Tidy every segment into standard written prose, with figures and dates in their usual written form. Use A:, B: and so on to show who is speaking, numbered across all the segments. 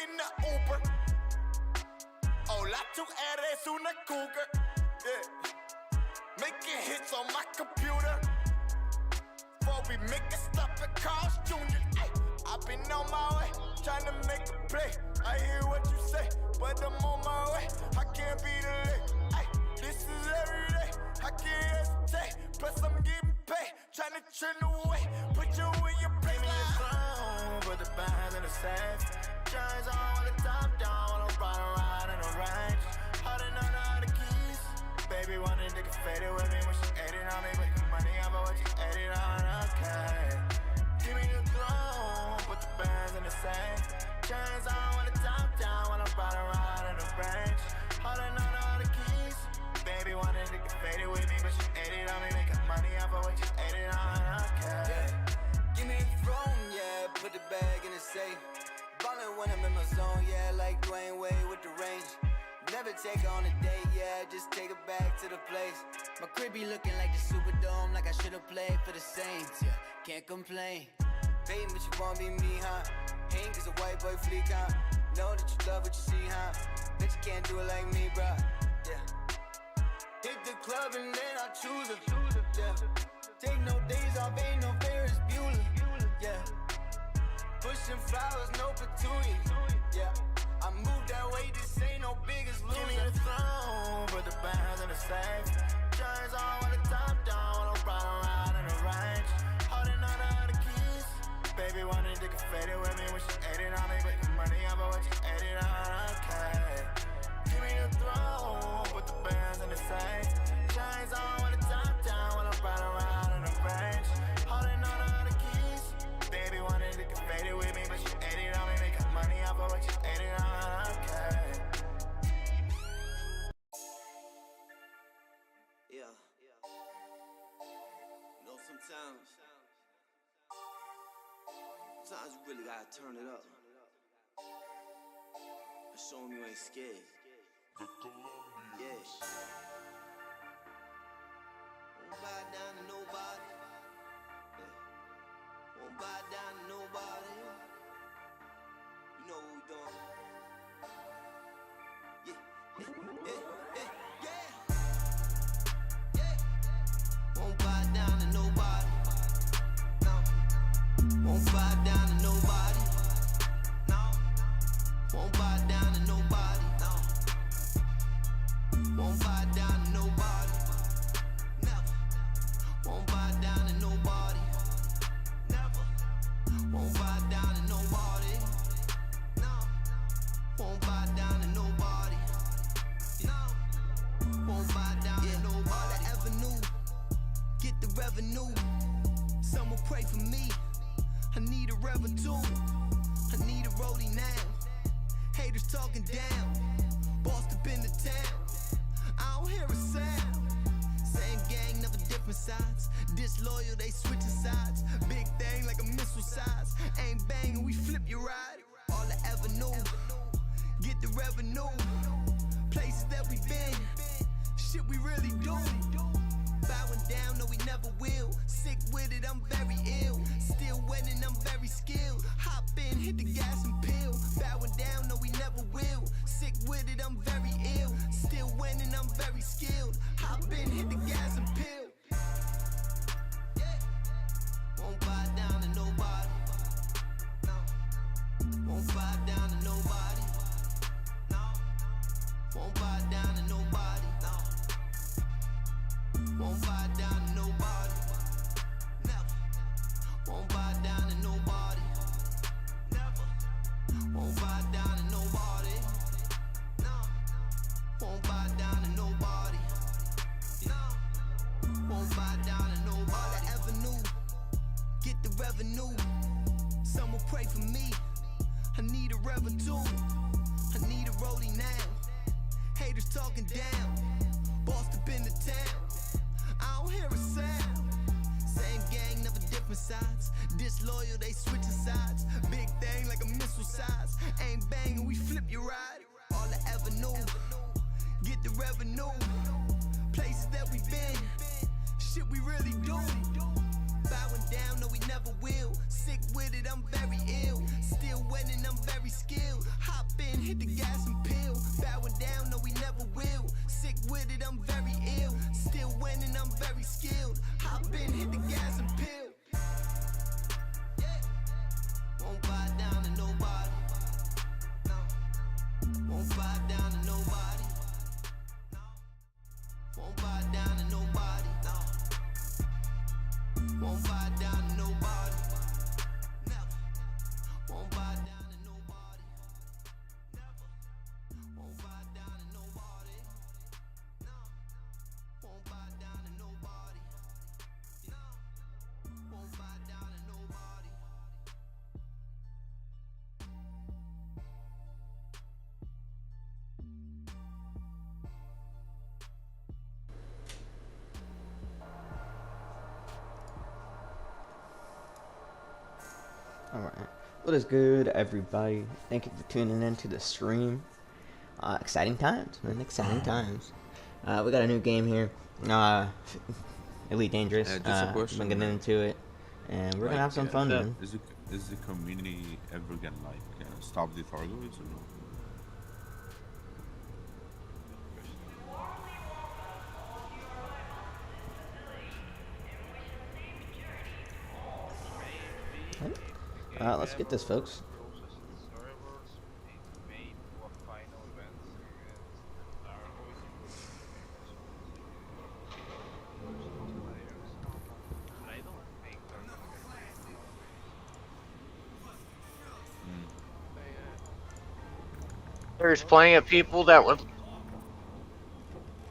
A: in the Uber. Hola, tú eres una cougar. Yeah. Making hits on my computer. Before we make a stop at Carl's Jr. Ay, I've been on my way, trying to make a play. I hear what you say, but I'm on my way. I can't be delayed. Ay, this is every day. I can't hesitate. Plus I'm getting paid, trying to turn away. Put you in your place. Give me the phone, put the bands in the safe. Giants on with the top down, while I'm riding around in the range. Holding on to all the keys. Baby wanted to get faded with me when she ate it on me. Making money off of what you ate it on, okay. Give me the throne, put the bands in the safe. Chains on with the top down, while I'm riding around in the range. Holding on to all the keys. Baby wanted to get faded with me, but she ate it on me. Making money off of what you ate it on, okay.
B: Yeah. Give me the throne, yeah, put the bag in the safe. Ballin' when I'm in my zone, yeah, like Dwayne Wade with the range. Never take her on a date, yeah, just take her back to the place. My crib be looking like the Superdome, like I should've played for the Saints, yeah, can't complain. Baby, but you won't be me, huh? Hank is a white boy fleek, huh? Know that you love what you see, huh? Bet you can't do it like me, bruh, yeah. Hit the club and then I choose her, yeah. Take no days off, ain't no Ferris Bueller, yeah. Pushing flowers, no petunias, yeah. I move that way, this ain't no biggest loser.
A: Give me the throne, put the bands in the safe. Giants on with the top down, while I'm riding around in the range. Holding on to all the keys. Baby wanted to get faded with me when she ate it on me. Making money off of what you ate it on, okay. Give me the throne, put the bands in the safe. Giants on with the top down, while I'm riding around in the range. Holding on to all the keys. Baby wanted to get faded with me, but she ate it on me. Making money off of what you ate it on, okay.
B: Yeah. You know, sometimes you really gotta turn it up and show 'em you ain't scared. Yeah. Won't bow down to nobody. Yeah. Won't bow down to nobody. You know what we doing. Yeah. Won't bow down to nobody. No. Won't bow down to nobody. No. Won't bow down to nobody. No. Won't bow down to nobody. Never. Won't bow down to nobody. Never. Won't bow down to nobody. No. Won't bow down to nobody. No. Won't bow down to nobody. All I ever knew. Get the revenue. Someone pray for me. I need a revenue. I need a rollie now. Haters talking down. Bossed up in the town. I don't hear a sound. Same gang, never different sides. Disloyal, they switching sides. Big thing like a missile size. Aim bang and we flip your ride. All I ever knew. Get the revenue. Places that we been. Shit we really do. Bowing down, no we never will. Sick with it, I'm very ill. Still winning, I'm very skilled. Hop in, hit the gas and peel. Bowing down, no we never will. Sick with it, I'm very ill. Still winning, I'm very skilled. Hop in, hit the gas and peel. Won't bow down to nobody. No. Won't bow down to nobody. No. Won't bow down to nobody. No. Won't bow down to nobody. Never. Won't bow down to nobody. Never. Won't bow down to nobody. No. Won't bow down to nobody. No. Won't bow down to nobody. All I ever knew. Get the revenue. Someone pray for me. I need a revenue. I need a rollie now. Haters talking down. Bossed up in the town. I don't hear a sound. Same gang, never different sides. Disloyal, they switching sides. Big thing like a missile size. Aim bang and we flip your ride. All I ever knew. Get the revenue. Places that we been. Shit we really do. Bowing down, no, we never will. Sick with it, I'm very ill. Still winning, I'm very skilled. Hop in, hit the gas and peel. Bowing down, no, we never will. Sick with it, I'm very ill. Still winning, I'm very skilled. Hop in, hit the gas and peel. Yeah. Won't bow down to nobody. No. Won't bow down to nobody. No. Won't bow down to nobody. No. Won't bow down to nobody. Never. Won't bow down to nobody. Never. Won't bow down to nobody. No. Won't bow down to nobody. No. Won't bow down to nobody.
C: Alright, what is good, everybody? Thank you for tuning in to the stream. Exciting times, man, exciting times. We got a new game here, Elite Dangerous.
D: Just a question,
C: been getting
D: man.
C: into it, and we're gonna have some fun, man.
D: Is the community ever gonna like stop the Thargoids or no?
C: Let's get this, folks.
E: There's plenty of people that would.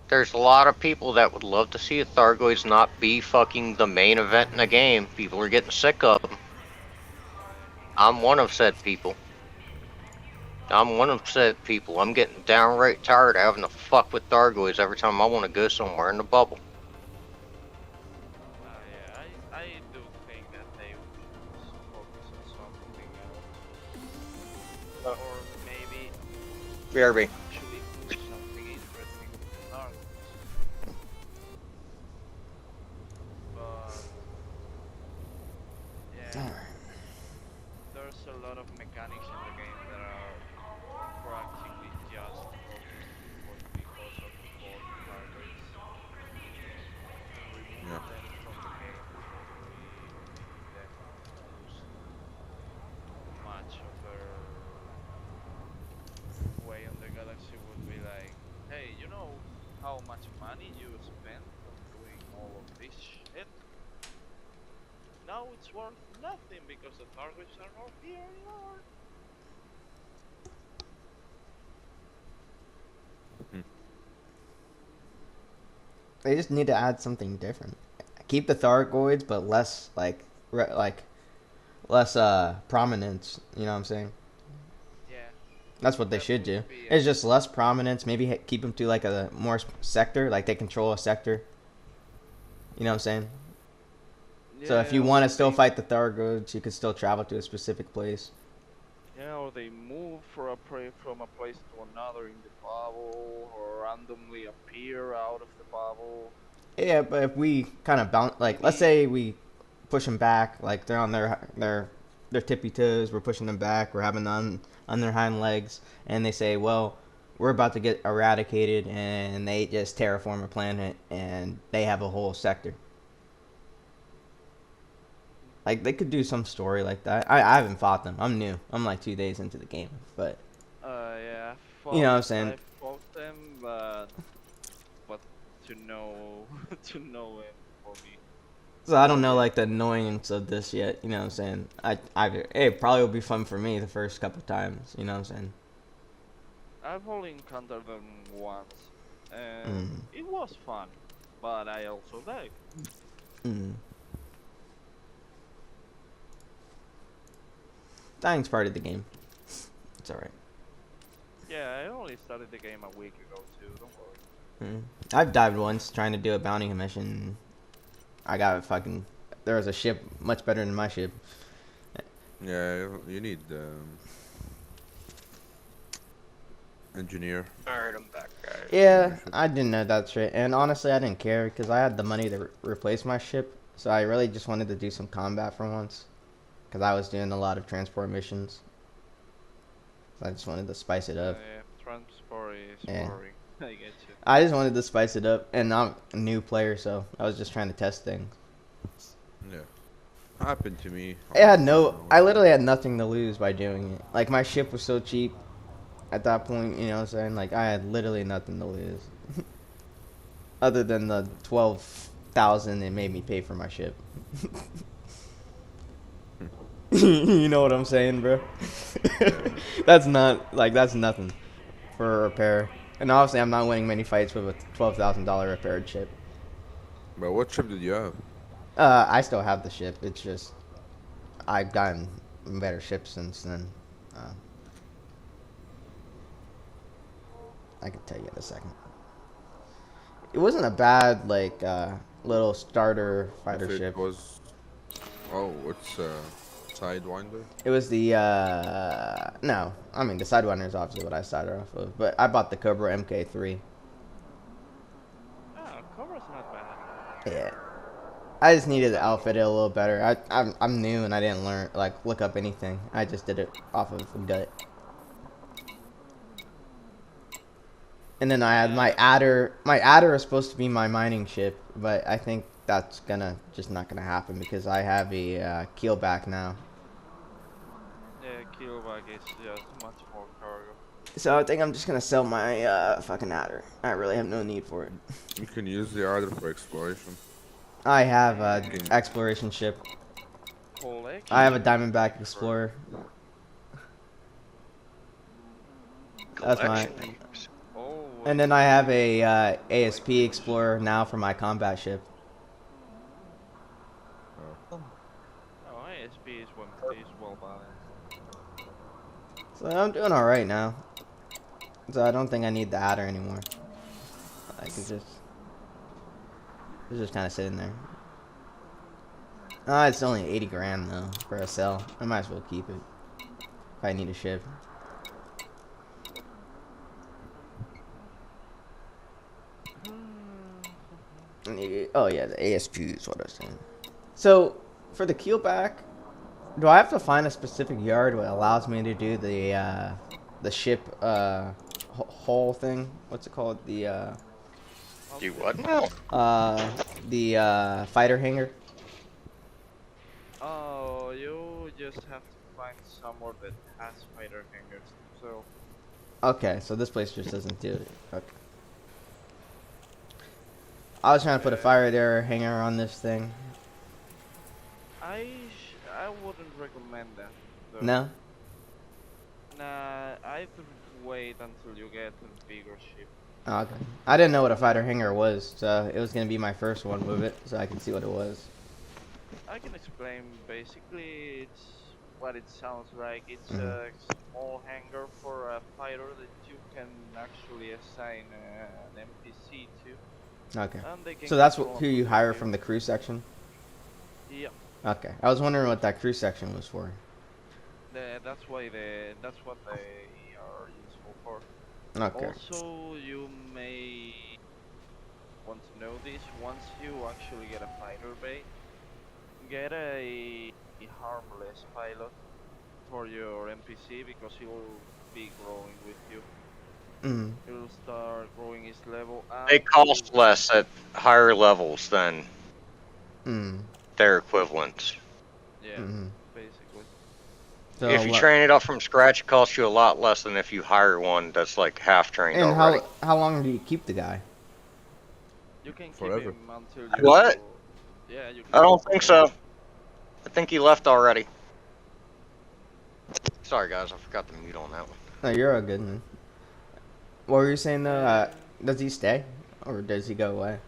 E: There's a lot of people that would love to see a Thargoids not be fucking the main event in the game. People are getting sick of them. I'm one of said people. I'm getting downright tired of having to fuck with Thargoids every time I want to go somewhere in the bubble.
F: Yeah, I do think that they should focus on something else. Or maybe
E: BRB.
F: actually do something interesting with the Thargoids. But yeah, there's a lot of mechanics in the game that are practically just focused because of the board Thargoids. Remove
D: Yeah.
F: them from the game. We definitely lose much of their way on the galaxy would be like, hey, you know how much money you spent on doing all of this shit? Now it's worth nothing because the Thargoids are not here anymore.
C: They just need to add something different. Keep the Thargoids, but less less prominence. You know what I'm saying?
F: Yeah.
C: That's what they
F: That
C: should do.
F: would be
C: It's just less prominence. Maybe keep them to like a more sector, like they control a sector. You know what I'm saying? So if you want to still fight the Thargoids, you can still travel to a specific place.
F: Yeah, or they move from a place to another in the bubble, or randomly appear out of the bubble.
C: Yeah, but if we kind of bounce, like let's say we push them back, like they're on their tippy toes, we're pushing them back, we're having them on their hind legs, and they say, well, we're about to get eradicated, and they just terraform a planet, and they have a whole sector. Like, they could do some story like that. I haven't fought them. I'm new. I'm like 2 days into the game, but
F: Yeah.
C: You know what I'm saying?
F: I fought them, but to know to know it for me.
C: so I don't know like the annoyance of this yet. You know what I'm saying? It probably will be fun for me the first couple times. You know what I'm saying?
F: I've only encountered them once, and it was fun, but I also died.
C: Mm. Dying's part of the game. It's alright.
F: Yeah, I only started the game a week ago too. Don't worry.
C: I've dived once trying to do a bounty mission. I got fucking. There was a ship much better than my ship.
D: Yeah, you need engineer.
E: Alright, I'm back, guys.
C: Yeah, I didn't know that's right. And honestly, I didn't care because I had the money to replace my ship. So I really just wanted to do some combat for once, because I was doing a lot of transport missions. So I just wanted to spice it up.
F: Yeah, transport is
C: Yeah.
F: boring. I get you.
C: I just wanted to spice it up, and I'm a new player, so I was just trying to test things.
G: Yeah. Happened to me.
C: I literally had nothing to lose by doing it. Like, my ship was so cheap at that point, you know what I'm saying? Like, I had literally nothing to lose. Other than the 12,000 it made me pay for my ship. You know what I'm saying, bro? That's nothing for a repair. And obviously, I'm not winning many fights with a $12,000 repaired ship.
G: But what ship did you have?
C: I still have the ship. It's just I've gotten better ships since then. I can tell you in a second. It wasn't a bad little starter fighter
G: If it
C: ship.
G: was. Oh, it's Sidewinder.
C: It was the no, I mean the Sidewinder is obviously what I started off of, but I bought the Cobra MK3.
F: Ah, Cobra's not bad.
C: Yeah. I just needed to outfit it a little better. I'm new and I didn't look up anything. I just did it off of gut. And then I had my adder. My adder is supposed to be my mining ship, but I think that's just not gonna happen because I have a keelback now.
F: Yeah, Killback is just much more cargo.
C: So I think I'm just gonna sell my fucking adder. I really have no need for it.
G: You can use the other for exploration.
C: I have a exploration ship.
F: Collection.
C: I have a Diamondback Explorer. That's mine.
E: Collection.
F: Oh,
C: And then I have a ASP Explorer now for my combat ship.
F: oh, ASP is well balanced.
C: So I'm doing alright now. So I don't think I need the adder anymore. I can it's just kind of sitting there. It's only 80 grand though for a sell. I might as well keep it if I need a ship. Oh yeah, the ASP is what I was saying. So for the keelback, do I have to find a specific yard that allows me to do the ship hull thing? What's it called?
E: Do what now?
C: The fighter hangar.
F: Oh, you just have to find somewhere that has fighter hangars. So,
C: Okay, so this place just doesn't do it. Okay. I was trying to put a fire there hanger on this thing.
F: I wouldn't recommend that. though.
C: No?
F: Nah, I'd wait until you get a bigger ship.
C: Oh, okay. I didn't know what a fighter hangar was, so it was gonna be my first one with it, so I can see what it was.
F: I can explain. Basically, it's what it sounds like. It's
C: Mhm.
F: a small hangar for a fighter that you can actually assign an NPC to,
C: Okay.
F: and they can
C: So that's
F: control
C: who
F: and
C: you hire
F: protect
C: from the crew section?
F: Yeah,
C: Okay. I was wondering what that crew section was for.
F: that's what they are useful for.
C: Okay.
F: Also, you may want to know this. Once you actually get a fighter bay, get a harmless pilot for your NPC because he will be growing with you.
C: Mm.
F: He'll start growing his level.
E: They
F: and
E: cost
F: he will-
E: less at higher levels than
C: Mm.
E: their equivalents.
F: Yeah,
C: Mm.
F: basically.
C: So
E: If you
C: what-
E: train it up from scratch, it costs you a lot less than if you hire one that's like half trained
C: and
E: already.
C: how long do you keep the guy?
F: You can keep
G: Forever.
F: him until you.
E: What?
F: Yeah, you can.
E: I don't
F: keep him
E: think
F: forever.
E: so. I think he left already. Sorry guys, I forgot to mute on that one.
C: No, you're all good, man. What were you saying though? Does he stay or does he go away?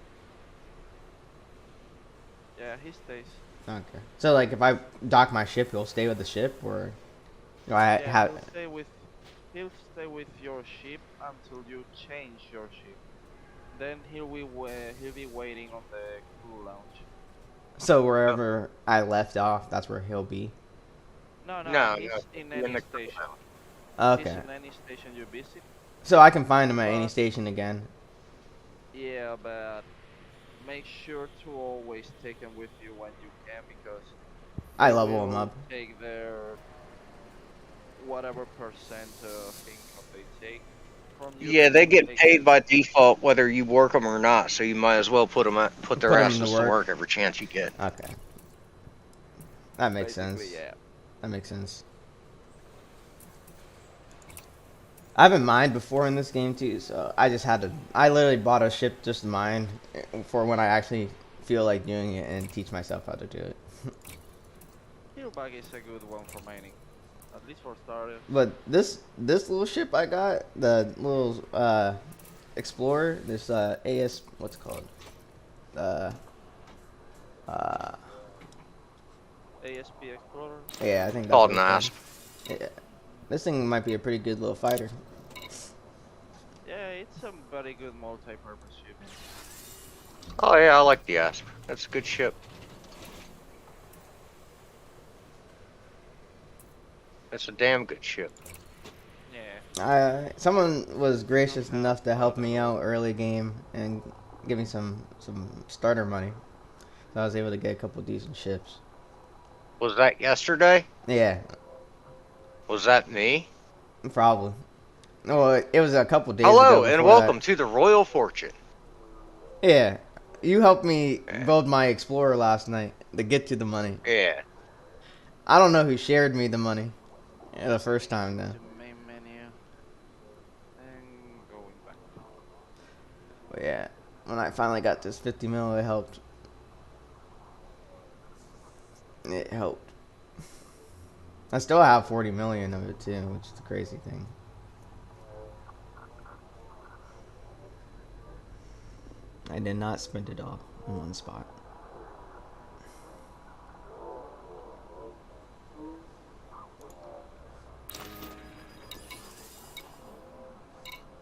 F: Yeah, he stays.
C: Okay. So like, if I dock my ship, he'll stay with the ship, or do I
F: Yeah,
C: have?
F: he'll stay with your ship until you change your ship. Then he'll be waiting on the crew lounge.
C: So wherever I left off, that's where he'll be.
F: No,
E: No,
F: he's
E: no,
F: in
E: in
F: any
E: the crew
F: station.
E: lounge.
F: He's
C: Okay.
F: in any station you visit.
C: So I can find him at any station again.
F: Yeah, but make sure to always take them with you when you can, because
C: I
F: they
C: level them
F: will
C: up.
F: take their whatever percent of income they take from you.
E: Yeah,
F: They
E: they
F: will
E: get
F: take
E: paid
F: it.
E: by default whether you work them or not, so you might as well put
C: Put
E: their
C: 'em to
E: asses to
C: work.
E: work every chance you get.
C: Okay. That makes sense.
F: Basically, yeah.
C: That makes sense. I haven't mined before in this game too, so I just had to. I literally bought a ship just to mine for when I actually feel like doing it and teach myself how to do it.
F: Keelbag is a good one for mining, at least for starters.
C: But this little ship I got, the little Explorer, this AS, what's it called?
F: ASP Explorer.
C: Yeah, I think that's
E: Called
C: what
E: an
C: it's
E: asp.
C: called. Yeah. This thing might be a pretty good little fighter.
F: Yeah, it's a very good multi-purpose ship.
E: Oh yeah, I like the asp. That's a good ship. It's a damn good ship.
F: Yeah.
C: Someone was gracious enough to help me out early game and give me some starter money, so I was able to get a couple decent ships.
E: Was that yesterday?
C: Yeah,
E: Was that me?
C: probably. Well, it was a couple days
E: Hello
C: ago.
E: and
C: before
E: welcome to the Royal Fortune.
C: that. Yeah, you helped me build my Explorer last night to get to the money.
E: Yeah.
C: I don't know who shared me the money the first time though.
F: To main menu. And going back.
C: But yeah, when I finally got this 50 mil, it helped. It helped. I still have 40 million of it too, which is the crazy thing. I did not spend it all in one spot.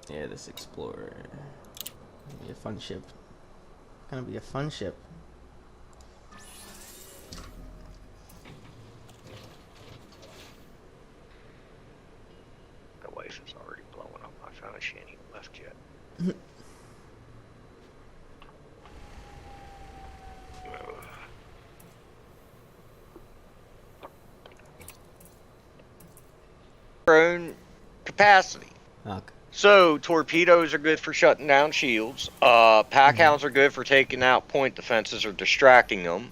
C: Yeah, this Explorer. Be a fun ship. Gonna be a fun ship.
E: The wife is already blowing up my phone. She ain't even left yet. Own capacity.
C: Okay.
E: So torpedoes are good for shutting down shields. Pack hounds are good for taking out point defenses or distracting them.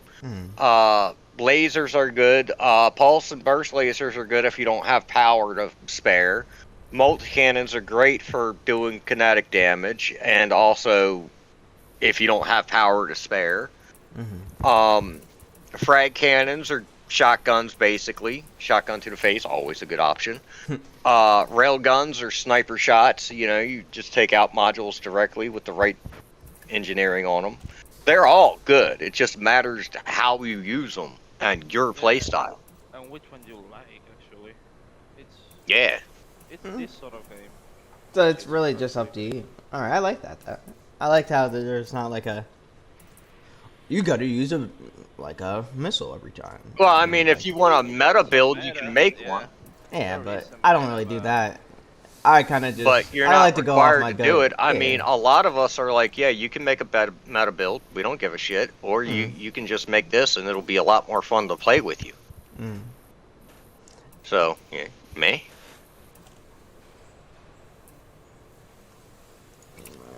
E: Lasers are good. Pulse and burst lasers are good if you don't have power to spare. Multi cannons are great for doing kinetic damage, and also if you don't have power to spare. Frag cannons are shotguns, basically. Shotgun to the face, always a good option. Rail guns or sniper shots. You know, you just take out modules directly with the right engineering on them. They're all good. It just matters how you use them and your playstyle.
F: And which one you like, actually. It's
E: Yeah.
F: this sort of game.
C: So it's really just up to you. Alright, I like that. I liked how there's not like a... You gotta use a missile every time.
E: Well, I mean, if you want a meta build, you can make one.
C: Yeah,
F: There
C: but
F: is some
C: I don't
F: kind
C: really
F: of
C: do
F: a-
C: that. I kind of just...
E: But you're
C: I
E: not
C: like to go off
E: required
C: my
E: to do
C: gut.
E: it. I
C: Yeah.
E: mean, a lot of us are like, yeah, you can make a meta build. We don't give a shit. Or you can just make this, and it'll be a lot more fun to play with you. So, yeah, me?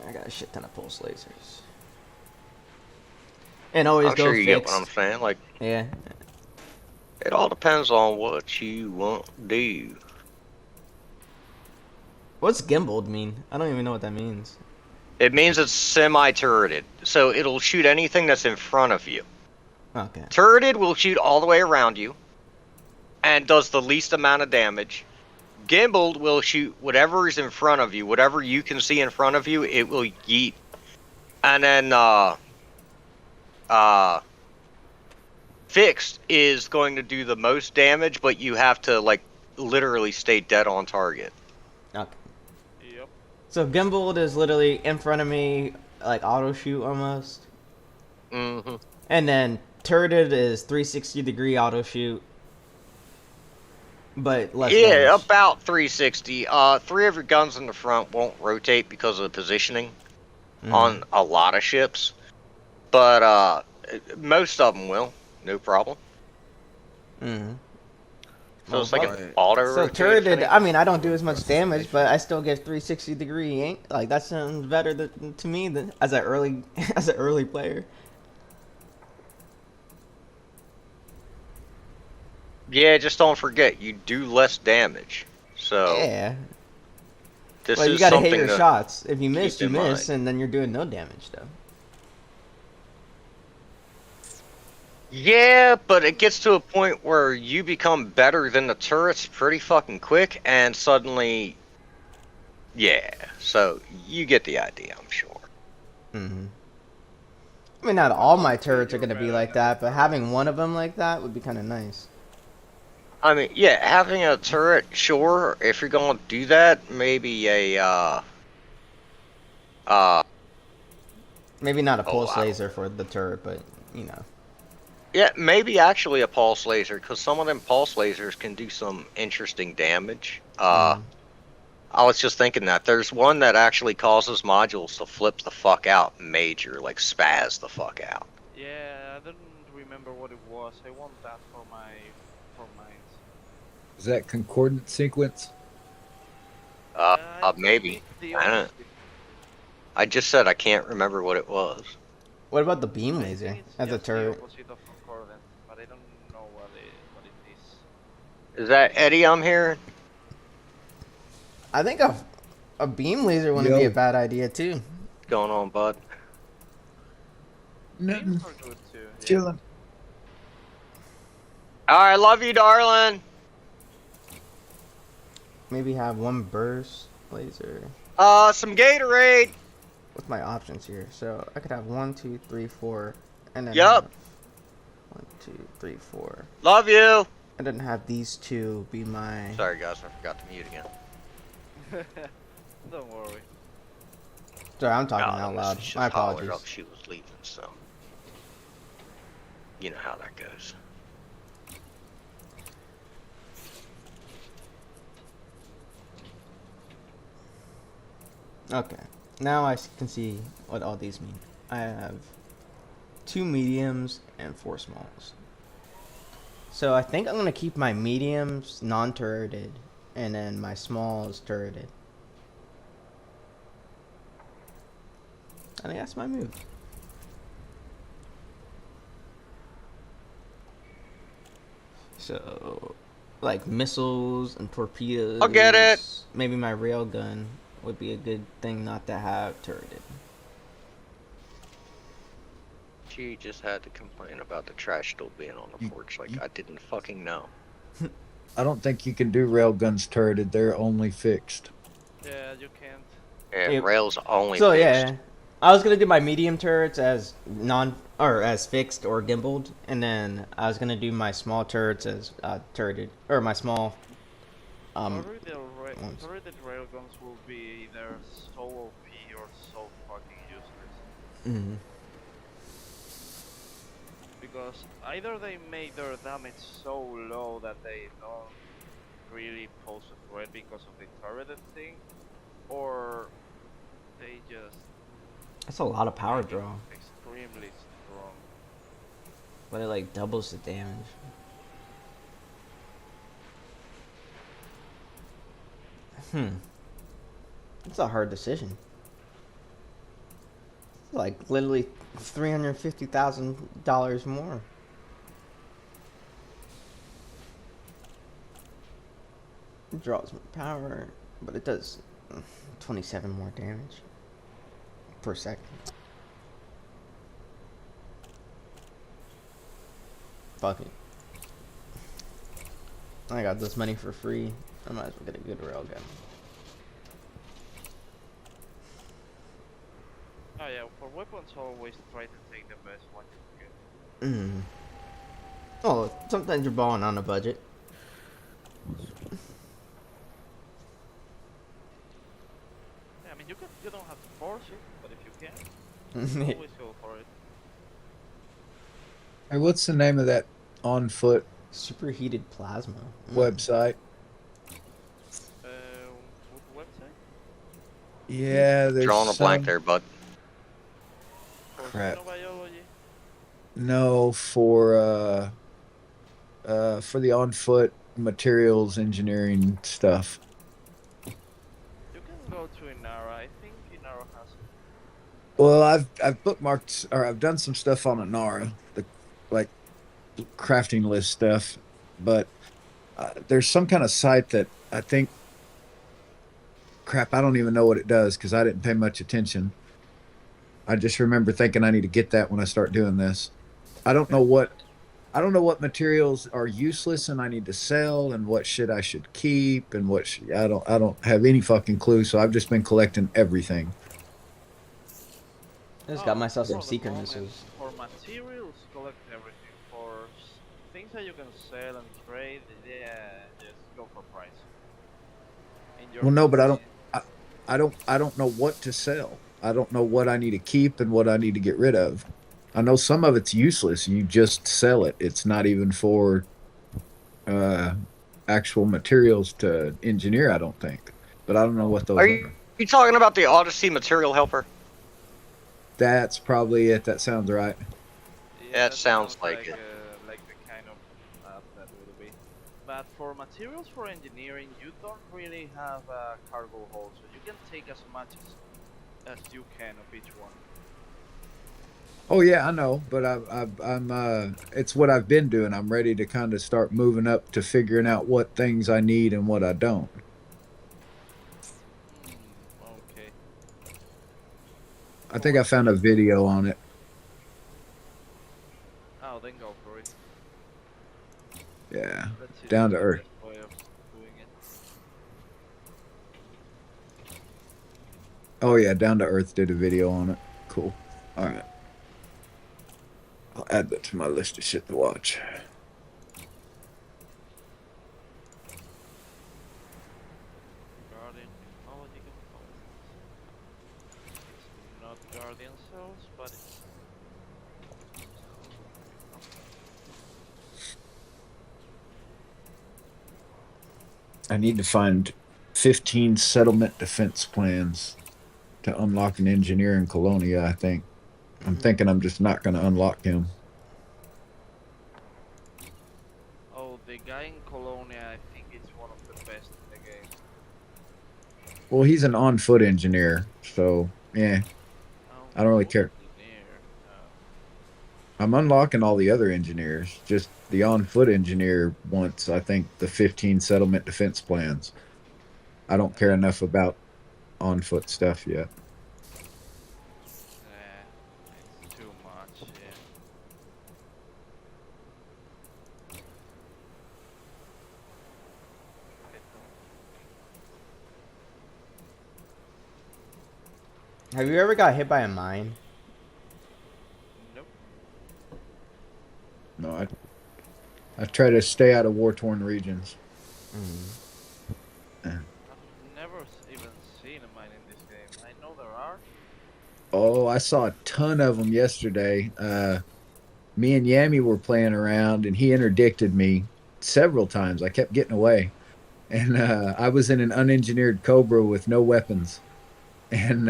C: I got a shit ton of pulse lasers. And always
E: I'm
C: go
E: sure you
C: fixed.
E: get what I'm saying. Like,
C: Yeah.
E: it all depends on what you want to do.
C: What's gimbaled mean? I don't even know what that means.
E: It means it's semi-turreted, so it'll shoot anything that's in front of you.
C: Okay.
E: Turreted will shoot all the way around you, and does the least amount of damage. Gimbaled will shoot whatever is in front of you, whatever you can see in front of you, it will yeet. And then, fixed is going to do the most damage, but you have to, like, literally stay dead on target.
C: Okay.
F: Yep.
C: So gimbaled is literally in front of me, like auto shoot almost.
E: Mm-hmm.
C: And then turreted is 360-degree auto shoot. But less
E: Yeah,
C: damage.
E: about 360. 3 of your guns in the front won't rotate because of the positioning on a lot of ships. But most of them will, no problem.
C: Mm-hmm.
E: So it's like
G: Well,
E: an auto.
C: So
E: rotation.
C: turreted, I mean, I don't do as much damage, but I still get 360-degree ink. Like that sounds better to me than as an early as an early player.
E: Yeah, just don't forget you do less damage. So
C: Yeah.
E: this
C: Well, you
E: is
C: gotta
E: something
C: hit your
E: to
C: shots. If you miss,
E: keep
C: you
E: in
C: miss,
E: mind.
C: and then you're doing no damage though.
E: Yeah, but it gets to a point where you become better than the turrets pretty fucking quick, and suddenly, yeah. So you get the idea, I'm sure.
C: Mm-hmm. I mean, not all my turrets are gonna be like that, but having one of them like that would be kind of nice.
E: I mean, yeah, having a turret, sure. If you're gonna do that, maybe a
C: Maybe not a
E: Oh,
C: pulse
E: wow.
C: laser for the turret, but you know.
E: yeah, maybe actually a pulse laser, because some of them pulse lasers can do some interesting damage.
C: Mm.
E: I was just thinking that there's one that actually causes modules to flip the fuck out major, like spaz the fuck out.
F: Yeah, I don't remember what it was. I want that for mine.
H: Is that concordant sequence?
F: I
E: Maybe.
F: think the
E: I don't-
F: honest-
E: I just said I can't remember what it was.
C: What about the beam
F: I
C: laser
F: think it's
C: as a
F: just the
C: turret?
F: opposite of concordant, but I don't know what it is.
E: Is that Eddie I'm hearing?
C: I think a beam laser wouldn't be
H: Yo.
C: a bad idea too.
E: What's going on, bud?
H: Nothing.
F: Beams are good too. Yeah.
H: Chilling.
E: Alright, love you, darling.
C: Maybe have one burst laser.
E: Some Gatorade.
C: What's my options here? So I could have 1, 2, 3, 4, and then
E: Yup.
C: have 1, 2, 3, 4,
E: Love you.
C: and then have these two be my.
E: Sorry, guys, I forgot to mute again.
F: Don't worry.
C: Sorry, I'm talking
E: No,
C: out
E: this
C: loud.
E: is just
C: My
E: hollered
C: apologies.
E: up she was leaving, so you know how that goes.
C: Okay, now I can see what all these mean. I have 2 mediums and 4 smalls. So I think I'm gonna keep my mediums non-turreted, and then my smalls turreted. I think that's my move. So, like missiles and torpedoes.
E: I'll get it.
C: Maybe my railgun would be a good thing not to have turreted.
E: She just had to complain about the trash still being on the porch like I didn't fucking know.
H: I don't think you can do railguns turreted. They're only fixed.
F: Yeah, you can't.
E: And
C: Yep.
E: rails only
C: So
E: fixed.
C: yeah, I was gonna do my medium turrets as as fixed or gimbaled, and then I was gonna do my small turrets as turreted, or my small
F: Turreted
C: ones.
F: railguns will be either so OP or so fucking useless.
C: Mhm.
F: Because either they make their damage so low that they don't really pose a threat because of the turreted thing, or they just
C: That's a lot of power
F: make it
C: draw,
F: extremely strong.
C: but it like doubles the damage. It's a hard decision. It's like literally $350,000 more. It draws more power, but it does 27 more damage per second. Fuck it. I got this money for free. I might as well get a good railgun.
F: Oh yeah, for weapons always try to take the best one you can get.
C: Oh, sometimes you're balling on a budget.
F: Yeah, I mean you don't have to force it, but if you can, always go for it.
H: Hey, what's the name of that on foot
C: Superheated plasma.
H: website?
F: What website?
H: Yeah, there's
E: Drawing a blank
H: some-
E: there, bud.
F: For
H: Crap.
F: xenobiology?
H: No, for the on foot materials engineering stuff.
F: You can go to Inara. I think Inara has it.
H: Well, I've bookmarked or I've done some stuff on Anara, the like crafting list stuff, but there's some kind of site that I think crap, I don't even know what it does because I didn't pay much attention. I just remember thinking I need to get that when I start doing this. I don't know what I don't know what materials are useless and I need to sell and what shit I should keep and I don't have any fucking clue, so I've just been collecting everything.
C: I just got
F: Oh,
C: myself some
F: for the
C: seeker
F: moment,
C: missiles.
F: For materials, collect everything. For things that you can sell and trade, yeah, just go for price. In your
H: Well, no, but
F: opinion.
H: I don't know what to sell. I don't know what I need to keep and what I need to get rid of. I know some of it's useless. You just sell it. It's not even for uh actual materials to engineer, I don't think. But I don't know what those
E: Are
H: are.
E: you talking about the Odyssey Material Helper?
H: That's probably it. That sounds right.
E: Yeah, it sounds like it.
F: Like the kind of that will be. But for materials for engineering, you don't really have a cargo hold, so you can take as much as you can of each one.
H: Oh yeah, I know, but I'm it's what I've been doing. I'm ready to kind of start moving up to figuring out what things I need and what I don't.
F: Okay.
H: I think I found a video on it.
F: Oh, then go for it.
H: Yeah,
F: Let's see
H: down to
F: the
H: earth.
F: best way of doing it.
H: Oh yeah, Down to Earth did a video on it. Cool. All right. I'll add that to my list of shit to watch.
F: Guardian technology components. It's not Guardian cells, but it's
H: I need to find 15 settlement defense plans to unlock an engineer in Colonia, I think. I'm thinking I'm just not going to unlock him.
F: oh, the guy in Colonia, I think it's one of the best in the game.
H: Well, he's an on foot engineer, so yeah, I don't really care.
F: Engineer.
H: I'm unlocking all the other engineers. Just the on foot engineer wants, I think, the 15 settlement defense plans. I don't care enough about on foot stuff yet.
F: It's too much, yeah.
C: Have you ever got hit by a mine?
F: Nope.
H: No, I try to stay out of war torn regions.
F: I've never even seen a mine in this game. I know there are.
H: Oh, I saw a ton of them yesterday. Me and Yami were playing around, and he interdicted me several times. I kept getting away, and I was in an unengineered Cobra with no weapons, and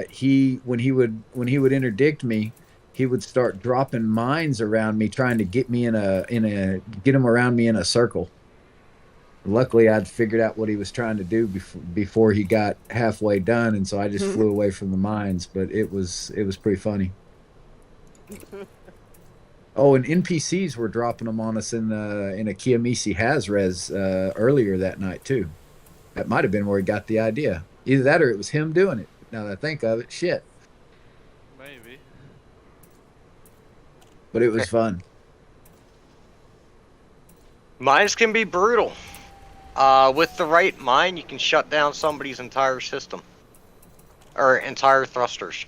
H: he when he would interdict me, he would start dropping mines around me, trying to get me get him around me in a circle. Luckily, I'd figured out what he was trying to do before he got halfway done, and so I just flew away from the mines. But it was pretty funny. Oh, and NPCs were dropping them on us in a Kiyomishi Hazres earlier that night too. That might have been where he got the idea. Either that or it was him doing it. Now that I think of it, shit.
F: Maybe.
H: But it was fun.
E: Mines can be brutal. With the right mine, you can shut down somebody's entire system. Or entire thrusters.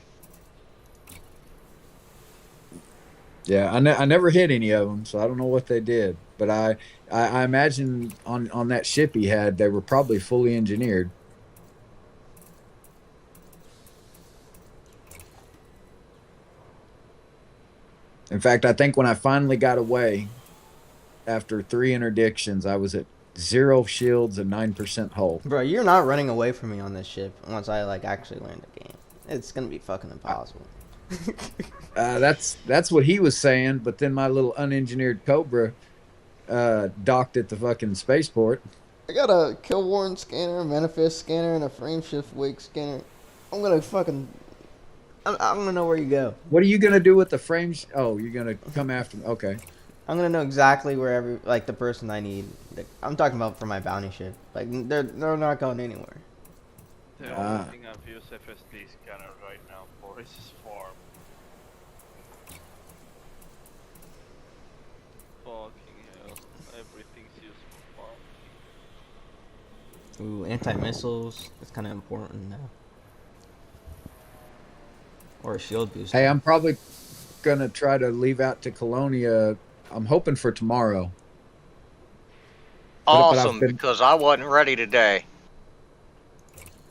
H: Yeah, I never hit any of them, so I don't know what they did. But I imagine on that ship he had, they were probably fully engineered. In fact, I think when I finally got away, after 3 interdictions, I was at 0 shields and 9% hull.
C: Bro, you're not running away from me on this ship once I like actually learn the game. It's gonna be fucking impossible.
H: That's what he was saying. But then my little unengineered Cobra docked at the fucking spaceport.
C: I got a kill warrant scanner, a manifest scanner, and a frame shift wake scanner. I'm gonna fucking. I'm gonna know where you go.
H: What are you gonna do with the frames? Oh, you're gonna come after me. Okay.
C: I'm gonna know exactly where the person I need. Like, I'm talking about for my bounty ship. Like they're not going anywhere.
F: The
H: Ah.
F: only thing I've used FSD scanner right now for is farm. Fucking hell, everything's used for farm.
C: Ooh, anti-missiles. It's kind of important now. Or a shield booster.
H: Hey, I'm probably gonna try to leave out to Colonia. I'm hoping for tomorrow. But I've
E: Awesome,
H: been-
E: because I wasn't ready today.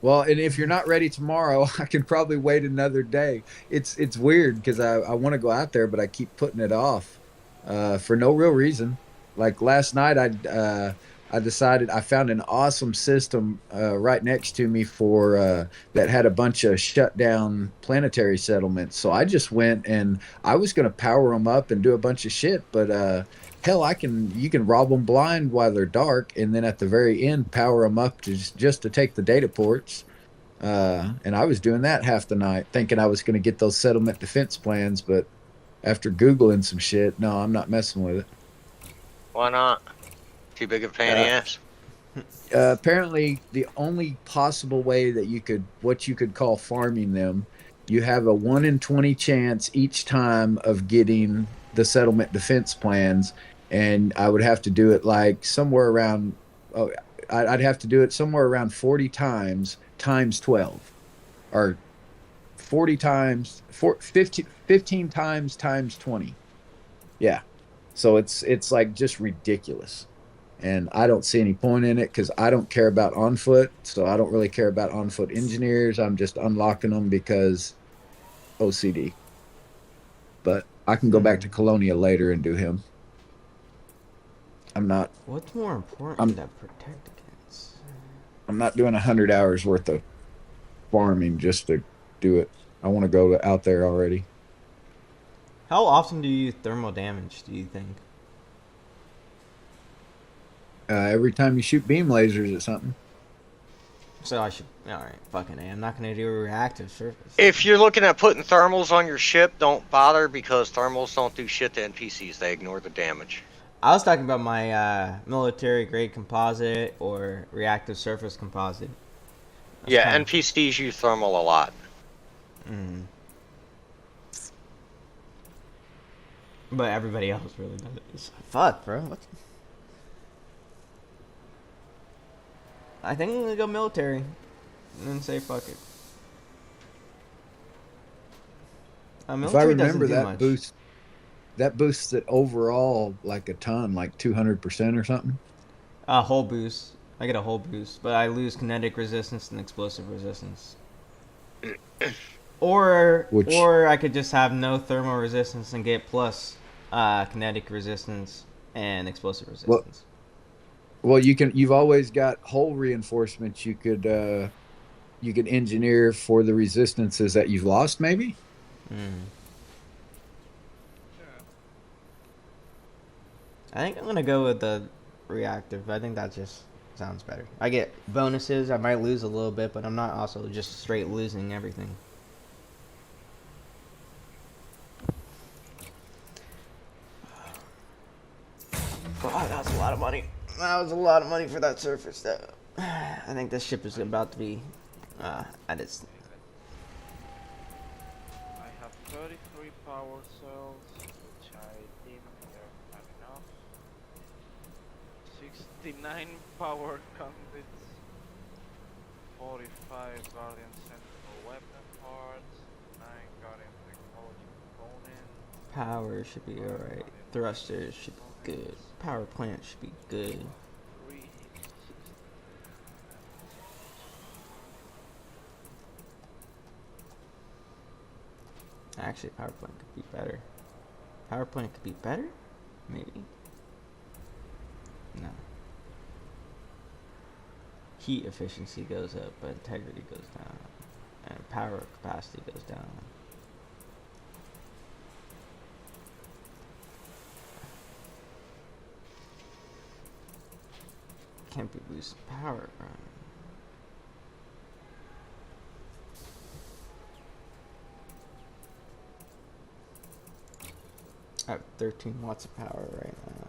H: Well, and if you're not ready tomorrow, I can probably wait another day. It's weird because I want to go out there, but I keep putting it off for no real reason. Like last night, I decided I found an awesome system right next to me for that had a bunch of shut down planetary settlements. So I just went and I was going to power them up and do a bunch of shit, but hell, you can rob them blind while they're dark, and then at the very end power them up to just to take the data ports. And I was doing that half the night, thinking I was going to get those settlement defense plans, but after googling some shit, no, I'm not messing with it.
E: Why not? Too big of a pain in the ass?
H: Apparently, the only possible way that you could call farming them, you have a 1 in 20 chance each time of getting the settlement defense plans, and I would have to do it like somewhere around. Oh, I'd have to do it somewhere around 40 times 12, or 40 times 15 times 20. Yeah, so it's like just ridiculous. And I don't see any point in it because I don't care about on foot. So I don't really care about on foot engineers. I'm just unlocking them because OCD. But I can go back to Colonia later and do him. I'm not.
C: What's more important to protect against?
H: I'm not doing 100 hours worth of farming just to do it. I want to go out there already.
C: How often do you use thermal damage, do you think?
H: Every time you shoot beam lasers at something.
C: So I should. Alright, fucking A. I'm not gonna do a reactive surface.
E: If you're looking at putting thermals on your ship, don't bother because thermals don't do shit to NPCs. They ignore the damage.
C: I was talking about my military grade composite or reactive surface composite.
E: Yeah, NPCs use thermal a lot.
C: Mm. But everybody else really does it. Fuck, bro. What? I think I'm gonna go military and then say fuck it.
H: If I
C: Military doesn't
H: remember
C: do
H: that
C: much.
H: that boosts it overall like a ton, like 200% or something.
C: Whole boost. I get a whole boost, but I lose kinetic resistance and explosive resistance. Or I could just have no thermal resistance and get plus kinetic resistance and explosive resistance.
H: Well, you've always got hull reinforcements you could engineer for the resistances that you've lost, maybe.
C: I think I'm gonna go with the reactive. I think that just sounds better. I get bonuses. I might lose a little bit, but I'm not also just straight losing everything. God, that was a lot of money. That was a lot of money for that surface. I think this ship is about to be at its.
F: I have 33 power cells, which I deem are not enough. 69 power conduits, 45 Guardian Sentinel weapon parts, 9 Guardian technology components.
C: Power should be alright. Thrusters should be good. Power plant should be good.
F: 3
C: Actually, power plant could be better. Power plant could be better? Maybe. No. Heat efficiency goes up, but integrity goes down. And power capacity goes down. can't be boosted power. Right? I have 13 watts of power right now.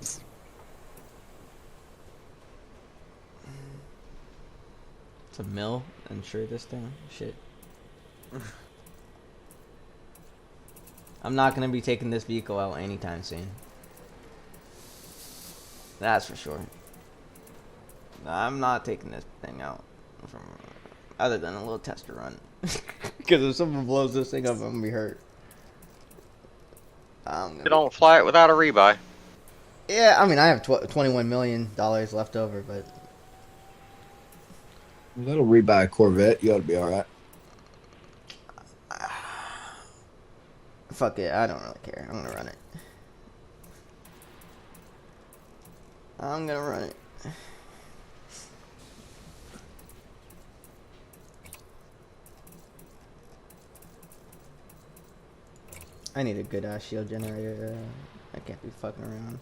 C: It's a mill. Insure this thing. Shit. I'm not gonna be taking this vehicle out anytime soon. That's for sure. I'm not taking this thing out from other than a little tester run. Because if someone blows this thing up, I'm gonna be hurt.
E: You don't fly it without a rebuy.
C: Yeah, I mean, I have $21 million left over, but
H: A little rebuy a Corvette, you ought to be all right.
C: fuck it, I don't really care. I'm gonna run it. I'm gonna run it. I need a good ass shield generator. I can't be fucking around.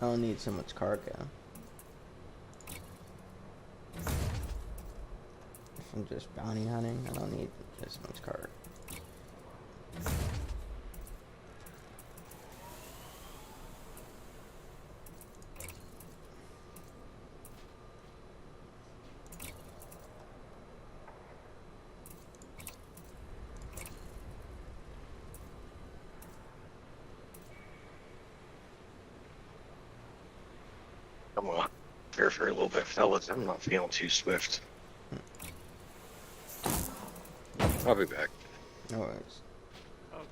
C: I don't need so much cargo. If I'm just bounty hunting, I don't need this much cargo.
E: Come on. Here for a little bit, fellas. I'm not feeling too swift. I'll be back.
C: No worries.
F: Okay.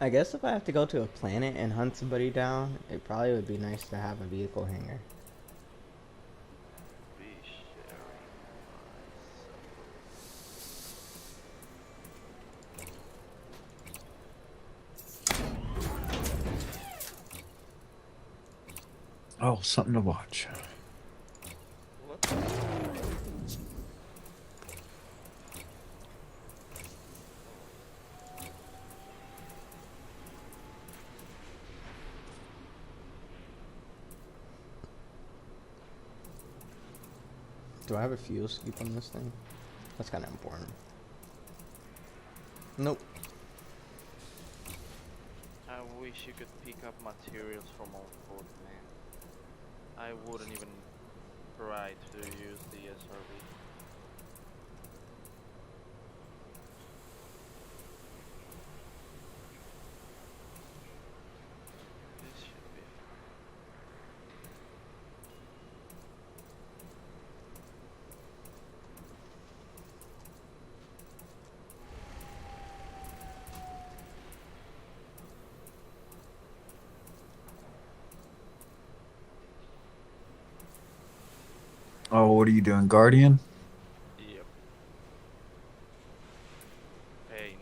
C: I guess if I have to go to a planet and hunt somebody down, it probably would be nice to have a vehicle hangar.
F: Be sharing
H: Oh, something to watch.
F: What?
C: Do I have a fuel scoop on this thing? That's kind of important. Nope.
F: I wish you could pick up materials from old food, man. I wouldn't even try to use the SRV. This should be fine.
H: Oh, what are you doing, Guardian?
F: Yep. Pain.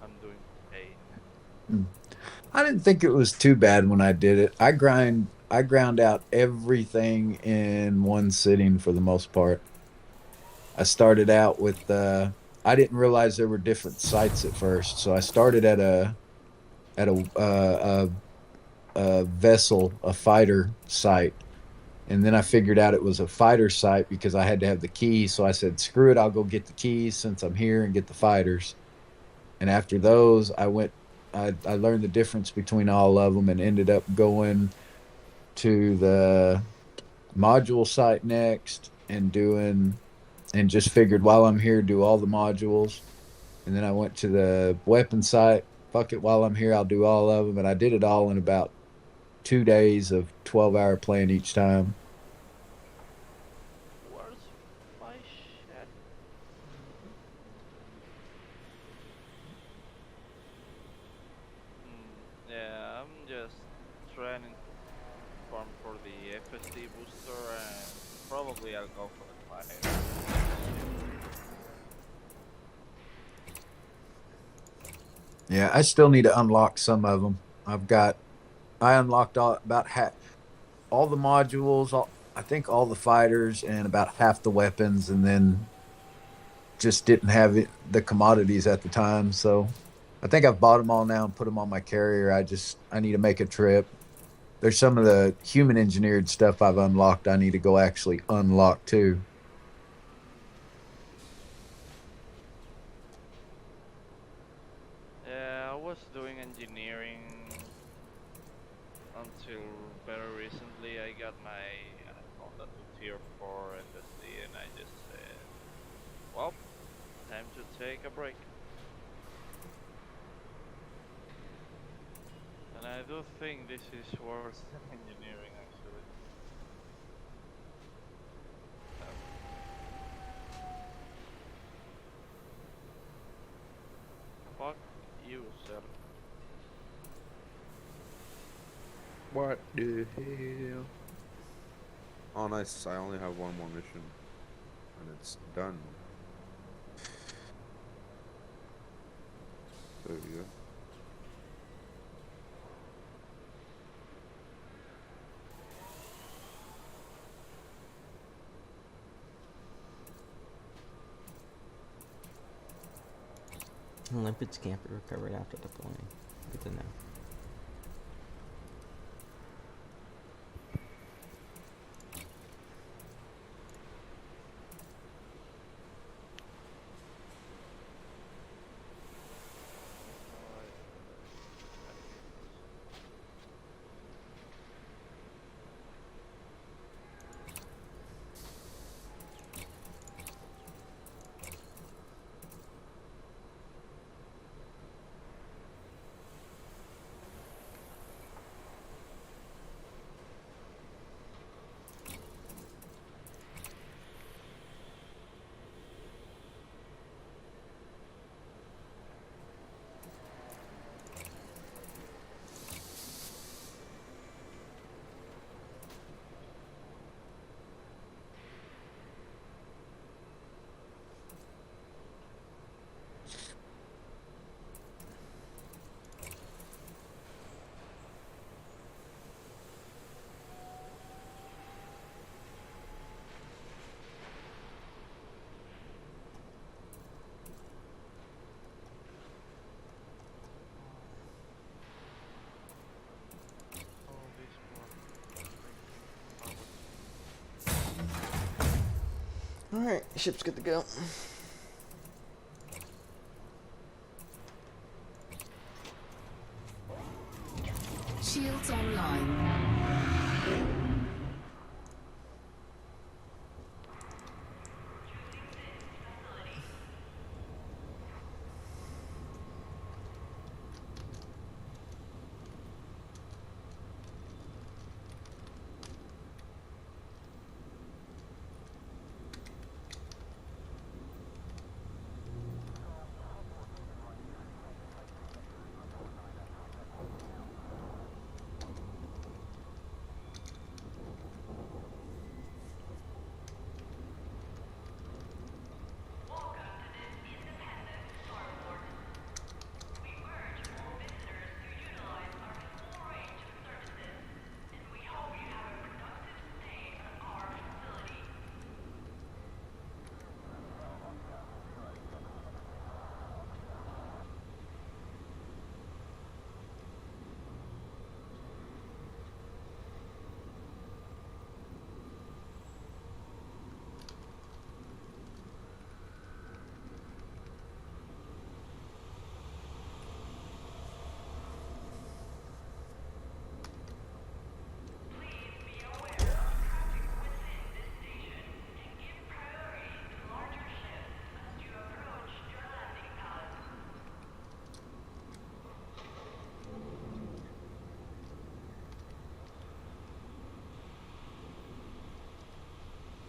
F: I'm doing pain.
H: I didn't think it was too bad when I did it. I ground out everything in one sitting for the most part. I started out with I didn't realize there were different sites at first, so I started at a vessel, a fighter site, and then I figured out it was a fighter site because I had to have the keys. So I said, "Screw it, I'll go get the keys since I'm here and get the fighters." And after those, I learned the difference between all of them and ended up going to the module site next and just figured while I'm here, do all the modules. And then I went to the weapon site fuck it, while I'm here, I'll do all of them. And I did it all in about 2 days of 12-hour playing each time.
F: Where's my shit? Yeah, I'm just trying to farm for the FSD booster and probably I'll go for the fire.
H: Yeah, I still need to unlock some of them. I unlocked about half all the modules, I think all the fighters, and about half the weapons, and then just didn't have the commodities at the time. So I think I've bought them all now and put them on my carrier. I need to make a trip. There's some of the human engineered stuff I've unlocked. I need to go actually unlock too.
F: Yeah, I was doing engineering until very recently. I got my Honda to tier 4 FSD and I just said, well, time to take a break. And I do think this is worse than engineering actually. Fuck you, sir.
G: What the hell? Oh, nice. I only have one more mission. And it's done. There we go.
C: Limpid scamper recovered after deploying. Good to know. Alright, ship's good to go.
I: Shields online.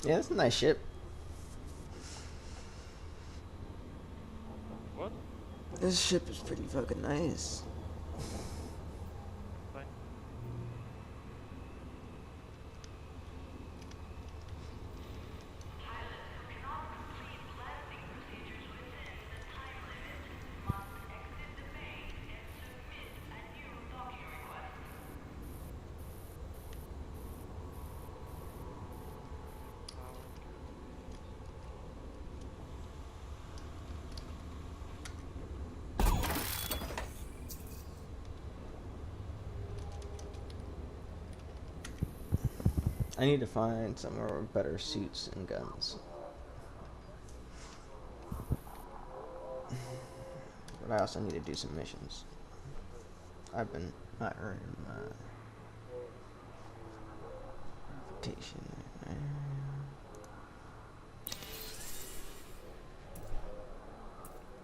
C: Yeah, it's a nice ship.
F: What?
C: This ship is pretty fucking nice.
F: Fine.
C: I need to find some more better suits and guns. But I also need to do some missions. I've been not earning my reputation.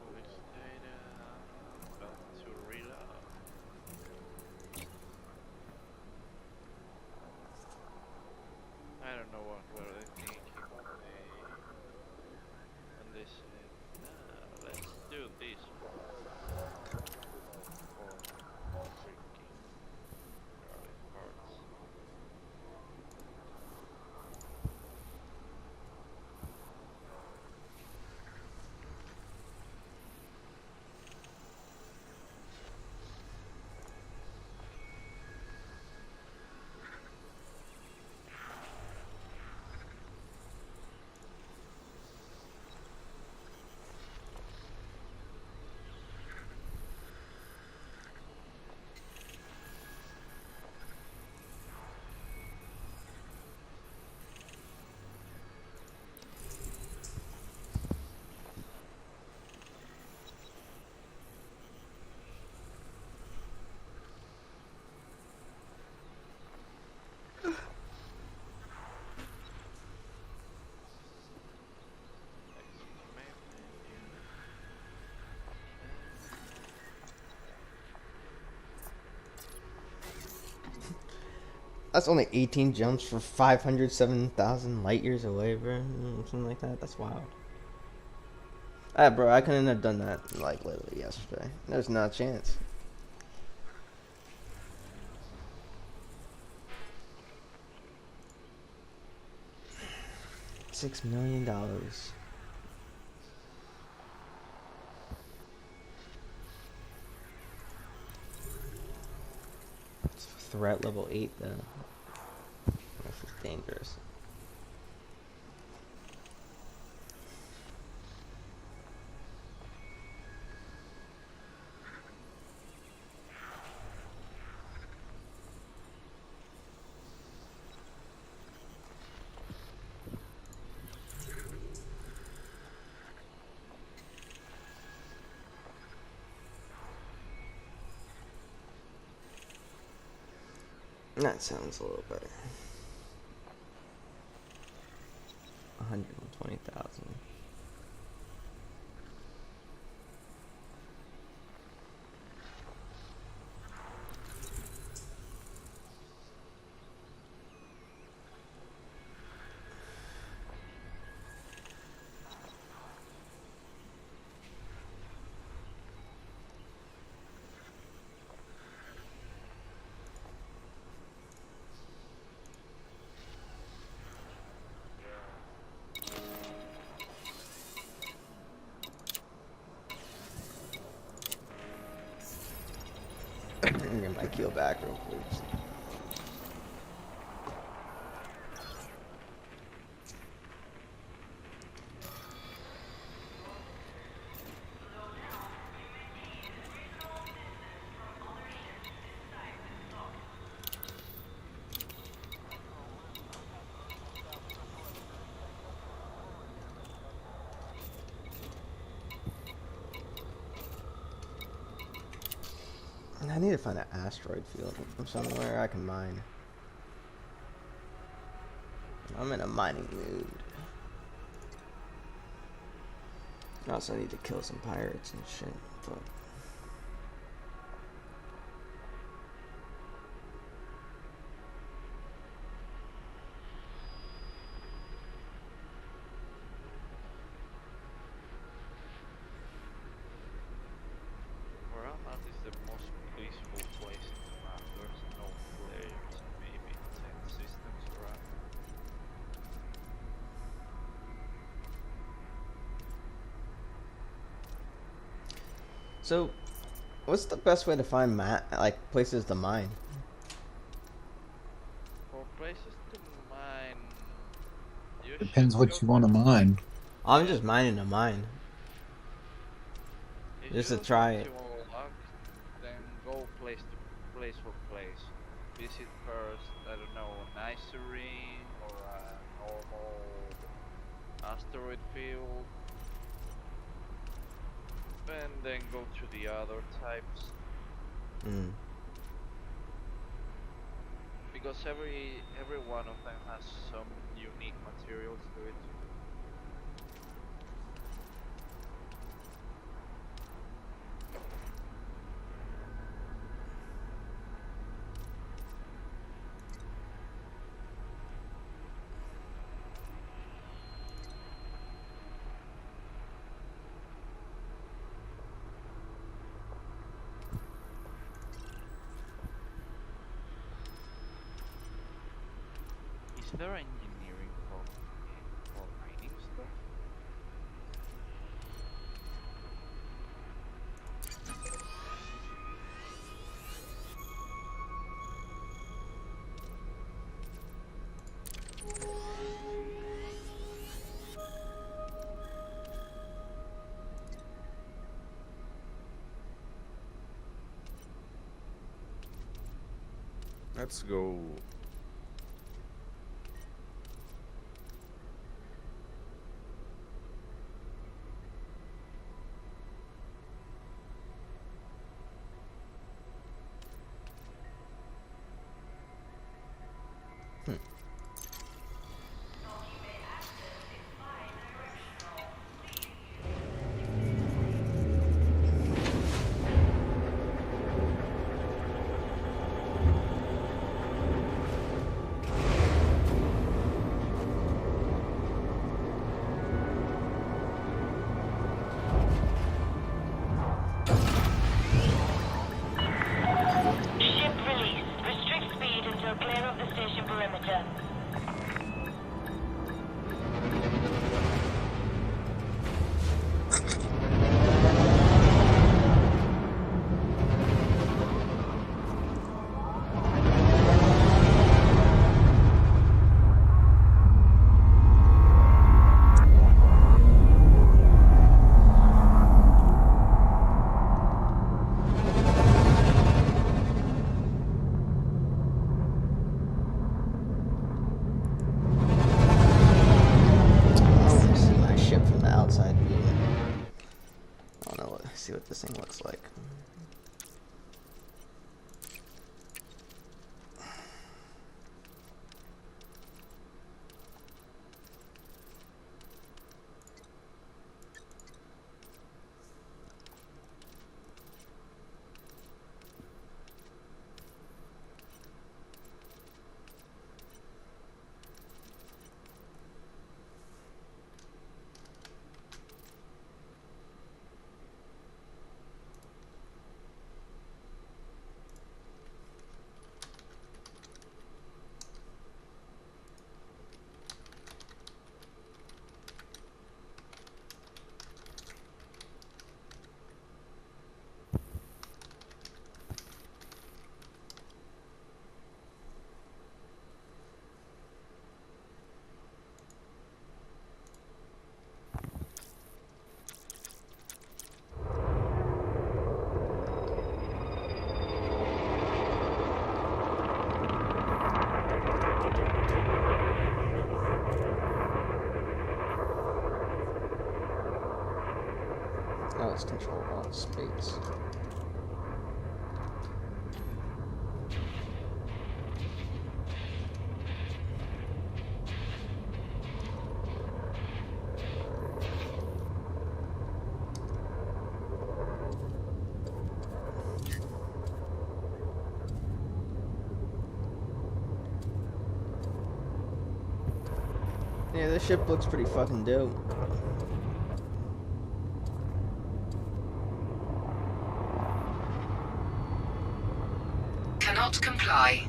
F: Police data. Back to reload. I don't know what were they thinking when they said, nah, let's do this for freaking garlic parts.
C: That's only 18 jumps for 507,000 light years away, bro. Something like that. That's wild. Bro, I couldn't have done that like literally yesterday. There's not a chance. $6 million. It's threat level 8 though. This is dangerous. That sounds a little better. 120,000. I'm gonna get my kill back real quick. I need to find an asteroid field from somewhere I can mine. I'm in a mining mood. I also need to kill some pirates and shit. Fuck. So, what's the best way to find places to mine?
F: For places to mine, you
H: Depends
F: should
H: what
F: go
H: you want to mine.
C: I'm just mining a mine.
F: If
C: Just
F: you
C: to
F: just
C: try
F: want
C: it.
F: to unlock, then go place to place for place. Visit first, I don't know, an ice ring or a normal asteroid field, and then go to the other types.
C: Mm.
F: Because every one of them has some unique materials to it. Is there engineering for mining stuff?
G: Let's go.
J: Ship release. Restrict speed until clear of the station perimeter.
C: I want to see my ship from the outside view. I don't know. See what this thing looks like. Oh, it's control alt space. Yeah, this ship looks pretty fucking dope.
I: Cannot comply.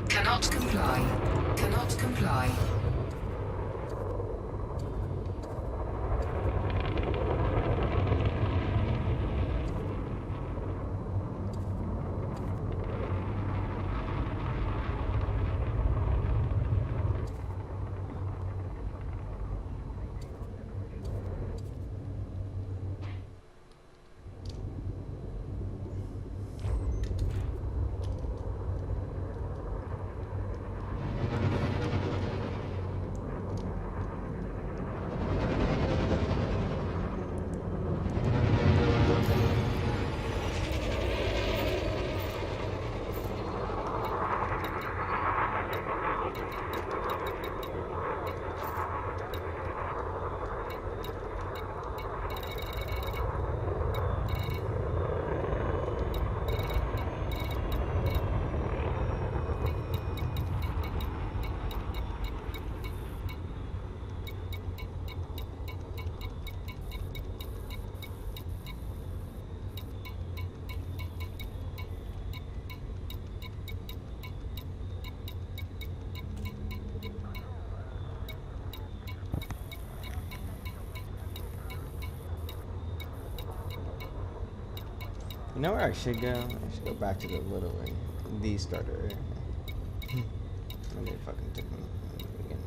I: Cannot comply. Cannot comply.
C: You know where I should go? I should go back to the little area. The starter area. And they fucking took me in the beginning.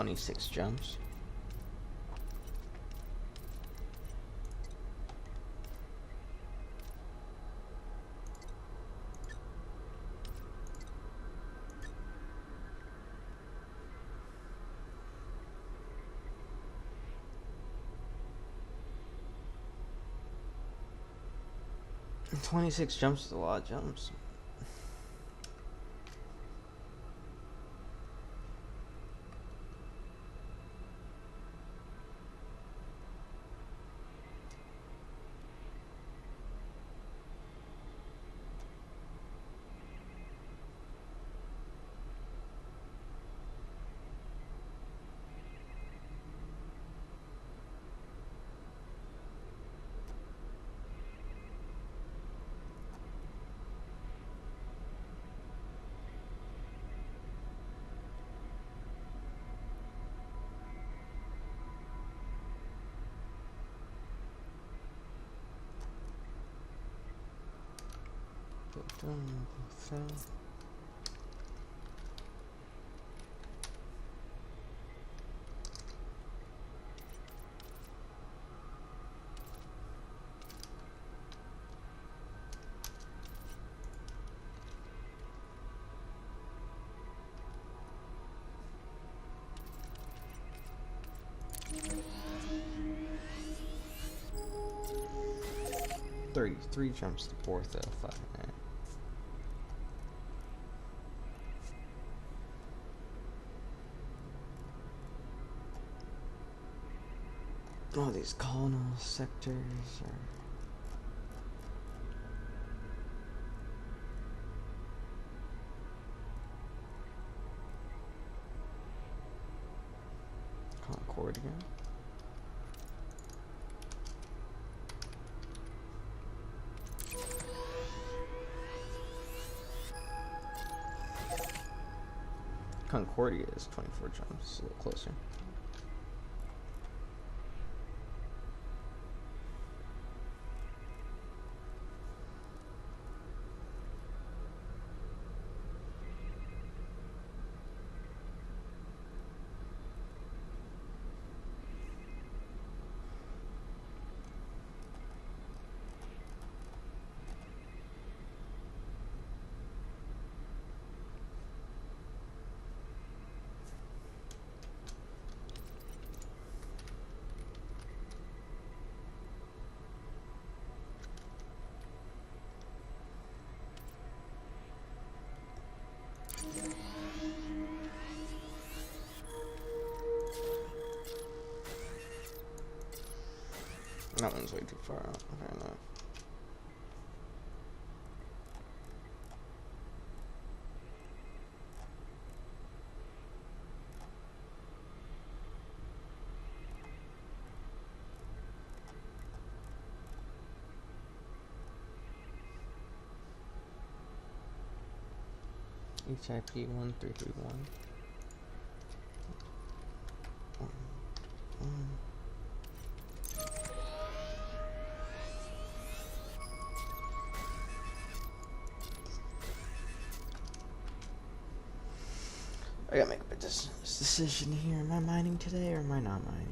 C: 26 jumps. And 26 jumps is a lot of jumps. Three jumps to fourth of 5. Oh, these colonel sectors are. Concordia. Concordia is 24 jumps, a little closer. That one's way too far out. Fair enough. HIP 1331. I gotta make a decision here. Am I mining today or am I not mining?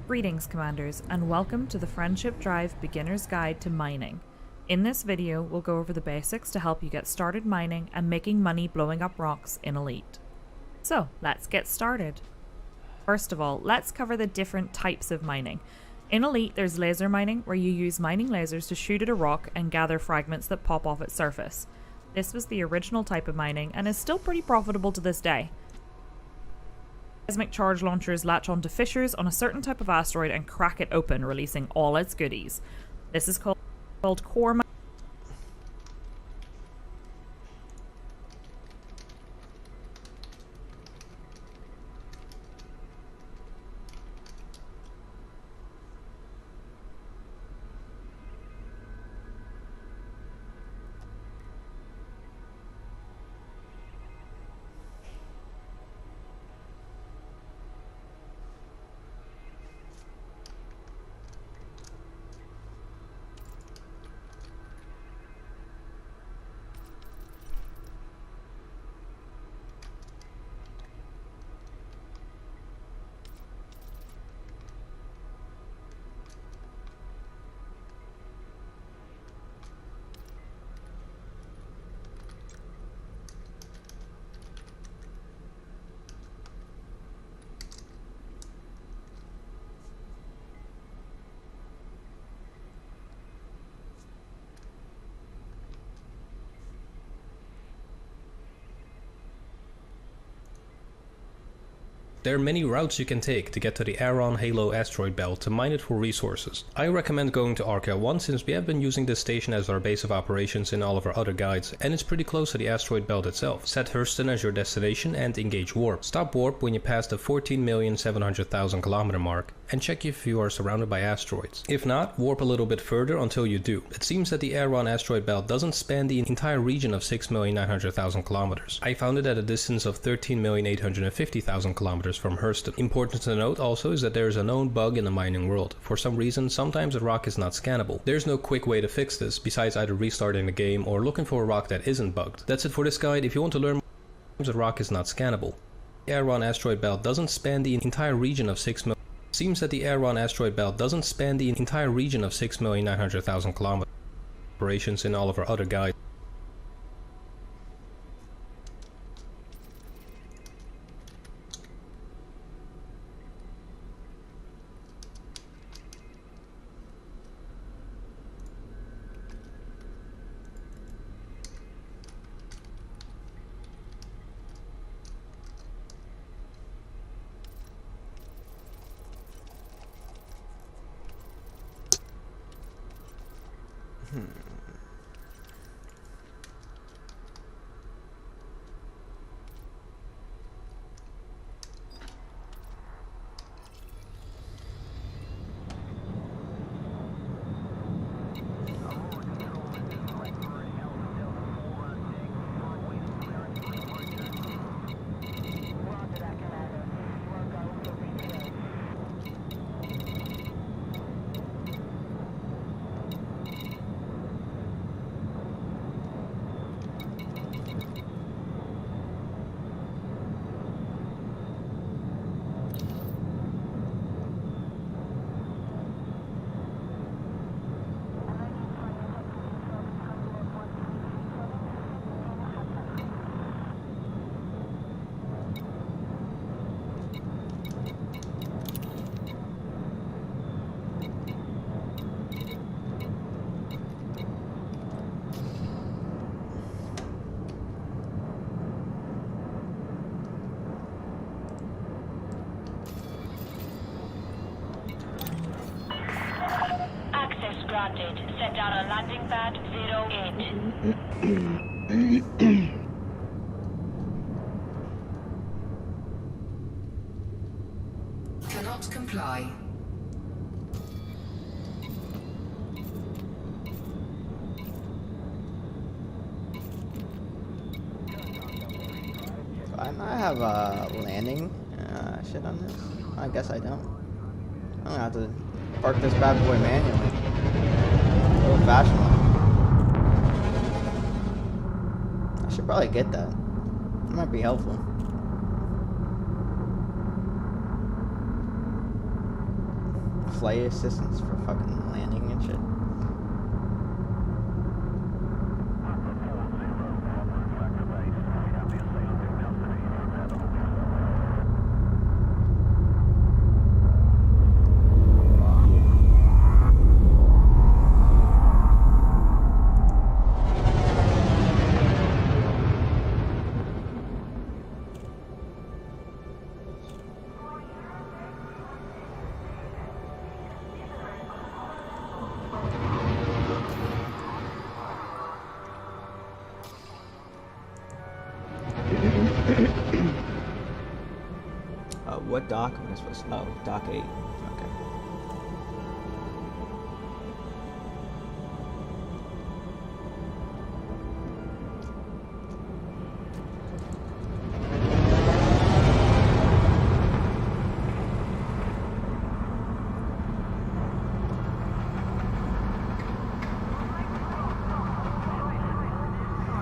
K: Greetings, Commanders, and welcome to the Friendship Drive Beginner's Guide to Mining. In this video, we'll go over the basics to help you get started mining and making money blowing up rocks in Elite. So, let's get started. First of all, let's cover the different types of mining. In Elite, there's laser mining, where you use mining lasers to shoot at a rock and gather fragments that pop off its surface. This was the original type of mining and is still pretty profitable to this day. Seismic charge launchers latch onto fissures on a certain type of asteroid and crack it open, releasing all its goodies. This is called core mining.
L: There are many routes you can take to get to the Aron Halo asteroid belt to mine it for resources. I recommend going to Arca 1 since we have been using this station as our base of operations in all of our other guides, and it's pretty close to the asteroid belt itself. Set Hurston as your destination and engage warp. Stop warp when you pass the 14,700,000 kilometer mark, and check if you are surrounded by asteroids. If not, warp a little bit further until you do. It seems that the Aron asteroid belt doesn't span the entire region of 6,900,000 kilometers. I found it at a distance of 13,850,000 kilometers from Hurston. Important to note also is that there is a known bug in the mining world. For some reason, sometimes a rock is not scannable. There's no quick way to fix this, besides either restarting the game or looking for a rock that isn't bugged. That's it for this guide. If you want to learn more, the rock is not scannable. The Aron asteroid belt doesn't span the entire region of 6,000,000. Seems that the Aron asteroid belt doesn't span the entire region of 6,900,000 kilometers. Operations in all of our other guides.
J: Access granted. Set down on landing pad 08.
I: Cannot comply.
C: I might have a landing shit on this. I guess I don't. I'm gonna have to park this bad boy manually. Old fashioned one. I should probably get that. It might be helpful. flight assistance for fucking landing and shit. What dock am I supposed to? Oh, dock 8. Okay.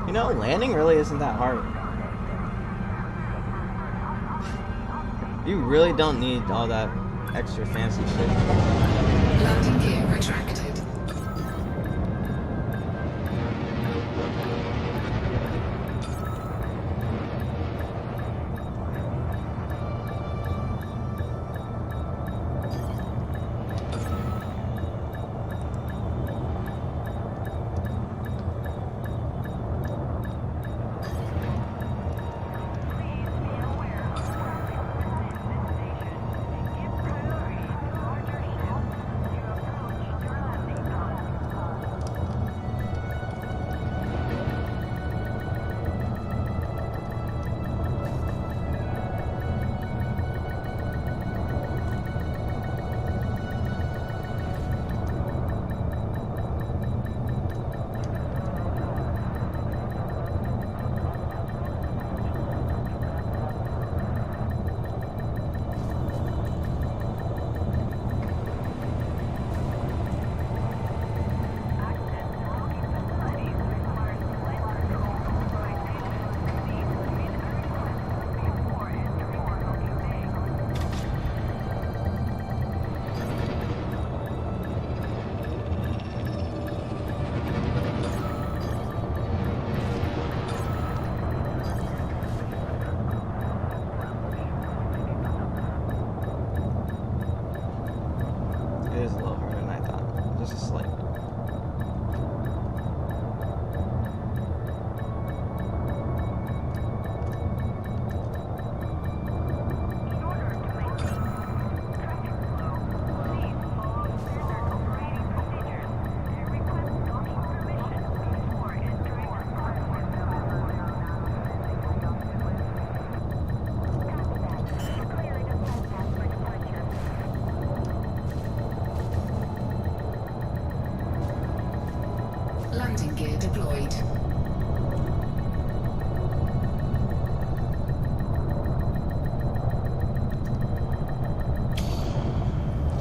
C: You know, landing really isn't that hard. You really don't need all that extra fancy shit.
I: Landing gear retracted.
C: It is a little harder than I thought. Just a slight.
I: Landing gear deployed.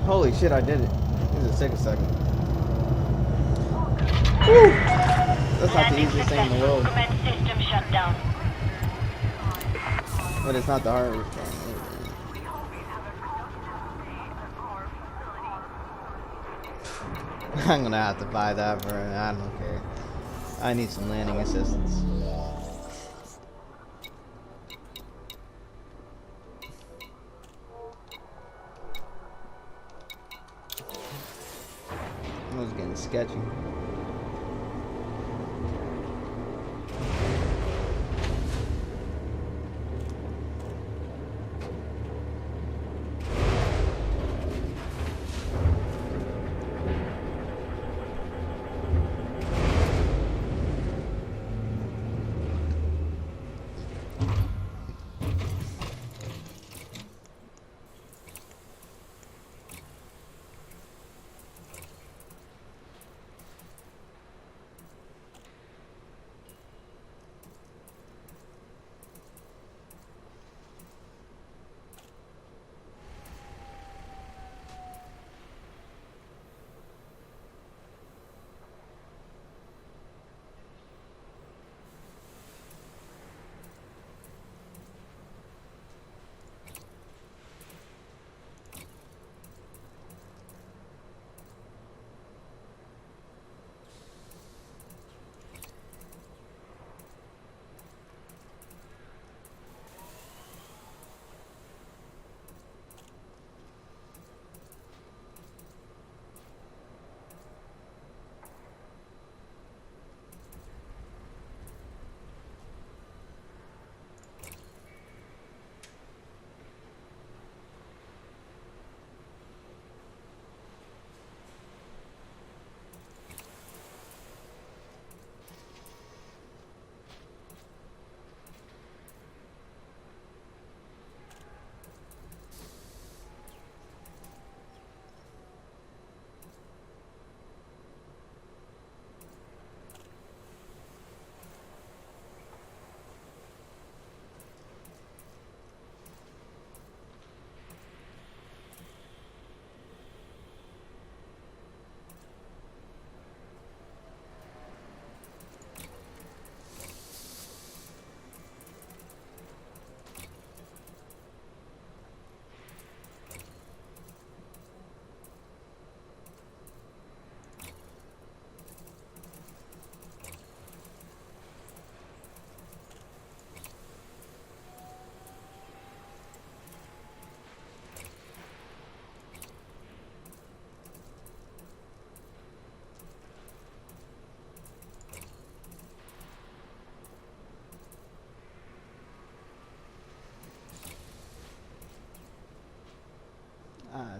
C: Holy shit, I did it. This will take a second. Woo! That's not the easiest thing in the world.
J: Commence system shutdown.
C: But it's not the hardest thing. I'm gonna have to buy that for it. I don't care. I need some landing assistance. It was getting sketchy.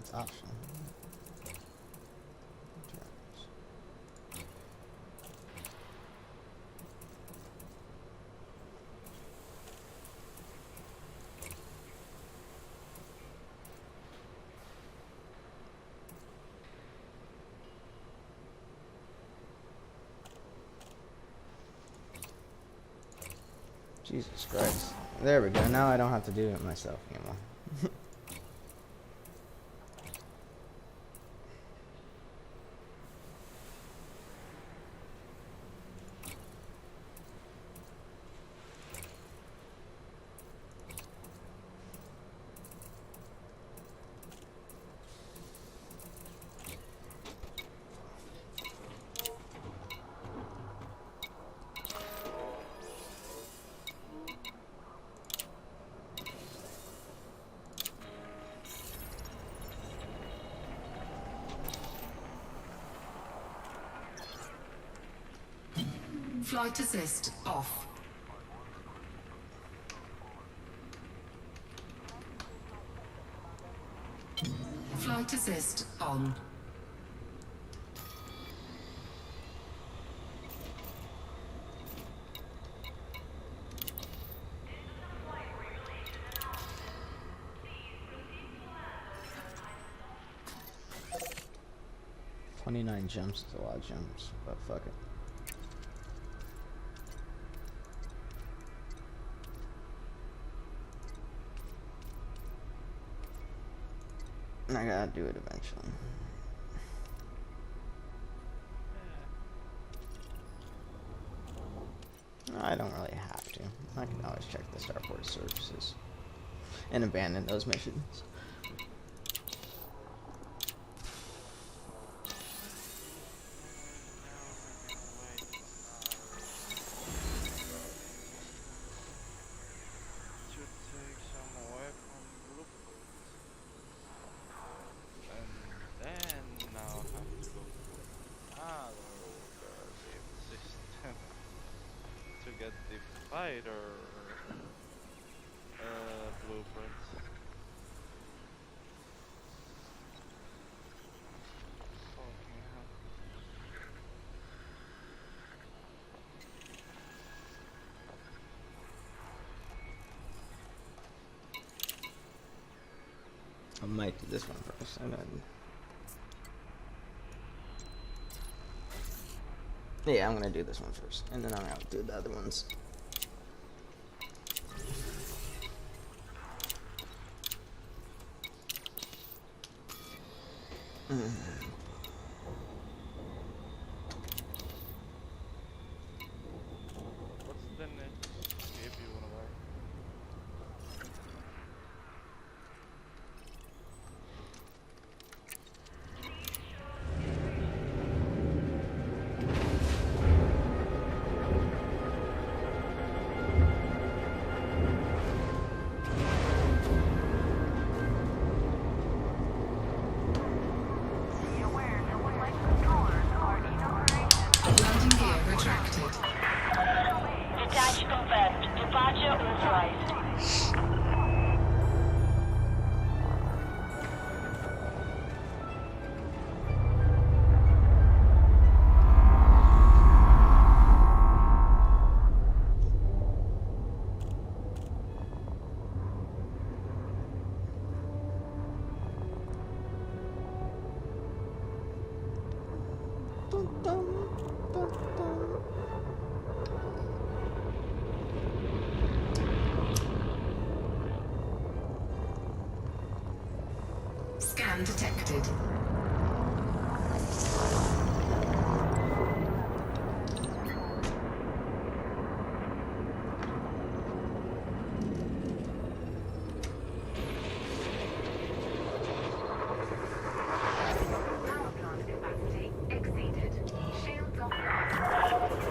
C: It's optional. Jesus Christ. There we go. Now I don't have to do it myself anymore.
I: Flight assist off. Flight assist on.
C: $29 gems is a lot of gems, but fuck it. I gotta do it eventually. I don't really have to. I can always check the starport services and abandon those missions.
F: Get the fighter blueprints. Fucking hell.
C: I might do this one first, and then yeah, I'm gonna do this one first, and then I'm gonna do the other ones.
F: What's the next ship you wanna buy?
I: Landing gear retracted.
J: Detach confirmed. Departure authorized.
I: Scan detected.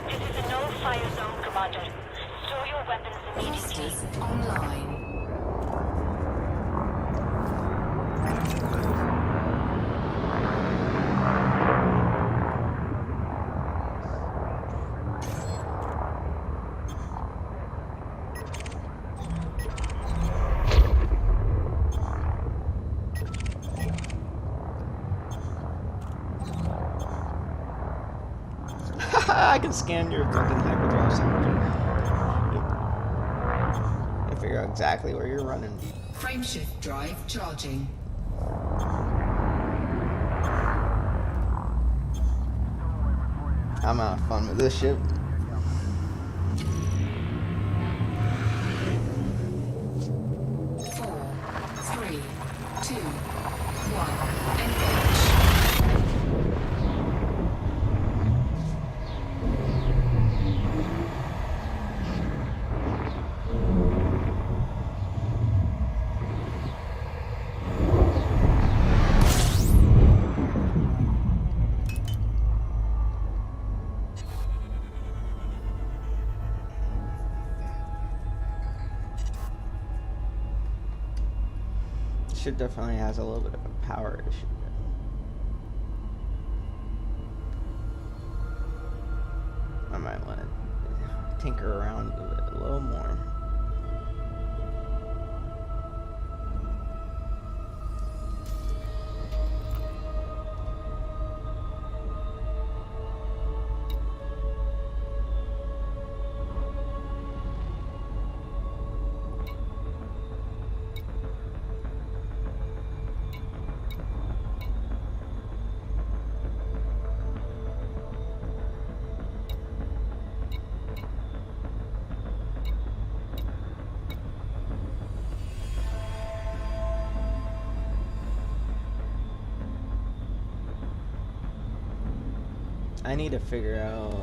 J: This is a no-fire zone, Commander. Store your weapons immediately.
I: Thrusters online.
C: I can scan your fucking hyperdrive signature. And figure out exactly where you're running.
I: Frameshift drive charging.
C: I'm having fun with this ship.
I: Four, three, two, one. Engage.
C: Ship definitely has a little bit of a power issue. I might want to tinker around with it a little more. I need to figure out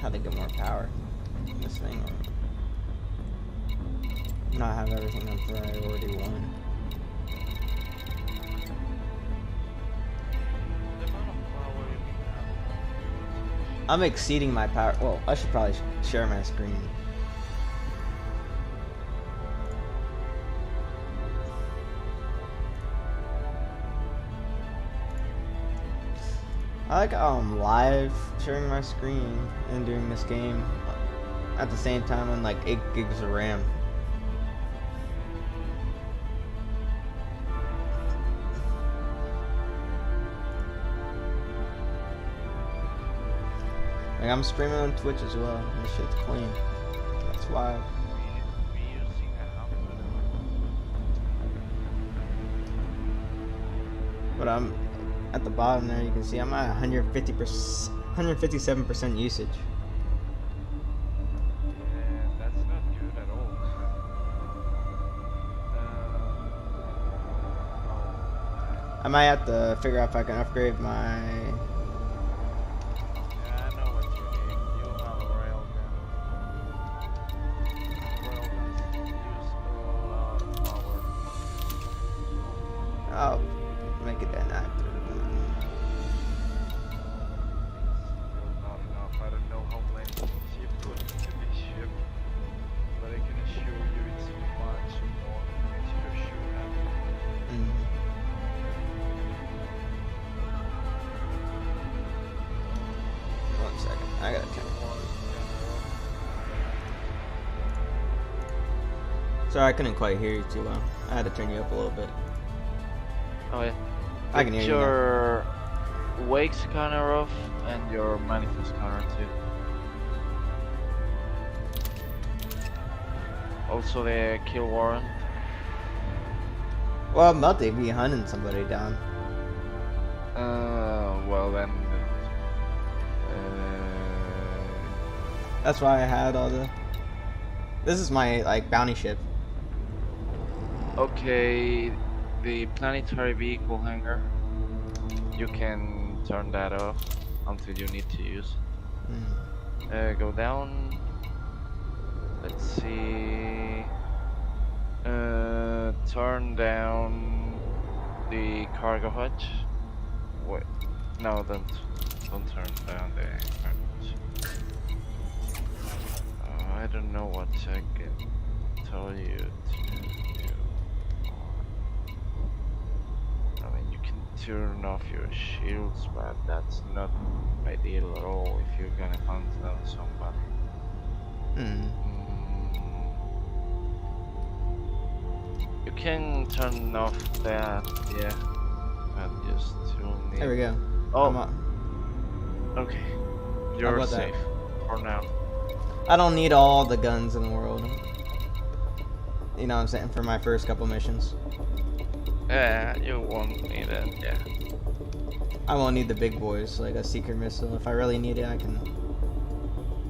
C: how to get more power in this thing, or not have everything on priority 1. I'm exceeding my power. Well, I should probably share my screen. I like how I'm live sharing my screen and doing this game at the same time on like 8 gigs of RAM. Like I'm streaming on Twitch as well. This shit's clean. That's wild. But I'm at the bottom there. You can see I'm at 157% usage.
F: That's not good at all.
C: I might have to figure out if I can upgrade my.
F: Yeah, I know what you need. You have a railgun. Railguns use a lot of power.
C: Oh, make it that night.
F: Not enough. I don't know how many things you put into this ship, but I can assure you it's much more than you should have.
C: One second, I gotta turn it on. Sorry, I couldn't quite hear you too well. I had to turn you up a little bit.
F: Oh yeah.
C: I can hear you now.
F: Your wakes counter off and your manifest counter too. Also the kill warrant.
C: Well, I'm about to be hunting somebody down.
F: Well then.
C: That's why I had all the. This is my like bounty ship.
F: Okay, the planetary vehicle hangar. You can turn that off until you need to use. Go down. Let's see. Turn down the cargo hatch. Wait, no, don't turn down the cargo hatch. I don't know what I can tell you to do. I mean, you can turn off your shields, but that's not ideal at all if you're gonna hunt down somebody. You can turn off that, yeah. But just to need.
C: There we go.
F: Oh,
C: I'm up.
F: okay. You're
C: about that?
F: safe for now.
C: I don't need all the guns in the world. You know what I'm saying? For my first couple missions.
F: Yeah, you won't need it. Yeah.
C: I won't need the big boys, like a secret missile. If I really need it, I can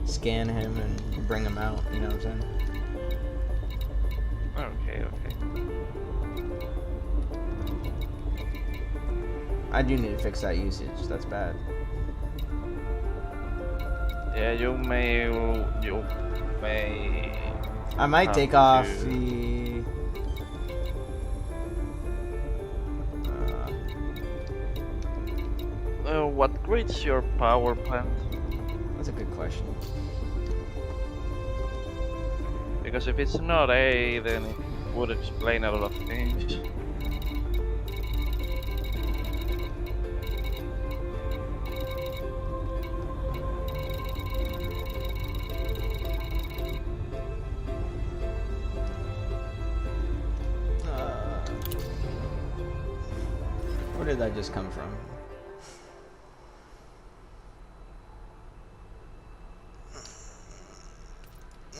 C: scan him and bring him out. You know what I'm saying?
F: Okay, okay.
C: I do need to fix that usage. That's bad.
F: Yeah, you may.
C: I might
F: have
C: take off
F: to-
C: the.
F: What grades your power plant?
C: That's a good question.
F: Because if it's not A, then it would explain a lot of things.
C: Where did that just come from?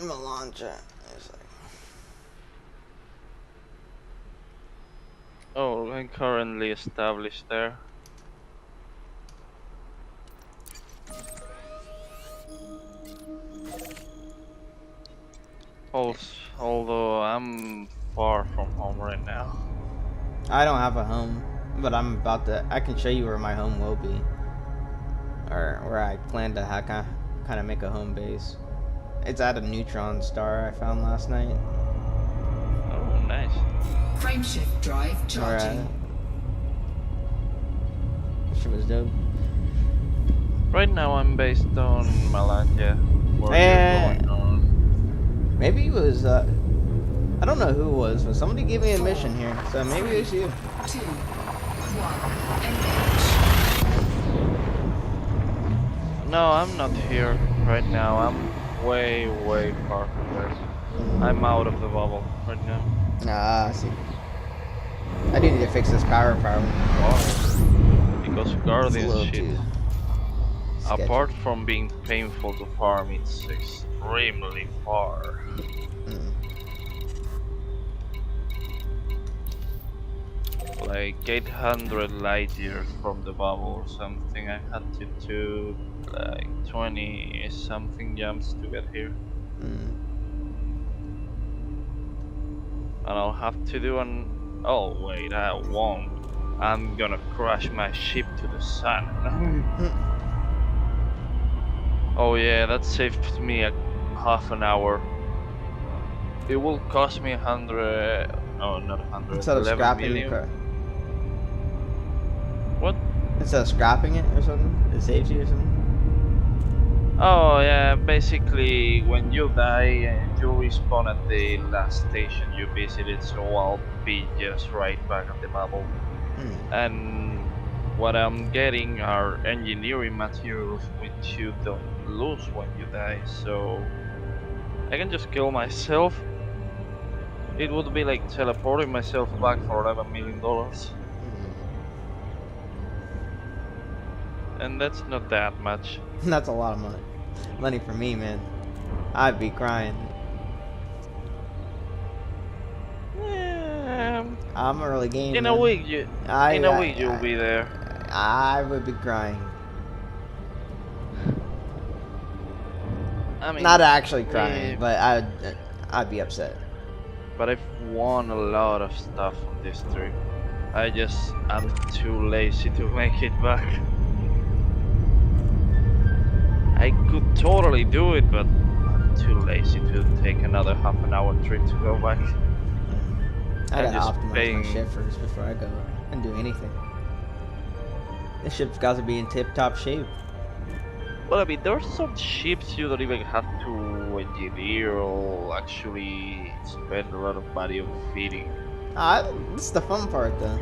C: Melange.
F: Oh, I'm currently established there. Although I'm far from home right now.
C: I don't have a home, but I'm about to. I can show you where my home will be, or where I plan to kind of make a home base. It's at a neutron star I found last night.
F: Oh, nice.
I: Frameshift drive charging.
C: Alright. Shit was dope.
F: Right now I'm based on Malanja. Where
C: Eh.
F: you're going on.
C: Maybe it was. I don't know who it was, but somebody gave me a mission here, so maybe it was you.
I: 2, 1, engage.
F: No, I'm not here right now. I'm way far from this. I'm out of the bubble right now.
C: Ah, I see. I do need to fix this power problem.
F: Because
C: It's a
F: Guardian
C: little
F: shit,
C: too sketchy.
F: apart from being painful to farm, it's extremely far.
C: Mm.
F: Like 800 light years from the bubble or something. I had to do like 20 something jumps to get here.
C: Mm.
F: And I'll have to do an... Oh wait, I won't. I'm gonna crash my ship to the sun. Oh yeah, that saved me a half an hour. It will cost me 100... Oh, not 100.
C: Instead of
F: 11
C: scrapping
F: million.
C: your car.
F: What?
C: Instead of scrapping it or something, it saves you or something.
F: Oh yeah, basically when you die and you respawn at the last station you visited, so I'll be just right back at the bubble.
C: Mm.
F: And what I'm getting are engineering materials which you don't lose when you die, so I can just kill myself. It would be like teleporting myself back for $11 million. And that's not that much.
C: That's a lot of money. Money for me, man. I'd be crying. I'm early game.
F: In a
C: man.
F: week,
C: I-
F: you'll be there.
C: I would be crying.
F: I mean,
C: Not actually crying,
F: yeah.
C: but I'd be upset.
F: But I've won a lot of stuff on this trip. I'm too lazy to make it back. I could totally do it, but I'm too lazy to take another half an hour trip to go back.
C: I
F: I'm
C: gotta
F: just
C: optimize
F: paying-
C: my ship first before I go and do anything. This ship's got to be in tip-top shape.
F: Well, I mean, there's some ships you don't even have to engineer or actually spend a lot of money on feeding.
C: This is the fun part, though.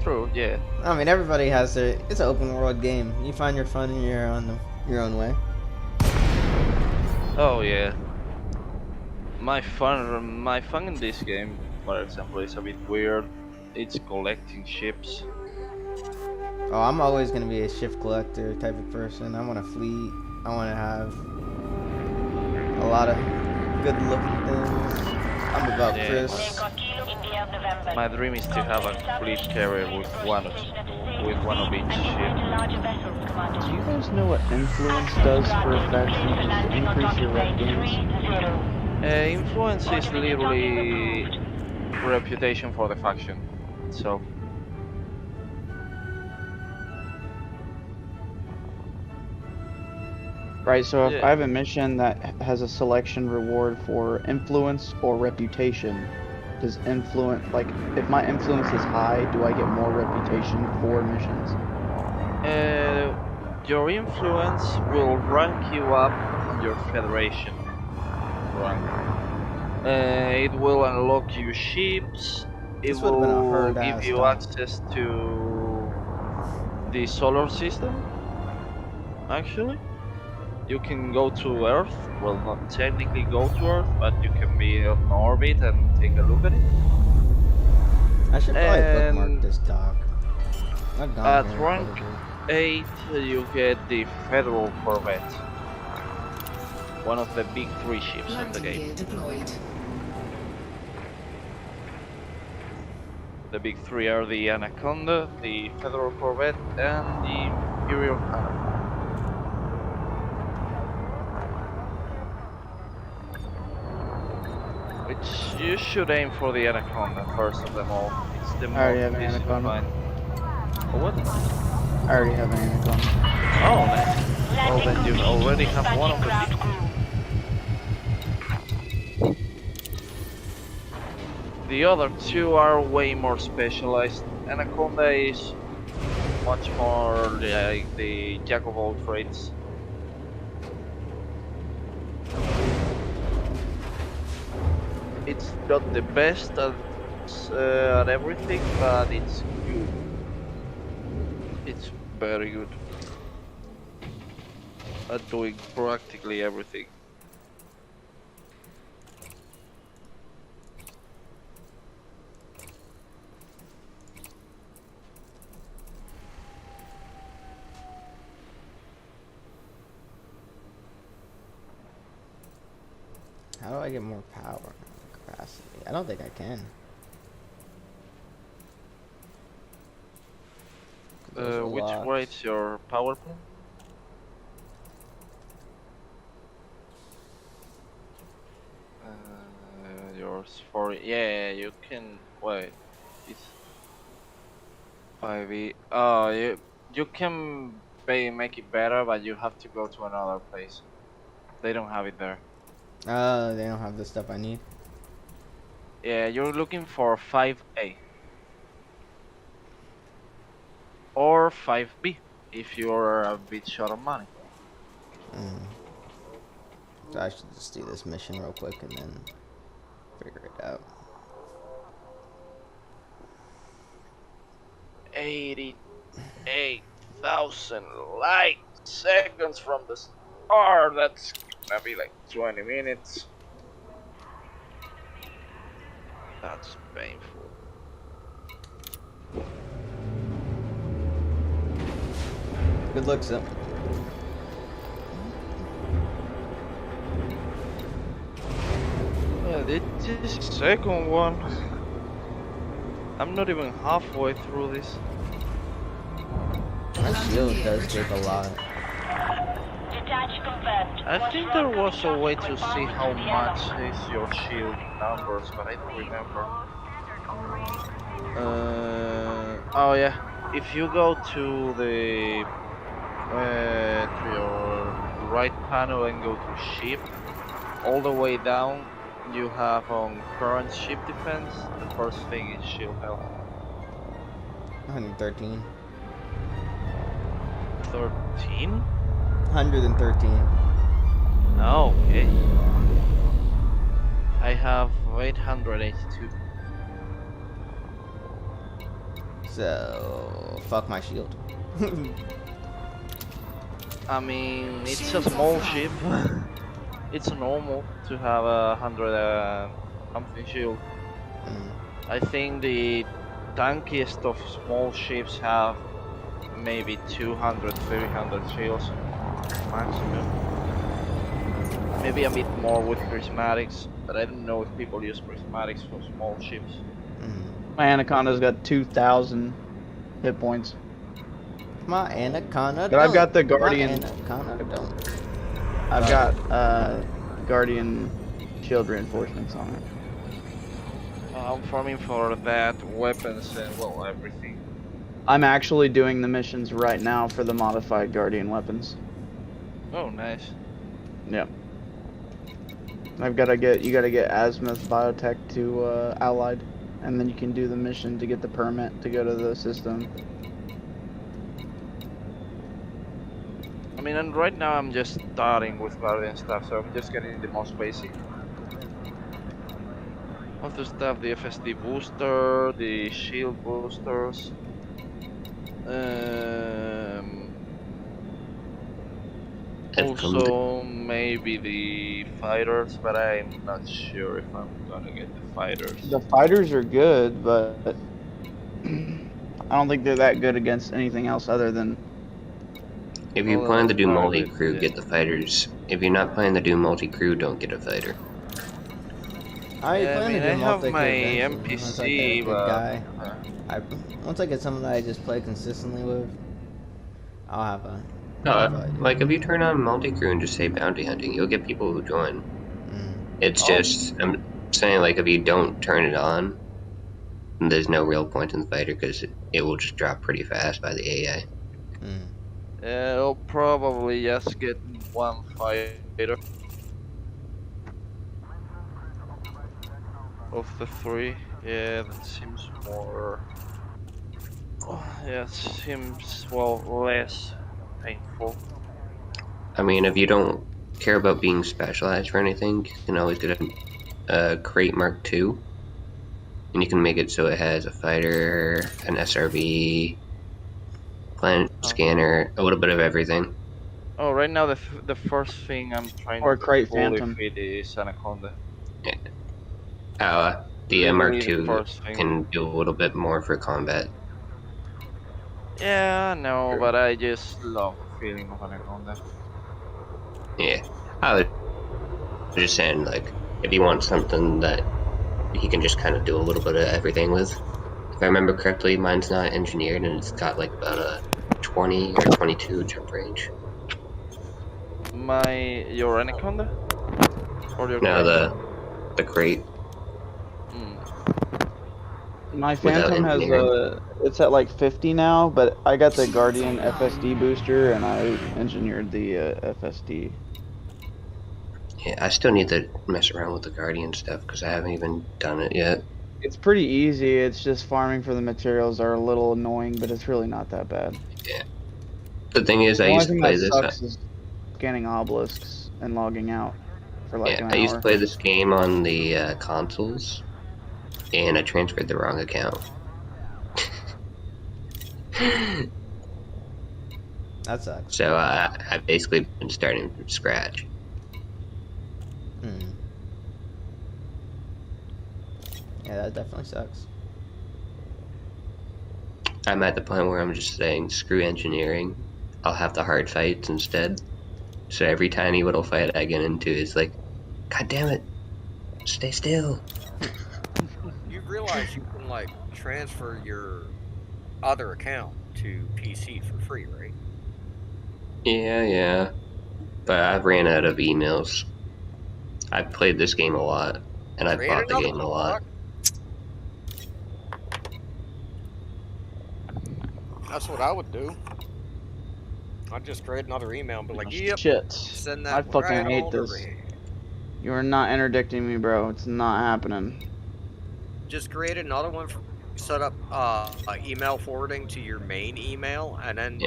F: True, yeah.
C: I mean, everybody has their. It's an open world game. You find your fun in your own way.
F: Oh yeah. My fun in this game, for example, is a bit weird. It's collecting ships.
C: Oh, I'm always gonna be a ship collector type of person. I want a fleet. I want to have a lot of good-looking things. I'm about
F: Yeah.
C: Chris.
F: My dream is to have a fleet carrier with one of each ship.
M: Do you guys know what influence does for a faction? Does it increase your rep gains?
F: Influence is literally reputation for the faction. So
M: Right, so if
F: Yeah.
M: I have a mission that has a selection reward for influence or reputation, does influence, like, if my influence is high, do I get more reputation for missions?
F: your influence will rank you up in your federation rank. It will unlock you ships. It
C: This would've been a
F: will
C: hard
F: give
C: ass
F: you
C: time.
F: access to the solar system. Actually, you can go to Earth. Well, not technically go to Earth, but you can be on orbit and take a look at it.
C: I should probably bookmark
F: And
C: this dock. I've gone
F: at
C: here
F: rank
C: before.
F: 8, you get the Federal Corvette. One of the big 3 ships in the
I: Landing
F: game.
I: gear deployed.
F: The big 3 are the Anaconda, the Federal Corvette, and the Imperial Panama. Which you should aim for the Anaconda first of them all. It's the
M: I already
F: most
M: have an
F: easy to
M: Anaconda.
F: find. Oh, what?
M: I already have an Anaconda.
F: Oh, nice. Well, then you already have one of the big 3. The other 2 are way more specialized. Anaconda is much more like the jack of all trades. It's not the best at everything, but it's good. It's very good at doing practically everything.
C: How do I get more power and capacity? I don't think I can. There's a
F: Which
C: lot.
F: rate's your power plan? Yours 40. Yeah, you can wait. It's 5e. Oh, you can make it better, but you have to go to another place. They don't have it there.
C: They don't have the stuff I need.
F: Yeah, you're looking for 5A or 5B if you're a bit short of money.
C: So I should just do this mission real quick and then figure it out.
F: 88,000 light seconds from the start. That's gonna be like 20 minutes. That's painful.
C: Good luck, Sim.
F: Yeah, this is the second one. I'm not even halfway through this.
C: My shield does take a lot.
J: Detach confirmed.
F: I think there was a way to see how much is your shield numbers, but I don't remember. Oh yeah, if you go to the to your right panel and go to ship, all the way down you have on current ship defense. The first thing is shield health.
C: 113.
F: 13?
C: 113.
F: Oh, okay. I have 882.
C: So fuck my shield.
F: I mean, it's a small ship. It's normal to have 100 something shield. I think the tankiest of small ships have maybe 200, 300 shields maximum. Maybe a bit more with prismatics, but I don't know if people use prismatics for small ships.
M: My Anaconda's got 2,000 hit points.
C: My Anaconda.
M: But I've got the
C: don't.
M: Guardian.
C: My Anaconda don't.
M: I've got Guardian shield reinforcements on it.
F: I'm farming for that, weapons, and well, everything.
M: I'm actually doing the missions right now for the modified Guardian weapons.
F: Oh, nice.
M: Yep. You gotta get Azimuth Biotech to Allied, and then you can do the mission to get the permit to go to the system.
F: I mean, and right now I'm just starting with Guardian stuff, so I'm just getting the most basic. Of the stuff, the FSD booster, the shield boosters. Also, maybe the fighters, but I'm not sure if I'm gonna get the fighters.
M: The fighters are good, but I don't think they're that good against anything else other than.
N: If you plan to do multi-crew, get the fighters. If you're not planning to do multi-crew, don't get a fighter.
C: I plan to do
F: I have my
C: eventually, once I get a
F: NPC,
C: good
F: but
C: guy. Once I get someone that I just play consistently with, I'll have a.
N: No, like if you turn on multi-crew and just say bounty hunting, you'll get people who join. It's just, I'm saying, like, if you don't turn it on, there's no real point in the fighter because it will just drop pretty fast by the AI.
F: I'll probably just get one fighter of the three. Yeah, that seems more. Yeah, it seems less painful.
N: I mean, if you don't care about being specialized for anything, you can always get a Crate Mark II, and you can make it so it has a fighter, an SRV, planet scanner, a little bit of everything.
F: Oh, right now the first thing I'm trying
M: Or a
F: to
M: Crate
F: fully
M: Phantom.
F: feed is Anaconda.
N: Yeah. The Mark
F: Really the
N: II
F: first thing.
N: can do a little bit more for combat.
F: Yeah, I know, but I just love the feeling of Anaconda.
N: Yeah, I was just saying, like, if you want something that he can just kind of do a little bit of everything with. If I remember correctly, mine's not engineered and it's got like about a 20 or 22 jump range.
F: Your Anaconda? Or your
N: No,
F: Crate?
N: the Crate.
M: My
N: Without
M: Phantom has
N: engineering.
M: it's at like 50 now, but I got the Guardian FSD booster and I engineered the FSD.
N: Yeah, I still need to mess around with the Guardian stuff because I haven't even done it yet.
M: It's pretty easy. It's just farming for the materials are a little annoying, but it's really not that bad.
N: Yeah. The thing is, I
M: The only
N: used to
M: thing
N: play
M: that
N: this.
M: sucks is scanning obelisks and logging out for like
N: Yeah,
M: an
N: I used
M: hour.
N: to play this game on the consoles, and I transferred the wrong account.
C: That sucks.
N: So I've basically been starting from scratch.
C: Yeah, that definitely sucks.
N: I'm at the point where I'm just saying, screw engineering. I'll have the hard fights instead. So every tiny little fight I get into is like, God damn it, stay still.
O: You realize you can like transfer your other account to PC for free, right?
N: Yeah. But I've ran out of emails. I've played this game a lot, and I've
O: Create
N: bought the
O: another
N: game a
O: one,
N: lot.
O: That's what I would do. I'd just create another email and be like, yep,
M: Shit.
O: send
M: I
O: that
M: fucking
O: right
M: hate
O: on
M: this.
O: over here.
M: You are not interdicting me, bro. It's not happening.
O: Just create another one, set up email forwarding to your main email, and then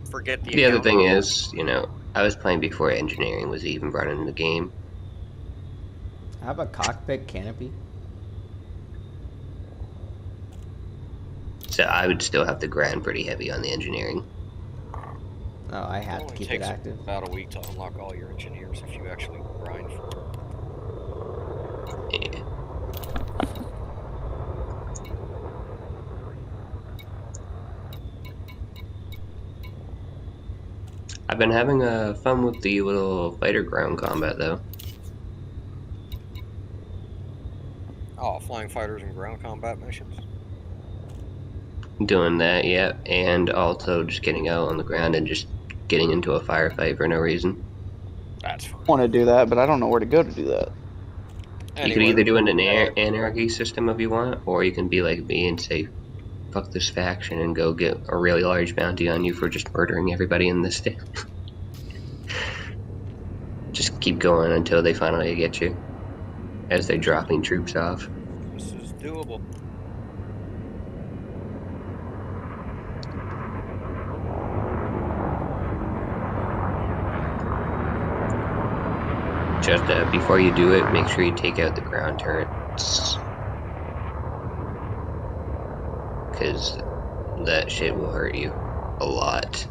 O: forget the
N: The other
O: account.
N: thing is, you know, I was playing before engineering was even brought into the game.
C: I have a cockpit canopy.
N: So I would still have to grind pretty heavy on the engineering.
C: No, I have to
O: Only
C: keep it
O: takes
C: active.
O: about a week to unlock all your engineers if you actually grind for it.
N: Yeah. I've been having fun with the little fighter ground combat though.
O: Oh, flying fighters and ground combat missions.
N: Doing that, yeah, and also just getting out on the ground and just getting into a firefight for no reason.
O: That's fun.
M: I want to do that, but I don't know where to go to do that.
N: You could either do an anarchy system if you want, or you can be like me and say, fuck this faction and go get a really large bounty on you for just murdering everybody in this state. Just keep going until they finally get you, as they're dropping troops off.
O: This is doable.
N: Just before you do it, make sure you take out the ground turrets. Because that shit will hurt you a lot.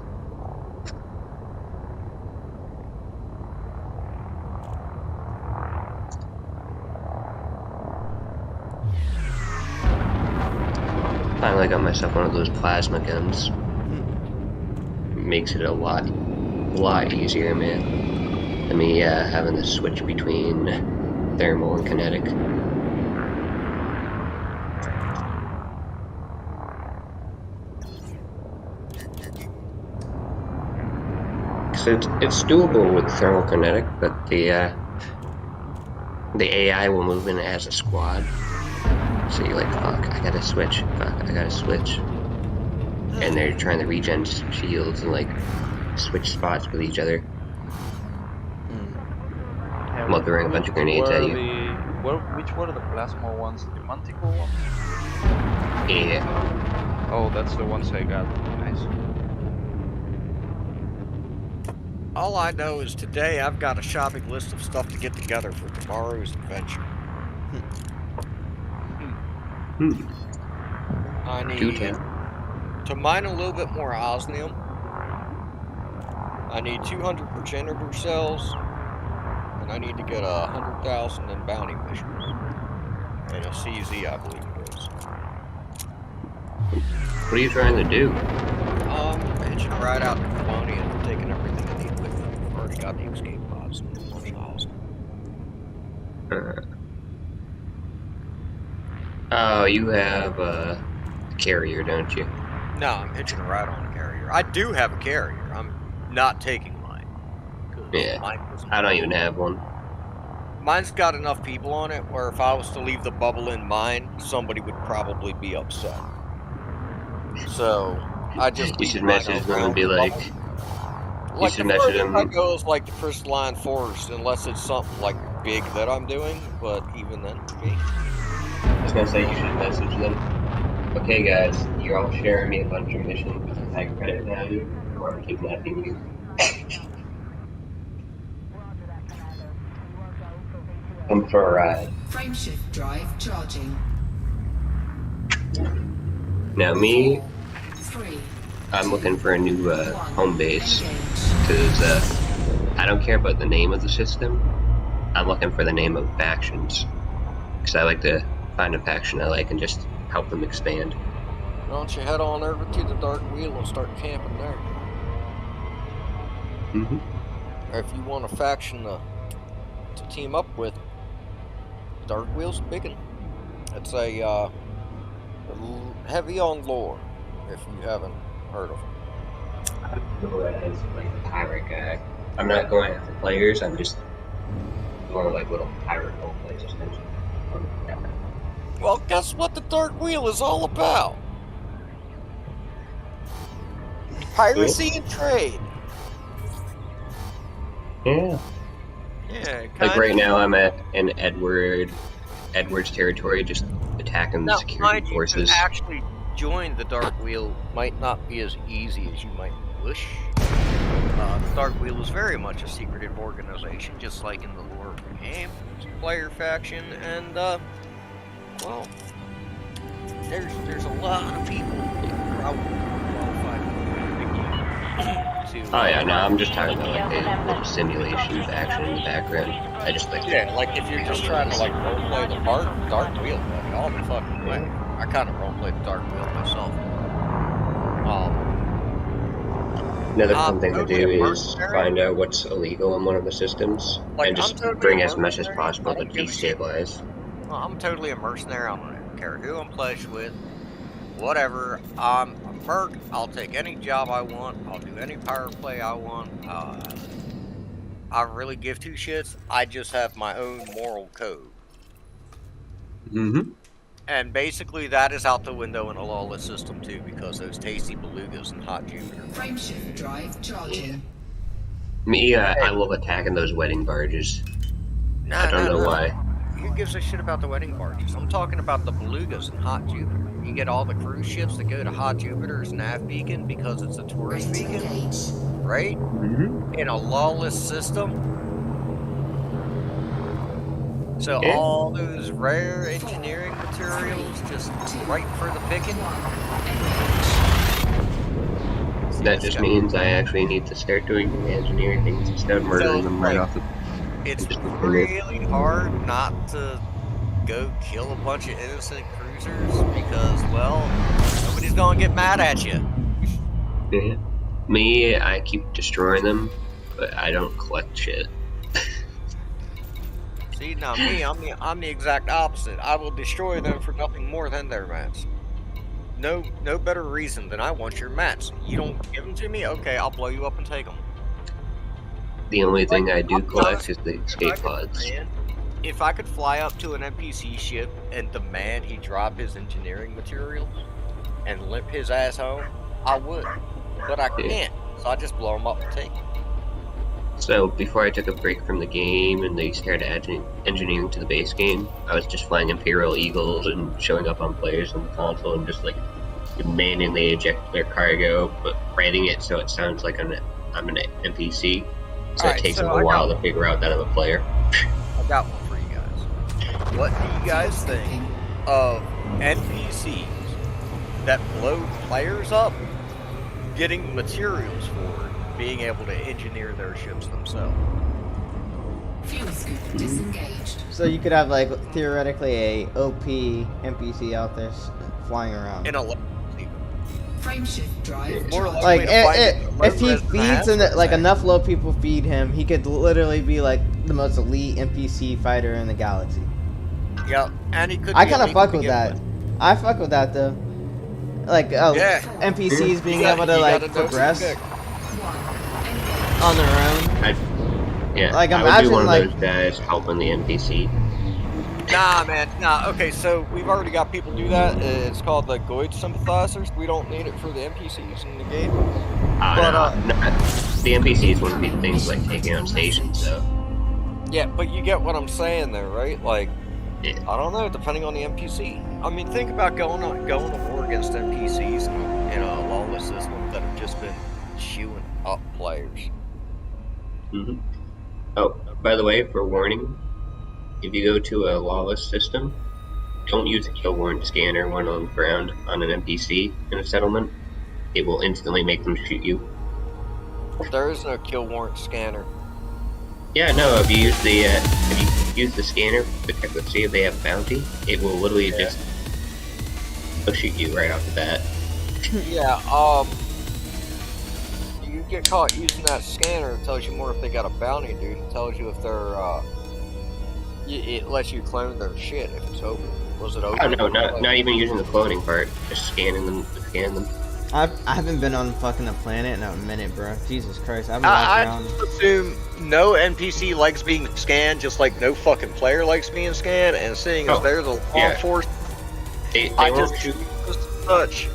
N: Finally got myself one of those plasma guns. Makes it a lot easier, man. Than me having to switch between thermal and kinetic. So it's doable with thermal kinetic, but the AI will move in as a squad. So you're like, fuck, I gotta switch. Fuck, I gotta switch. And they're trying to regen shields and like switch spots with each other. While throwing a bunch of grenades at you.
F: Which were the plasma ones? The Manticore ones?
N: Yeah.
F: Oh, that's the ones I got. Nice.
O: All I know is today I've got a shopping list of stuff to get together for tomorrow's adventure. I need to mine a little bit more osmium. I need 200 progenitor cells. And I need to get 100,000 in bounty missions. And a CZ, I believe it is.
N: What are you trying to do?
O: Hitching a ride out to Colonia and taking everything I need with me. I've already got the escape pods and the money miles.
N: Oh, you have a carrier, don't you?
O: No, I'm hitching a ride on a carrier. I do have a carrier. I'm not taking mine.
N: Yeah, I don't even have one.
O: Mine's got enough people on it where if I was to leave the bubble in mine, somebody would probably be upset. So, I just...
N: You should message them and be like... You should message them...
O: I goes like the crystalline forest, unless it's something like big that I'm doing, but even then, for me...
N: I was gonna say you should message them. Okay guys, you're all sharing me a bunch of missions with a high credit value, or I'm kidnapping you. Come for a ride.
I: Frameshift drive charging.
N: Now me,
I: 3.
N: I'm looking for a new home base, because I don't care about the name of the system, I'm looking for the name of factions. Because I like to find a faction I like and just help them expand.
O: Why don't you head on over to the Dark Wheel and start camping there? Or if you want a faction to team up with, Dark Wheel's a big one. It's a heavy on lore, if you haven't heard of it.
N: I don't know as like a pirate guy. I'm not going after players, I'm just more like little pirate role plays essentially.
O: Well, guess what the Dark Wheel is all about? Piracy and trade.
N: Yeah.
O: Yeah,
N: like right now I'm in Edward's territory, just attacking the security forces.
O: To actually join the Dark Wheel might not be as easy as you might wish. The Dark Wheel is very much a secretive organization, just like in the lore of the game. It's a player faction, and well, there's a lot of people probably qualified to.
N: Oh yeah, no, I'm just talking about like a little simulation faction in the background. I just like
O: like if you're just trying to like roleplay the Dark Wheel, buddy, all the fucking way. I kind of roleplay the Dark Wheel myself.
N: Another fun thing to
O: totally
N: do
O: a
N: is
O: mercenary.
N: find out what's illegal in one of the systems
O: Like,
N: and
O: I'm
N: just
O: totally
N: bring
O: a
N: as much as
O: mercenary.
N: possible
O: I
N: to
O: don't give a shit.
N: destabilize.
O: Well, I'm totally a mercenary. I don't care who I'm pledged with. Whatever. I'm a merc. I'll take any job I want. I'll do any power play I want. I really give two shits. I just have my own moral code.
N: Mm-hmm.
O: And basically that is out the window in a lawless system too, because those tasty belugas and hot Jupiter.
I: Frameshift drive charging.
N: Me, I love attacking those wedding barges.
O: Nah,
N: I don't know why.
O: Who gives a shit about the wedding barges? I'm talking about the belugas and hot Jupiter. You get all the cruise ships that go to hot Jupiter's nav beacon because it's a tourist beacon, right?
N: Mm-hmm.
O: In a lawless system. So
N: Yeah.
O: all those rare engineering materials just right for the picking.
N: That just means I actually need to start doing engineering things instead of murdering them right off the...
O: It's really hard not to go kill a bunch of innocent cruisers because, well, nobody's gonna get mad at you.
N: Yeah. Me, I keep destroying them, but I don't collect shit.
O: See, now me, I'm the exact opposite. I will destroy them for nothing more than their mats. No better reason than I want your mats. You don't give them to me? Okay, I'll blow you up and take them.
N: The only thing I do collect is the escape pods.
O: If I could fly up to an NPC ship and demand he drop his engineering materials and limp his ass home, I would. But I can't, so I just blow him up and take him.
N: So before I took a break from the game and they started engineering to the base game, I was just flying Imperial Eagles and showing up on players on the console and just like demanding they eject their cargo, but writing it so it sounds like I'm an NPC. So it takes them a while to figure out that I'm a player.
O: I got one for you guys. What do you guys think of NPCs that blow players up getting materials for being able to engineer their ships themselves?
I: Fuel scoop disengaged.
C: So you could have like theoretically a OP NPC out there flying around.
O: In a
I: Frameshift drive.
C: Like if he feeds and like enough low people feed him, he could literally be like the most elite NPC fighter in the galaxy.
O: Yeah, and he could.
C: I kind of fuck with that. I fuck with that though. Like NPCs being able to like progress on their own.
N: Yeah,
C: Like,
N: I would be
C: imagine,
N: one of
C: like-
N: those guys helping the NPC.
O: Nah, man, nah. Okay, so we've already got people do that. It's called the Goid sympathizers. We don't need it for the NPCs in the game.
N: The NPCs wouldn't be things like taking on stations, though.
O: Yeah, but you get what I'm saying there, right? Like, I don't know, depending on the NPC. I mean, think about going to war against NPCs in a lawless system that have just been chewing up players.
N: Mm-hmm. Oh, by the way, for warning, if you go to a lawless system, don't use a kill warrant scanner when on the ground on an NPC in a settlement. It will instantly make them shoot you.
O: There is no kill warrant scanner.
N: Yeah, no. If you use the scanner to see if they have bounty, it will literally just shoot you right off the bat.
O: Yeah, you get caught using that scanner, it tells you more if they got a bounty, dude. It tells you if they're, it lets you clone their shit if it's open. Was it open?
N: Oh no, not even using the cloning part, just scanning them, scan them.
C: I haven't been on fucking a planet in a minute, bro. Jesus Christ, I've been walking around.
O: I assume no NPC likes being scanned, just like no fucking player likes being scanned, and seeing as there's a law force,
N: They
O: I
N: won't
O: just
N: shoot.
O: touch.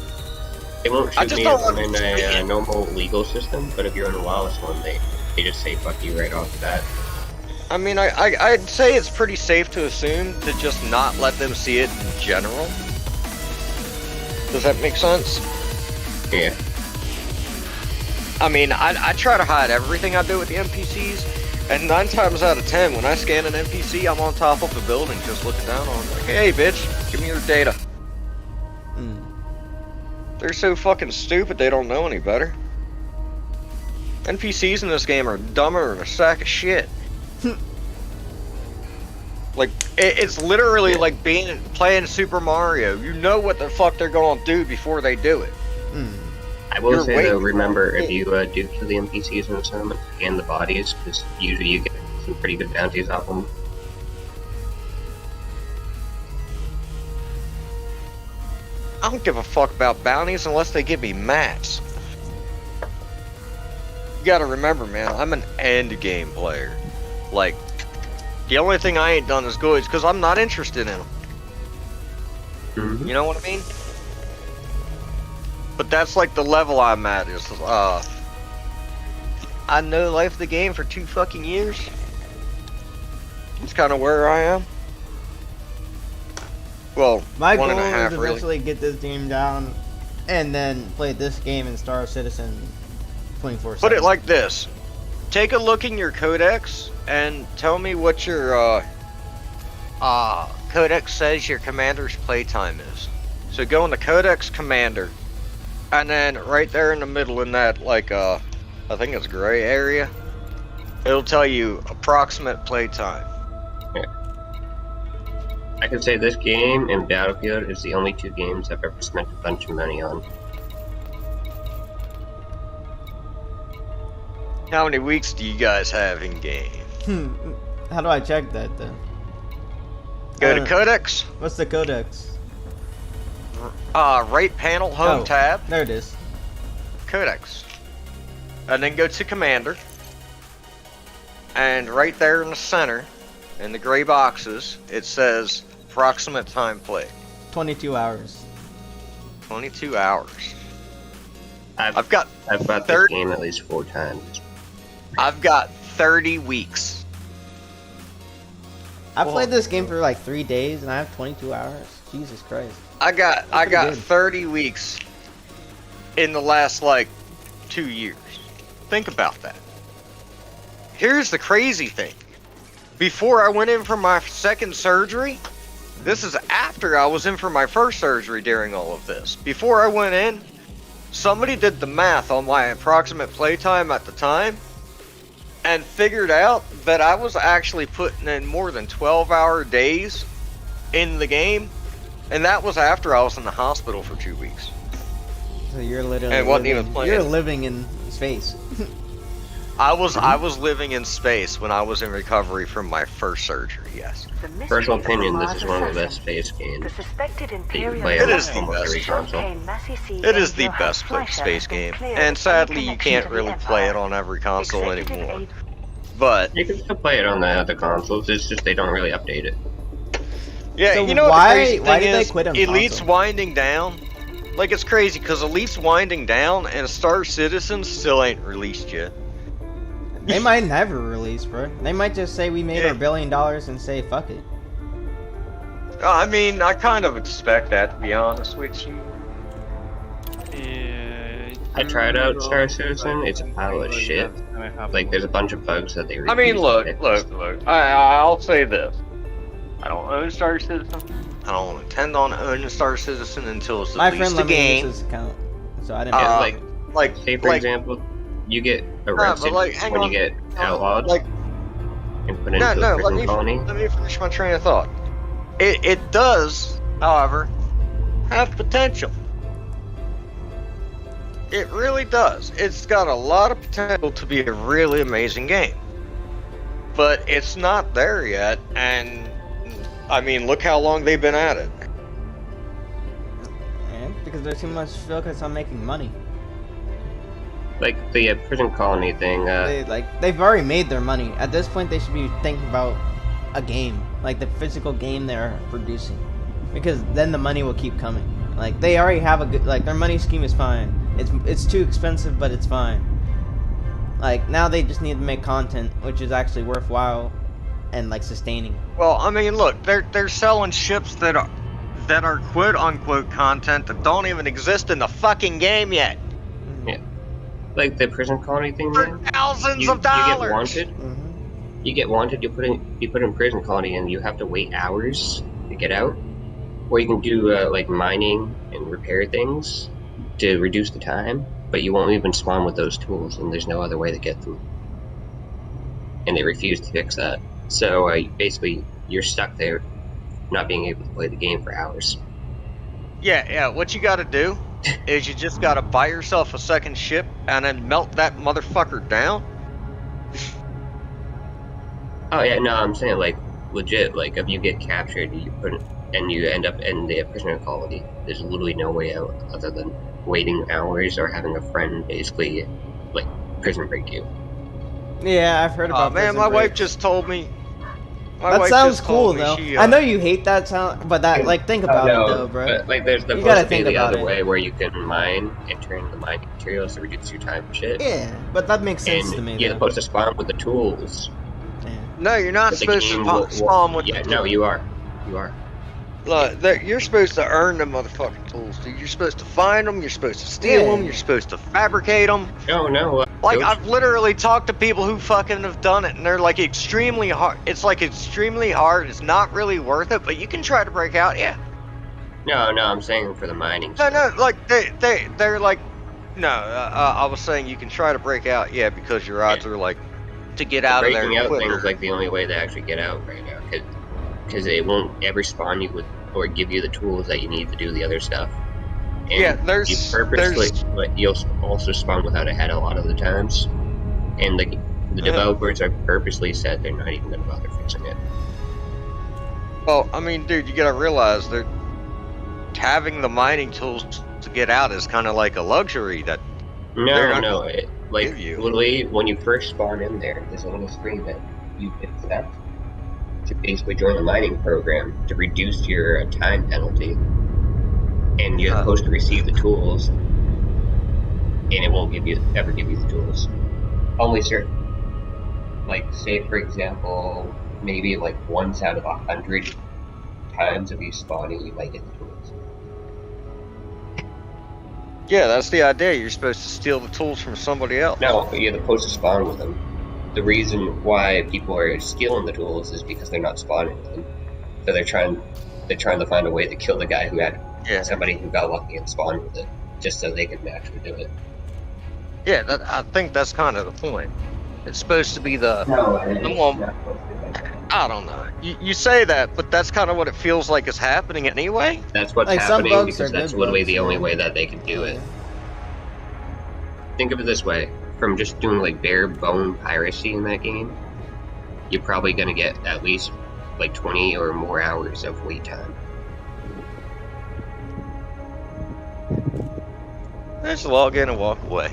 N: They won't
O: I
N: shoot
O: just
N: me
O: don't
N: if I'm in a normal legal system, but if you're in a lawless one, they just say fuck you right off the bat.
O: I mean, I'd say it's pretty safe to assume to just not let them see it in general. Does that make sense?
N: Yeah.
O: I mean, I try to hide everything I do with the NPCs, and 9 times out of 10, when I scan an NPC, I'm on top of the building just looking down on them like, hey bitch, give me your data. They're so fucking stupid they don't know any better. NPCs in this game are dumber than a sack of shit. Like, it's literally like playing Super Mario. You know what the fuck they're gonna do before they do it.
N: I will
O: You're
N: say
O: waiting
N: though,
O: for
N: remember
O: it.
N: if you do kill the NPCs in the settlement and the bodies, because usually you get some pretty good bounties off them.
O: I don't give a fuck about bounties unless they give me mats. You gotta remember, man, I'm an end game player. Like, the only thing I ain't done is good is because I'm not interested in them. You know what I mean? But that's like the level I'm at is, I know life of the game for 2 fucking years. It's kind of where I am. Well,
C: My goal
O: 1.5
C: is
O: really.
C: eventually get this game down, and then play this game in Star Citizen 24/7.
O: Put it like this. Take a look in your codex and tell me what your codex says your commander's playtime is. So go in the codex commander, and then right there in the middle in that like I think it's gray area, it'll tell you approximate playtime.
N: I can say this game and Battlefield is the only 2 games I've ever spent a bunch of money on.
O: How many weeks do you guys have in game?
C: How do I check that then?
O: Go to codex.
C: What's the codex?
O: Right panel, home
C: Oh,
O: tab,
C: There it is.
O: codex, and then go to commander. And right there in the center, in the gray boxes, it says approximate time played.
C: 22 hours.
O: 22 hours.
N: I've
O: got
N: bought this game at least 4 times.
O: I've got 30 weeks.
C: I played this game for like 3 days, and I have 22 hours. Jesus Christ.
O: I got
C: good.
O: 30 weeks in the last like 2 years. Think about that. Here's the crazy thing. Before I went in for my second surgery, this is after I was in for my first surgery during all of this. Before I went in, somebody did the math on my approximate playtime at the time and figured out that I was actually putting in more than 12-hour days in the game, and that was after I was in the hospital for 2 weeks.
C: So you're literally
O: And wasn't
C: living,
O: even playing.
C: you're living in space.
O: I was living in space when I was in recovery from my first surgery, yes.
N: Personal opinion, this is one of the best space games
J: The suspected
N: that you
J: Imperial
N: can play
O: It
N: on
O: is the
N: almost every
O: best.
N: console.
O: It is the best space game, and sadly you can't really play it on every console anymore. But
N: You can still play it on the other consoles, it's just they don't really update it.
O: yeah,
C: So
O: you know what
C: why-
O: the crazy
C: why
O: thing
C: did they
O: is?
C: quit on
O: Elite's
C: console?
O: winding down. Like, it's crazy because Elite's winding down and Star Citizen still ain't released yet.
C: They might never release, bro. They might just say we made
O: Yeah.
C: our $1 billion and say fuck it.
O: I mean, I kind of expect that, to be honest with you.
N: I tried out Star Citizen, it's a pile of shit. Like, there's a bunch of bugs that they
O: I mean,
N: refuse to fix.
O: look. I'll say this. I don't own Star Citizen. I don't intend on owning Star Citizen until it's
C: My
O: at
C: friend
O: least a
C: let me
O: game.
C: use his account, so I didn't.
O: Like,
N: Say for example, you get arrested
O: hang
N: when
O: on.
N: you get outlawed
O: Like,
N: and put into a prison colony.
O: let me finish my train of thought. It does, however, have potential. It really does. It's got a lot of potential to be a really amazing game. But it's not there yet, and I mean, look how long they've been at it.
C: Man, because there's too much focus on making money.
N: Like the prison colony thing,
C: They've already made their money. At this point, they should be thinking about a game, like the physical game they're producing, because then the money will keep coming. Like they already have a good, like their money scheme is fine. It's too expensive, but it's fine. Like now they just need to make content which is actually worthwhile and like sustaining.
O: Well, I mean, look, they're selling ships that are quote unquote content that don't even exist in the fucking game yet.
N: yeah, like the prison colony thing. Man,
O: Thousands
N: you,
O: of dollars.
N: You get wanted. You get wanted. You put in prison colony, and you have to wait hours to get out. Or you can do like mining and repair things to reduce the time, but you won't even spawn with those tools, and there's no other way to get them. And they refuse to fix that. So basically, you're stuck there, not being able to play the game for hours.
O: Yeah. What you got to do is you just gotta buy yourself a second ship and then melt that motherfucker down.
N: Oh yeah, no, I'm saying like legit. Like if you get captured, and you end up in the prisoner colony, there's literally no way out other than waiting hours or having a friend basically like prison break you.
C: Yeah, I've heard about.
O: Oh man,
C: prison
O: my wife
C: breaks.
O: just told me.
C: That sounds cool though. I know you hate that sound, but that like think about it though, bro.
N: But like there's
C: You gotta
N: supposed to be
C: think
N: the
C: about
N: other
C: it.
N: way where you can mine and turn the mining materials to reduce your time and shit.
C: Yeah, but that makes sense
N: And
C: to me.
N: you're
C: though.
N: supposed to spawn with the tools.
O: No, you're not
N: But the
O: supposed
N: game
O: to
N: will-
O: spawn with.
N: Yeah,
O: the
N: no,
O: tools.
N: you are. You are.
O: Look, you're supposed to earn the motherfucking tools, dude. You're supposed to find them. You're supposed to steal
C: Yeah.
O: them. You're supposed to fabricate them.
N: No, no.
O: Like
N: those-
O: I've literally talked to people who fucking have done it, and they're like extremely hard. It's like extremely hard. It's not really worth it, but you can try to break out. Yeah.
N: No, I'm saying for the mining.
O: No, like they're like, no. I was saying you can try to break out. Yeah, because your odds are like to get out of there
N: Breaking out
O: quicker.
N: things like the only way to actually get out right now, because it won't ever spawn you with or give you the tools that you need to do the other stuff. And
O: Yeah, there's-
N: you purposely, but you'll also spawn without a head a lot of the times, and the developers are purposely said they're not even going to bother fixing it.
O: Well, I mean, dude, you gotta realize that having the mining tools to get out is kind of like a luxury that. they're not
N: No,
O: gonna
N: like
O: give you.
N: literally when you first spawn in there, there's a little screen that you accept to basically join the mining program to reduce your time penalty, and you're supposed to receive the tools, and it won't ever give you the tools. Only certain, like say for example, maybe like once out of 100 times of you spawning, you might get the tools.
O: Yeah, that's the idea. You're supposed to steal the tools from somebody else.
N: No, but you're supposed to spawn with them. The reason why people are stealing the tools is because they're not spawning with them. So they're trying to find a way to kill the guy who had somebody who got lucky and spawned with it, just so they can actually do it.
O: Yeah, I think that's kind of the point. It's supposed to be the.
N: No,
O: I don't know. You say that, but that's kind of what it feels like is happening anyway.
N: That's what's
C: Like, some
N: happening
C: bugs
N: because
C: are
N: that's
C: good
N: literally
C: bugs,
N: the
C: yeah.
N: only way that they can do it. Think of it this way: from just doing like bare bone piracy in that game, you're probably gonna get at least like 20 or more hours of wait time.
O: Just log in and walk away.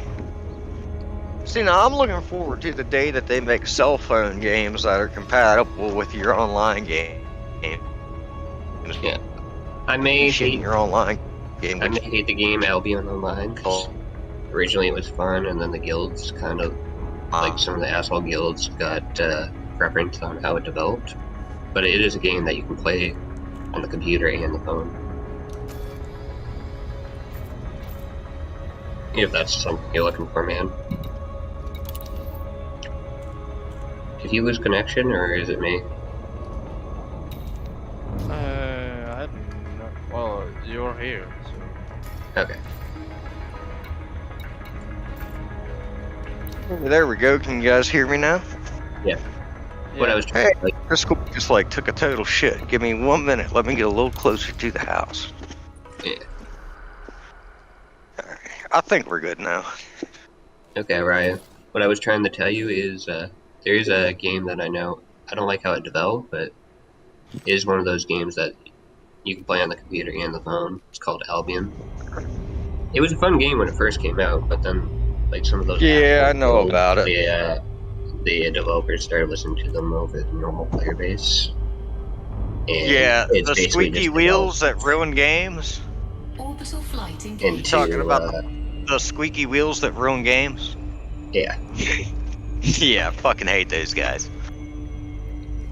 O: See, now I'm looking forward to the day that they make cell phone games that are compatible with your online game.
N: Yeah, I may hate
O: your online game.
N: I may hate the game Albion Online because originally it was fun, and then the guilds kind of, like some of the asshole guilds, got preference on how it developed. But it is a game that you can play on the computer and the phone. If that's something you're looking for, man. Did you lose connection, or is it me?
F: I don't know. Well, you're here. So.
N: Okay.
O: There we go. Can you guys hear me now?
N: Yeah. What I was trying
O: Hey, Crystal just like took a total shit. Give me 1 minute. Let me get a little closer to the house.
N: Yeah.
O: I think we're good now.
N: Okay, Ryan. What I was trying to tell you is there's a game that I know. I don't like how it developed, but it is one of those games that you can play on the computer and the phone. It's called Albion. It was a fun game when it first came out, but then like some of those
O: Yeah, I know about it.
N: The developers started listening to them over the normal player base. And
O: Yeah,
N: it's
O: the
N: basically
O: squeaky
N: just
O: wheels that ruin games.
I: Orbital flight
N: And
I: engaged.
O: Talking about the squeaky wheels that ruin games.
N: Yeah.
O: Yeah, I fucking hate those guys.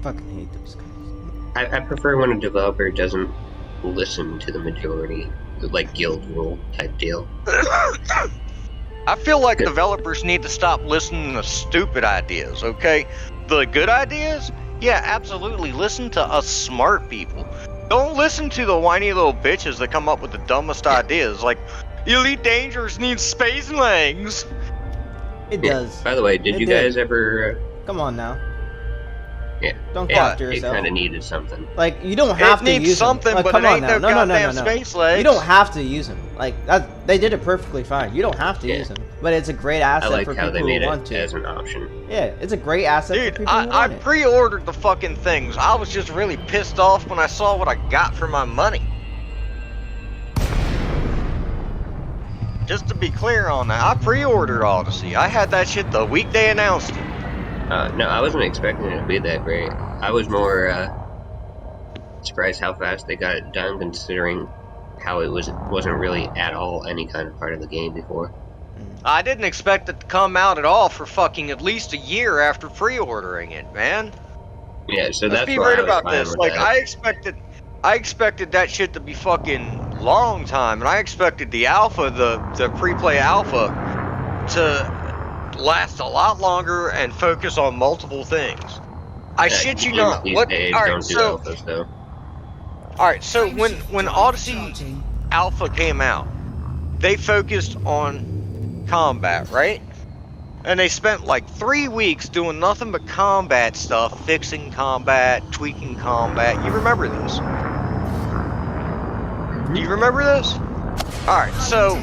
C: Fucking hate those guys.
N: I prefer when a developer doesn't listen to the majority, like guild rule type deal.
O: I feel like developers need to stop listening to stupid ideas, okay? The good ideas? Yeah, absolutely. Listen to us smart people. Don't listen to the whiny little bitches that come up with the dumbest ideas, like, Elite Dangerous needs space legs.
C: It does.
N: By the way, did
C: It
N: you
C: did.
N: guys ever...
C: Come on now.
N: Yeah.
C: Don't
N: it,
C: go after
N: it
C: yourself.
N: kind of needed something.
C: Like, you don't have
O: It
C: to
O: needs
C: use
O: something,
C: them.
O: but
C: Come
O: it
C: on
O: ain't
C: now.
O: no goddamn space legs.
C: You don't have to use them. Like, they did it perfectly fine. You don't have to
N: Yeah.
C: use them. But it's a great
N: I
C: asset
N: like
C: for
N: how
C: people
N: they
C: who
N: made
C: want
N: it
C: to.
N: as an option.
C: Yeah, it's a great asset for
O: Dude,
C: people who
O: I
C: want it.
O: pre-ordered the fucking things. I was just really pissed off when I saw what I got for my money. Just to be clear on that, I pre-ordered Odyssey. I had that shit the week they announced it.
N: No, I wasn't expecting it to be that great. I was more surprised how fast they got it done, considering how it wasn't really at all any kind of part of the game before.
O: I didn't expect it to come out at all for fucking at least a year after pre-ordering it, man.
N: Yeah, so
O: Let's
N: that's
O: be
N: why
O: right
N: I was
O: about
N: fine
O: this.
N: with
O: Like,
N: that.
O: I expected that shit to be fucking long time, and I expected the alpha, the pre-play alpha, to last a lot longer and focus on multiple things. I shit you
N: Games
O: not.
N: these
O: What?
N: days
O: All right,
N: don't do
O: so
N: alphas though.
O: all right, so when Odyssey Alpha came out, they focused on combat, right? And they spent like 3 weeks doing nothing but combat stuff, fixing combat, tweaking combat. You remember this? Do you remember this? Alright, so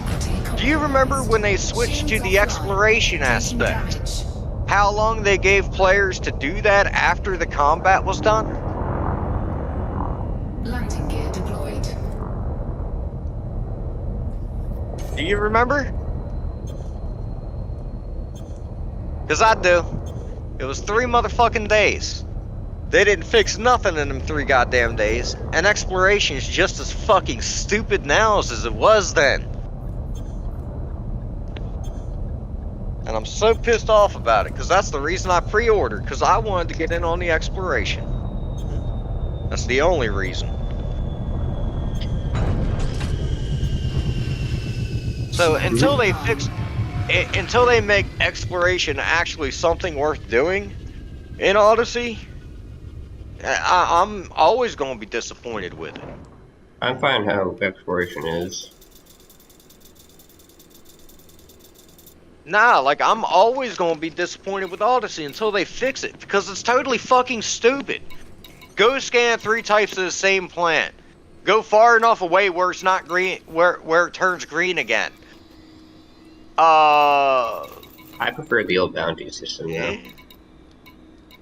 O: do you remember when they switched to the exploration aspect? How long they gave players to do that after the combat was done?
I: Landing gear deployed.
O: Do you remember? Cause I do. It was 3 motherfucking days. They didn't fix nothing in them 3 goddamn days, and exploration is just as fucking stupid now as it was then. And I'm so pissed off about it, cause that's the reason I pre-ordered, cause I wanted to get in on the exploration. That's the only reason. So until they fix, until they make exploration actually something worth doing in Odyssey, I'm always going to be disappointed with it.
N: I'm fine how exploration is.
O: Nah, like I'm always going to be disappointed with Odyssey until they fix it, because it's totally fucking stupid. Go scan 3 types of the same plant. Go far enough away where it's not green, where it turns green again.
N: I prefer the old bounty system though,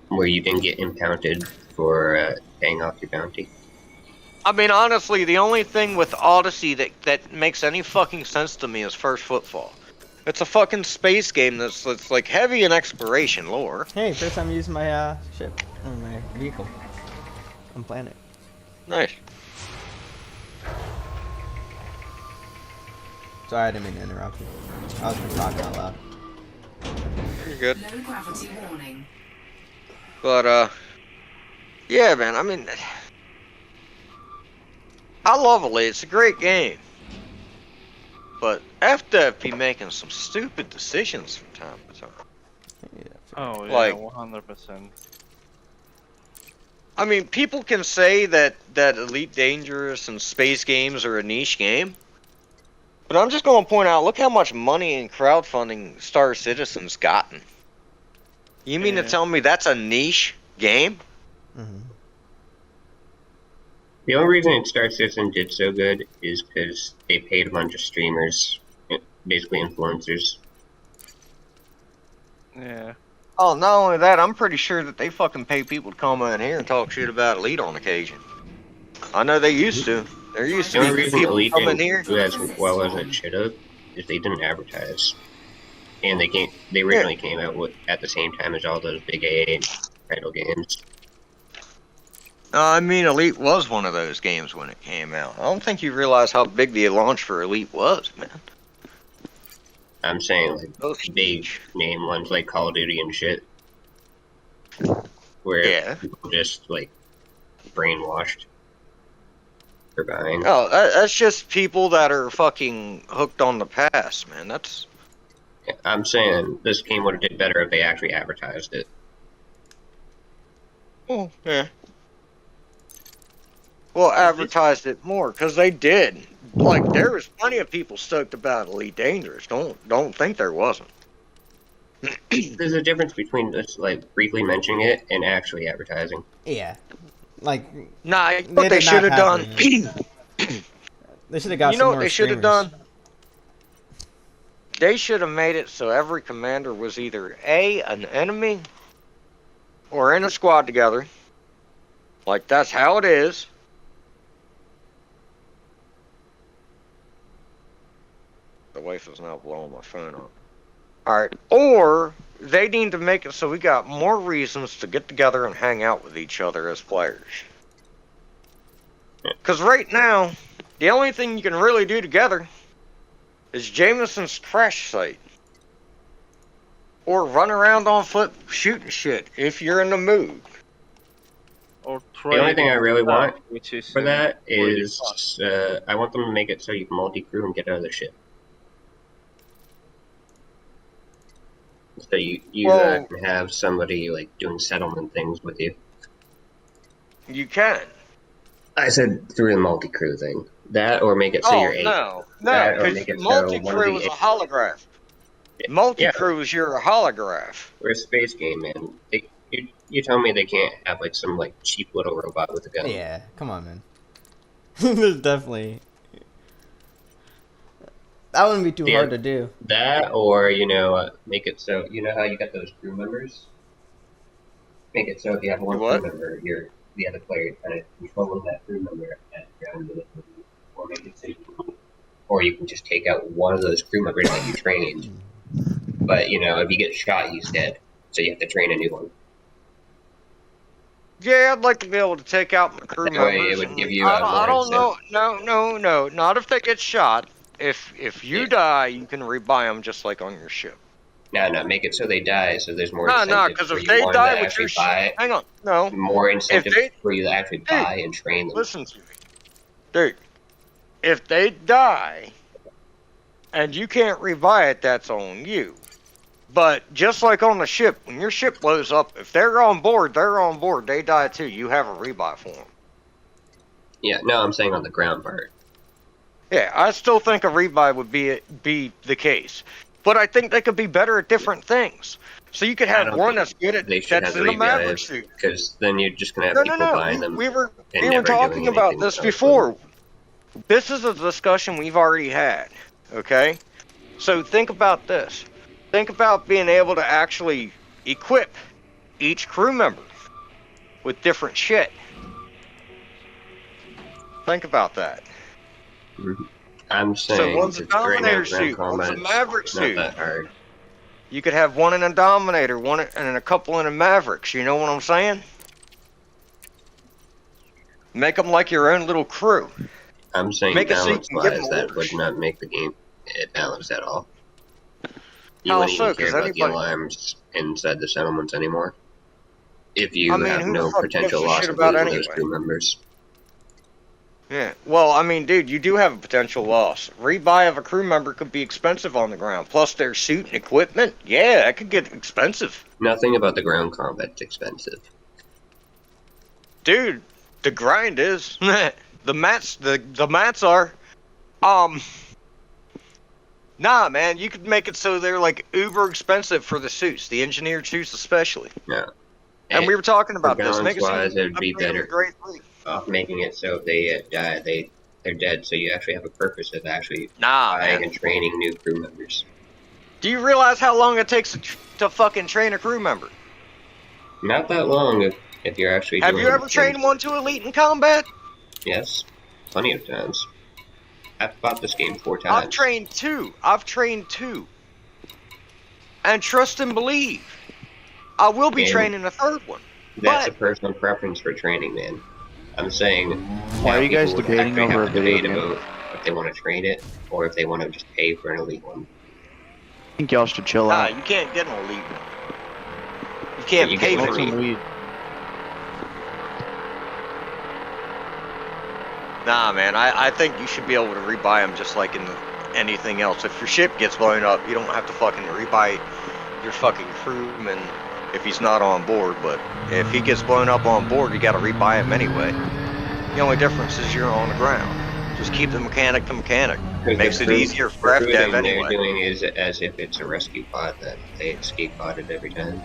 N: where you didn't get impounded for paying off your bounty.
O: I mean, honestly, the only thing with Odyssey that makes any fucking sense to me is First Footfall. It's a fucking space game that's like heavy in exploration lore.
C: Hey, first time using my ship, or my vehicle on planet.
O: Nice.
C: Sorry, I didn't mean to interrupt you. I was just talking out loud.
O: You're good.
I: Low gravity warning.
O: But, yeah, man, I mean, I love Elite. It's a great game. But FDev be making some stupid decisions from time to time.
F: Oh, yeah,
O: Like,
F: 100%.
O: I mean, people can say that Elite Dangerous and space games are a niche game. But I'm just going to point out, look how much money in crowdfunding Star Citizen's gotten. You mean to tell me that's a niche game?
C: Mm-hmm.
N: The only reason Star Citizen did so good is because they paid a bunch of streamers, basically influencers.
F: Yeah.
O: Oh, not only that, I'm pretty sure that they fucking pay people to come in here and talk shit about Elite on occasion. I know they used to. There used
N: The
O: to
N: only
O: be
N: reason
O: people
N: Elite
O: come in
N: didn't
O: here.
N: do as well as it should have is they didn't advertise, and they originally came out at the same time as all those big AA title games.
O: I mean, Elite was one of those games when it came out. I don't think you realize how big the launch for Elite was, man.
N: I'm saying like big name ones like Call of Duty and shit, where people just like brainwashed for buying.
O: Oh, that's just people that are fucking hooked on the past, man. That's.
N: I'm saying this game would have did better if they actually advertised it.
O: Oh, yeah. Well, advertised it more, because they did. Like, there was plenty of people stoked about Elite Dangerous. Don't think there wasn't.
N: there's a difference between just like briefly mentioning it and actually advertising.
C: Yeah, like
E: Nah,
C: they
E: what they
C: did not
E: should have
C: have
E: done.
C: they should have got
E: You
C: some
E: know
C: more
E: what they should have
C: streamers.
E: done? They should have made it so every commander was either A, an enemy, or in a squad together. Like, that's how it is. The wife is now blowing my phone up. Alright, or they need to make it so we got more reasons to get together and hang out with each other as players. Because right now, the only thing you can really do together is Jameson's crash site. Or run around on foot shooting shit if you're in the mood.
F: Or
N: The only thing I really want
F: which is
N: for that is I want them to make it so you can multi-crew and get out of the ship. So you can have somebody like doing settlement things with you.
E: You can.
N: I said through the multi-crew thing. That or make it so you're
E: no,
N: that or
E: because
N: make it so one of
E: multi-crew is
N: the
E: a holograph. Multi-crew is your holograph.
N: We're a space game, man. You tell me they can't have like some like cheap little robot with a gun.
C: Yeah, come on, man. There's definitely that wouldn't be too hard to do.
N: That or make it so how you got those crew members. Make it so if you have one crew member, the other player kind of controlling that crew member at ground unit, or make it so you can just take out one of those crew members that you trained. But if you get shot, he's dead, so you have to train a new one.
E: Yeah, I'd like to be able to take out my crew
N: That way
E: members.
N: it would give you
E: I don't
N: more
E: know. No. Not if they get shot. If you die, you can rebuy them just like on your ship.
N: No, make it so they die, so there's more
E: No,
N: incentive
E: because
N: for
E: if
N: you
E: they
N: one
E: die
N: to
E: with
N: actually
E: your
N: buy
E: ship,
N: it.
E: hang on, no.
N: More incentive
E: If they,
N: for you to actually buy and train them.
E: Listen to me, dude. If they die, and you can't rebuy it, that's on you. But just like on the ship, when your ship blows up, if they're on board, they're on board. They die too. You have a rebuy for them.
N: Yeah, no, I'm saying on the ground part.
E: Yeah, I still think a rebuy would be the case, but I think they could be better at different things. So you could have one that's good at that's in the Maverick suit.
N: Because then you're just gonna have people buying them.
E: We were
N: never
E: talking
N: doing
E: about
N: anything
E: this
N: with
E: before. This is a discussion we've already had. Okay, so think about this. Think about being able to actually equip each crew member with different shit. Think about that.
N: I'm saying
E: so one's a
N: it's right now,
E: Dominator
N: ground
E: suit,
N: combat,
E: one's a Maverick
N: it's
E: suit.
N: not that hard.
E: You could have one in a Dominator, one and a couple in a Mavericks. You know what I'm saying? Make them like your own little crew.
N: I'm saying
E: Make it so you
N: balance
E: can give
N: wise,
E: them
N: that
E: orders.
N: would not make the game balanced at all. You
E: How
N: wouldn't
E: so?
N: even care
E: 'Cause
N: about the
E: anybody-
N: alarms inside the settlements anymore. If you
E: I mean,
N: have
E: who
N: no
E: the fuck
N: potential
E: gives a
N: loss
E: shit
N: of
E: about
N: losing those
E: anyway?
N: crew members.
E: Yeah. Well, I mean, dude, you do have a potential loss. Rebuy of a crew member could be expensive on the ground. Plus their suit and equipment. Yeah, that could get expensive.
N: Nothing about the ground combat's expensive.
E: Dude, the grind is. the mats are. Nah, man, you could make it so they're like uber expensive for the suits, the engineered suits especially.
N: Yeah.
E: And we were talking about this. Make it so
N: Balance-wise, it would be
E: upgrade them
N: better
E: grade 3.
N: off making it so if they die, they're dead. So you actually have a purpose of actually
E: Nah,
N: buying
E: man.
N: and training new crew members.
E: Do you realize how long it takes to fucking train a crew member?
N: Not that long if you're actually.
E: Have
N: doing
E: you ever
N: things.
E: trained one to elite in combat?
N: Yes, plenty of times. I've bought this game 4 times.
E: I've trained two. And trust and believe, I will be
N: And
E: training a third one.
N: That's a personal preference for training, man. I'm saying.
M: Why
N: now
M: are you guys
N: people would
M: debating
N: actually
M: over
N: have
M: a
N: to
M: video
N: debate
M: game?
N: about if they want to train it or if they want to just pay for an elite one.
M: I think y'all should chill
E: Nah,
M: out.
E: you can't get an elite one. You can't
N: You
E: pay
N: get
E: for
M: Smoke
E: it.
M: some weed.
E: Nah, man, I think you should be able to rebuy them just like in anything else. If your ship gets blown up, you don't have to fucking rebuy your fucking crewman if he's not on board. But if he gets blown up on board, you gotta rebuy him anyway. The only difference is you're on the ground. Just keep the mechanic the mechanic.
O: Makes it easier for FDev
N: They're
O: anyway.
N: doing is as if it's a rescue pod that they escape podded every time.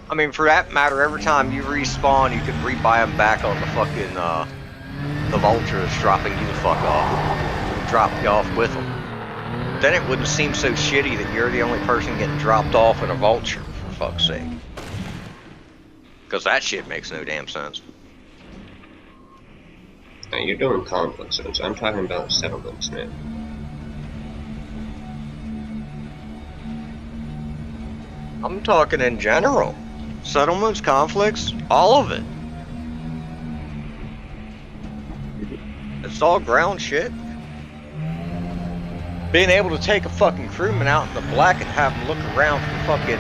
O: I mean, for that matter, every time you respawn, you can rebuy them back on the fucking, the vulture that's dropping you the fuck off. Drop you off with them. Then it wouldn't seem so shitty that you're the only person getting dropped off in a vulture, for fuck's sake. Because that shit makes no damn sense.
N: Now, you're doing conflict zones. I'm talking about settlements now.
O: I'm talking in general. Settlements, conflicts, all of it. It's all ground shit. Being able to take a fucking crewman out in the black and have him look around for fucking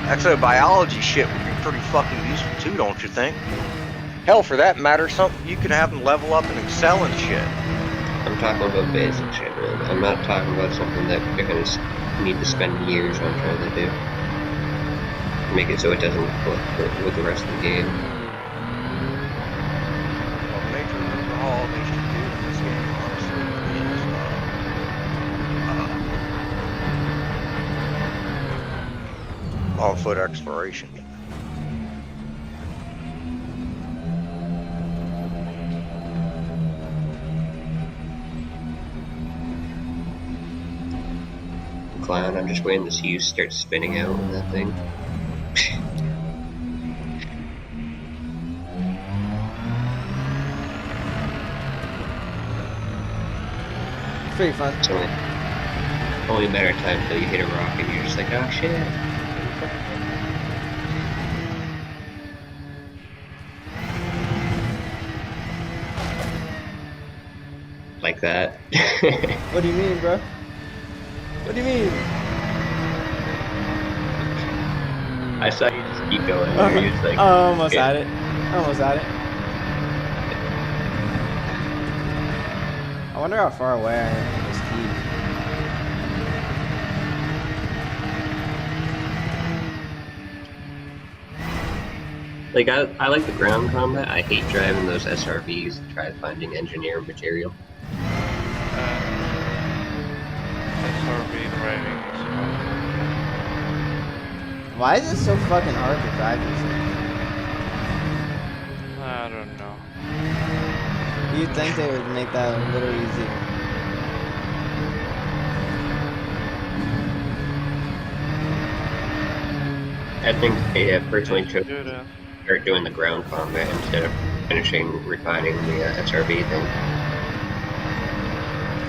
O: exobiology shit would be pretty fucking useful too, don't you think? Hell, for that matter, something you could have them level up and excel in shit.
N: I'm talking about basic shit, man. I'm not talking about something that you're gonna need to spend years on trying to do. Make it so it doesn't conflict with the rest of the game.
O: Well, major overhaul they should do in this game, honestly, is on-foot exploration.
N: Clown, I'm just waiting to see you start spinning out on that thing.
C: Pretty fun.
N: It's only a matter of time until you hit a rock and you're just like, oh shit. Like that.
C: What do you mean, bro? What do you mean?
N: I saw you just keep going. You're just like,
C: almost
N: yeah.
C: at it. Almost at it. I wonder how far away I am from this key.
N: Like, I like the ground combat. I hate driving those SRVs to try finding engineer material.
F: SRV driving is
C: Why is it so fucking hard to drive these things?
F: I don't know.
C: You'd think they would make that a little easier.
N: I think they personally chose to start doing the ground combat instead of finishing refining the SRV thing.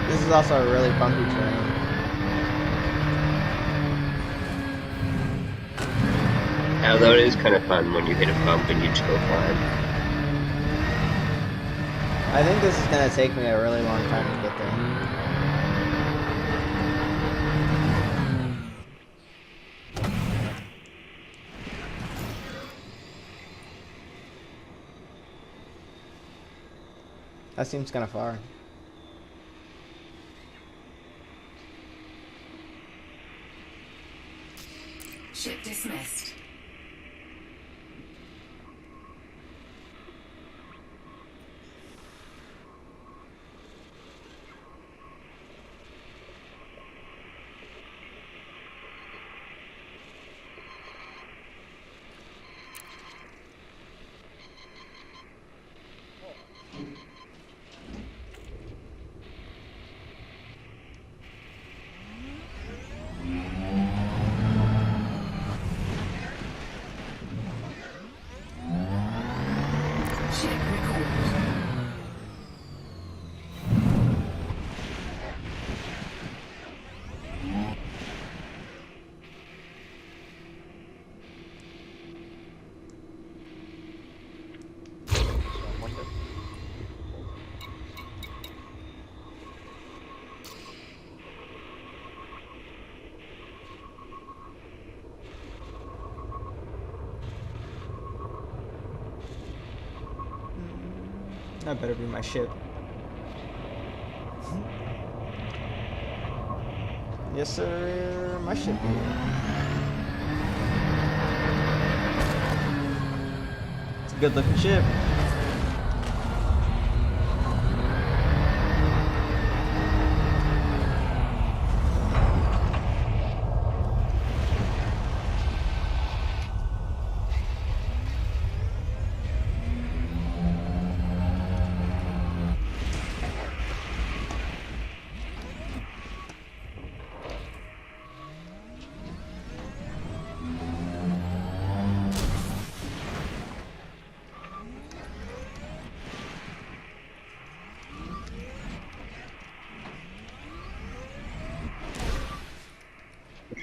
C: This is also a really bumpy terrain.
N: Although it is kind of fun when you hit a bump and you just go flying.
C: I think this is gonna take me a really long time to get there. That seems kind of far.
I: Ship dismissed. Ship recalled.
C: That better be my ship. Yes, sir. My ship here. It's a good looking ship.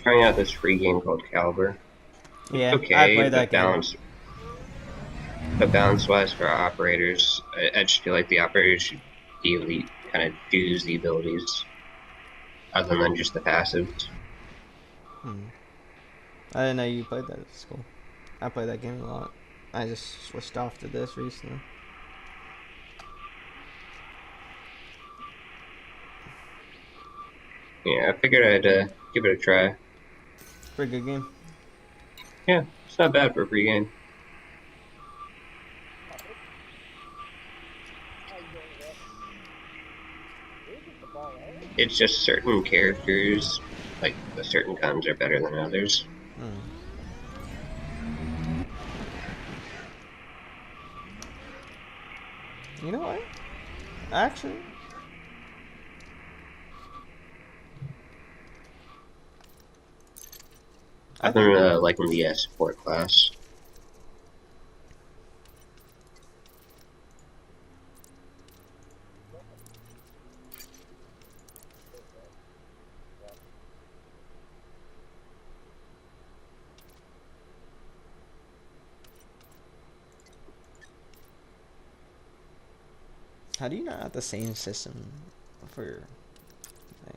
N: trying out this free game called Caliber.
C: Yeah,
N: Okay,
C: I played that game.
N: But balance-wise for operators, I just feel like the operators should be elite, kind of use the abilities, other than just the passives.
C: I didn't know you played that at school. I played that game a lot. I just switched off to this recently.
N: Yeah, I figured I'd give it a try.
C: Pretty good game.
N: Yeah, it's not bad for a free game. It's just certain characters, like the certain guns are better than others.
C: You know what? Actually,
N: I've been liking the support class.
C: how do you not have the same system for your thing?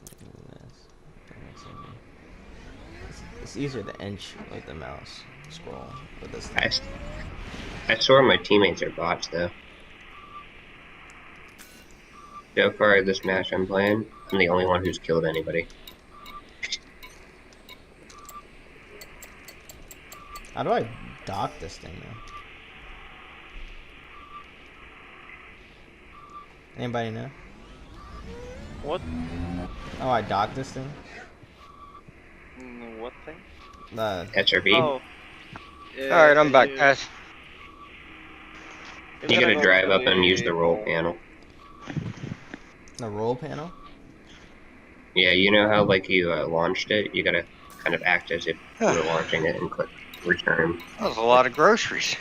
C: It's easier to inch with the mouse scroll with this thing.
N: I swear my teammates are bots though. So far this match I'm playing, I'm the only one who's killed anybody.
C: How do I dock this thing now? Anybody know?
F: What?
C: Oh, I docked this thing?
F: What thing?
C: The
N: SRV?
F: Oh.
E: Alright, I'm back, guys.
N: You gotta drive up and use the roll panel.
C: The roll panel?
N: Yeah, you know how like you launched it? You gotta kind of act as if you were launching it and click return.
E: That was a lot of groceries.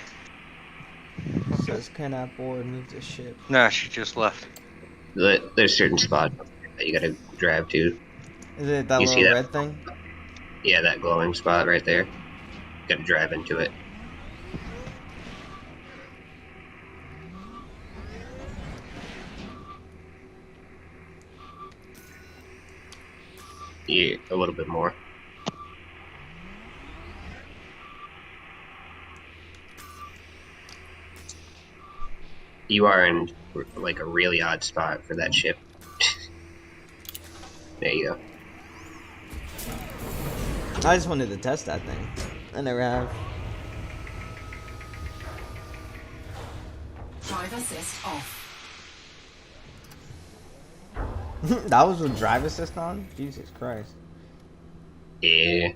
C: Says cannot board, move the ship.
E: Nah, she just left.
N: There's certain spots that you gotta drive to.
C: Is it that
N: You
C: little
N: see that?
C: red thing?
N: Yeah, that glowing spot right there. You gotta drive into it. Yeah, a little bit more. You are in like a really odd spot for that ship. There you go.
C: I just wanted to test that thing. I never have.
I: Drive assist off.
C: That was with drive assist on? Jesus Christ.
N: Yeah.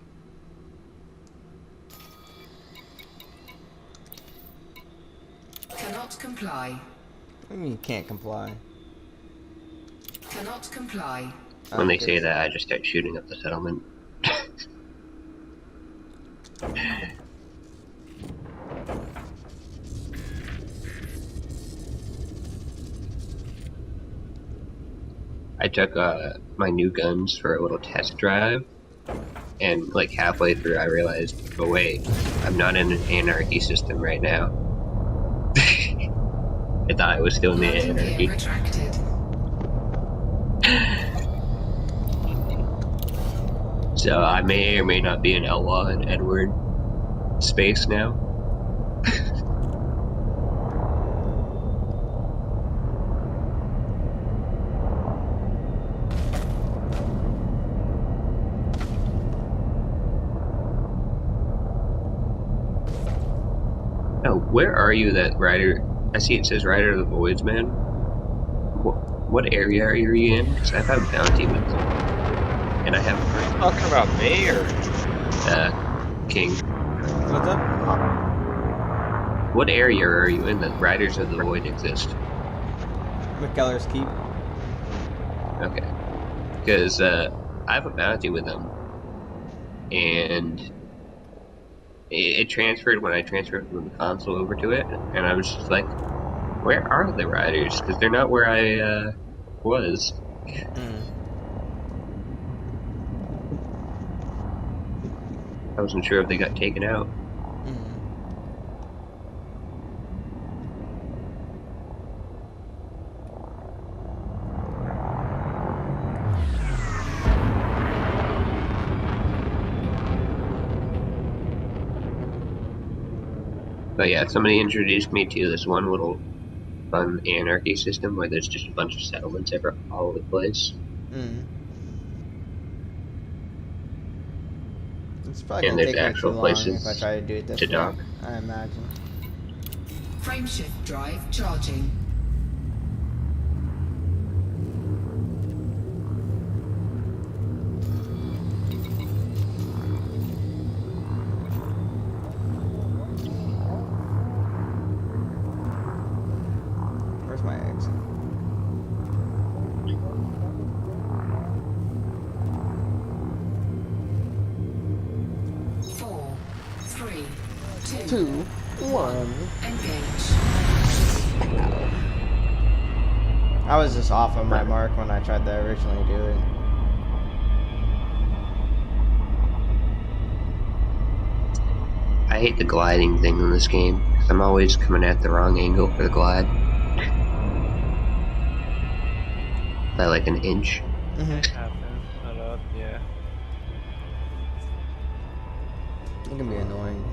I: Cannot comply.
C: What do you mean you can't comply?
I: Cannot comply.
N: When they say that, I just start shooting up the settlement. I took my new guns for a little test drive, and like halfway through I realized, oh wait, I'm not in an anarchy system right now. I thought I was still in the anarchy. So I may or may not be an outlaw in Edward space now. Oh, where are you, that rider? I see it says Rider of the Voids, man. What area are you in? Because I've had bounty with them. And I have...
E: Are you talking about me, or...?
N: King.
C: What's up?
N: What area are you in that Riders of the Void exist?
C: McKellar's Keep.
N: Okay. Because, I have a bounty with them. And... It transferred when I transferred from the console over to it, and I was just like, where are the riders? Because they're not where I was. I wasn't sure if they got taken out. But yeah, somebody introduced me to this one little fun anarchy system where there's just a bunch of settlements all over the place.
C: It's probably
N: And
C: gonna
N: there's
C: take me too
N: actual
C: long
N: places
C: if I try to do it this
N: to
C: way,
N: dock.
C: I imagine.
I: Frameshift drive charging.
C: Where's my exit?
I: Four, three,
C: Two, one.
I: Engage.
C: I was just off of my mark when I tried to originally do it.
N: I hate the gliding thing in this game, because I'm always coming at the wrong angle for the glide. By like an inch.
F: It happens a lot, yeah.
C: It can be annoying.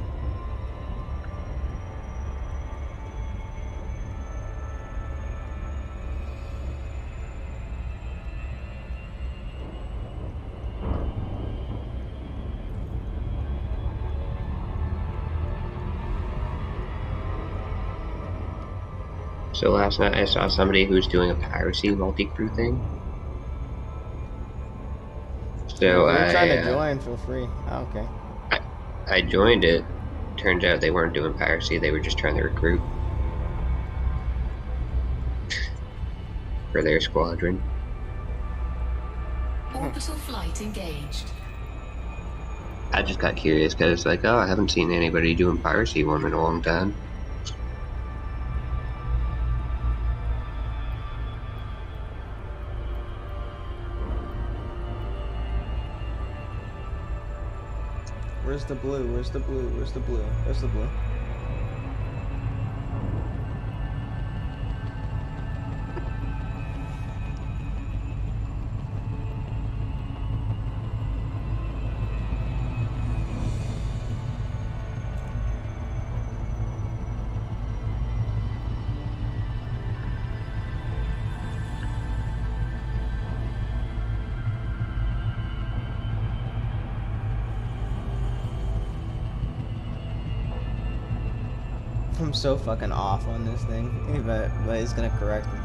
N: So last night I saw somebody who was doing a piracy multi-crew thing. So
C: if you're trying to join, feel free. Oh, okay.
N: I joined it. Turns out they weren't doing piracy, they were just trying to recruit for their squadron.
I: Orbital flight engaged.
N: I just got curious because like, oh, I haven't seen anybody doing piracy one in a long time.
C: Where's the blue? Where's the blue? Where's the blue? Where's the blue? I'm so fucking off on this thing, but it's gonna correct me.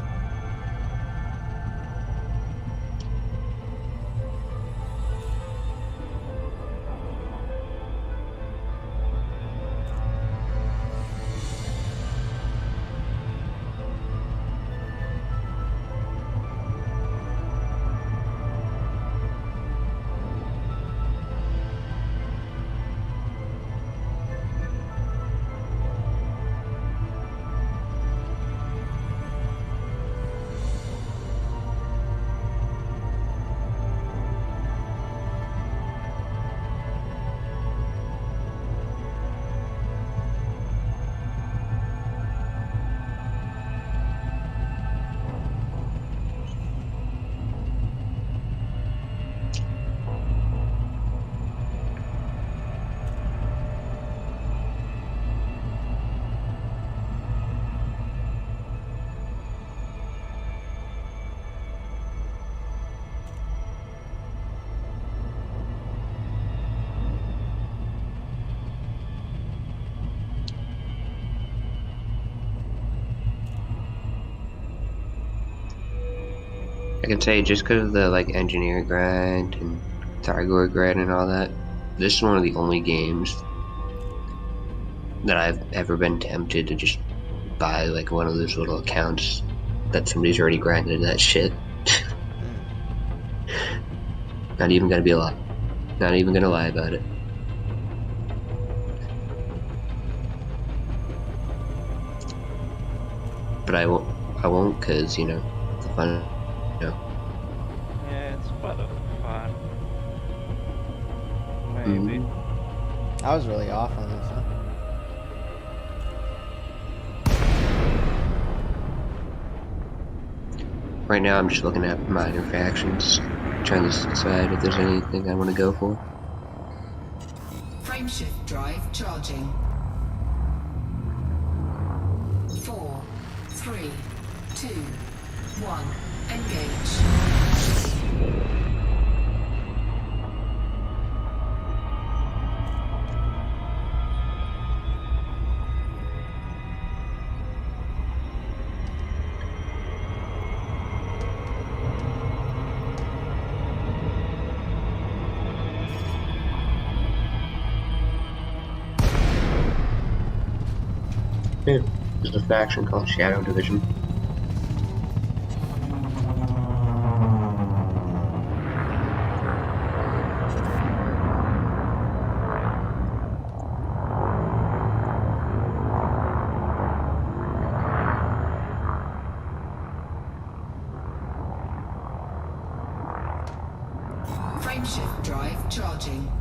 N: I can say just because of the like engineer grind and Thargoid grind and all that, this is one of the only games that I've ever been tempted to just buy like one of those little accounts that somebody's already grinded that shit. Not even gonna be a lie. Not even gonna lie about it. But I won't cause, you know, the fun, you know.
F: Yeah, it's part of the fun. Maybe.
C: I was really off on this. Huh?
N: Right now, I'm just looking at minor factions, trying to decide if there's anything I want to go for.
I: Frameshift drive charging. 4, 3, 2, 1. Engage.
N: There's a faction called Shadow Division.
I: Frameshift drive charging.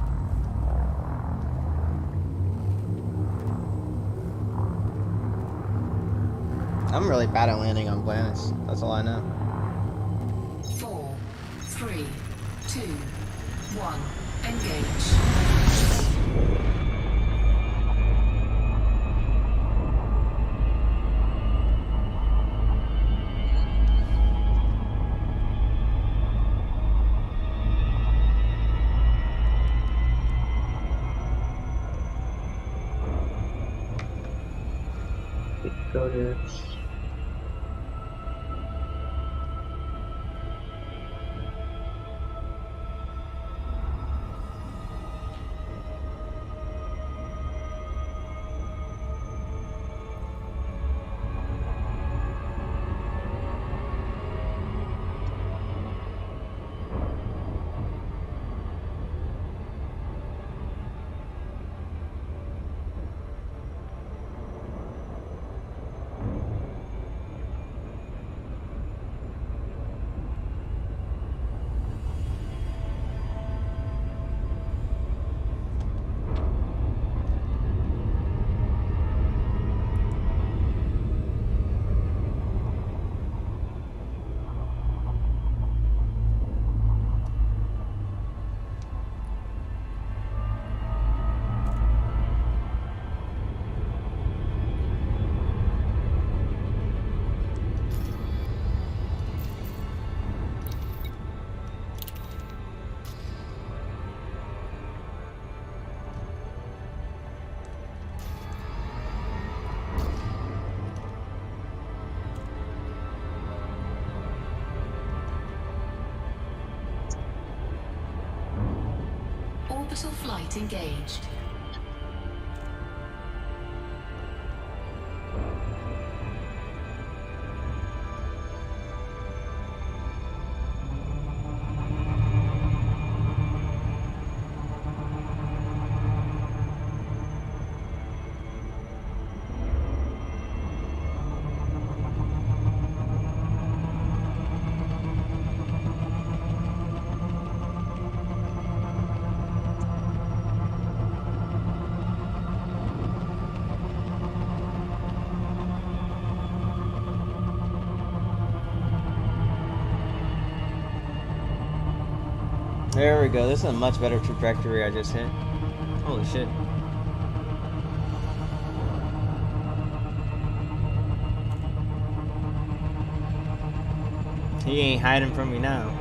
C: I'm really bad at landing on planets. That's all I know.
I: 4, 3, 2, 1. Engage.
N: Go to
I: Orbital flight engaged.
C: There we go. This is a much better trajectory I just hit. Holy shit. He ain't hiding from me now.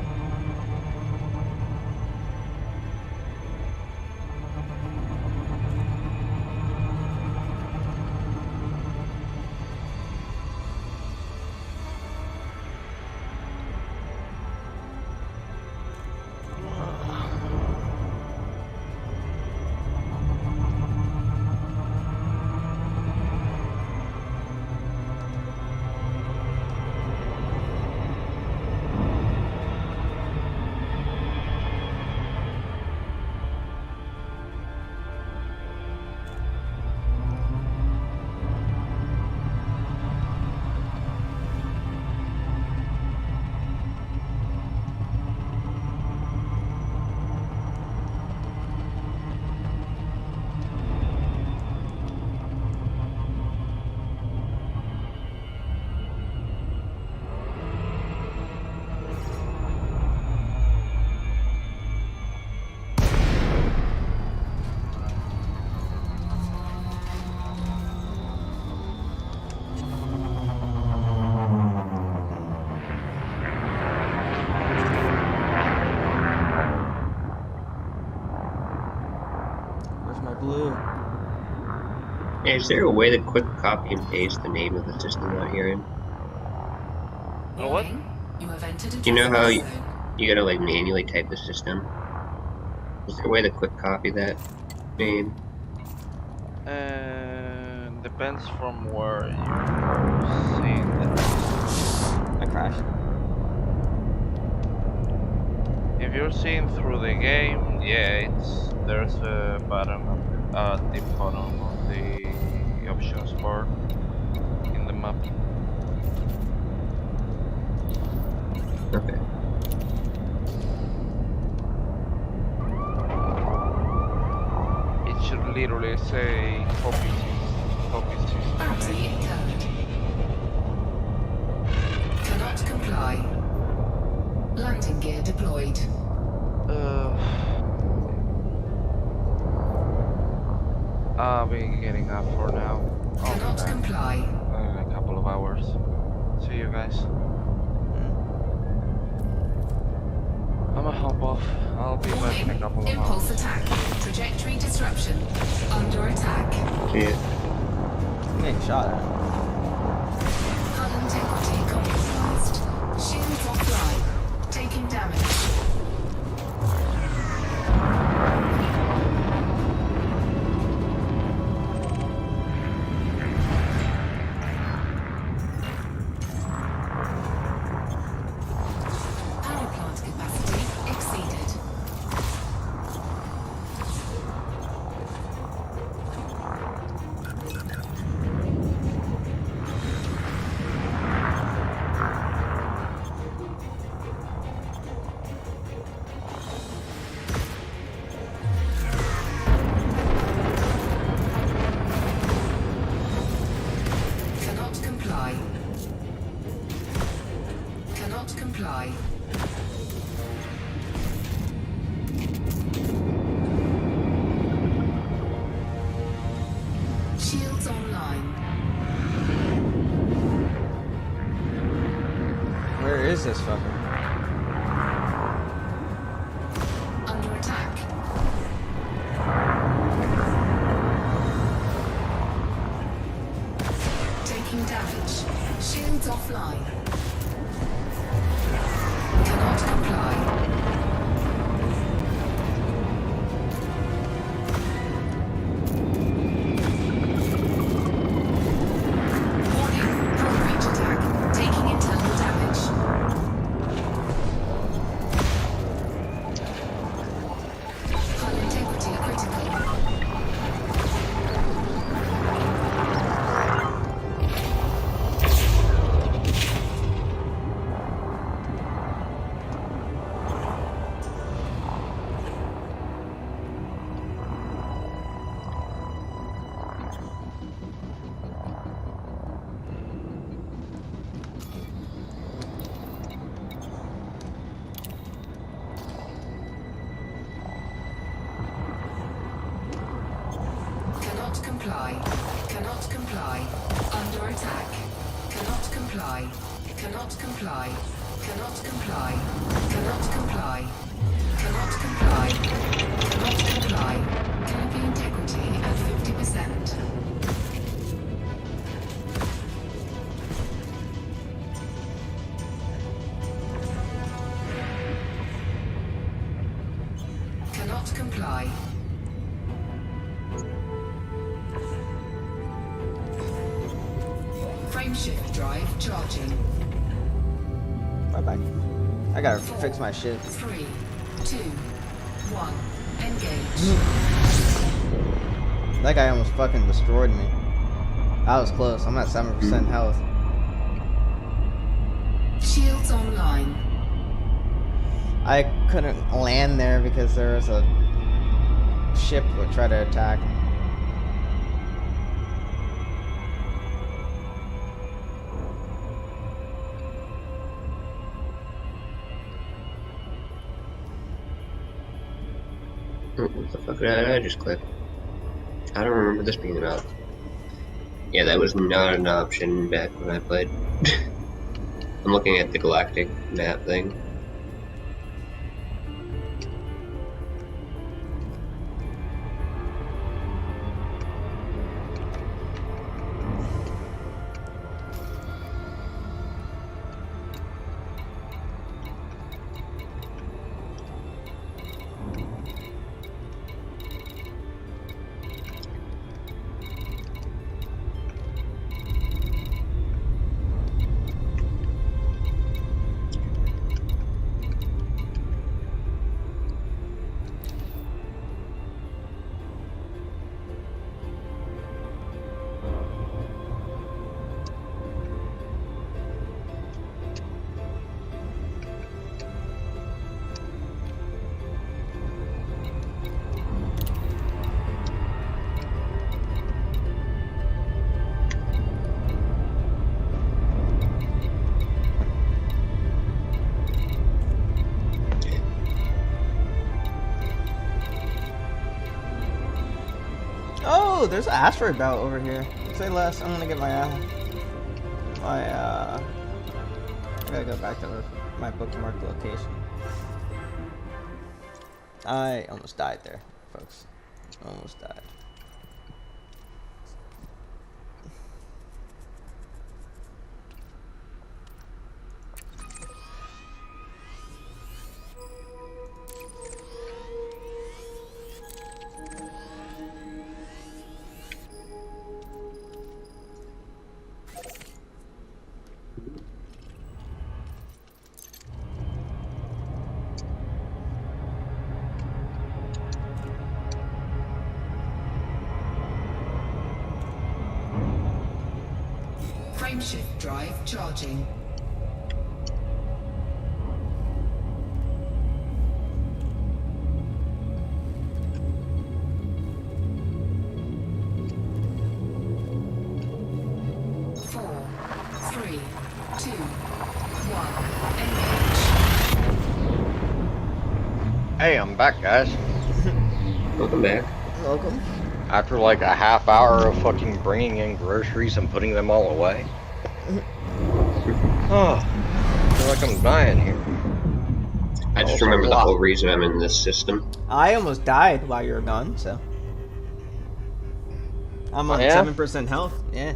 C: blue.
N: Hey, is there a way to quick copy and paste the name of the system out here in?
F: What?
I: You have entered a
N: Do you know how
I: traffic
N: you gotta like manually type the system? Is there a way to quick copy that name?
F: Depends from where you're seeing it.
C: I crashed.
F: If you're seeing through the game, yeah, there's a button at the bottom of the options bar in the map.
N: Okay.
F: It should literally say copy system.
I: Bounty incurred. Cannot comply. Landing gear deployed.
F: I'll be getting up for now. I'll be
I: Cannot
F: back
I: comply.
F: in a couple of hours. See you guys. I'ma hop off. I'll be back in a couple of
I: Impulse
F: hours.
I: attack. Trajectory disruption. Under attack.
N: See ya.
C: I'm getting shot at.
I: Hull integrity compromised. Shields offline. Taking damage. Power plant capacity exceeded. Cannot comply. Cannot comply. Shields online.
C: Where is this fucker?
I: Under attack. Taking damage. Shields offline. Cannot comply. Warning. Hull breach attack. Taking internal damage. Hull integrity critical. Cannot comply. Cannot comply. Under attack. Cannot comply. Cannot comply. Cannot comply. Cannot comply. Cannot comply. Cannot comply. Canopy integrity at 50%. Cannot comply. Frameshift drive charging.
C: Bye bye. I gotta fix my shit.
I: 3, 2, 1. Engage.
C: That guy almost fucking destroyed me. I was close. I'm at 7% health.
I: Shields online.
C: I couldn't land there because there was a ship that would try to attack.
N: What the fuck did I just click? I don't remember this being about. Yeah, that was not an option back when I played. I'm looking at the galactic map thing.
C: Ooh, there's an asteroid belt over here. Say less. I'm gonna get my I gotta go back to my bookmarked location. I almost died there, folks. Almost died.
I: Frameshift drive charging. Four, three, two, one. Engage.
E: Hey, I'm back, guys.
N: Welcome back.
C: Welcome.
E: After like a half hour of fucking bringing in groceries and putting them all away. Oh, I feel like I'm dying here.
N: I just remember the whole reason I'm in this system.
C: I almost died while you were gone, so. I'm on 7% health, yeah.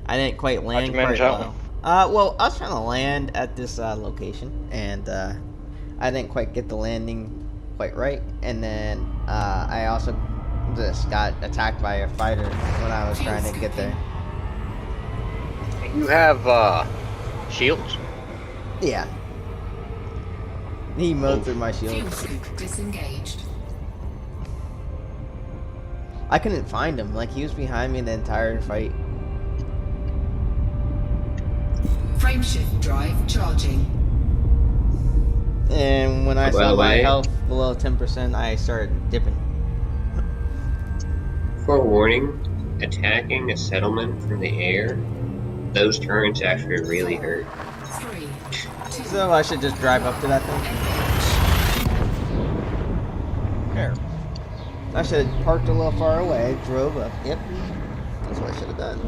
C: I didn't quite land quite well. Well, I was trying to land at this location, and I didn't quite get the landing quite right, and then I also just got attacked by a fighter when I was trying to get there.
E: You have shields?
C: Yeah. He mowed through my shield.
I: Fuel scoop disengaged.
C: I couldn't find him. Like, he was behind me the entire fight.
I: Frameshift drive charging.
C: And when I
N: By
C: saw
N: the
C: my
N: way-
C: health below 10%, I started dipping.
N: Forewarning, attacking a settlement from the air, those turrets actually really hurt.
I: Three, two,
C: So I should just drive up to that thing? There. I should have parked a little far away, drove up. Yep. That's what I should have done.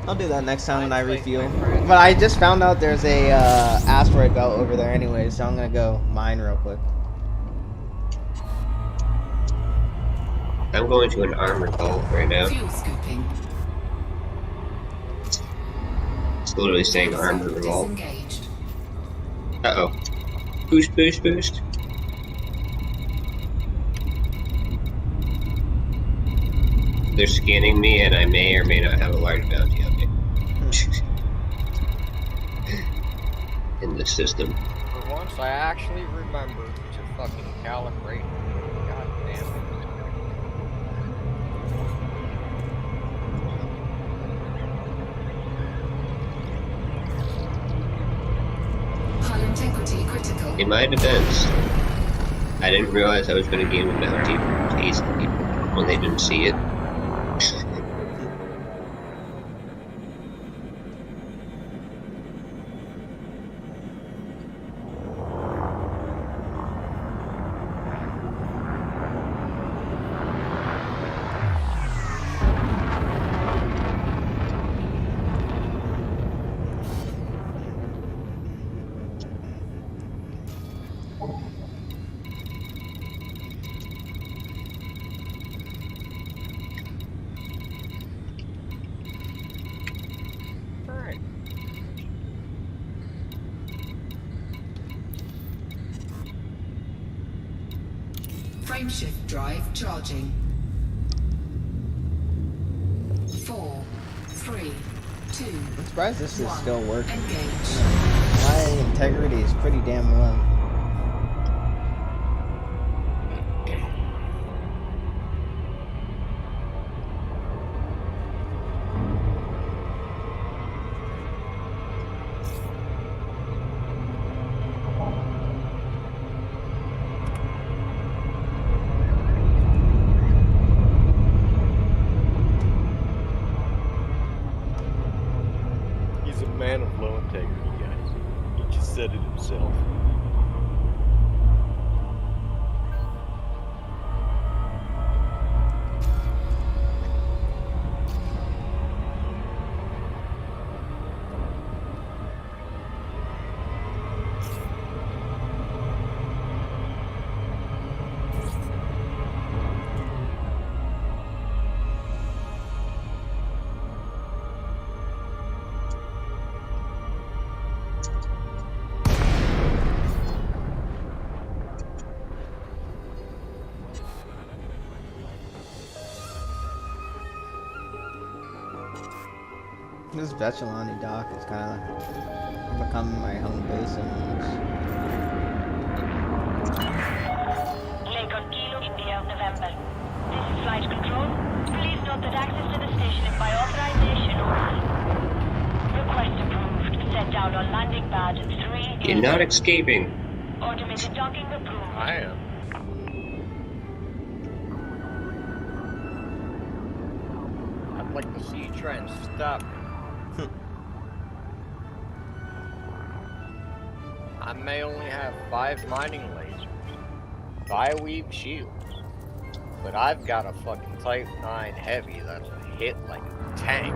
C: I'll do that next time when I refuel. But I just found out there's a asteroid belt over there anyway, so I'm gonna go mine real quick.
N: I'm going to an armor vault right now.
I: fuel scooping.
N: It's literally saying armor vault.
I: Disengaged.
N: Uh-oh. Boost, boost, boost. They're scanning me, and I may or may not have a large bounty on me. In this system.
E: For once, I actually remembered to fucking calibrate. God damn it.
I: Hull integrity critical.
N: In my defense, I didn't realize I was going to gain a bounty for tasting people when they didn't see it.
E: Alright.
I: Frameshift drive charging. 4, 3, 2,
C: I'm surprised this is still working.
I: engage.
C: My integrity is pretty damn low.
P: He's a man of low integrity, guys. He just said it himself.
C: This Vechelani dock is kind of becoming my home base almost.
J: Lake on Kilo, India, November. This is flight control. Please note that access to the station is by authorization only. Request approved. Set down on landing pad 3.
N: You're not escaping.
J: Automated docking approved.
O: I am. I'd like to see you try and stop me. I may only have 5 mining lasers, 5 weave shields, but I've got a fucking Type 9 heavy that'll hit like a tank.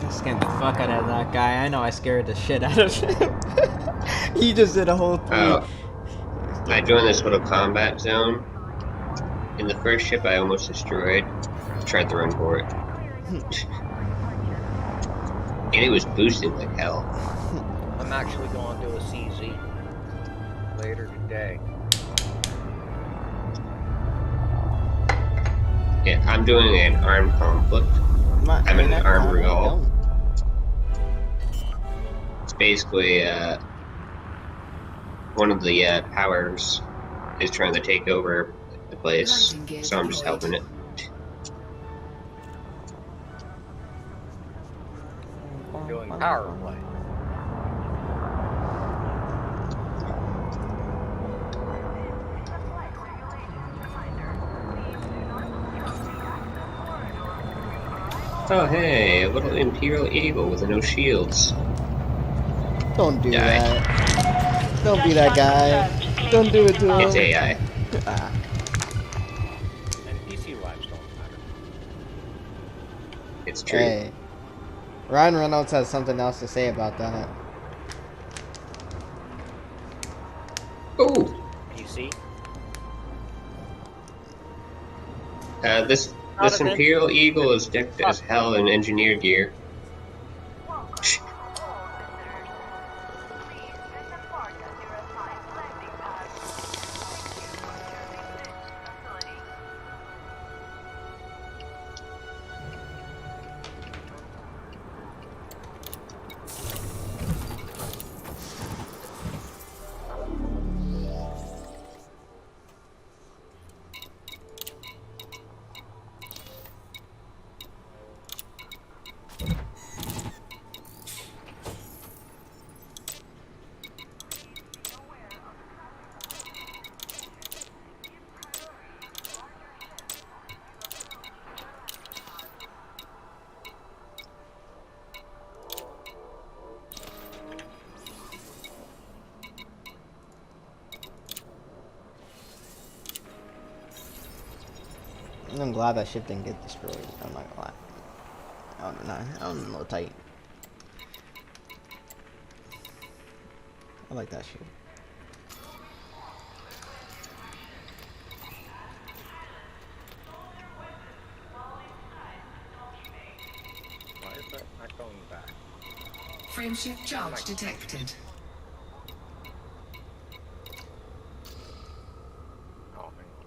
C: I scared the fuck out of that guy. I know I scared the shit out of him. He just did a whole thing.
N: I joined this little combat zone. In the first ship I almost destroyed. I tried to run for it. And it was boosting like hell.
O: I'm actually going to do a CZ later today.
N: Yeah, I'm doing an armed conflict. I'm in an armed revolt. It's basically, one of the powers is trying to take over the place, so I'm just helping it.
O: Doing power play.
N: Oh hey, a little Imperial Eagle with no shields.
C: Don't do that. Don't be that guy. Don't do it to him.
N: It's AI.
C: Ah.
O: And PC lives don't matter.
N: It's true.
C: Hey. Ryan Reynolds has something else to say about that.
N: Oh!
O: PC?
N: This Imperial Eagle is decked as hell in engineer gear.
C: I'm glad that ship didn't get destroyed. I'm not gonna lie. I'm a little tight. I like that ship.
O: Why is that not going back?
I: Frameshift charge detected.
O: Oh, hang on.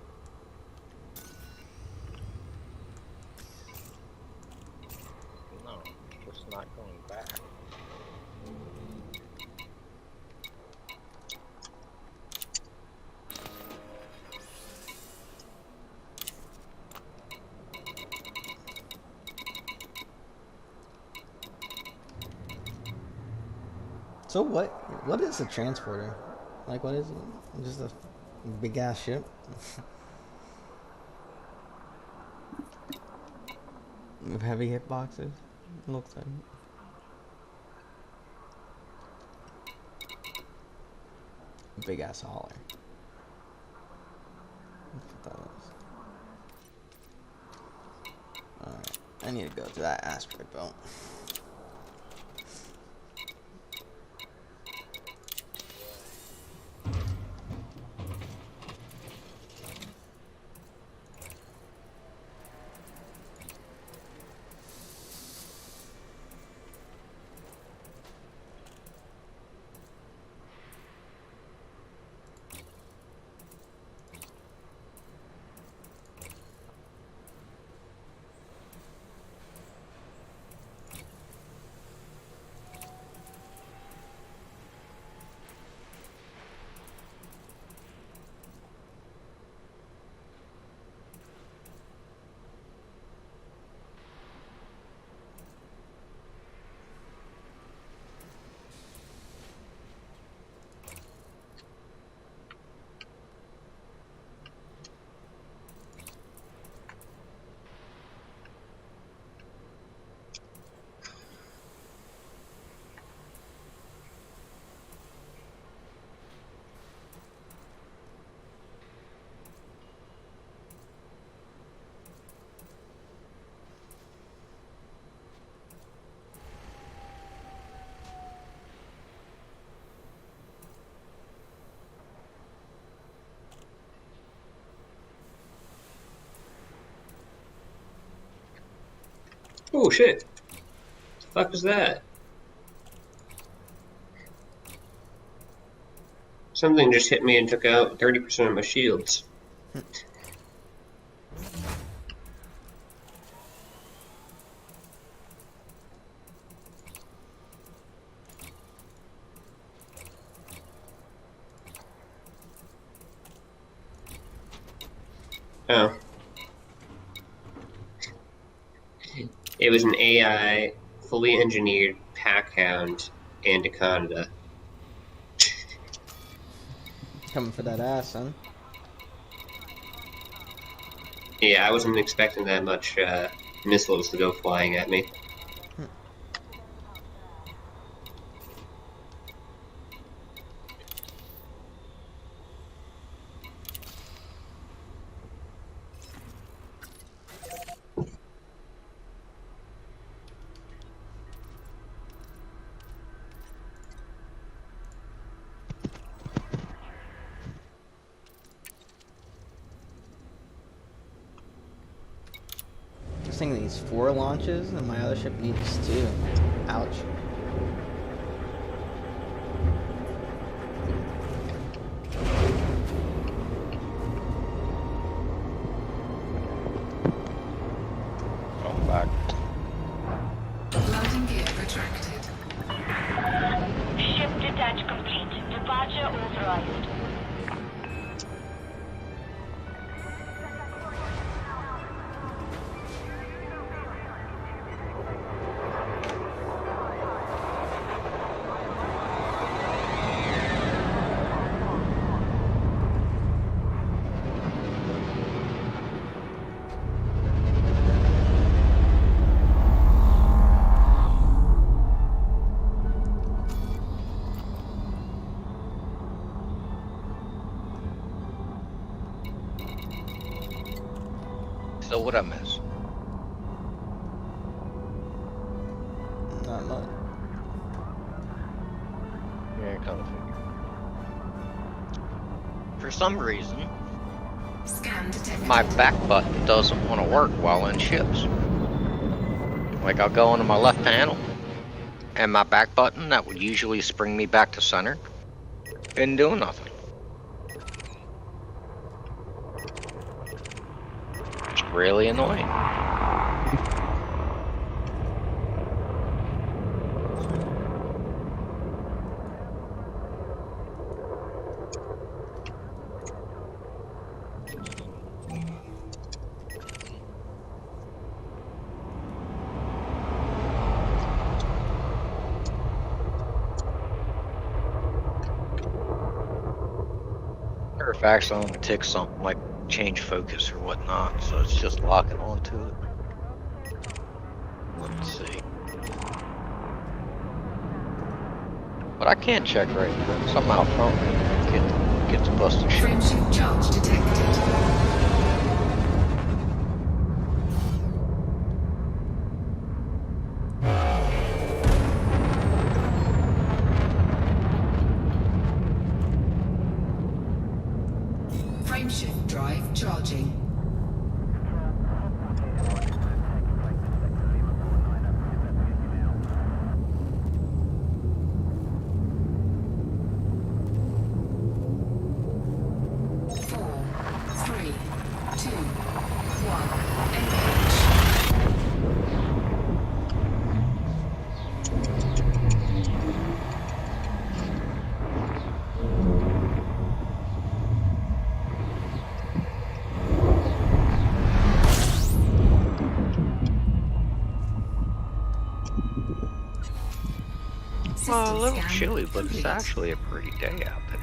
O: No, it's not going back.
C: So what is a transporter? Like, what is it? Just a big ass ship? With heavy hitboxes, it looks like. Big ass hauler. That's what that was. Alright, I need to go to that asteroid belt.
N: Oh shit! The fuck was that? Something just hit me and took out 30% of my shields. Oh. It was an AI, fully engineered Packhound Anaconda.
C: Coming for that ass, son.
N: Yeah, I wasn't expecting that much missiles to go flying at me.
C: This thing needs 4 launches, and my other ship needs 2. Ouch.
D: I'm back.
I: Landing gear retracted.
J: Ship detach complete. Departure authorized.
E: So what I miss?
C: Not much.
E: Yeah, kind of figured. For some reason,
I: Scan detected.
E: my back button doesn't want to work while in ships. Like I'll go into my left panel, and my back button that would usually spring me back to center isn't doing nothing. It's really annoying. Or if I accidentally tick something like change focus or whatnot, so it's just locking onto it. Let's see. But I can't check right now. Somehow phone gets busted shit.
I: Frameshift charge detected. Frameshift drive charging. Four, three, two, one. Engage.
E: Well, a little
I: scan
E: chilly, but it's
I: complete.
E: actually a pretty day out today.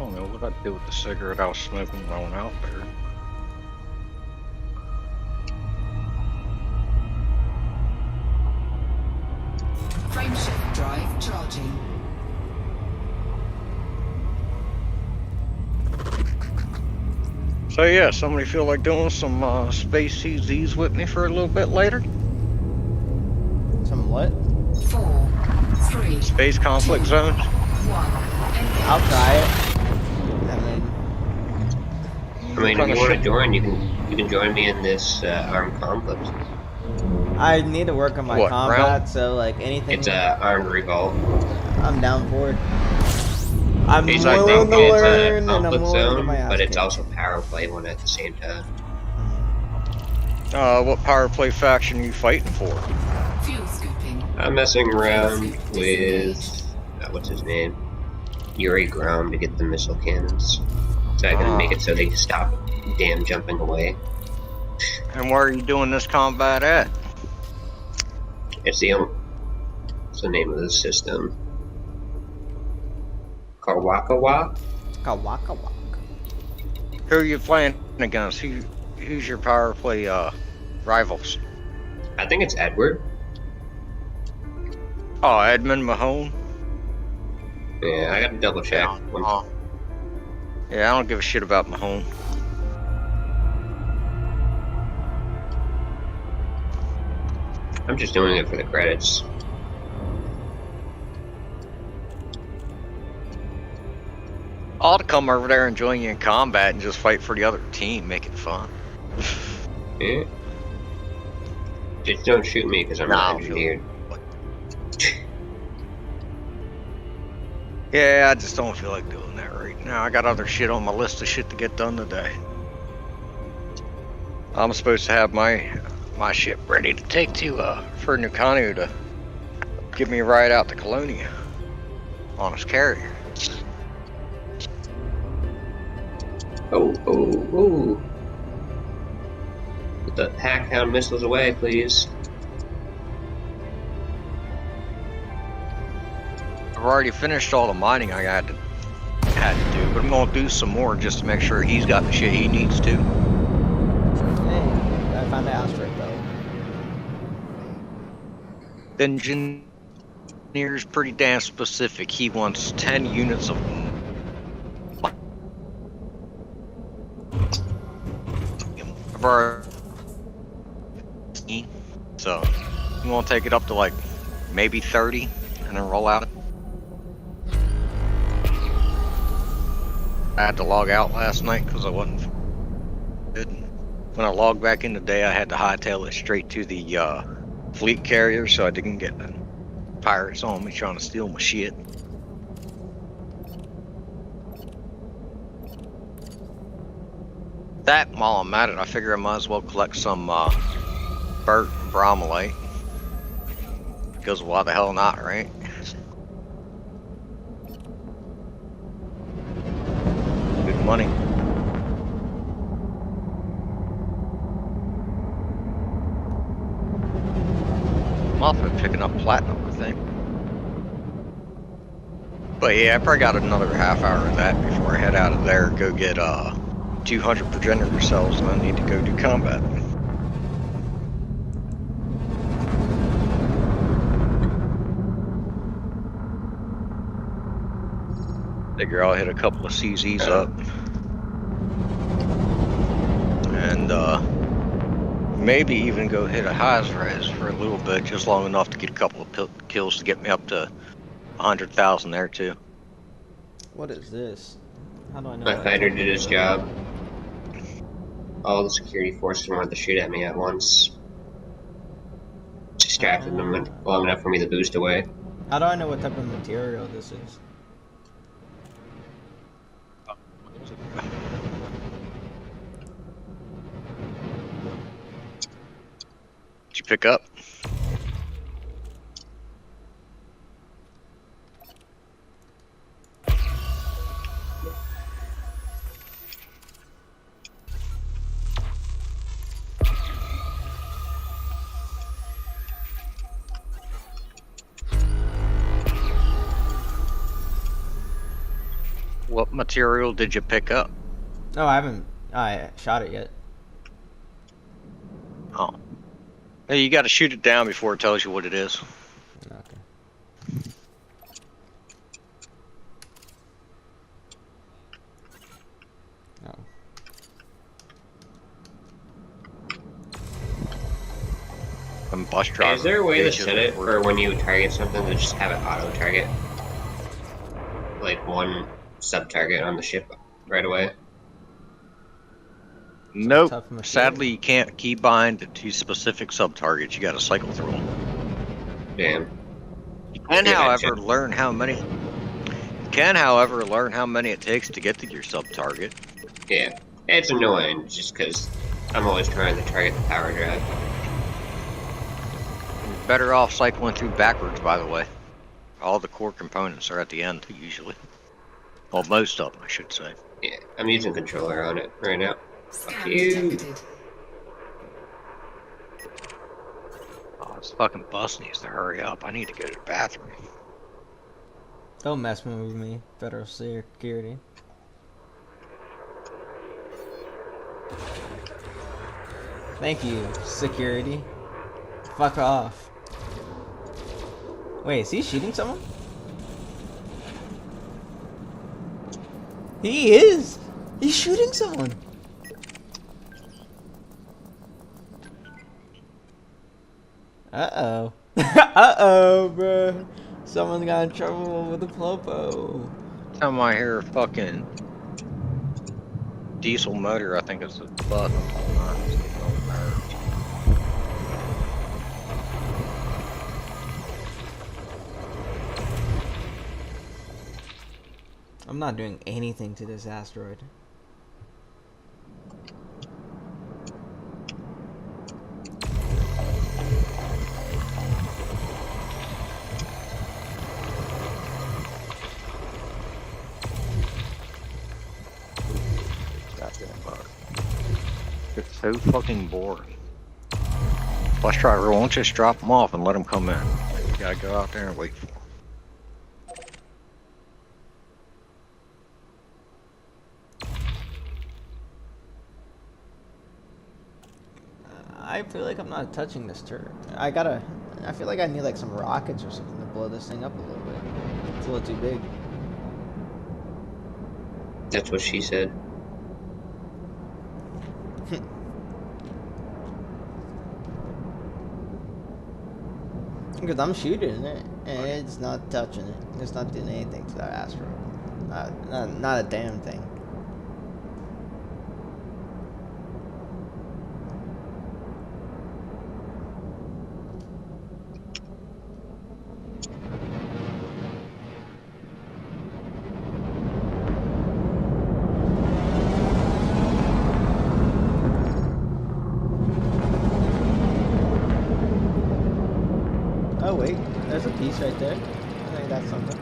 E: don't know what I'd do with the cigarette I was smoking when I went out there.
I: Frameshift drive charging.
E: So yeah, somebody feel like doing some space CZs with me for a little bit later?
C: Some what?
I: 4, 3,
E: Space conflict zones?
I: 1.
C: I'll try it.
N: I mean, if you want to join, you can join me in this armed conflict.
C: I need to work on my
N: What,
C: combat,
N: round?
C: so like anything.
N: It's a armed revolt.
C: I'm down for it. I'm
N: It's
C: willing to learn, and I'm
N: conflict
C: willing to get
N: zone,
C: my ass
N: but it's
C: kicked.
N: also power play one at the same time.
E: What power play faction are you fighting for?
I: Fuel scooping.
N: I'm messing around with what's his name, Yuri Grom, to get the missile cannons, so I can make it so they stop damn jumping away.
E: And where are you doing this combat at?
N: It's what's the name of the system? Kawakawa?
C: Kawakawa.
E: Who are you playing against? Who's your power play rivals?
N: I think it's Edward.
E: Oh, Edmund Mahone?
N: Yeah, I gotta double check.
E: Yeah, I don't give a shit about Mahone.
N: I'm just doing it for the credits.
E: I'll come over there and join you in combat and just fight for the other team, make it fun.
N: Yeah. Just don't shoot me because I'm not engineered.
E: Yeah, I just don't feel like doing that right now. I got other shit on my list of shit to get done today. I'm supposed to have my ship ready to take to for Nucanu to give me a ride out to Colonia on his carrier.
N: Oh. Put the Hackhound missiles away, please.
E: I've already finished all the mining I had to do, but I'm gonna do some more just to make sure he's got the shit he needs to.
C: Hey, I found the asteroid belt.
E: The engineer's pretty damn specific. He wants 10 units of so you want to take it up to like maybe 30 and then roll out. I had to log out last night because I wasn't good. When I logged back in today, I had to hightail it straight to the fleet carrier so I didn't get the pirates on me trying to steal my shit. That, while I'm at it, I figure I might as well collect some Burt and Bromlite. Because why the hell not, right? Good money. I'm also picking up platinum, I think. But yeah, I probably got another half hour of that before I head out of there. Go get 200 progenitor cells, and I need to go do combat. Figure I'll hit a couple of CZs up. And maybe even go hit a Haz-Res for a little bit, just long enough to get a couple of kills to get me up to 100,000 there too.
C: What is this? How do I know?
N: My fighter did his job. All the security forces wanted to shoot at me at once. Distracted them long enough for me to boost away.
C: How do I know what type of material this is?
E: Did you pick up? What material did you pick up?
C: No, I shot it yet.
E: Oh. Hey, you gotta shoot it down before it tells you what it is.
C: Okay. No.
E: Bus driver.
N: Is there a way to set it for when you target something to just have it auto target? Like one sub target on the ship right away?
E: Nope. Sadly, you can't keybind to specific sub-targets. You gotta cycle through them.
N: Damn.
E: You can, however, learn how many. You can, however, learn how many it takes to get to your sub-target.
N: Yeah. It's annoying just because I'm always trying to target the power drive.
E: You're better off cycling through backwards, by the way. All the core components are at the end, usually. Well, most of them, I should say.
N: Yeah, I'm using controller on it right now.
I: Scan detected.
E: Oh, this fucking bus needs to hurry up. I need to go to the bathroom.
C: Don't mess with me, federal security. Thank you, security. Fuck off. Wait, is he shooting someone? He is! He's shooting someone! Uh-oh. Uh-oh, bro. Someone got in trouble with the Plopo.
E: Time I hear a fucking diesel motor, I think it's a bus.
C: I'm not doing anything to this asteroid.
E: It's so fucking boring. Bus driver won't just drop them off and let them come in. You gotta go out there and wait for them.
C: I feel like I'm not touching this turret. I feel like I need like some rockets or something to blow this thing up a little bit. It's a little too big.
N: That's what she said.
C: Because I'm shooting it and it's not touching it. It's not doing anything to that asteroid. Not a damn thing. Oh wait, there's a piece right there. I think that's something.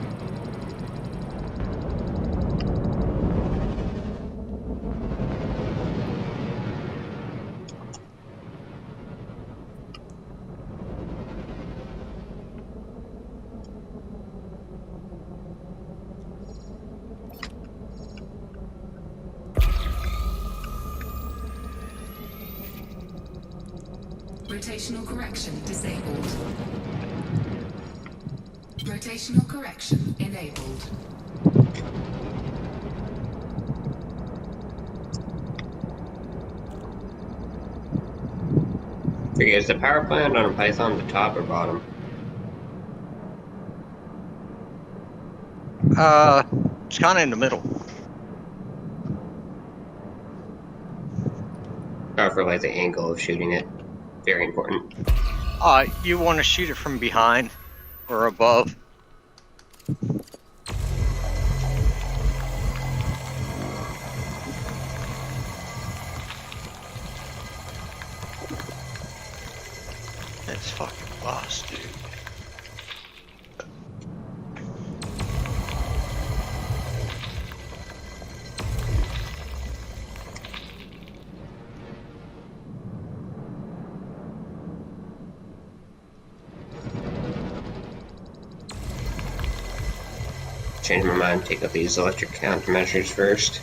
I: Rotational correction disabled. Rotational correction enabled.
N: Okay, is the power plant on a Python the top or bottom?
E: It's kind of in the middle.
N: For like the angle of shooting it. Very important.
E: You want to shoot it from behind or above. That's fucking boss, dude.
N: change my mind, take out these electric countermeasures first.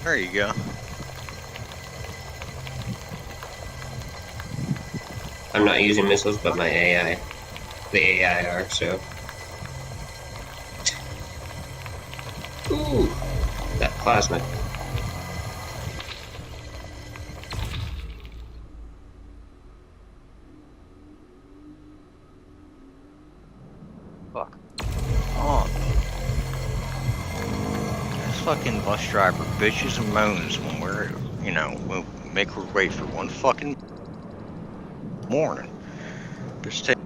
O: There you go.
N: I'm not using missiles, but the AI are, so. Ooh, that plasma.
O: Fuck. Oh. This fucking bus driver bitches and moans when we're, you know, we'll make her wait for one fucking morning. Just take.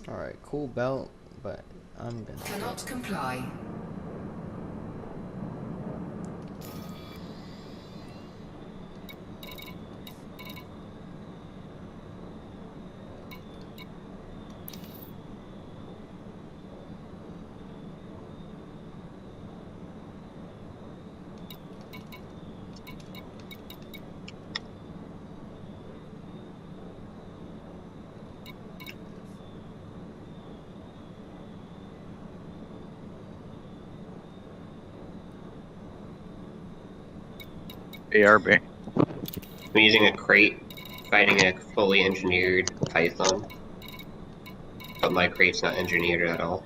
C: Alright, cool belt, but I'm gonna.
I: Cannot comply.
O: ARB.
N: I'm using a crate, fighting a fully engineered Python. But my crate's not engineered at all.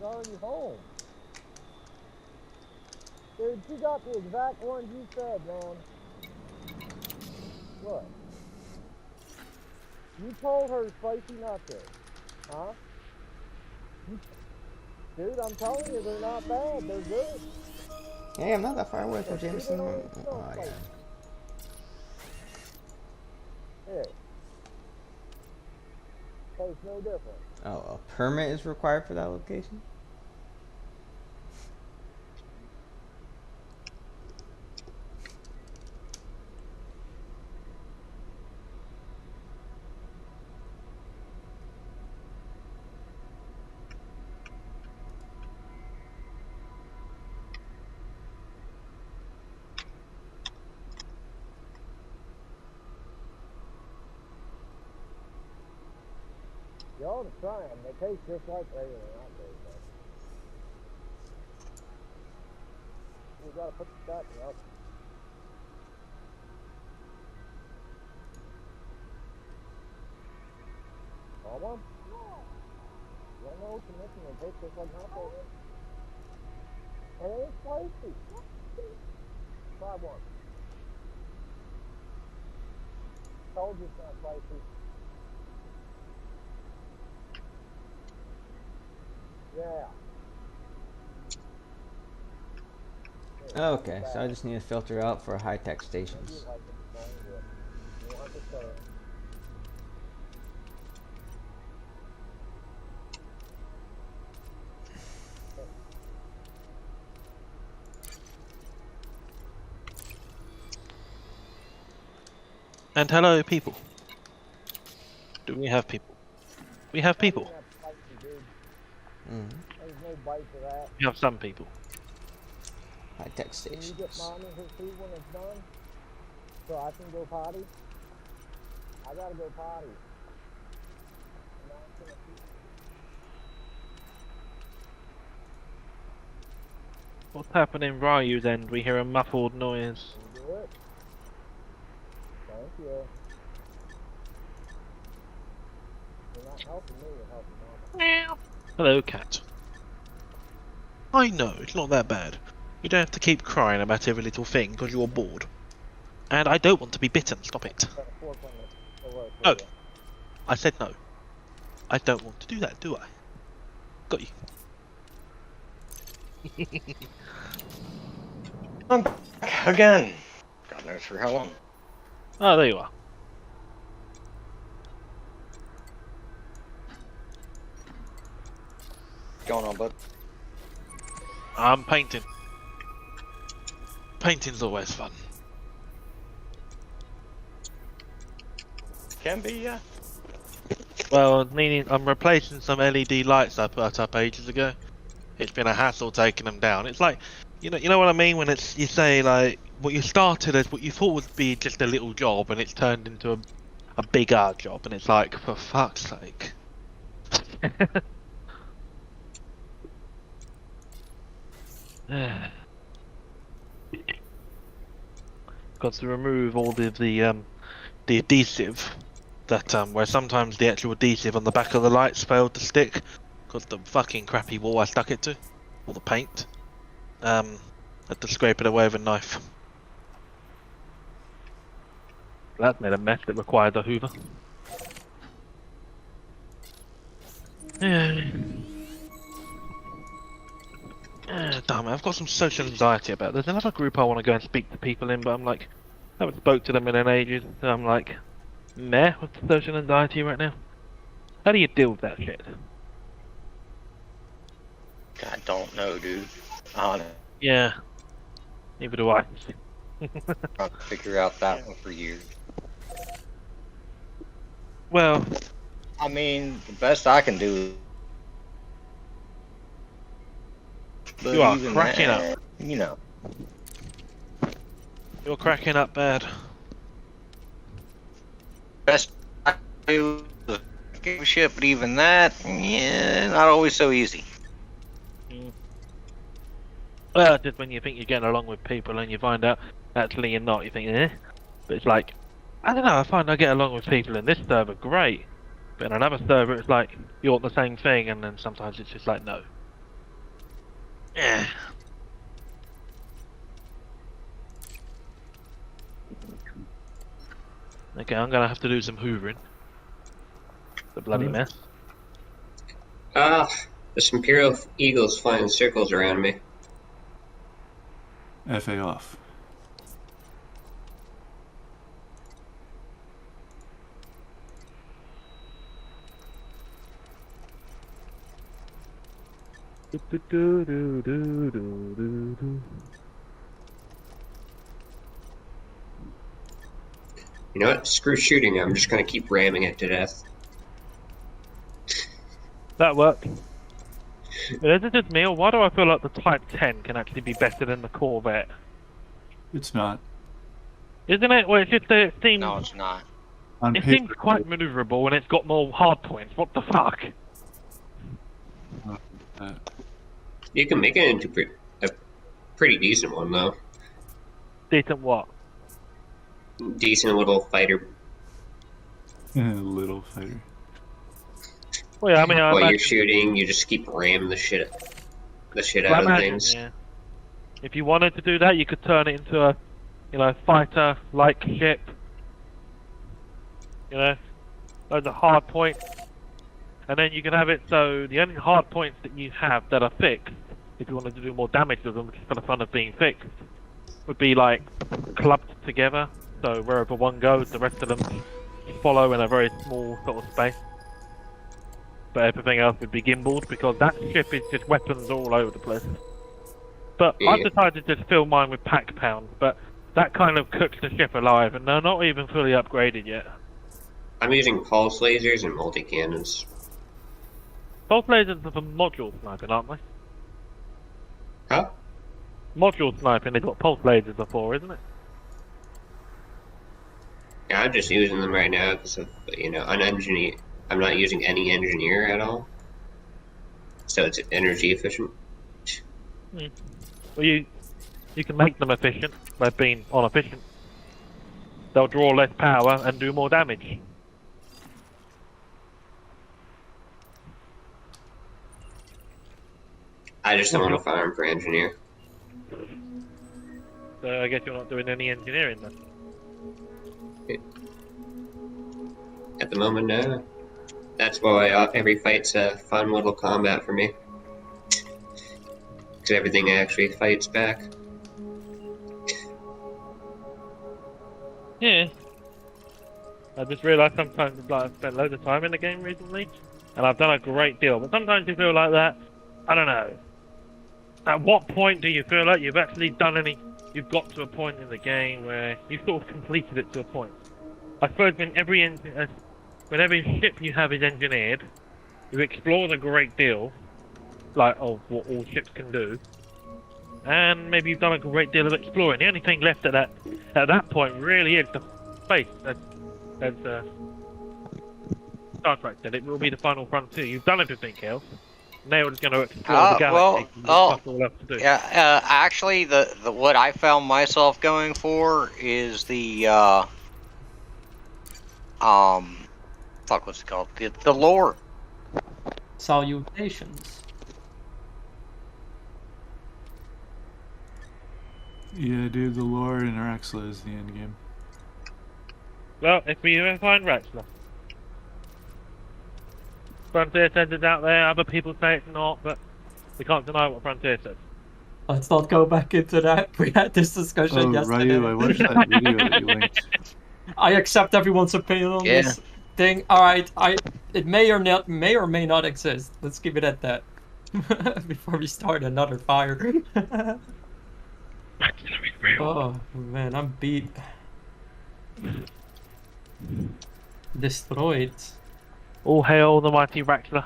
Q: Already home. Dude, she got the exact one you said, man. What? You told her spicy nachos, huh? Dude, I'm telling you, they're not bad. They're good.
C: Hey, I'm not that far away from Jameson. Oh, yeah.
Q: Here. Tastes no different.
C: Oh, a permit is required for that location?
Q: You ought to try them. They taste just like regular nachos. You gotta put the stuff in the oven. Want one? You don't know what you're missing. They taste just like nachos. And it ain't spicy. Try one. Told you it's not spicy. Yeah.
C: Okay, so I just need to filter out for high-tech stations.
R: And hello, people. Do we have people? We have people.
C: Mm.
Q: There's no bite to that.
R: We have some people.
C: High-tech
Q: Can you
C: stations.
Q: get mommy her food when it's done? So I can go potty? I gotta go potty. And I'm gonna keep-
R: What's happening, Ryu's end? We hear a muffled noise.
Q: Do it. Thank you. You're not helping me, you're helping mama.
R: Hello, cat. I know, it's not that bad. You don't have to keep crying about every little thing because you're bored. And I don't want to be bitten, stop it.
Q: Got a fork on the work
R: No.
Q: for you.
R: I said no. I don't want to do that, do I? Got you.
E: I'm back again. God knows for how long.
R: Oh, there you are.
E: What's going on, bud?
R: I'm painting. Painting's always fun.
E: Can be, yeah.
R: Well, I'm replacing some LED lights I put up ages ago. It's been a hassle taking them down. It's like, you know what I mean when it's you say like what you started as what you thought would be just a little job and it's turned into a bigger job, and it's like, for fuck's sake. Got to remove all the adhesive that where sometimes the actual adhesive on the back of the lights failed to stick because the fucking crappy wall I stuck it to, or the paint. Had to scrape it away with a knife. That made a mess that required a hoover. Damn, I've got some social anxiety about. There's another group I want to go and speak to people in, but I'm like, I haven't spoke to them in ages. So I'm like, meh with the social anxiety right now. How do you deal with that shit?
E: I don't know, dude.
R: Yeah, neither do I.
E: Trying to figure out that one for years.
R: Well,
E: I mean, the best I can do. But
R: You are
E: even
R: cracking
E: that,
R: up.
E: You know.
R: You're cracking up bad.
E: Best I can do is give a shit, but even that, yeah, not always so easy.
R: Well, just when you think you're getting along with people and you find out actually you're not, you think, eh? But it's like, I don't know, I find I get along with people in this server great. But in another server it's like, you want the same thing, and then sometimes it's just like, no. Yeah. Okay, I'm gonna have to do some hoovering. The bloody mess.
N: There's some Imperial Eagles flying in circles around me.
D: FA off.
N: You know what? Screw shooting. I'm just gonna keep ramming it to death.
R: That worked. Is it just me, or why do I feel like the Type 10 can actually be better than the Corvette?
D: It's not.
R: Isn't it? Well, it's just that it seems...
E: No, it's not.
D: On
R: It
D: paper,
R: seems quite maneuverable, and it's got more hard points. What the fuck?
N: You can make it into a pretty decent one, though.
R: Decent what?
N: Decent little fighter.
D: little fighter.
R: Well, yeah, I mean, I
N: While you're
R: imagine-
N: shooting, you just keep ramming the shit
R: Well,
N: out
R: I
N: of
R: imagine,
N: things.
R: yeah. If you wanted to do that, you could turn it into you know, fighter-like ship. You know, loads of hard points. And then you can have it so the only hard points that you have that are fixed, if you wanted to do more damage to them, just for the fun of being fixed, would be like clubbed together. So wherever one goes, the rest of them follow in a very small sort of space. But everything else would be gimbaled because that ship is just weapons all over the place. But I've decided to just fill mine with pack pounds, but that kind of cooks the ship alive, and they're not even fully upgraded yet.
N: I'm using pulse lasers and multi-cannons.
R: Pulse lasers are for module sniping, aren't they?
N: Huh?
R: Module sniping is what pulse lasers are for, isn't it?
N: Yeah, I'm just using them right now because of, you know, I'm not using any engineer at all. So it's energy efficient.
R: Well, you can make them efficient by being inefficient. They'll draw less power and do more damage.
N: I just don't want to farm for engineer.
R: So I guess you're not doing any engineering then.
N: At the moment, no. That's why every fight's a fun little combat for me. Because everything actually fights back.
R: Yeah. I just realised sometimes I've spent loads of time in the game recently, and I've done a great deal. But sometimes you feel like that, I don't know. At what point do you feel like you've actually done any... You've got to a point in the game where you've sort of completed it to a point. I suppose when every ship you have is engineered, you explore a great deal, like of what all ships can do, and maybe you've done a great deal of exploring. The only thing left at that point really is the space. As Star Trek said, it will be the final frontier. You've done everything else. Now we're just going to explore the galaxy. All left to do.
E: Yeah, actually, the what I found myself going for is the fuck, what's it called? The lore.
S: Salutations.
T: Yeah, dude, the lore in Araxla is the end game.
R: Well, if we ever find Raxla. Frontier says it's out there, other people say it's not, but we can't deny what Frontier says.
S: Let's not go back into that. We had this discussion yesterday.
T: Ryu, I watched that video that you linked.
S: I accept everyone's opinion on this thing. Alright, it may or may not exist. Let's keep it at that. Before we start another fire. Oh man, I'm beat. Destroyed.
R: All hail the mighty Raxla.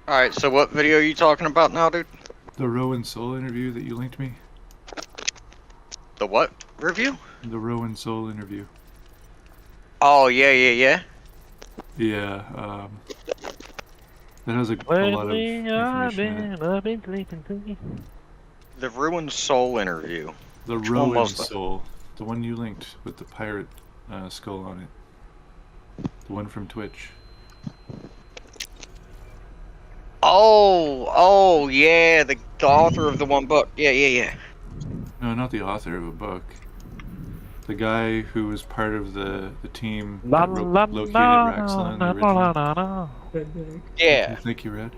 E: Alright, so what video are you talking about now, dude?
T: The Rowan Soul interview that you linked me.
E: The what review?
T: The Rowan Soul interview.
E: Oh, yeah.
T: Yeah, that has a lot of information in it.
R: I've been sleeping too.
E: The Ruined Soul interview.
T: The
E: Which one
T: Rowan
E: was that?
T: Soul. The one you linked with the pirate skull on it. The one from Twitch.
E: Oh, yeah, the author of the one book. Yeah.
T: No, not the author of a book. The guy who was part of the team
R: La,
T: that
R: la,
T: located
R: la,
T: Raxla in the
R: la,
T: original.
R: la, la.
E: Yeah.
T: Thank you, Red.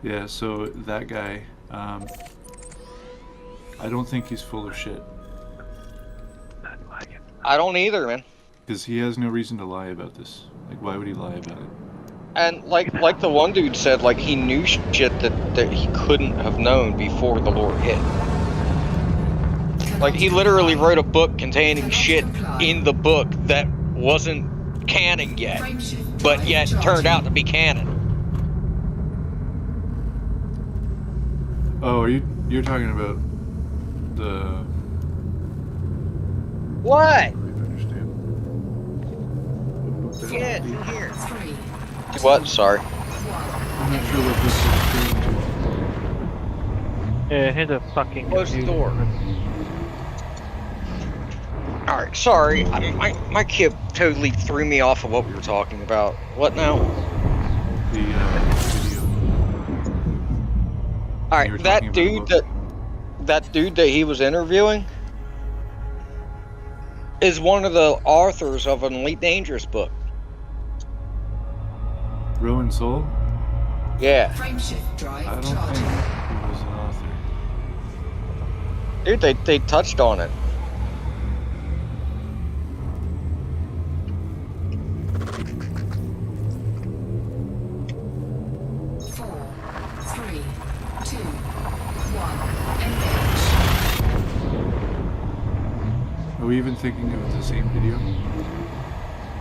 T: Yeah, so that guy, I don't think he's full of shit.
E: I don't either, man.
T: Because he has no reason to lie about this. Like, why would he lie about it?
E: And like the one dude said, like he knew shit that he couldn't have known before the lore hit. Like he literally wrote a book containing shit in the book that wasn't canon yet, but yet turned out to be canon.
T: Oh, you're talking about the...
E: What?
T: Yeah,
E: here. What? Sorry.
T: I'm not sure what this is.
R: Yeah, here's a fucking...
E: Close the door. Alright, sorry. My kid totally threw me off of what we were talking about. What now?
T: The video.
E: Alright, that dude that...
O: that dude that he was interviewing is one of the authors of an Elite Dangerous book.
T: Rowan Soul?
O: Yeah.
I: Frameshift drive
T: I don't think
I: charging.
T: he was an author.
O: Dude, they touched on it.
I: Four, three, two, one. Engage.
T: Are we even thinking of the same video?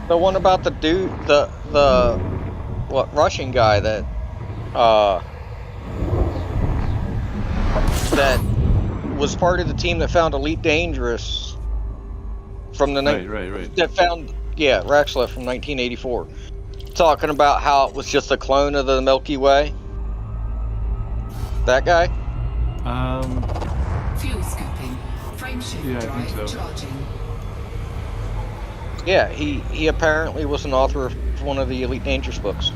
O: The one about the dude, the Russian guy that that was part of the team that found Elite Dangerous from the
T: Right.
O: that found Raxla from 1984, talking about how it was just a clone of the Milky Way. That guy.
I: Fuel scooping. Frameshift
T: Yeah, I think
I: drive
T: so.
I: charging.
O: Yeah, he apparently was an author of one of the Elite Dangerous books.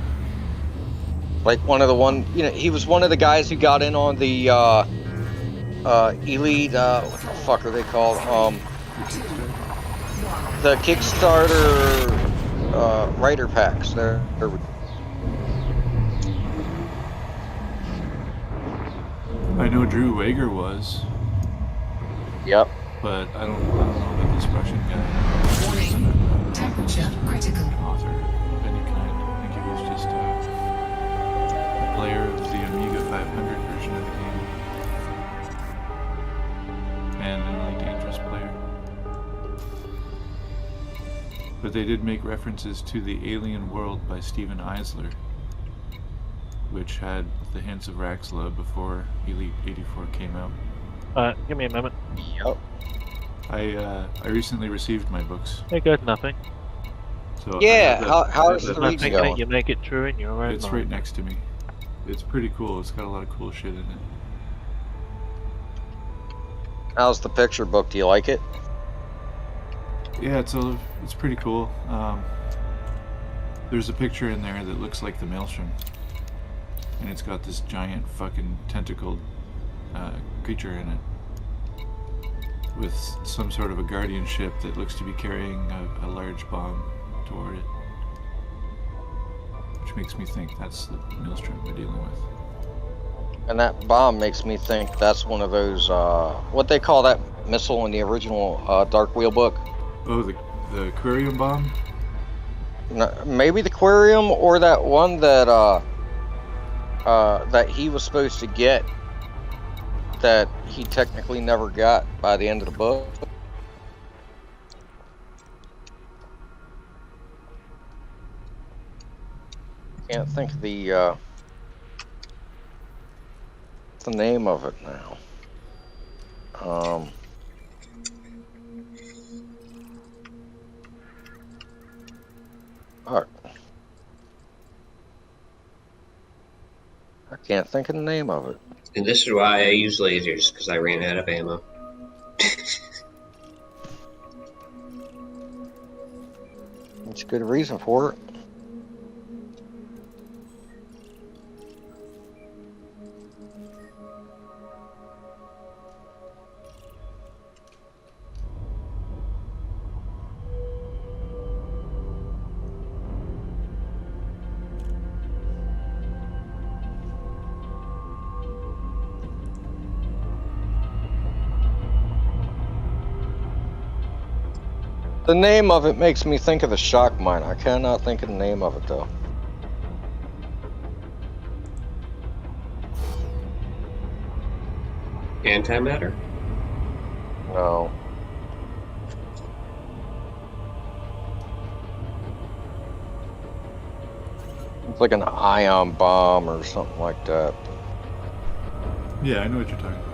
O: Like he was one of the guys who got in on the Elite, what the fuck are they called? The Kickstarter writer packs. They're
T: I know Drew Wager was.
O: Yep.
T: But I don't know about this Russian guy.
I: Warning. Temperature critical.
T: Author of any kind. I think he was just a player of the Amiga 500 version of the game. And an Elite Dangerous player. But they did make references to the Alien World by Steven Eisler, which had the hints of Raxla before Elite 84 came out.
R: Give me a moment.
O: Yep.
T: I recently received my books.
R: Hey, good, nothing.
T: So
O: Yeah, how is the reading
R: Nothing,
O: going?
R: you make it true in your own
T: It's
R: mind.
T: right next to me. It's pretty cool. It's got a lot of cool shit in it.
O: How's the picture book? Do you like it?
T: Yeah, it's pretty cool. There's a picture in there that looks like the Maelstrom, and it's got this giant fucking tentacled creature in it with some sort of a guardian ship that looks to be carrying a large bomb toward it, which makes me think that's the Maelstrom we're dealing with.
O: And that bomb makes me think that's one of those, what they call that missile in the original Dark Wheel book.
T: Oh, the Aquarium bomb?
O: No, maybe the Aquarium, or that one that that he was supposed to get that he technically never got by the end of the book. Can't think of the name of it now. Fuck. I can't think of the name of it.
N: And this is why I use lasers, because I ran out of ammo.
O: That's a good reason for it. The name of it makes me think of the shock mine. I cannot think of the name of it though.
N: Antimatter?
O: No. It's like an ion bomb or something like that.
T: Yeah, I know what you're talking about.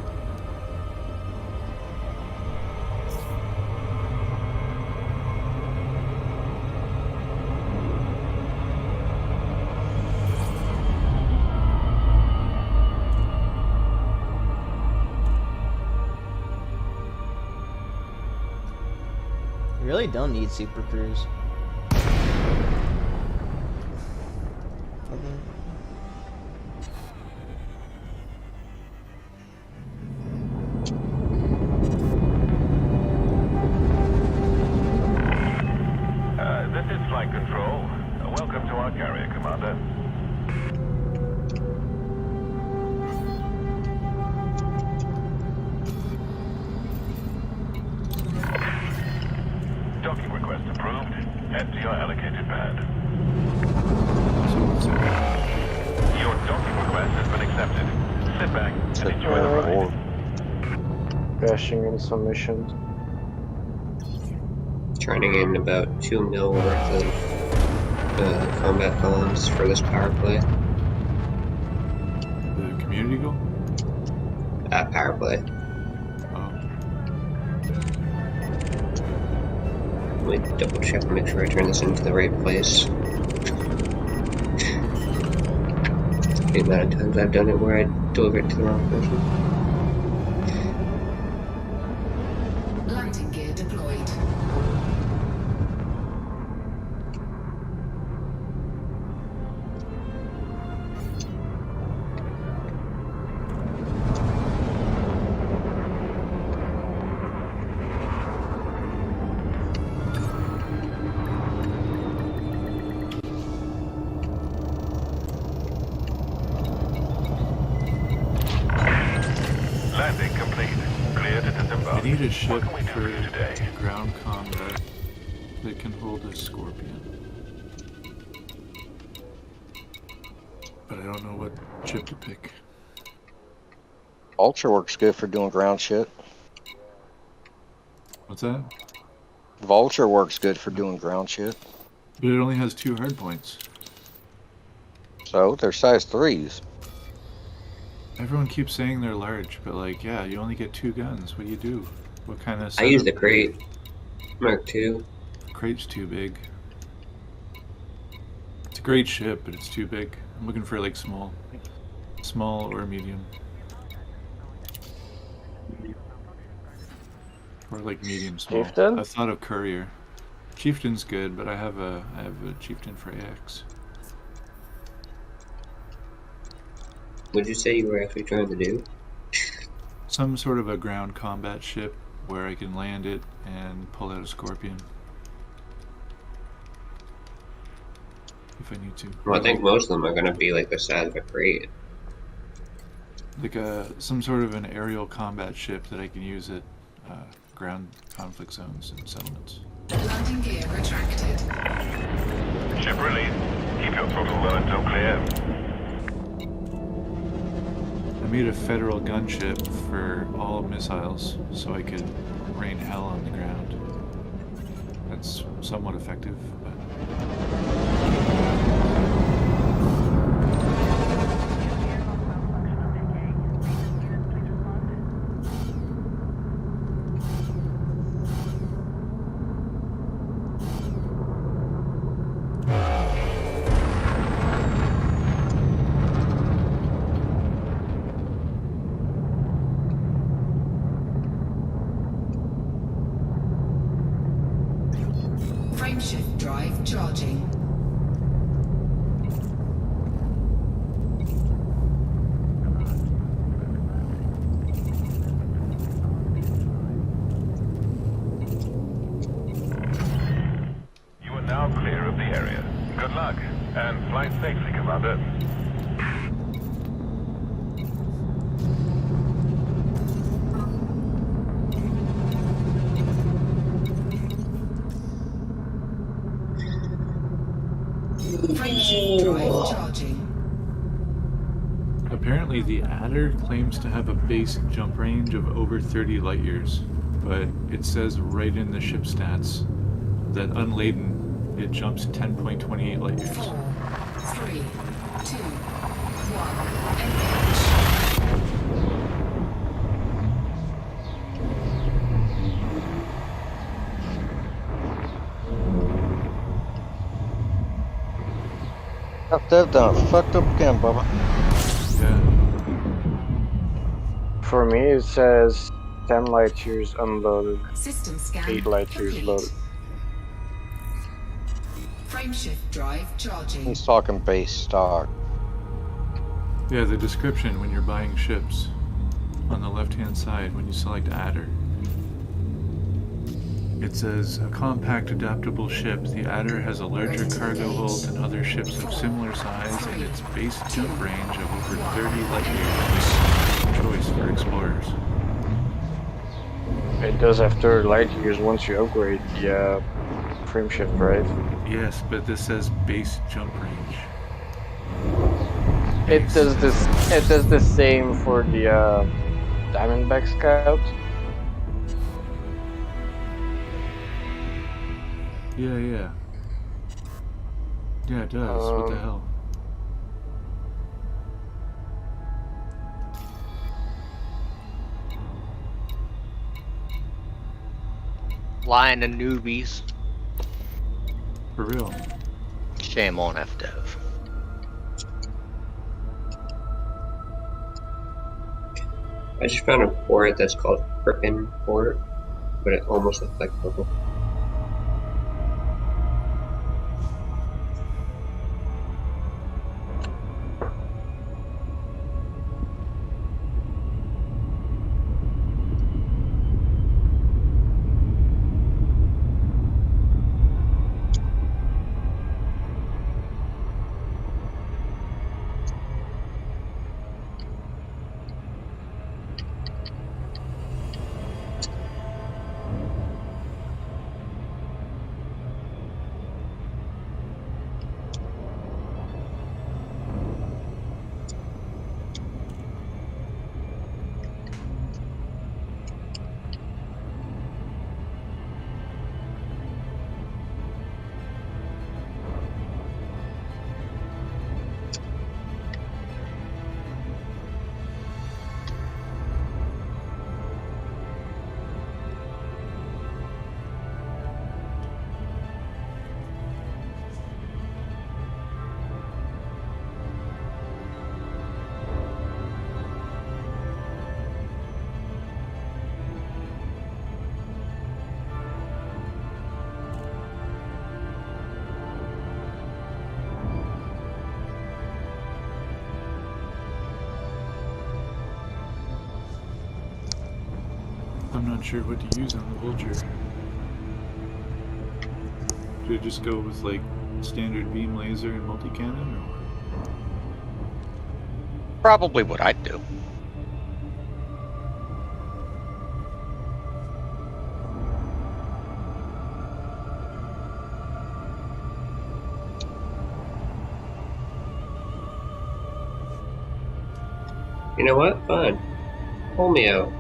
C: You really don't need Super Cruise.
U: accepted. Sit back and enjoy the ride.
P: Bashing in some missions.
N: Turning in about 2 mil worth of combat bombs for this power play.
T: The community goal?
N: Power play.
T: Oh.
N: Let me double check and make sure I turn this into the right place. The amount of times I've done it where I deliver it to the wrong person.
I: Landing gear deployed.
U: Landing complete. Clear to disembark.
T: I need a ship
U: What can we do
T: for
U: for you today?
T: ground combat that can hold a Scorpion. But I don't know what ship to pick.
O: Vulture works good for doing ground shit.
T: What's that?
O: Vulture works good for doing ground shit.
T: But it only has 2 hard points.
O: So they're size 3s.
T: Everyone keeps saying they're large, but like, yeah, you only get 2 guns. What do you do? What kind of
N: I use the
T: setup?
N: crate. Mark II.
T: Crate's too big. It's a great ship, but it's too big. I'm looking for like small or medium, or like medium small.
P: Chieftain?
T: I thought of Courier. Chieftain's good, but I have a Chieftain for AX.
N: What'd you say you were actually trying to do?
T: Some sort of a ground combat ship where I can land it and pull out a Scorpion if I need to.
N: Well, I think most of them are going to be like the size of a crate.
T: Like some sort of an aerial combat ship that I can use at ground conflict zones and settlements.
I: Landing gear retracted.
U: Ship released. Keep your throttle low until clear.
T: I made a federal gunship for all missiles so I could rain hell on the ground. That's somewhat effective, but...
I: Frameshift drive charging.
U: You are now clear of the area. Good luck, and fly safely, Commander.
I: Frameshift drive charging.
T: Apparently the Adder claims to have a base jump range of over 30 light years, but it says right in the ship stats that unladen it jumps 10.28 light years.
I: 4, 3, 2, 1.
O: They've done fucked up again, Bubba.
T: Yeah.
P: For me, it says 10 light years unloaded,
I: System scan
P: 8 light years
I: complete.
P: loaded.
I: Frameshift drive charging.
O: He's talking base stock.
T: Yeah, the description when you're buying ships on the left-hand side when you select Adder. It says, a compact adaptable ship, the Adder has a larger cargo hold than other ships of similar size and its base jump range of over 30 light years. Choice for explorers.
P: It does have 30 light years once you upgrade the frameshift, right?
T: Yes, but this says base jump range.
P: It does this. It does the same for the Diamondback Scout.
T: Yeah, yeah. Yeah, it does. What the hell?
E: Lying to newbies.
T: For real.
E: Shame on FDev.
N: I just found a port that's called Frickin' Port, but it almost looks like purple.
T: I'm not sure what to use on the Vulture. Should I just go with like standard beam laser and multi-cannon? Or?
E: Probably what I'd do.
N: You know what? Fine. Pull me out.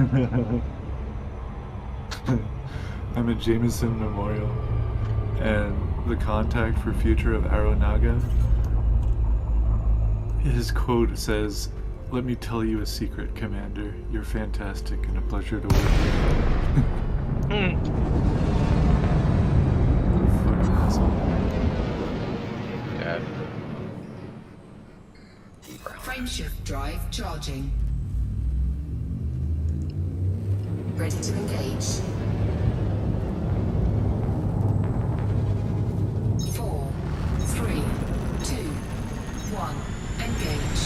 T: I'm a Jameson Memorial, and the contact for future of Aronaga, his quote says, "Let me tell you a secret, Commander. You're fantastic and a pleasure to work with." Fucking asshole.
I: Frameshift drive charging. Ready to engage. 4, 3, 2, 1, engage.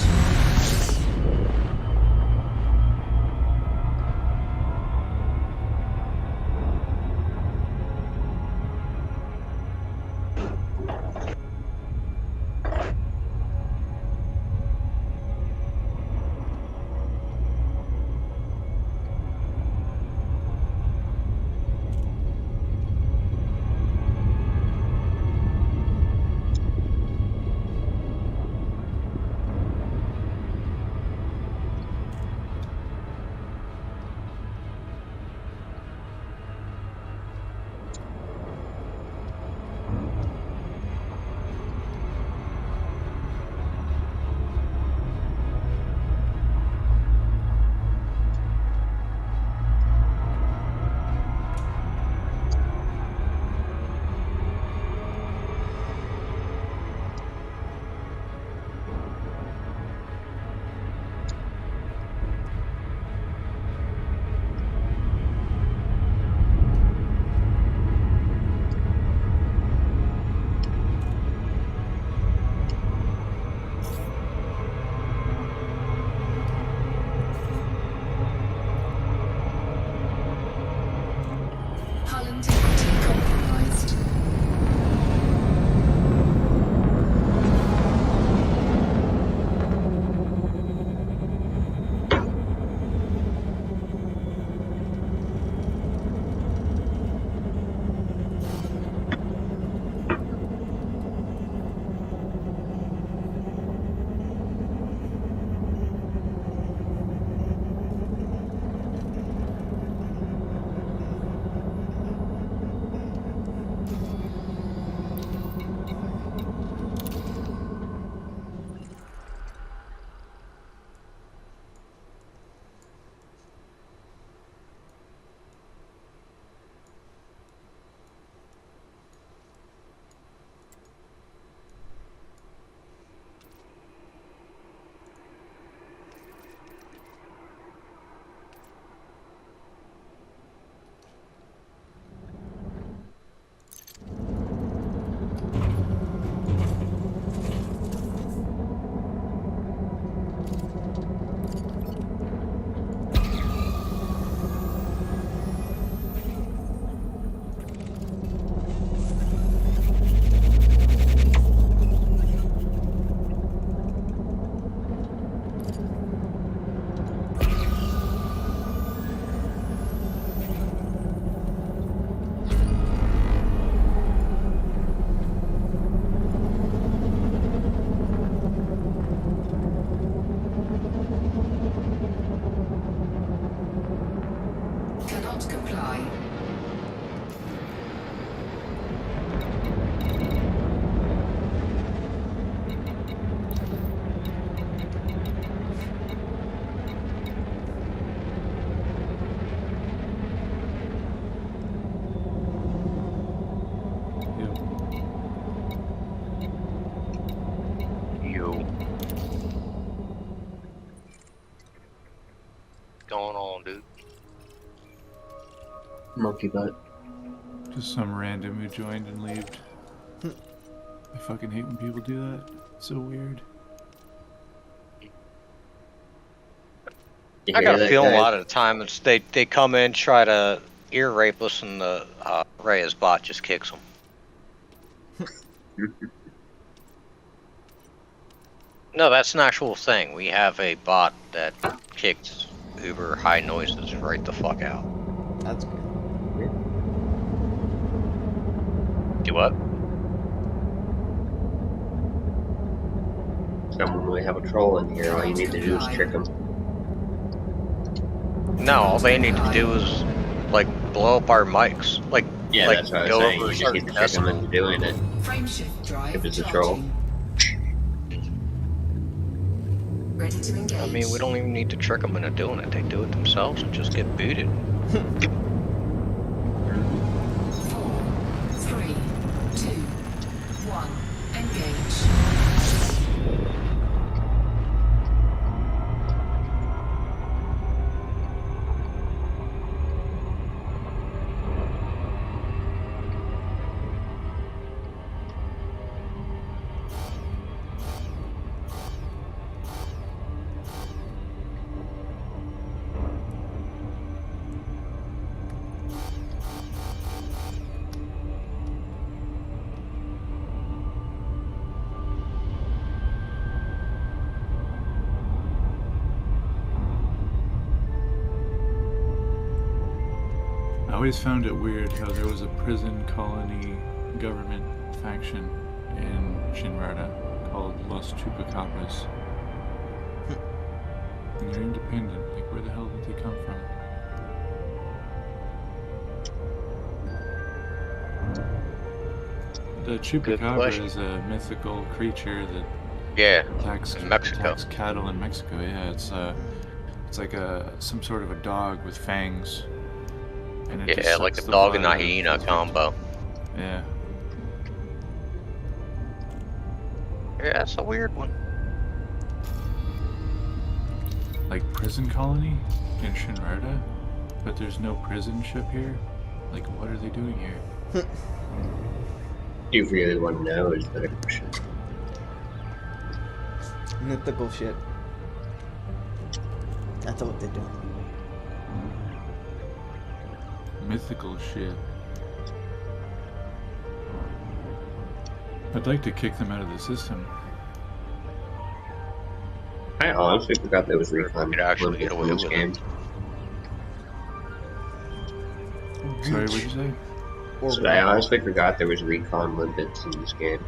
I: Hull integrity compromised. Cannot comply.
E: Going on, dude?
N: Monkey butt.
T: Just some random who joined and left. I fucking hate when people do that. It's so weird.
E: I got a feeling a lot of the time it's they come in, try to ear rape us, and the Reyes bot just kicks them. No, that's an actual thing. We have a bot that kicks uber high noises right the fuck out.
C: That's good.
E: Do what?
N: Someone we have a troll in here. All you need to do is trick him.
E: No, all they need to do is like blow up our mics. Like,
N: Yeah,
E: like
N: that's what I was
E: go
N: saying.
E: over
N: You
E: a
N: just need
E: certain
N: to trick them
E: decibel.
N: into doing it.
I: Frameshift drive
N: If it's a troll.
I: Ready to engage.
E: I mean, we don't even need to trick them into doing it. They do it themselves and just get booted.
I: 4, 3, 2, 1. Engage.
T: I always found it weird how there was a prison colony government faction in Shinrarta called Los Chupacabras. And they're independent. Like, where the hell did they come from? The Chupacabra
E: question.
T: is a mythical creature that attacks
E: in Mexico.
T: attacks cattle in Mexico. Yeah, it's like some sort of a dog with fangs. And it just
E: Yeah, like a
T: sucks the
E: dog and a
T: blood out of
E: hyena
T: its
E: combo.
T: victim. Yeah.
E: Yeah, that's a weird one.
T: Like prison colony in Shinrarta, but there's no prison ship here. Like, what are they doing here?
N: You really want to know is the question.
C: Mythical shit. That's what they're doing.
T: Mythical shit. I'd like to kick them out of the system.
N: I honestly forgot there was recon
E: You'd actually get away
N: in this
E: with
N: game.
T: Sorry, what'd you say?
N: So I honestly forgot there was recon limpets in this game.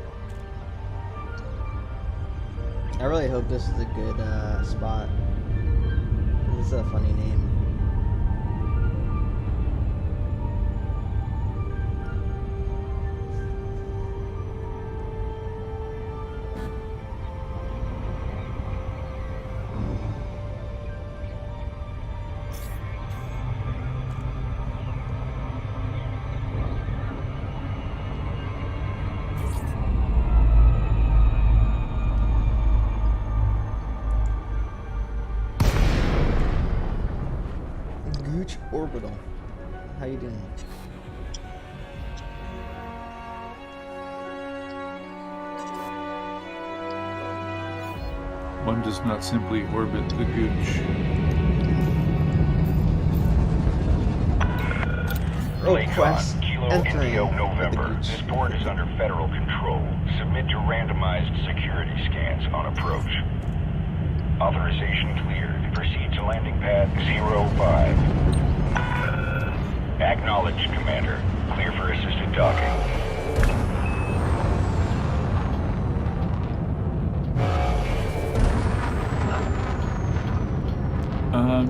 C: I really hope this is a good spot. This is a funny name. Gooch Orbital. How you doing?
T: One does not simply orbit the gooch.
C: Quest
U: Kilo
C: entering
U: Indio
C: the
U: November.
C: gooch.
U: This port is under federal control. Submit your randomized security scans on approach. Authorization cleared. Proceed to landing pad 05. Acknowledged, Commander. Clear for assisted docking.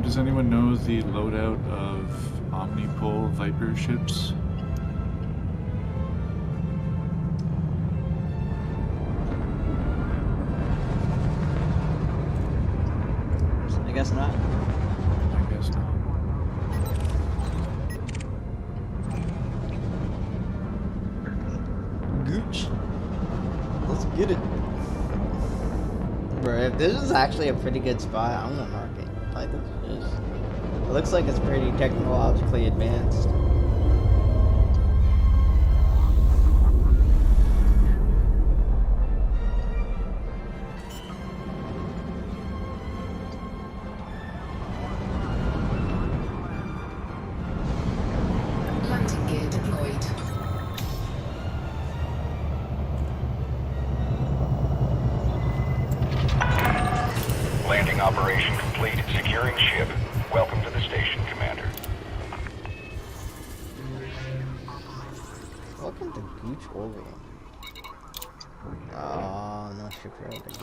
T: Does anyone know the loadout of Omnipole Viper ships?
C: I guess not.
T: I guess not.
C: Gooch. Let's get it. Bro, if this is actually a pretty good spot, I'm gonna mark it. Like, this is, it looks like it's pretty technologically advanced.
I: Landing gear deployed.
U: Landing operation complete. Securing ship. Welcome to the station, Commander.
C: Welcome to Gooch Orbital. Oh, no ship for the Gooch.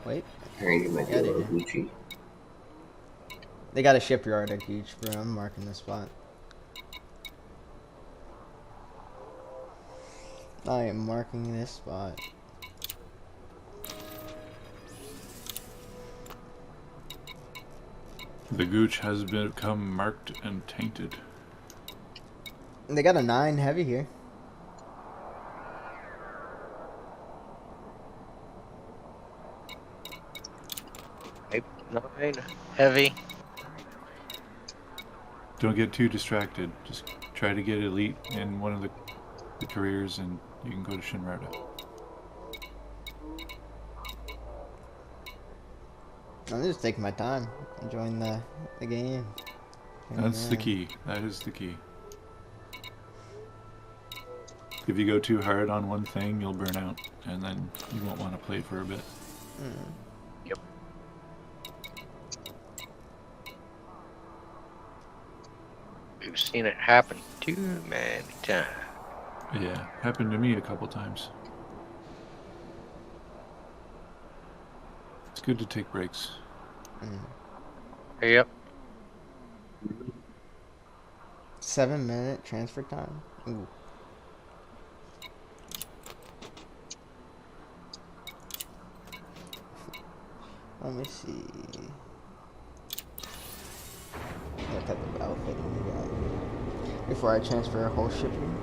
C: Wait.
N: Hearing you might be a
C: Got it
N: little
C: in.
N: Gucci.
C: They got a shipyard at Huge, bro. I'm marking the spot. I am marking this spot.
T: The Gooch has become marked and tainted.
C: They got a 9 heavy here.
E: Type 9 heavy.
T: Don't get too distracted. Just try to get elite in one of the careers and you can go to Shinrarta.
C: I'm just taking my time, enjoying the game.
T: That's the key. That is the key. If you go too hard on one thing, you'll burn out, and then you won't want to play for a bit.
E: Yep. We've seen it happen too many times.
T: Yeah, happened to me a couple times. It's good to take breaks.
E: Yep.
C: 7-minute transfer time. Ooh. Let me see. What type of outfit we got before I transfer a whole shipping.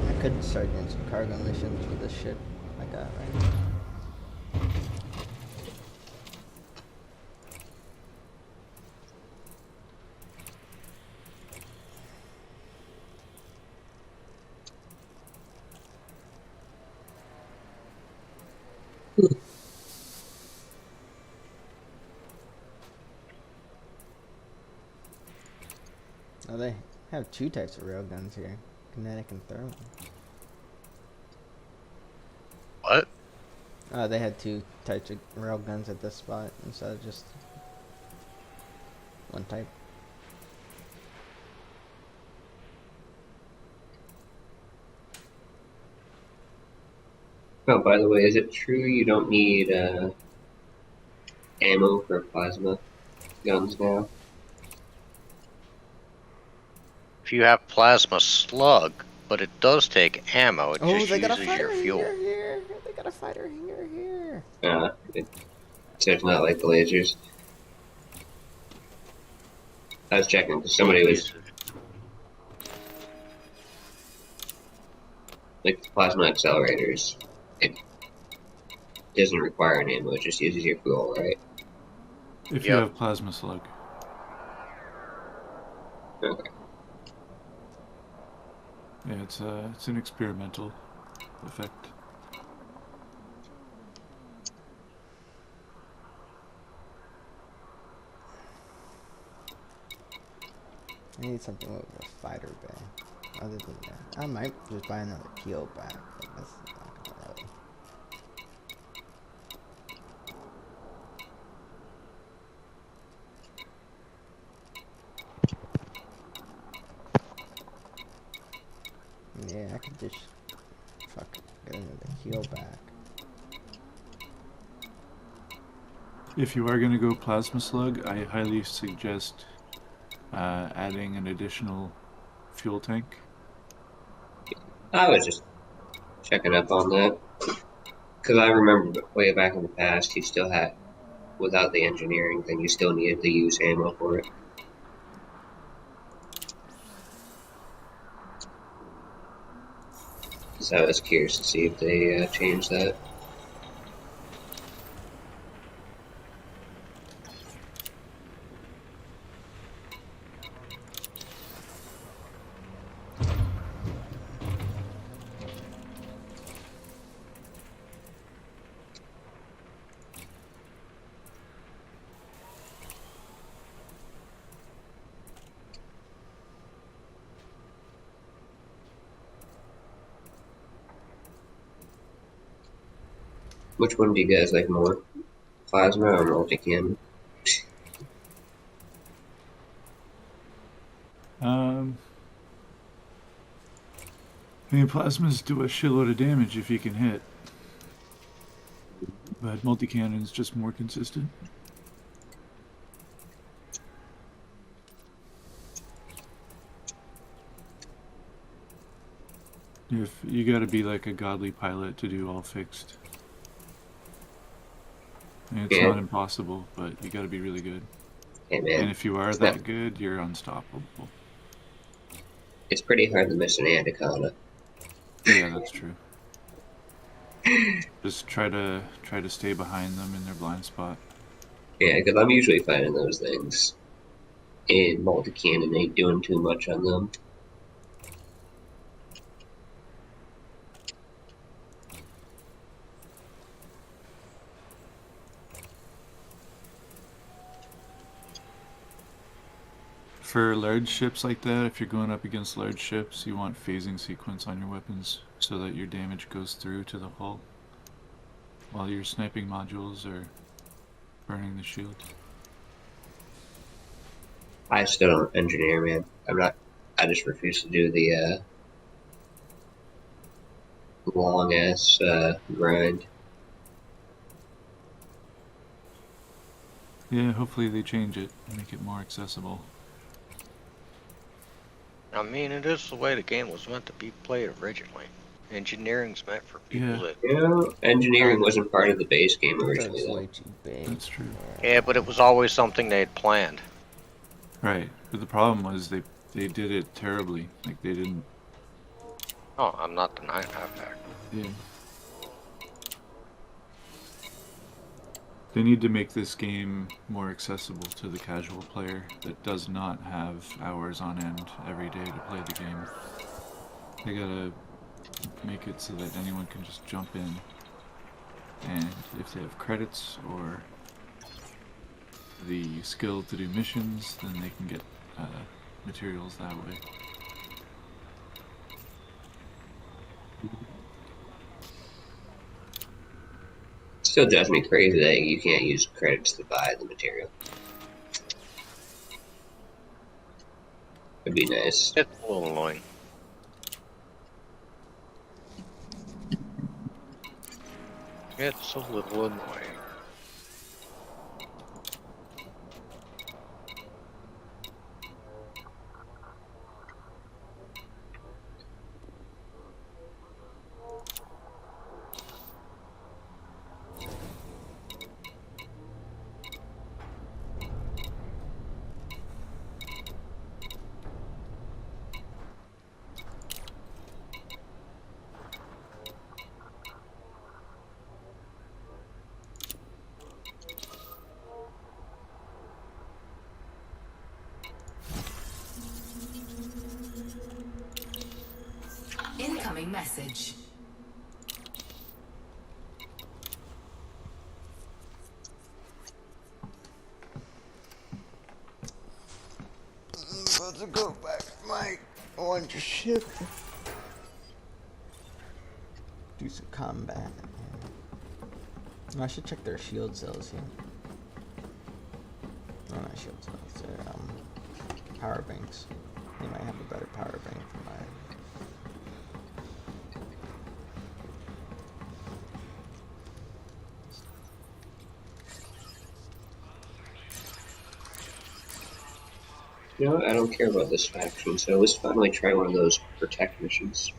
C: I could start doing some cargo missions with this ship I got right now. Oh, they have 2 types of railguns here, kinetic and thermal.
E: What?
C: Oh, they had 2 types of railguns at this spot instead of just one type.
N: Oh, by the way, is it true you don't need ammo for plasma guns now?
E: If you have plasma slug, but it does take ammo, it
C: Oh,
E: just
C: they got a
E: uses
C: fighter
E: your fuel.
C: here. They got a fighter here.
N: So it's not like the lasers. I was checking because somebody was like the plasma accelerators. It doesn't require an ammo; it just uses your fuel, right?
T: If you have plasma slug.
N: Okay.
T: Yeah, it's an experimental effect.
C: I need something with a fighter bay. Other than that, I might just buy another Keel back, but that's not gonna help. Yeah, I could just get another Keel back.
T: If you are going to go plasma slug, I highly suggest adding an additional fuel tank.
N: I was just checking up on that because I remember way back in the past, you still had, without the engineering thing, you still needed to use ammo for it. So I was curious to see if they changed that. Which one do you guys like more? Plasma or multi-cam?
T: I mean, plasmas do a shitload of damage if you can hit. But multi-cannon's just more consistent. If you gotta be like a godly pilot to do all fixed. And it's
N: Yeah.
T: not impossible, but you gotta be really good.
N: Hey, man.
T: And if you are
N: It's
T: that
N: not-
T: good, you're unstoppable.
N: It's pretty hard to miss an Anaconda.
T: Yeah, that's true. Just try to stay behind them in their blind spot.
N: Yeah, because I'm usually finding those things. And multi-cannon ain't doing too much on them.
T: For large ships like that, if you're going up against large ships, you want phasing sequence on your weapons so that your damage goes through to the hull while your sniping modules are burning the shield.
N: I still don't engineer, man. I just refuse to do the long ass grind.
T: Yeah, hopefully they change it and make it more accessible.
E: I mean, it is the way the game was meant to be played originally. Engineering's meant for people that...
N: Yeah, engineering wasn't part of the base game originally,
C: That's
N: though.
C: way too big.
T: That's true.
E: Yeah, but it was always something they had planned.
T: Right, but the problem was they did it terribly. Like they didn't.
E: Oh, I'm not denying that fact.
T: Yeah. They need to make this game more accessible to the casual player that does not have hours on end every day to play the game. They gotta make it so that anyone can just jump in, and if they have credits or the skill to do missions, then they can get materials that way.
N: Still drives me crazy that you can't use credits to buy the material. It'd be nice.
E: It's a little annoying. It's a little annoying.
I: Incoming message.
C: I'm about to go back to my orange ship. Do some combat. I should check their shield cells here. Oh, not shield cells. Their power banks. They might have a better power bank for mine.
N: You know what? I don't care about this faction, so let's finally try one of those protect missions.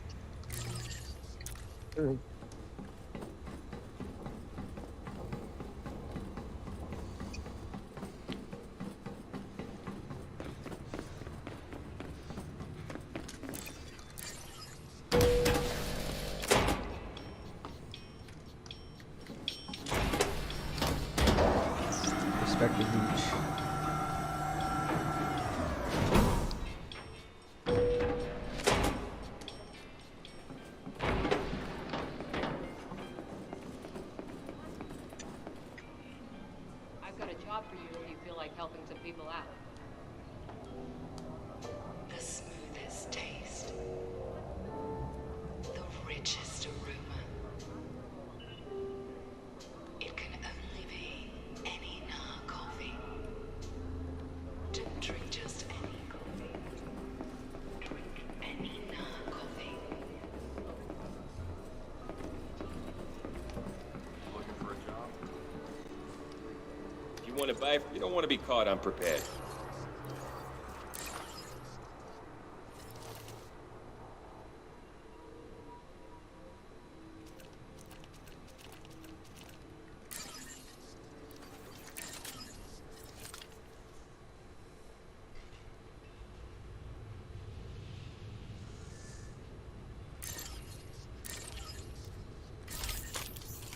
C: Respect the beach.
A: I've got a job for you if you feel like helping some people out.
I: The smoothest taste. The richest aroma. It can only be any Na coffee. Don't drink just any coffee.
B: want to be caught unprepared.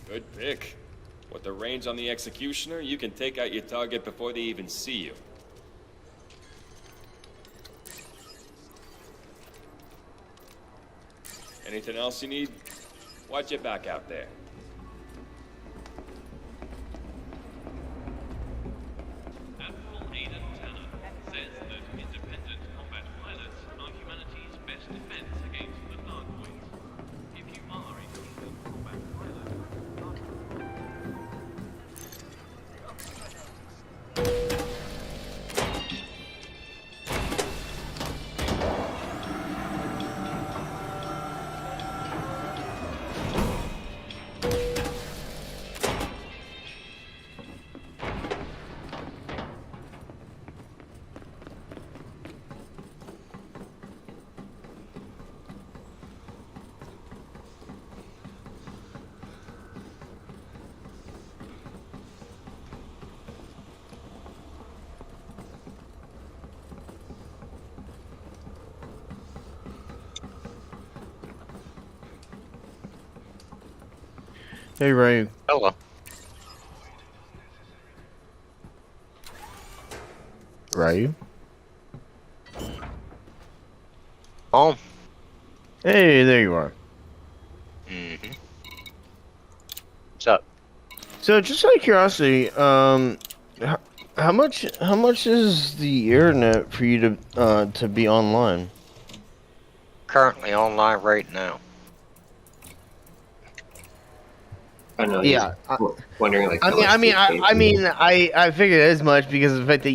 B: Good pick. With the range on the Executioner, you can take out your target before they even see you. Anything else you need? Watch your back out there.
V: Admiral Aidan Tanner says that independent combat pilots are humanity's best defense against the Thargoids. If you are a competent combat pilot,
W: Hey, Ryu.
E: Hello.
W: Ryu?
E: Home.
W: Hey, there you are.
E: Mm-hmm. What's up?
W: So, just out of curiosity, how much is the internet for you to be online?
E: Currently online right now.
N: I know.
W: Yeah,
N: Wondering like.
W: I figured as much because of the fact that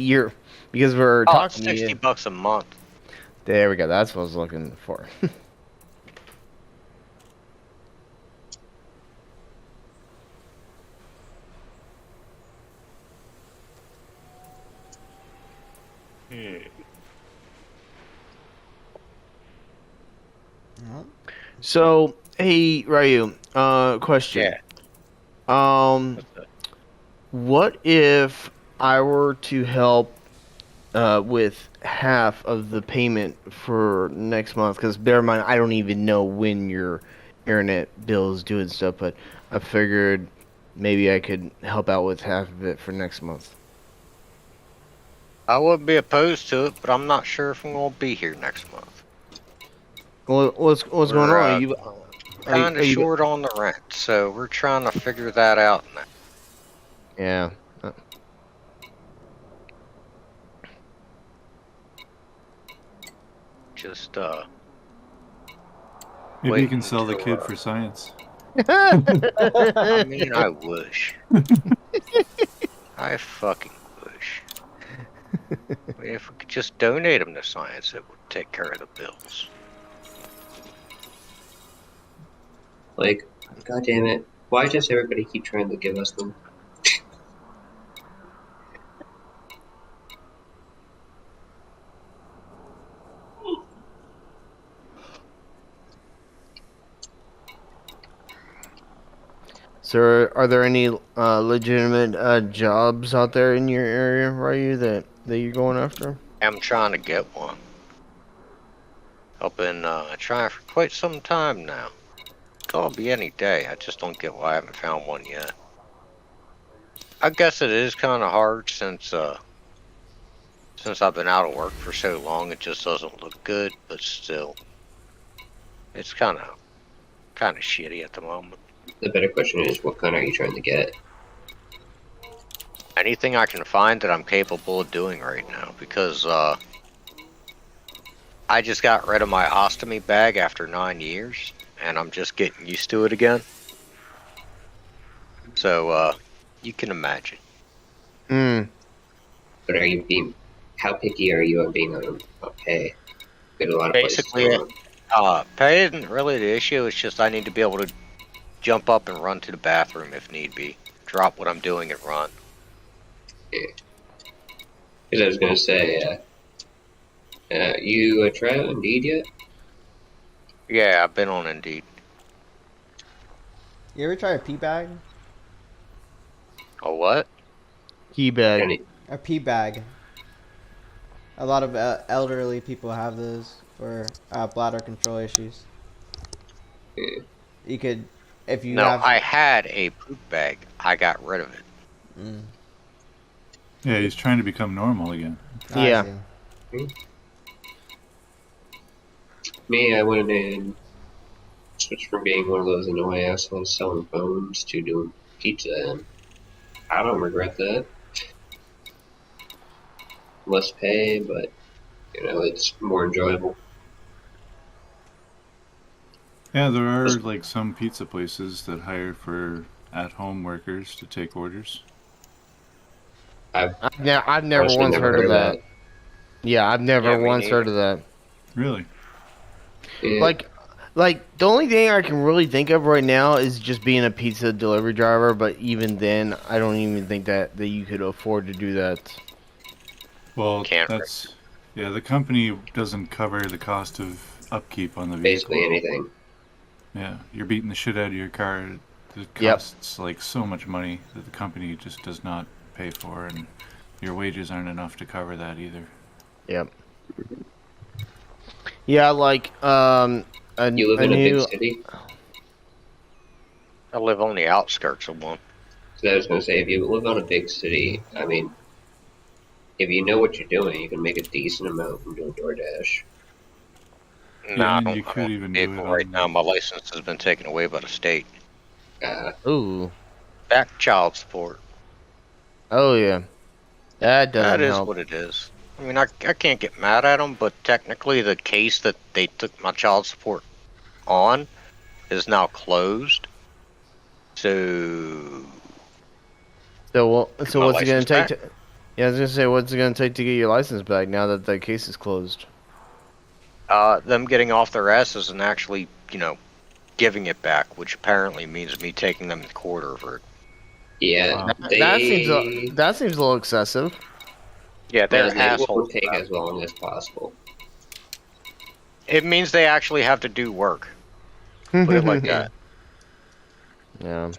W: we're
E: Oh,
W: talking to you.
E: $60 a month.
W: There we go. That's what I was looking for. So, hey, Ryu, question.
E: Yeah.
W: What if I were to help with half of the payment for next month? Because bear in mind, I don't even know when your internet bill is due and stuff, but I figured maybe I could help out with half of it for next month.
E: I wouldn't be opposed to it, but I'm not sure if I'm going to be here next month.
W: What's going on?
E: Kind of short on the rent, so we're trying to figure that out now.
W: Yeah.
E: Just,
T: Maybe you can sell the kid for science.
E: I mean, I wish. I fucking wish. I mean, if we could just donate him to science, it would take care of the bills.
N: Like, god damn it. Why does everybody keep trying to give us them?
W: So, are there any legitimate jobs out there in your area, Ryu, that you're going after?
E: I'm trying to get one. I've been trying for quite some time now. It'll be any day. I just don't get why I haven't found one yet. I guess it is kind of hard since I've been out of work for so long. It just doesn't look good, but still, it's kind of shitty at the moment.
N: The better question is, what gun are you trying to get?
E: Anything I can find that I'm capable of doing right now, because I just got rid of my ostomy bag after 9 years, and I'm just getting used to it again. So, you can imagine.
N: But are you being... How picky are you on being on pay? Get a lot of
E: Basically,
N: places
E: pay isn't really the issue. It's just I need to be able to jump up and run to the bathroom if need be. Drop what I'm doing and run.
N: Because I was gonna say, you try out Indeed yet?
E: Yeah, I've been on Indeed.
C: You ever try a pee bag?
E: A what?
W: Key bag.
C: A pee bag. A lot of elderly people have those for bladder control issues. You could, if you
E: No,
C: have.
E: I had a poop bag. I got rid of it.
C: Mm.
T: Yeah, he's trying to become normal again.
W: Yeah.
N: Me, I went and switched from being one of those annoying assholes selling phones to doing pizza, and I don't regret that. Less pay, but it's more enjoyable.
T: Yeah, there are like some pizza places that hire for at-home workers to take orders.
W: I've never
N: honestly
W: once
N: never
W: heard of that. Yeah, I've never once heard of that.
T: Really?
N: Yeah.
W: Like the only thing I can really think of right now is just being a pizza delivery driver, but even then, I don't even think that you could afford to do that.
T: Well, the company doesn't cover the cost of upkeep on the vehicle.
N: Basically anything.
T: Yeah, you're beating the shit out of your car. It costs like so much money that the company just does not pay for, and your wages aren't enough to cover that either.
W: Yep. Yeah, like
N: you live in a big city?
E: I live on the outskirts of one.
N: So I was going to say, if you live on a big city, I mean, if you know what you're doing, you can make a decent amount from doing DoorDash.
E: Nah, I
T: and
E: don't,
T: you
E: I
T: could
E: don't
T: even
E: pay
T: do
E: for
T: it
E: it right
T: on-
E: now. My license has been taken away by the state.
W: Ooh.
E: Back child support.
W: Oh yeah. That doesn't
E: That is
W: help.
E: what it is. I mean, I can't get mad at them, but technically the case that they took my child support on is now closed. So
W: So
E: My
W: what's it gonna
E: license
W: take?
E: back?
W: Yeah, I was gonna say, what's it gonna take to get your license back now that the case is closed?
E: them getting off their asses and actually, giving it back, which apparently means me taking them to court over it.
N: Yeah,
W: That seems a little excessive.
E: Yeah, they're
N: they
E: assholes.
N: won't take as long as possible.
E: It means they actually have to do work. Put it like that.
W: Yeah.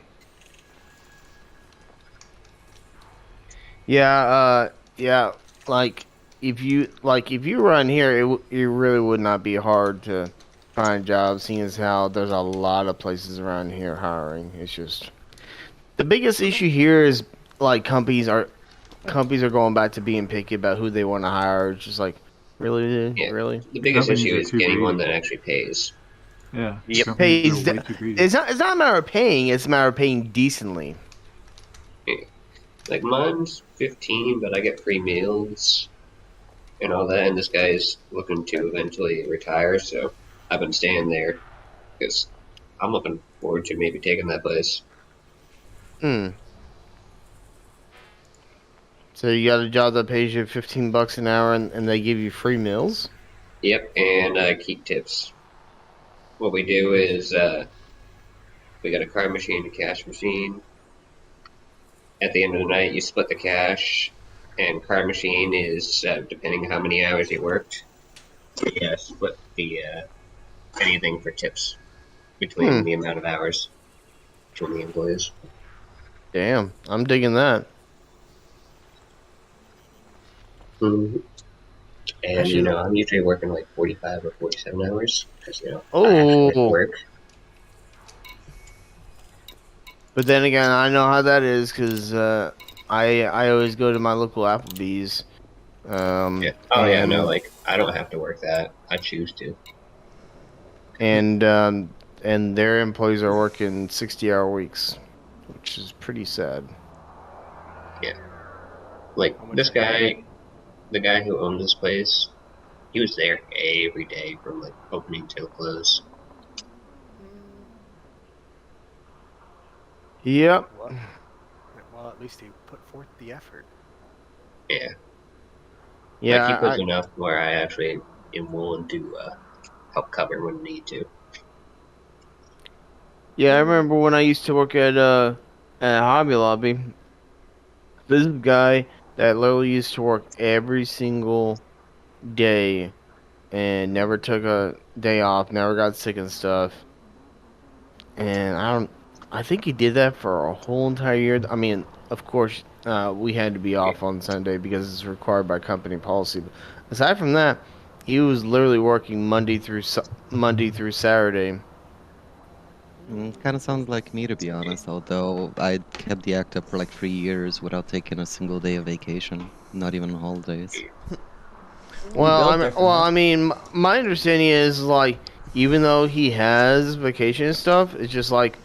W: Yeah, like if you run here, it really would not be hard to find jobs, seeing as how there's a lot of places around here hiring. It's just the biggest issue here is like companies are going back to being picky about who they want to hire. It's just like really.
N: The biggest issue is getting one that actually pays.
T: Yeah.
W: Yep. Pays. It's not a matter of paying. It's a matter of paying decently.
N: Like mine's 15, but I get free meals and all that. And this guy's looking to eventually retire, so I've been staying there because I'm looking forward to maybe taking that place.
W: So you got a job that pays you $15 an hour, and they give you free meals.
N: Yep, and I keep tips. What we do is we got a card machine, a cash machine. At the end of the night, you split the cash, and card machine is depending on how many hours you worked. Yeah, split the anything for tips between the amount of hours between the employees.
W: Damn, I'm digging that.
N: Mm-hmm. And I'm usually working like 45 or 47 hours because I actually work.
W: But then again, I know how that is because I always go to my local Applebee's.
N: Yeah. Oh yeah, no, like I don't have to work that. I choose to.
W: And their employees are working 60-hour weeks, which is pretty sad.
N: Yeah. Like this guy, the guy who owned this place, he was there every day from like opening till close.
W: Yep.
G: Well, at least he put forth the effort.
N: Yeah.
W: Yeah.
N: Like he puts enough where I actually am willing to help cover when need to.
W: Yeah, I remember when I used to work at Hobby Lobby. This guy, that literally used to work every single day and never took a day off, never got sick and stuff. And I think he did that for a whole entire year. I mean, of course, we had to be off on Sunday because it's required by company policy. But aside from that, he was literally working Monday through Saturday.
H: Kind of sounds like me, to be honest, although I kept the act up for like 3 years without taking a single day of vacation, not even holidays.
W: I mean, my understanding is, like, even though he has vacation and stuff, it's just like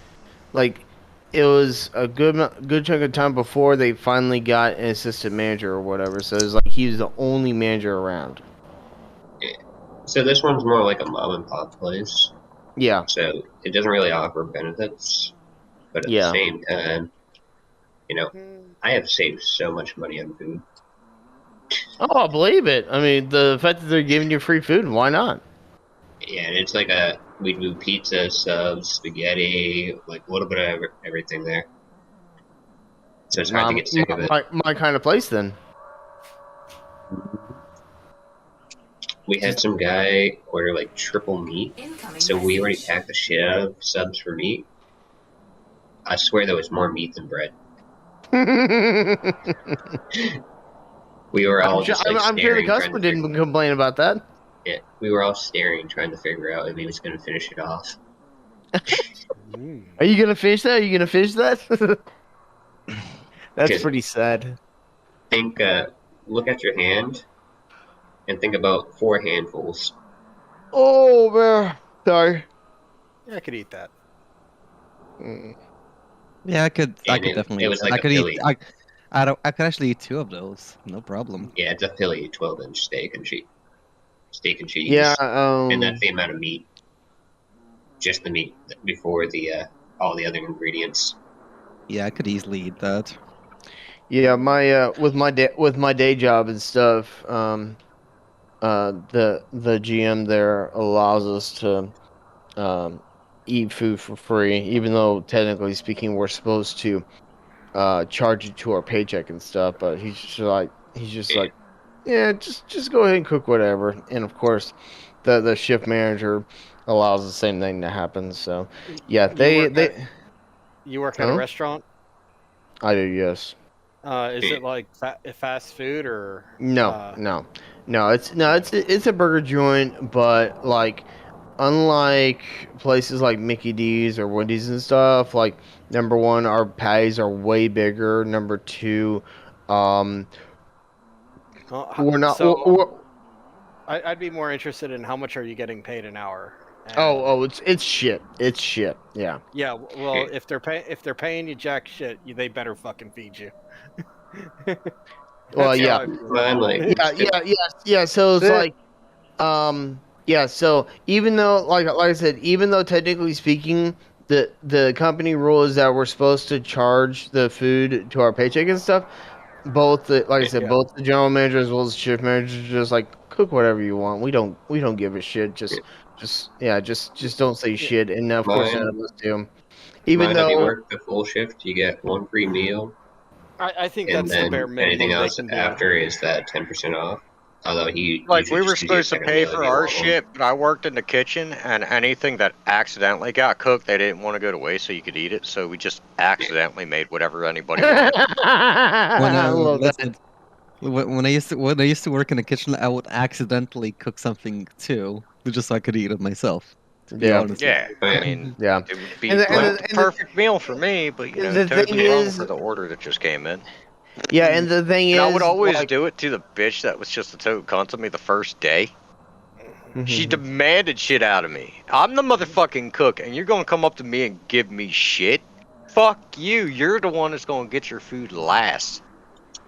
W: it was a good chunk of time before they finally got an assistant manager or whatever, so it's like he's the only manager around.
N: So this one's more like a mom and pop place.
W: Yeah.
N: So it doesn't really offer benefits, but at the same time, I have saved so much money on food.
W: Oh, I believe it. I mean, the fact that they're giving you free food, why not?
N: Yeah, and it's like we do pizza, subs, spaghetti, like a little bit of everything there. So it's hard to get sick of it.
W: My kind of place, then.
N: We had some guy order like triple meat, so we already packed the shit out of subs for meat. I swear there was more meat than bread. We were all
W: I'm sure the customer didn't complain about that.
N: Yeah, we were all staring, trying to figure out if he was going to finish it off.
W: Are you gonna finish that? Are you gonna finish that? That's pretty sad.
N: Think, look at your hand, and think about 4 handfuls.
W: Oh man, sorry.
G: Yeah, I could eat that.
H: Yeah, I could definitely.
N: It was like
H: I
N: a
H: could
N: Philly.
H: eat. I could actually eat 2 of those, no problem.
N: Yeah, it's a Philly 12-inch steak and cheese.
W: Yeah,
N: and that's the amount of meat. Just the meat before the all the other ingredients.
H: Yeah, I could easily eat that.
W: Yeah, my with my day job and stuff, the GM there allows us to eat food for free, even though technically speaking we're supposed to charge it to our paycheck and stuff. But he's just like, yeah, just go ahead and cook whatever. And of course, the shift manager allows the same thing to happen. So yeah,
G: You work at a restaurant?
W: I do, yes.
G: Is it like fast food or?
W: No. It's a burger joint, but like, unlike places like Mickey D's or Wendy's and stuff, like, number one, our patties are way bigger. Number two, we're not.
G: I'd be more interested in how much are you getting paid an hour?
W: It's shit. It's shit. Yeah.
G: Yeah. Well, if they're paying you jack shit, they better fucking feed you.
W: Well, yeah. So it's like, So even though, like I said, even though technically speaking, the company rule is that we're supposed to charge the food to our paycheck and stuff, both the general manager as well as the shift manager just like, cook whatever you want. We don't give a shit. Just don't say shit. And of course none of us do. Even though
N: if you work the full shift, you get 1 free meal.
G: I think
N: and
G: that's
N: then
G: the bare minimum.
N: anything else after is that 10% off. Although
E: we were supposed to pay for our shit, but I worked in the kitchen, and anything that accidentally got cooked, they didn't want to go to waste so you could eat it, so we just accidentally made whatever anybody wanted.
H: When I used to work in the kitchen, I would accidentally cook something too, just so I could eat it myself. To be honest.
E: Yeah, I mean,
W: yeah,
E: it would be the perfect meal for me, but totally wrong for the order that just came in.
W: Yeah, and the thing is,
E: I would always do it to the bitch that was just a total cunt to me the first day. She demanded shit out of me. I'm the motherfucking cook, and you're gonna come up to me and give me shit? Fuck you. You're the one that's gonna get your food last.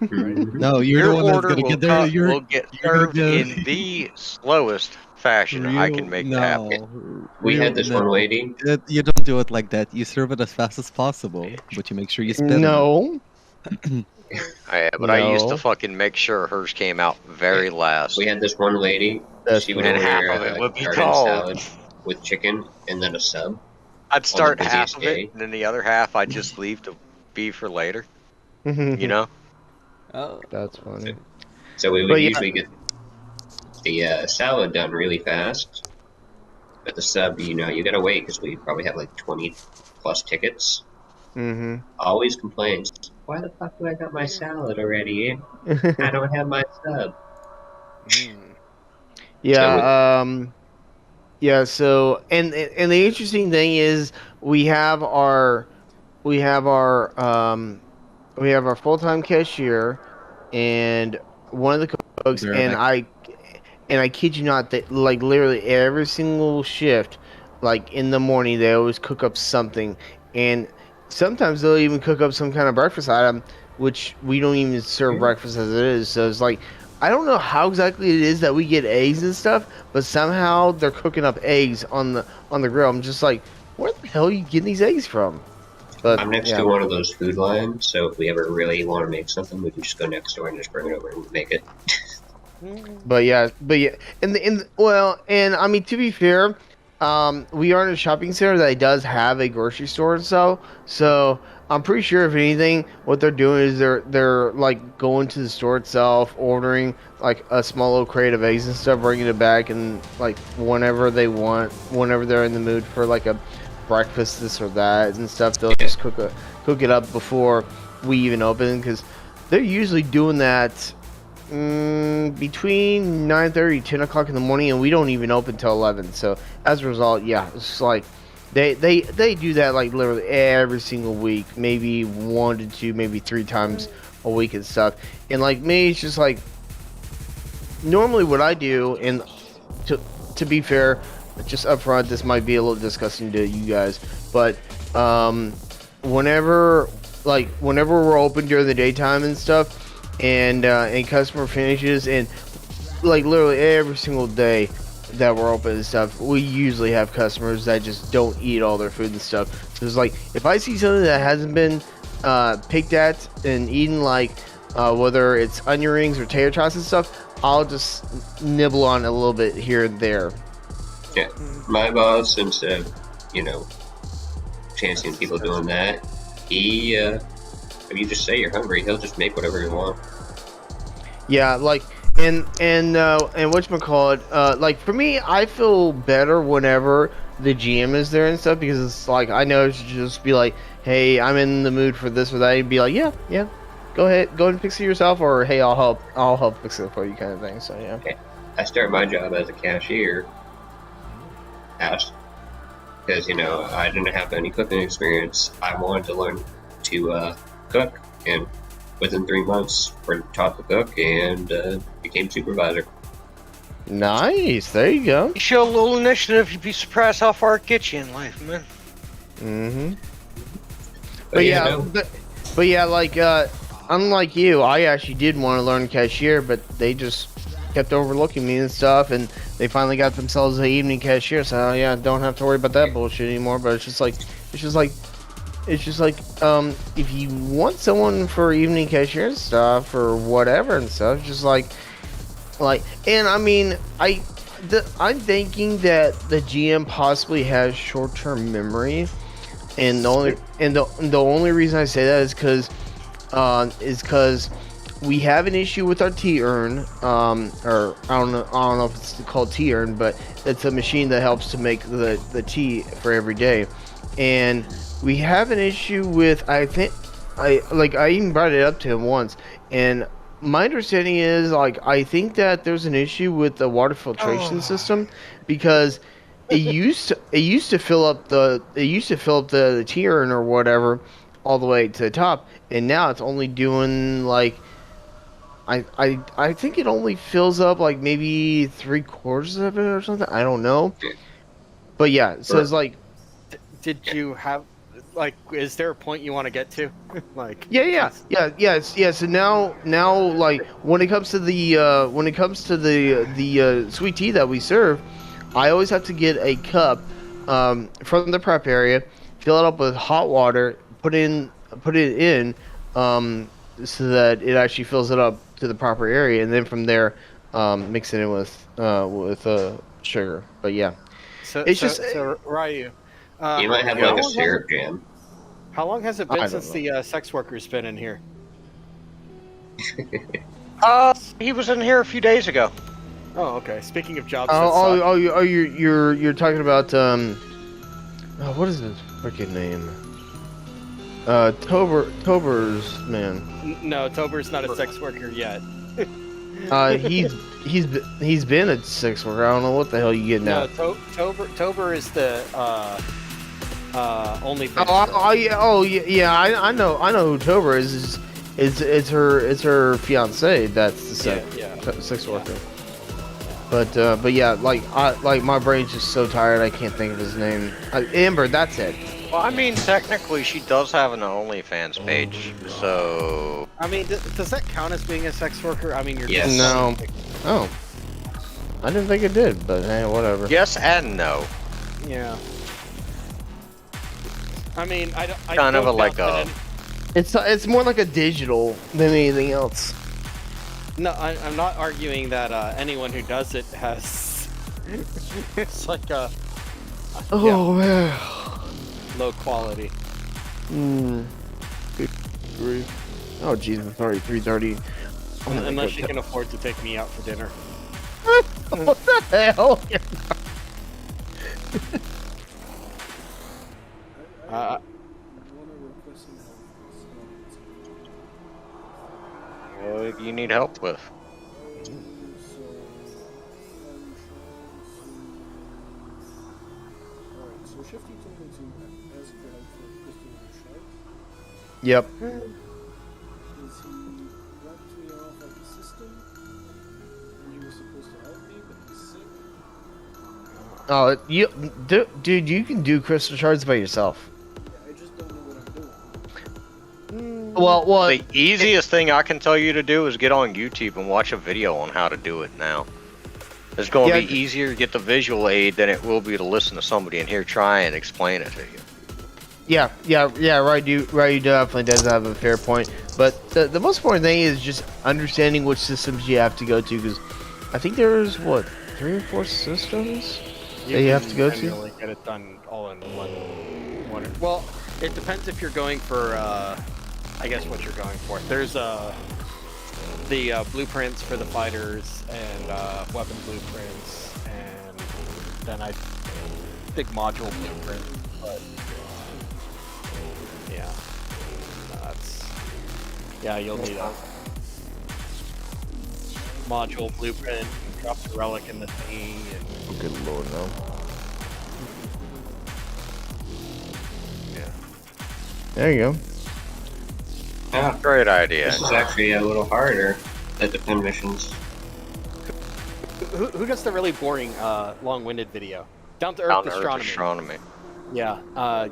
H: No, you're the one that's gonna get there.
E: Will get served in the slowest fashion I can make it happen.
N: We had this one lady.
H: You don't do it like that. You serve it as fast as possible, but you make sure you spin it.
E: But I used to fucking make sure hers came out very last.
N: We had this one lady. She would order
E: half of it would be
N: garden
E: cold.
N: salad with chicken and then a sub.
E: I'd start half
N: busiest
E: of
N: day.
E: it, and then the other half I'd just leave to be for later. You know?
C: Oh,
W: that's funny.
N: So we
W: But
N: would
W: yeah.
N: usually get the salad done really fast. But the sub, you know, you gotta wait because we probably have like 20 plus tickets.
W: Mm-hmm.
N: Always complains, why the fuck do I got my salad already? I don't have my sub.
W: Yeah. Yeah. So, and the interesting thing is we have our full-time cashier and one of the cooks,
H: They're
W: and
H: like-
W: I kid you not that like literally every single shift, like in the morning they always cook up something, and sometimes they'll even cook up some kind of breakfast item, which we don't even serve breakfast as it is. So it's like I don't know how exactly it is that we get eggs and stuff, but somehow they're cooking up eggs on the grill. I'm just like, where the hell are you getting these eggs from? But
N: I'm next
W: yeah.
N: to one of those food lines, so if we ever really want to make something, we can just go next door and just bring it over and make it.
W: But yeah, and I mean, to be fair, we are in a shopping center that does have a grocery store and so I'm pretty sure if anything, what they're doing is they're like going to the store itself, ordering like a small little crate of eggs and stuff, bringing it back, and like whenever they want, whenever they're in the mood for like a breakfast, this or that and stuff, they'll just cook it up before we even open, because they're usually doing that between 9:30 10 o'clock in the morning, and we don't even open till 11. So as a result, yeah, it's like they do that like literally every single week, maybe 1 to 2, maybe 3 times a week and stuff. And like me, it's just like normally what I do, and to be fair, just up front, this might be a little disgusting to you guys, but whenever we're open during the daytime and stuff, and customer finishes, and like literally every single day that we're open and stuff, we usually have customers that just don't eat all their food and stuff. So it's like, if I see something that hasn't been picked at and eaten, like whether it's onion rings or tater tots and stuff, I'll just nibble on it a little bit here and there.
N: Yeah, my boss, instead of, you know, chancing people doing that, he, if you just say you're hungry, he'll just make whatever you want.
W: Yeah, like, and whatchamacallit, like, for me, I feel better whenever the GM is there and stuff, because it's like, I know to just be like, hey, I'm in the mood for this or that, and be like, yeah, go ahead and fix it yourself, or hey, I'll help fix it for you, kind of thing. So yeah.
N: Okay. I started my job as a cashier, because, you know, I didn't have any cooking experience. I wanted to learn to cook, and within 3 months, were taught to cook and became supervisor.
W: Nice, there you go.
O: You show a little initiative, you'd be surprised how far it gets you in life, man.
W: Mm-hmm.
N: But yeah,
W: but yeah, like unlike you, I actually did want to learn cashier, but they just kept overlooking me and stuff, and they finally got themselves an evening cashier. So yeah, don't have to worry about that bullshit anymore. But it's just like if you want someone for evening cashier and stuff or whatever and stuff, just like, and I mean, I'm thinking that the GM possibly has short-term memory, and the only reason I say that is because we have an issue with our T-Urn, or I don't know if it's called T-Urn, but it's a machine that helps to make the tea for every day, and we have an issue with, I even brought it up to him once, and my understanding is, like, I think that there's an issue with the water filtration system, because it used to fill up the T-Urn or whatever all the way to the top, and now it's only doing like, I think it only fills up like maybe 3/4 of it or something. I don't know, but yeah, so it's like,
G: Did you have, like, is there a point you want to get to? Like,
W: yeah. So now, like, when it comes to the sweet tea that we serve, I always have to get a cup from the prep area, fill it up with hot water, put it in, so that it actually fills it up to the proper area, and then from there, mix it in with sugar. But yeah,
G: so Ryu,
N: you might have like a syrup jam.
G: How long has it been since the sex worker's been in here?
E: He was in here a few days ago.
G: Oh, okay. Speaking of jobs,
W: You're talking about what is his freaking name? Tober's man.
G: No, Tober's not a sex worker yet.
W: He's been a sex worker. I don't know what the hell you getting
G: No,
W: at.
G: Tober is the only.
W: Yeah. I know who Tober is. It's her fiance. That's the sex worker. But yeah, like my brain's just so tired. I can't think of his name. Amber. That's it.
E: Well, I mean, technically, she does have an OnlyFans page, so.
G: I mean, does that count as being a sex worker? I mean, you're
E: Yes.
W: No. Oh. I didn't think it did, but hey, whatever.
E: Yes and no.
G: Yeah. I mean, I
E: Kind of
G: don't
E: like
G: doubt that
W: It's more like a digital than anything else.
G: No, I'm not arguing that anyone who does it has. It's like a.
W: Oh man.
G: Low quality.
W: Oh Jesus! It's already 3:30.
G: Unless you can afford to take me out for dinner.
W: What the hell?
E: What do you need help with?
K: So Shifty told me to ask for help for Crystal Shark.
W: Yep.
K: Is he wiped me off of the system? And he was supposed to help me, but he's sick.
W: Oh, dude, you can do crystal shards by yourself.
K: I just don't know what I'm doing.
W: Well,
E: the easiest thing I can tell you to do is get on YouTube and watch a video on how to do it now. It's going to be easier to get the visual aid than it will be to listen to somebody in here try and explain it to you.
W: Yeah, right. You definitely does have a fair point. But the most important thing is just understanding which systems you have to go to, because I think there's 3 or 4 systems that you have to go to.
G: Really get it done all in one. Well, it depends if you're going for. I guess what you're going for. There's the blueprints for the fighters and weapon blueprints, and then I big module blueprint. But yeah, you'll need a module blueprint. Drop the relic in the thing. And...
W: Good lord, no.
G: Yeah.
W: There you go.
N: Yeah,
E: great idea.
N: This is actually a little harder at the pen missions.
G: Who does the really boring, long-winded video? Down to Earth Astronomy. Yeah.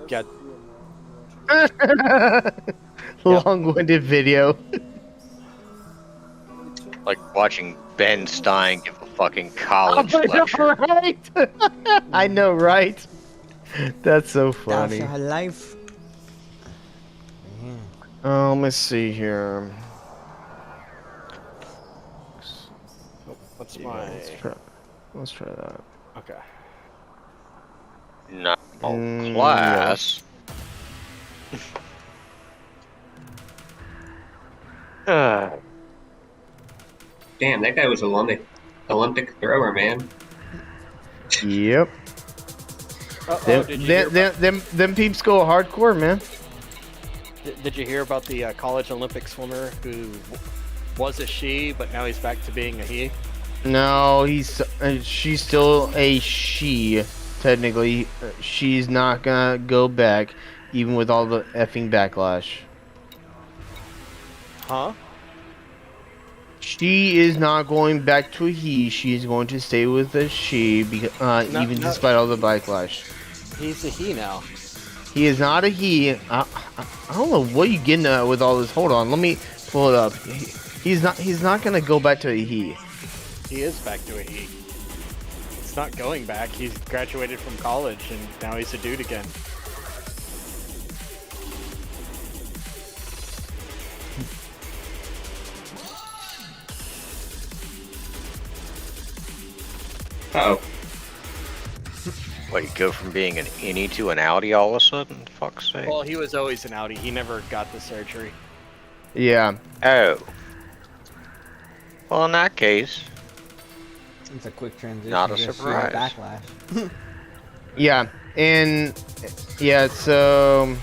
G: Get.
W: Long-winded video.
E: Like watching Ben Stein give a fucking college lecture.
W: Right? I know, right? That's so funny.
C: That's her life.
W: Let me see here.
G: What's my?
W: Let's try that.
G: Okay.
E: Not class.
N: Damn, that guy was Olympic thrower, man.
W: Yep. Them peeps go hardcore, man.
G: Did you hear about the college Olympic swimmer who was a she, but now he's back to being a he?
W: No, she's still a she. Technically, she's not gonna go back, even with all the effing backlash.
G: Huh?
W: She is not going back to a he. She is going to stay with a she, even despite all the backlash.
G: He's a he now.
W: He is not a he. I don't know what you're getting at with all this. Hold on, let me pull it up. He's not gonna go back to a he.
G: He is back to a he. He's not going back. He's graduated from college and now he's a dude again.
N: Uh-oh.
E: What, you go from being an innie to an outie all of a sudden? Fuck's sake.
G: Well, he was always an outie. He never got the surgery.
W: Yeah.
E: Oh. Well, in that case,
C: It's a quick transition.
E: Not a
C: just
E: surprise.
C: Backlash.
W: Yeah, and yeah, so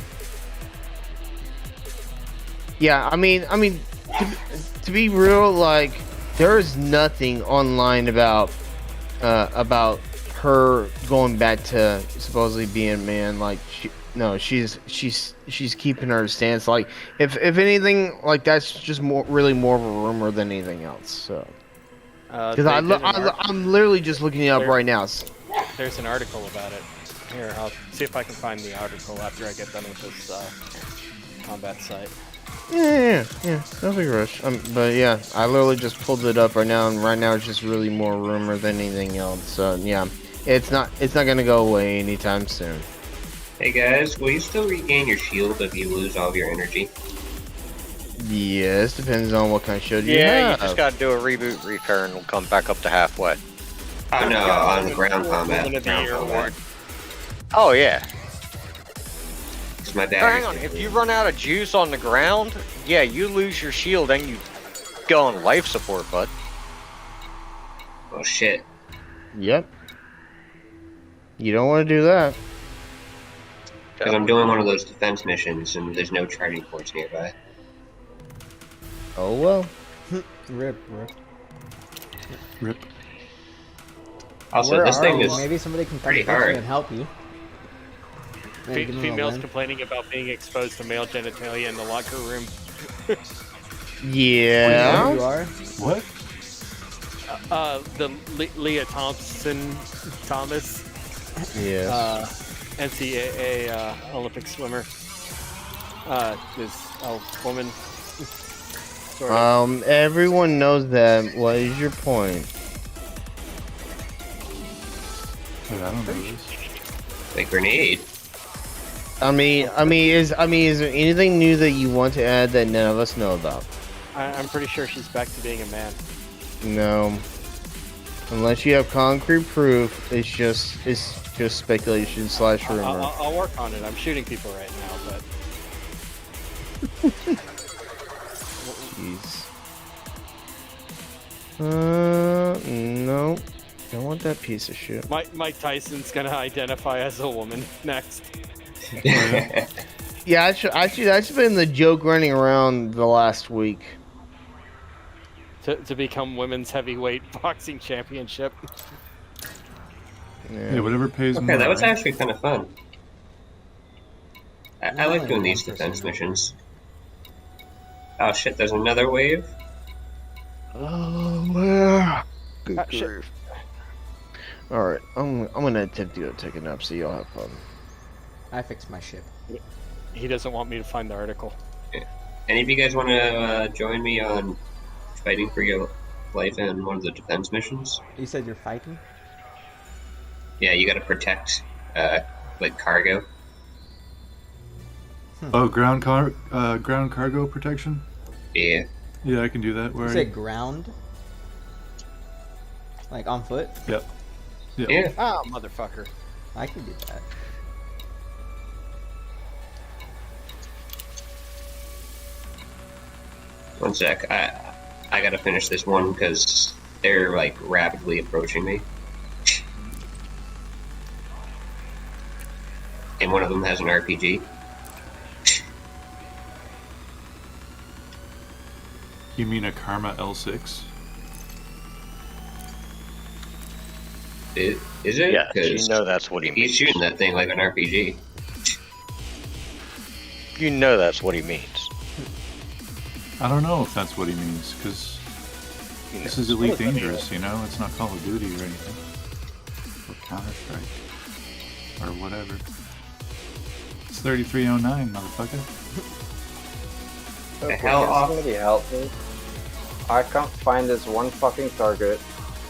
W: yeah, I mean, to be real, like there is nothing online about her going back to supposedly being a man. Like she's keeping her stance. Like if anything, like that's just really more of a rumor than anything else. So because I'm literally just looking it up right now.
G: There's an article about it. Here, I'll see if I can find the article after I get done with this combat site.
W: Yeah, no big rush. But yeah, I literally just pulled it up right now, and right now it's just really more rumor than anything else. So yeah, it's not gonna go away anytime soon.
N: Hey guys, will you still regain your shield if you lose all of your energy?
W: Yes, depends on what kind of shield you
E: yeah,
W: have.
E: you just gotta do a reboot repair and we'll come back up to halfway.
N: Oh no, on ground combat.
E: Oh yeah.
N: My dad.
E: Hang on, if you run out of juice on the ground, yeah, you lose your shield and you go on life support, bud.
N: Oh shit.
W: Yep. You don't want to do that.
N: Because I'm doing one of those defense missions and there's no charging ports nearby.
W: Oh well.
C: Rip.
N: Also,
C: Where
N: this
C: are
N: thing
C: you?
N: is
C: Maybe somebody can come
N: pretty
C: get you
N: hard.
C: and help you. Maybe give them a
G: Females
C: win.
G: complaining about being exposed to male genitalia in the locker room.
W: Yeah.
C: You are?
T: What?
G: The Leah Thomas.
W: Yes.
G: NCAA Olympic swimmer. Is a woman. Sort of.
W: Everyone knows that. What is your point?
T: Wait, I don't know this.
N: Like grenade.
W: I mean, is there anything new that you want to add that none of us know about?
G: I'm pretty sure she's back to being a man.
W: No. Unless you have concrete proof, it's just speculation / rumor.
G: I'll work on it. I'm shooting people right now, but
W: Jeez. No. Don't want that piece of shit.
G: Mike Tyson's gonna identify as a woman next.
W: Yeah, actually, that's been the joke running around the last week.
G: To become women's heavyweight boxing championship.
T: Yeah, whatever pays more.
N: Okay, that was
T: right?
N: actually kind of fun. I like doing these defense missions. Oh shit, there's another wave?
W: Oh, where? Good
G: Ah, shit.
W: grief. Alright, I'm gonna attempt to go take a nap so y'all have fun.
C: I fixed my ship.
G: He doesn't want me to find the article.
N: Any of you guys want to join me on fighting for your life in one of the defense missions?
C: You said you're fighting?
N: Yeah, you gotta protect, like, cargo.
T: Oh, ground cargo protection?
N: Yeah.
T: Yeah, I can do that. Where
C: You
T: are
C: said
T: you?
C: ground? Like on foot?
T: Yep.
N: Yeah.
G: Ah, motherfucker.
C: I can do that.
N: One sec. I gotta finish this one because they're, like, rapidly approaching me. And one of them has an RPG.
T: You mean a Karma L6?
N: Is it?
E: Yeah, you
N: 'Cause
E: know that's what he
N: he's
E: means.
N: shooting that thing like an RPG.
E: You know that's what he means.
T: I don't know if that's what he means, because this is Elite Dangerous, you know? It's not Call of Duty or anything. Or Counter-Strike. Or whatever. It's 3309, motherfucker.
P: Okay,
N: hell
P: can
N: off.
P: somebody help me? I can't find this one fucking target.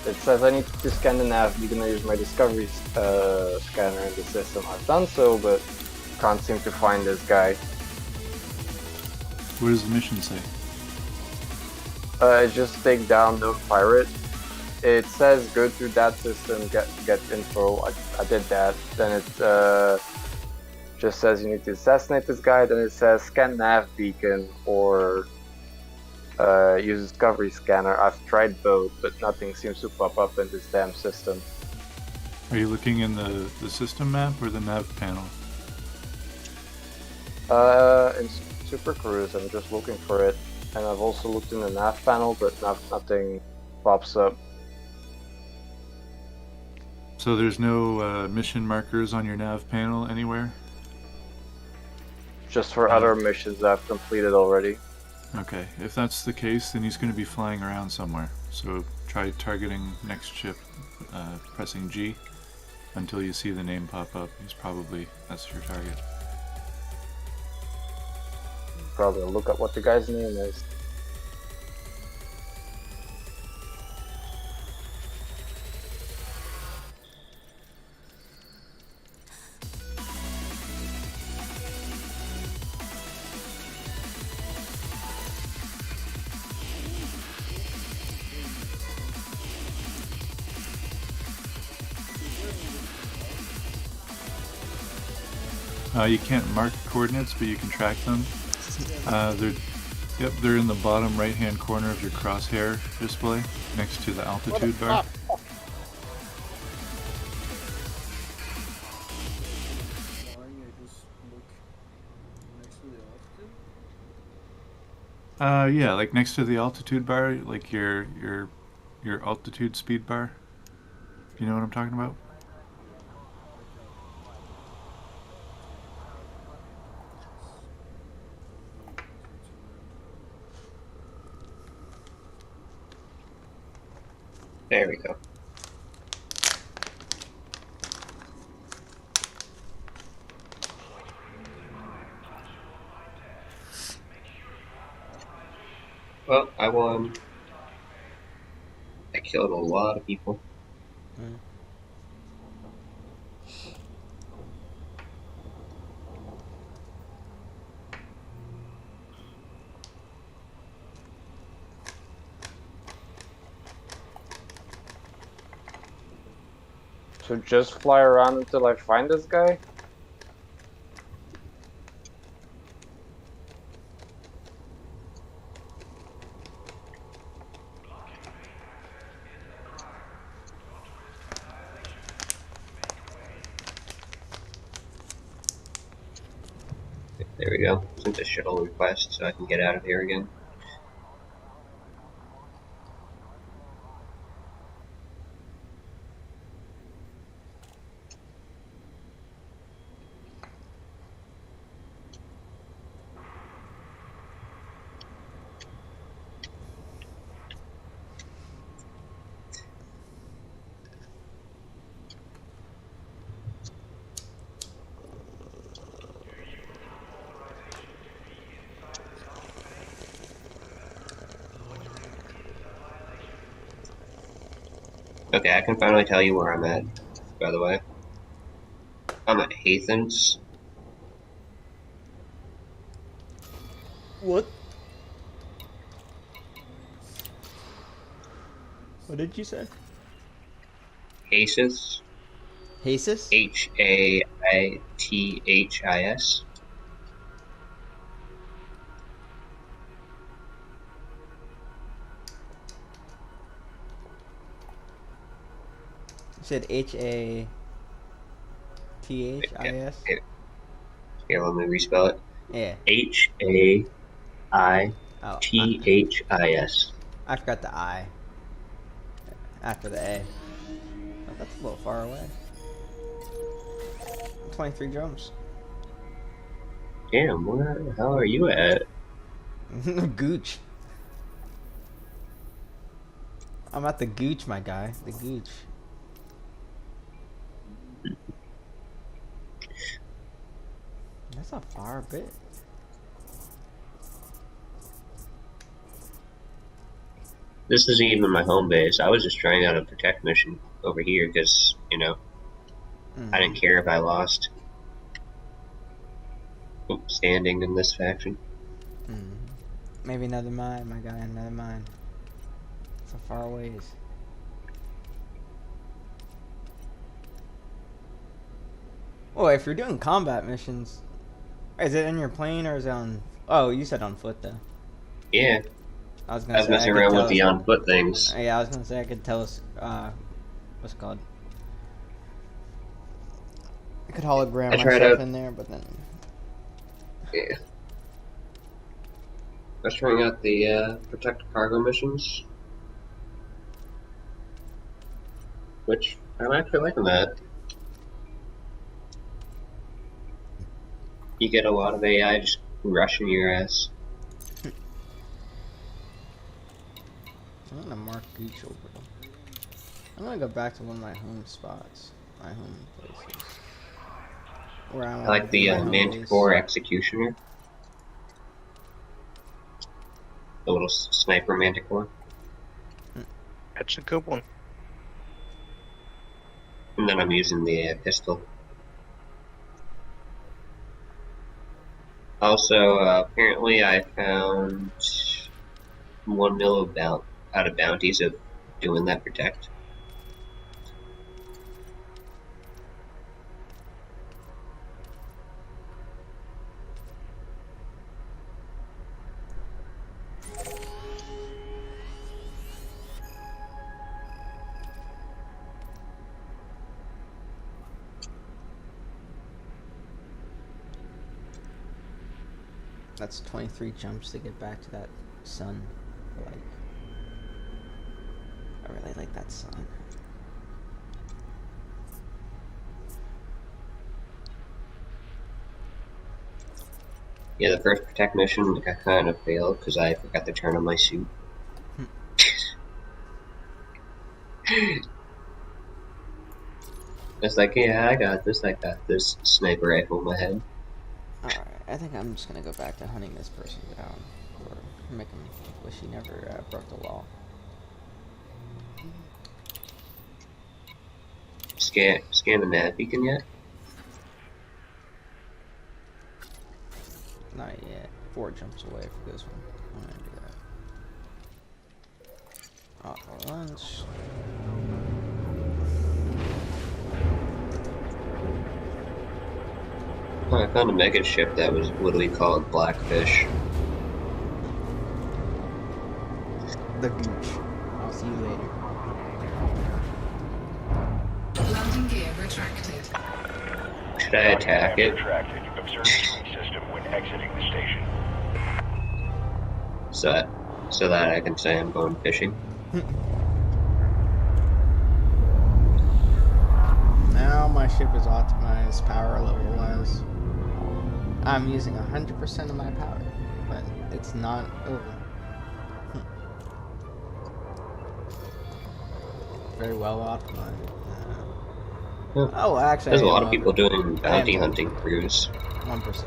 P: It says I need to scan the nav. You're gonna use my Discovery scanner in the system. I've done so, but can't seem to find this guy.
T: What does the mission say?
P: Just take down the pirate. It says go through that system, get info. I did that. Then it just says you need to assassinate this guy. Then it says scan nav beacon or use Discovery Scanner. I've tried both, but nothing seems to pop up in this damn system.
T: Are you looking in the system map or the nav panel?
P: In Super Cruise, I'm just looking for it, and I've also looked in the nav panel, but nothing pops up.
T: So there's no mission markers on your nav panel anywhere?
P: Just for other missions I've completed already.
T: Okay, if that's the case, then he's going to be flying around somewhere. So try targeting next ship, pressing G until you see the name pop up. That's your target.
P: Probably look up what the guy's name is.
T: You can't mark coordinates, but you can track them. They're in the bottom right-hand corner of your crosshair display, next to the altitude bar. Yeah, like next to the altitude bar, like your altitude speed bar. You know what I'm talking about?
N: There we go. Well, I won. I killed a lot of people.
P: So just fly around until I find this guy?
N: There we go. Sent a shuttle request so I can get out of here again. Okay, I can finally tell you where I'm at, by the way. I'm at Hathens.
C: What? What did you say?
N: Hasis.
C: Hasis?
N: Haithis.
C: You said Hathis?
N: Here, let me respell it.
C: Yeah.
N: Haithis.
C: I forgot the I. After the A. Oh, that's a little far away. 23 drums.
N: Damn, where the hell are you at?
C: Gooch. I'm at the Gooch, my guy. The Gooch. That's a far bit.
N: This isn't even my home base. I was just trying out a protect mission over here because, you know, I didn't care if I lost standing in this faction.
C: Maybe another mine, my guy, another mine. So far ways. Oh, if you're doing combat missions, is it in your plane or is it on... Oh, you said on foot though.
N: Yeah.
C: I was
N: I
C: gonna
N: was
C: say
N: messing
C: could
N: around
C: tell
N: with the
C: us-
N: on foot things.
C: Yeah, I was gonna say I could tell us. What's it called? I could hologram
N: I tried
C: myself
N: out-
C: in there, but then.
N: Yeah. I was trying out the protect cargo missions, which I'm actually liking that. You get a lot of AI just rushing your ass.
C: I'm gonna mark Gooch over. I'm gonna go back to one of my home spots, my home places. Where
N: I like the Manticore Executioner. The little sniper Manticore.
E: That's a good one.
N: And then I'm using the pistol. Also, apparently I found 1 mil out of bounties of doing that protect.
C: That's 23 jumps to get back to that sun. Like, I really like that sun.
N: Yeah, the first protect mission I kind of failed because I forgot to turn on my suit. It's like, yeah, I got this sniper rifle in my head.
C: Alright, I think I'm just gonna go back to hunting this person down. Or make him wish he never broke the law.
N: Scan the nav beacon yet?
C: Not yet. 4 jumps away for this one. I'm gonna do that. Off for lunch.
N: Oh, I found a mega ship that was literally called Blackfish.
C: The Gooch. I'll see you later.
I: Landing gear retracted.
N: Should I attack it?
U: Retracted. Observe the system when exiting the station.
N: So that I can say I'm going fishing.
C: Now my ship is optimized power level wise. I'm using 100% of my power, but it's not over. Very well optimized. Oh, actually,
N: There's a
C: I
N: lot
C: am
N: of people
C: over.
N: doing bounty hunting cruise.
C: 1%.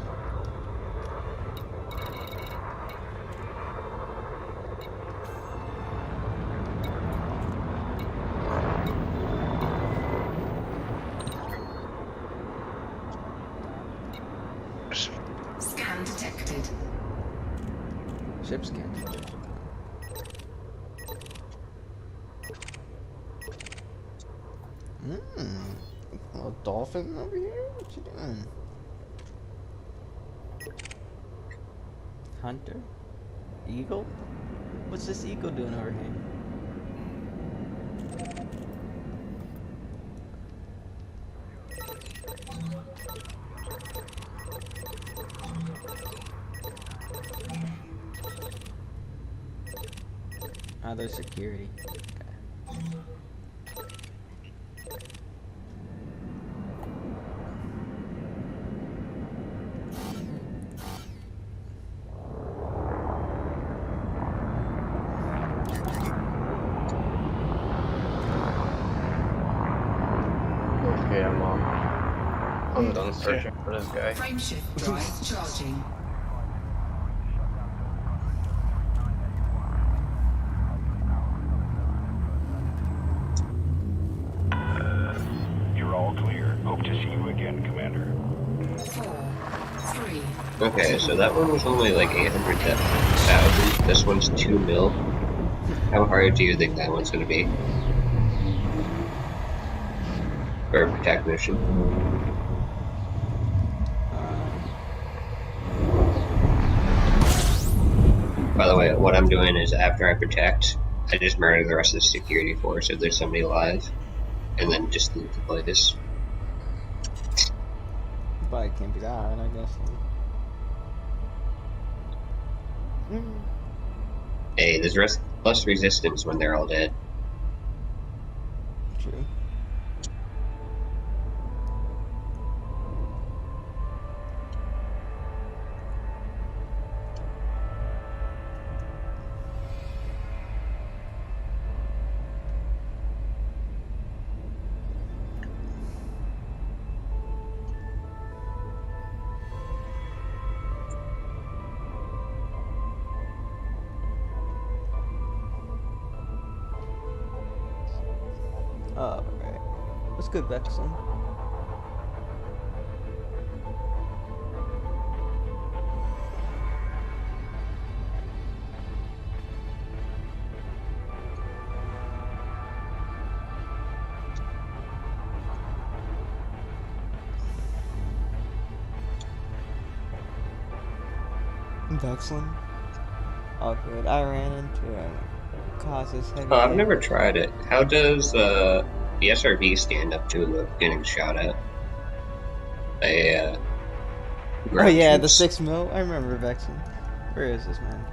I: Scan detected.
C: Ship scan. A little dolphin over here? What you doing? Hunter? Eagle? What's this eagle doing over here? Ah, there's security. Okay.
P: Okay, I'm done searching for this guy.
I: Frameshift drive charging.
U: You're all clear. Hope to see you again, Commander.
I: 4, 3.
N: Okay, so that one was only like 800,000. This one's 2 mil. How hard do you think that one's gonna be? For a protect mission. By the way, what I'm doing is after I protect, I just murder the rest of the security force if there's somebody alive, and then just loot the place.
C: Probably can't be that hard, I guess.
N: Hey, there's less resistance when they're all dead.
C: True. Alright. What's good, Vexen? Vexen? Oh good, I ran into it. Causes heavy.
N: Oh, I've never tried it. How does the SRV stand up to getting shot at?
C: Oh yeah, the 6 mil. I remember Vexen. Where is this man?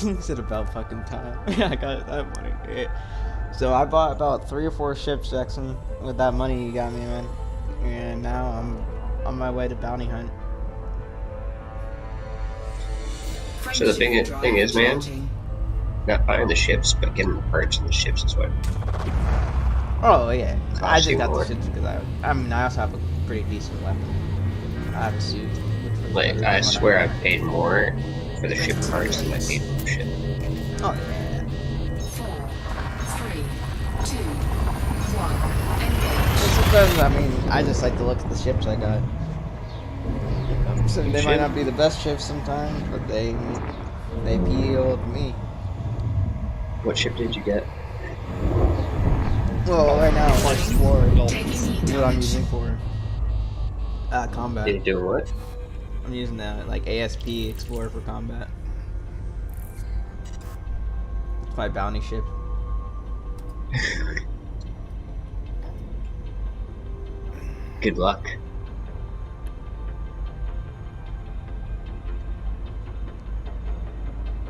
C: Is it about fucking time? I got that money. Yeah. So I bought about 3 or 4 ships, Jackson, with that money you got me, man. And now I'm on my way to bounty hunt.
N: So the thing is, man, not buying the ships, but getting the parts in the ships is what.
C: Oh yeah, I
N: costs
C: just
N: you
C: got
N: more.
C: the ships because I mean I also have a pretty decent weapon. I have a suit.
N: Like, I swear I paid more for the ship parts than I paid for the ship.
C: Oh yeah.
I: 4, 3, 2, 1. Engage.
C: It's because I mean I just like to look at the ships I got. So they might not be the best ships sometimes, but they appeal to me.
N: What ship did you get?
C: Well, right now I'm Explorer. What I'm using for combat.
N: You're doing what?
C: I'm using that like ASP Explorer for combat. It's my bounty ship.
N: Good luck.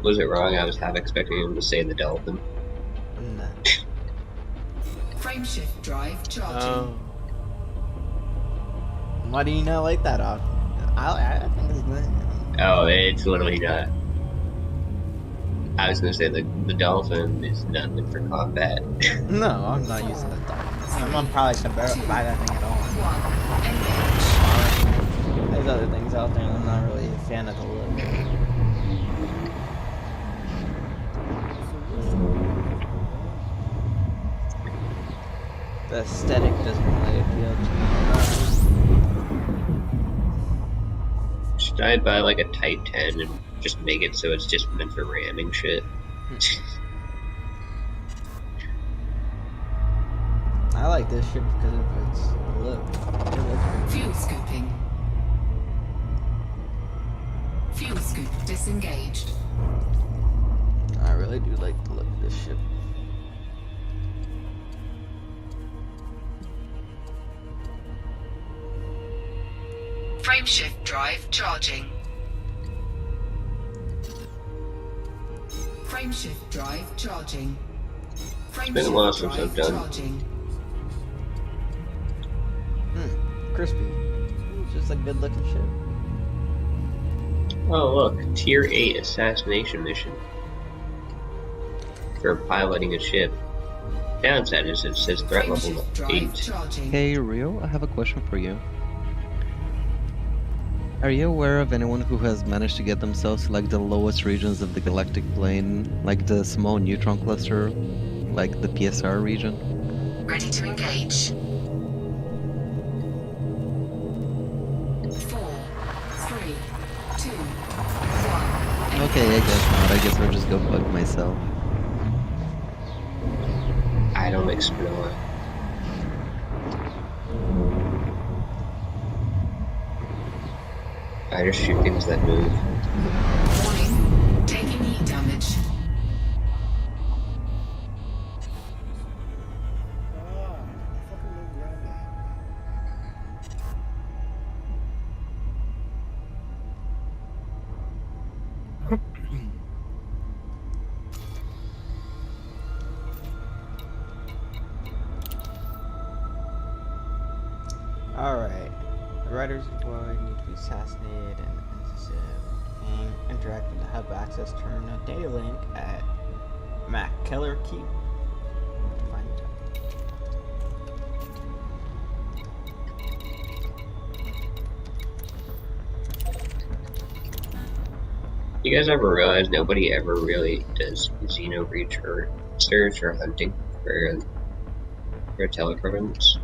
N: Was it wrong? I was half expecting him to say the Dolphin.
C: Nah.
I: Frameshift drive charging.
C: Why do you not like that off? I think it's good.
N: Oh, it's literally not. I was gonna say the Dolphin is nothing for combat.
C: No, I'm not using the Dolphin. I'm probably gonna buy that thing at all. There's other things out there and I'm not really a fan of the look. The aesthetic doesn't really appeal to me.
N: Should I buy like a Type 10 and just make it so it's just meant for ramming shit?
C: I like this ship because of its look. It looks pretty
I: Fuel scooping. Fuel scoop disengaged.
C: I really do like the look of this ship.
I: Frameshift drive charging. Frameshift drive charging.
N: It's been a while since I've done.
I: Charging.
C: Crispy. It's just a good looking ship.
N: Oh look, Tier 8 assassination mission. For piloting a ship. Downside is it says threat level 8.
H: Hey Rio, I have a question for you. Are you aware of anyone who has managed to get themselves to like the lowest regions of the galactic plane, like the small neutron cluster, like the PSR region?
I: Ready to engage. 4, 3, 2, 1.
H: Okay, I guess not. I guess I'll just go fuck myself.
N: I don't explore. I just shoot things that move.
I: Warning. Taking heat damage.
C: Alright. The riders deployed need to be assassinated and interact with the hub access terminal data link at Mac Keller Keep. Find
N: You guys ever realize nobody ever really does Xeno Breach or search or hunting for teleprograms?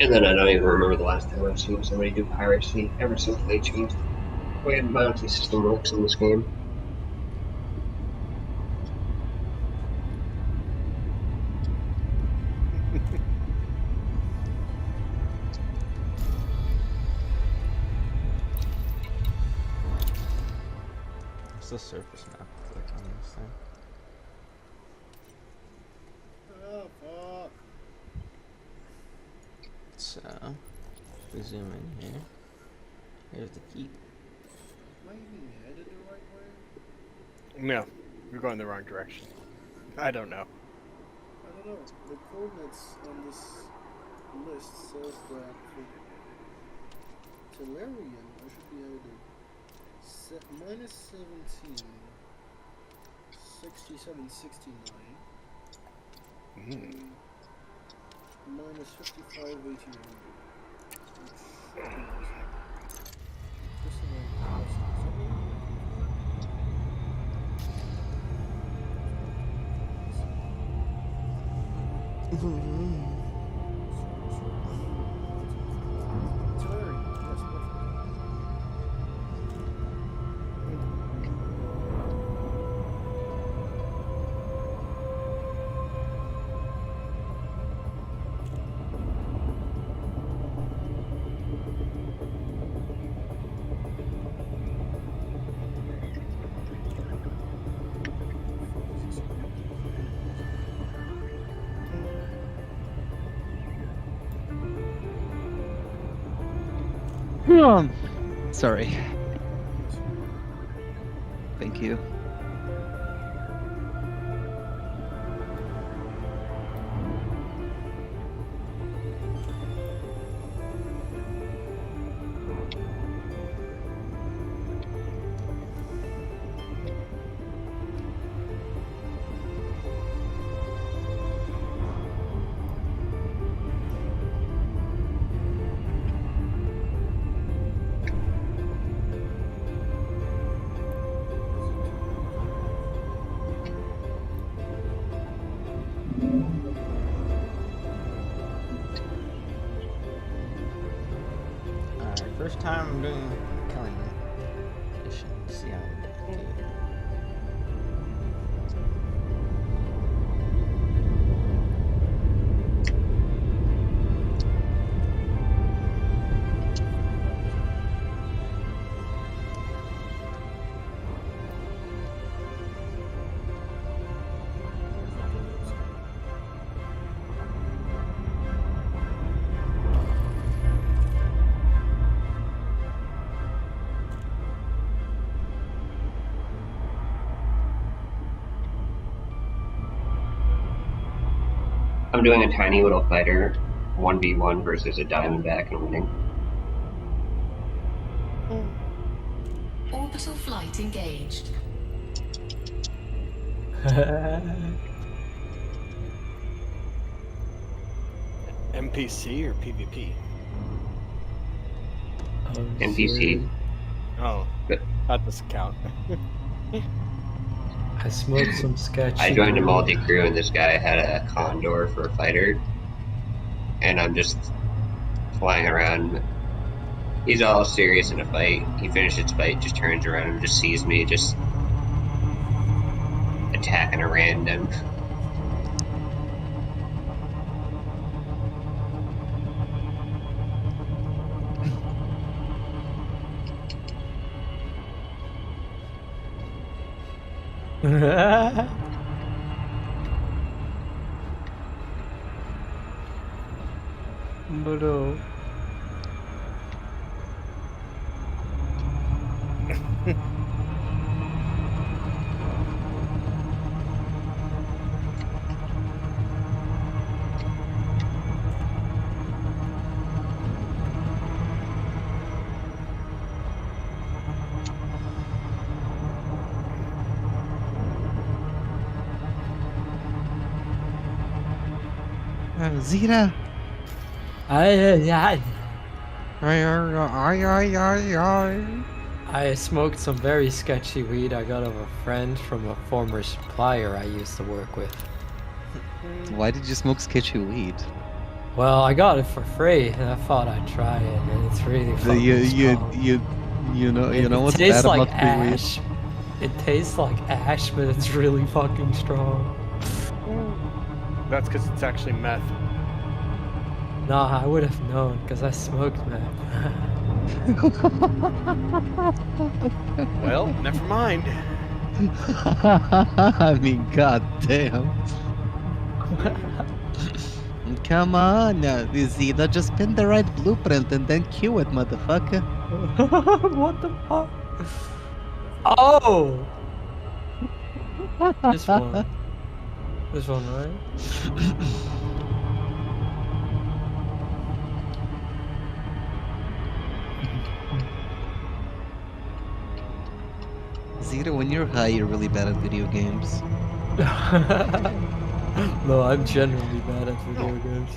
N: And then I don't even remember the last time I've seen somebody do piracy ever since they changed the way the bounty system works in this game.
C: What's the surface map click on this thing?
K: Oh, fuck.
C: So, we zoom in here. Here's the keep.
K: Am I even headed the right way?
G: No, you're going the wrong direction. I don't know.
K: I don't know. The coordinates on this list says that for Tellurian, I should be able to minus 17, 67, 69, minus 55, 1800.
H: Sorry. Thank you.
C: First time I'm doing killing mission. See how I do.
N: I'm doing a tiny little fighter, 1v1 versus a Diamondback and winning.
I: Orbital flight engaged.
G: NPC or PvP?
N: NPC.
G: Oh, that doesn't count.
F: I smoked some sketchy.
N: I joined a multi-crew and this guy had a Condor for a fighter. And I'm just flying around. He's all serious in a fight. He finishes his fight, just turns around and just sees me just attacking a random.
F: Bro.
H: Zeta.
F: I smoked some very sketchy weed I got of a friend from a former supplier I used to work with.
H: Why did you smoke sketchy weed?
F: Well, I got it for free, and I thought I'd try it, and it's really fucking strong.
H: You know what's
F: tastes
H: bad
F: like
H: about free weed?
F: ash. It tastes like ash, but it's really fucking strong.
G: That's because it's actually meth.
F: Nah, I would have known, because I smoked meth.
G: Well, never mind.
H: I mean, goddamn. Come on, Zeta, just pin the right blueprint and then cue it, motherfucker.
F: What the fuck? Oh! This one. This one, right?
H: Zeta, when you're high, you're really bad at video games.
F: No, I'm generally bad at video games.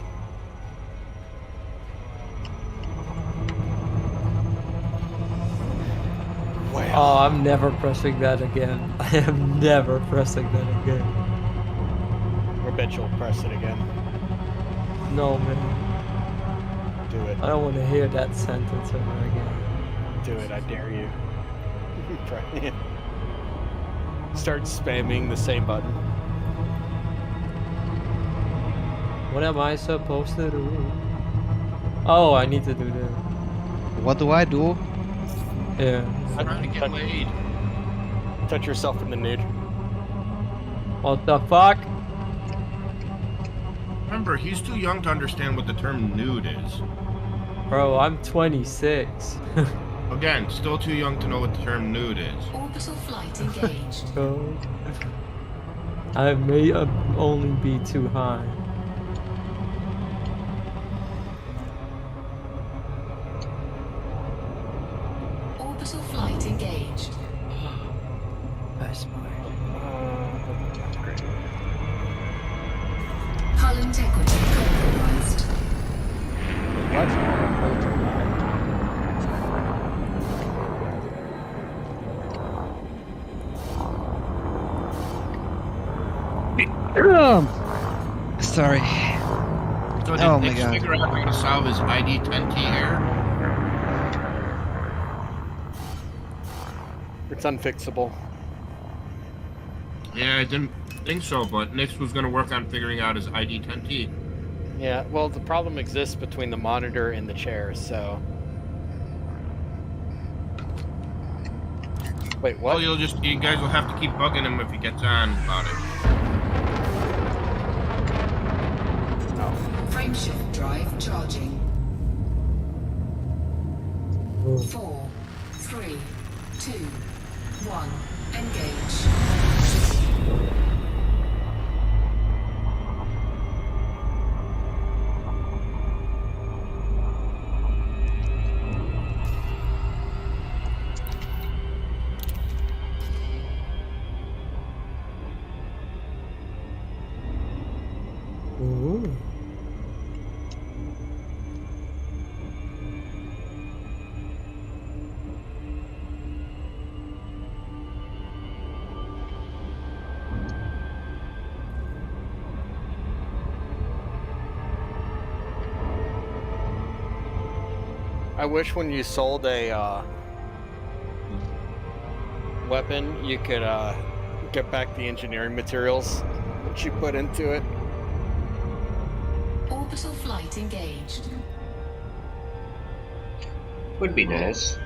G: Wow.
F: Oh, I'm never pressing that again. I am never pressing that again.
G: I bet you'll press it again.
F: No, man.
G: Do it.
F: I don't want to hear that sentence ever again.
G: Do it, I dare you. Start spamming the same button.
F: What am I supposed to do? Oh, I need to do that.
H: What do I do?
F: Yeah.
G: I'm trying to get laid. Touch yourself in the nude.
F: What the fuck?
L: Remember, he's too young to understand what the term nude is.
F: Bro, I'm 26.
L: Again, still too young to know what the term nude is.
I: Orbital flight engaged.
F: Bro. I may only be too high.
I: Orbital flight engaged.
F: That's my.
I: Hull integrity compromised.
H: Sorry.
L: So did
H: Oh my
L: Nick
H: God.
L: figure out how to solve his ID10T error?
G: It's unfixable.
L: Yeah, I didn't think so, but Nix was going to work on figuring out his ID10T.
G: Yeah, well, the problem exists between the monitor and the chair, so... Wait, what?
L: Well, you guys will have to keep bugging him if he gets on about it.
I: Frameshift drive charging. 4, 3, 2, 1. Engage.
G: I wish when you sold a weapon, you could get back the engineering materials that you put into it.
I: Orbital flight engaged.
N: Would be nice.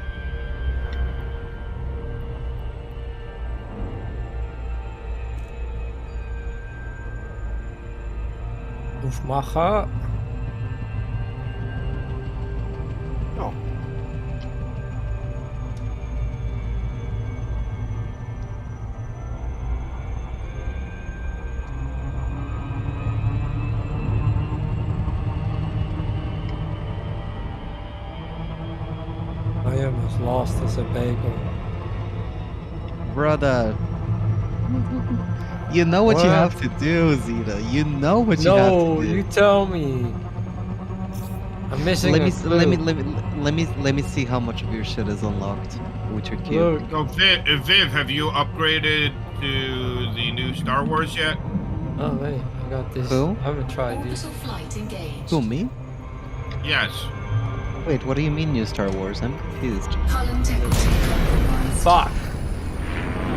F: Hoefmacher.
G: Oh.
F: I am as lost as a bagel.
H: Brother. You know what you
F: What?
H: have to do, Zeta. You know what you have
F: No,
H: to do.
F: you tell me. I'm missing
H: Let
F: a
H: me
F: clue.
H: let me see how much of your shit is unlocked with your cube.
L: So, Viv, have you upgraded to the new Star Wars yet?
F: Oh wait, I got this.
H: Who?
F: I haven't tried these.
I: Orbital flight engaged.
H: Who, me?
L: Yes.
H: Wait, what do you mean new Star Wars? I'm confused.
I: Hull integrity compromised.
F: Fuck.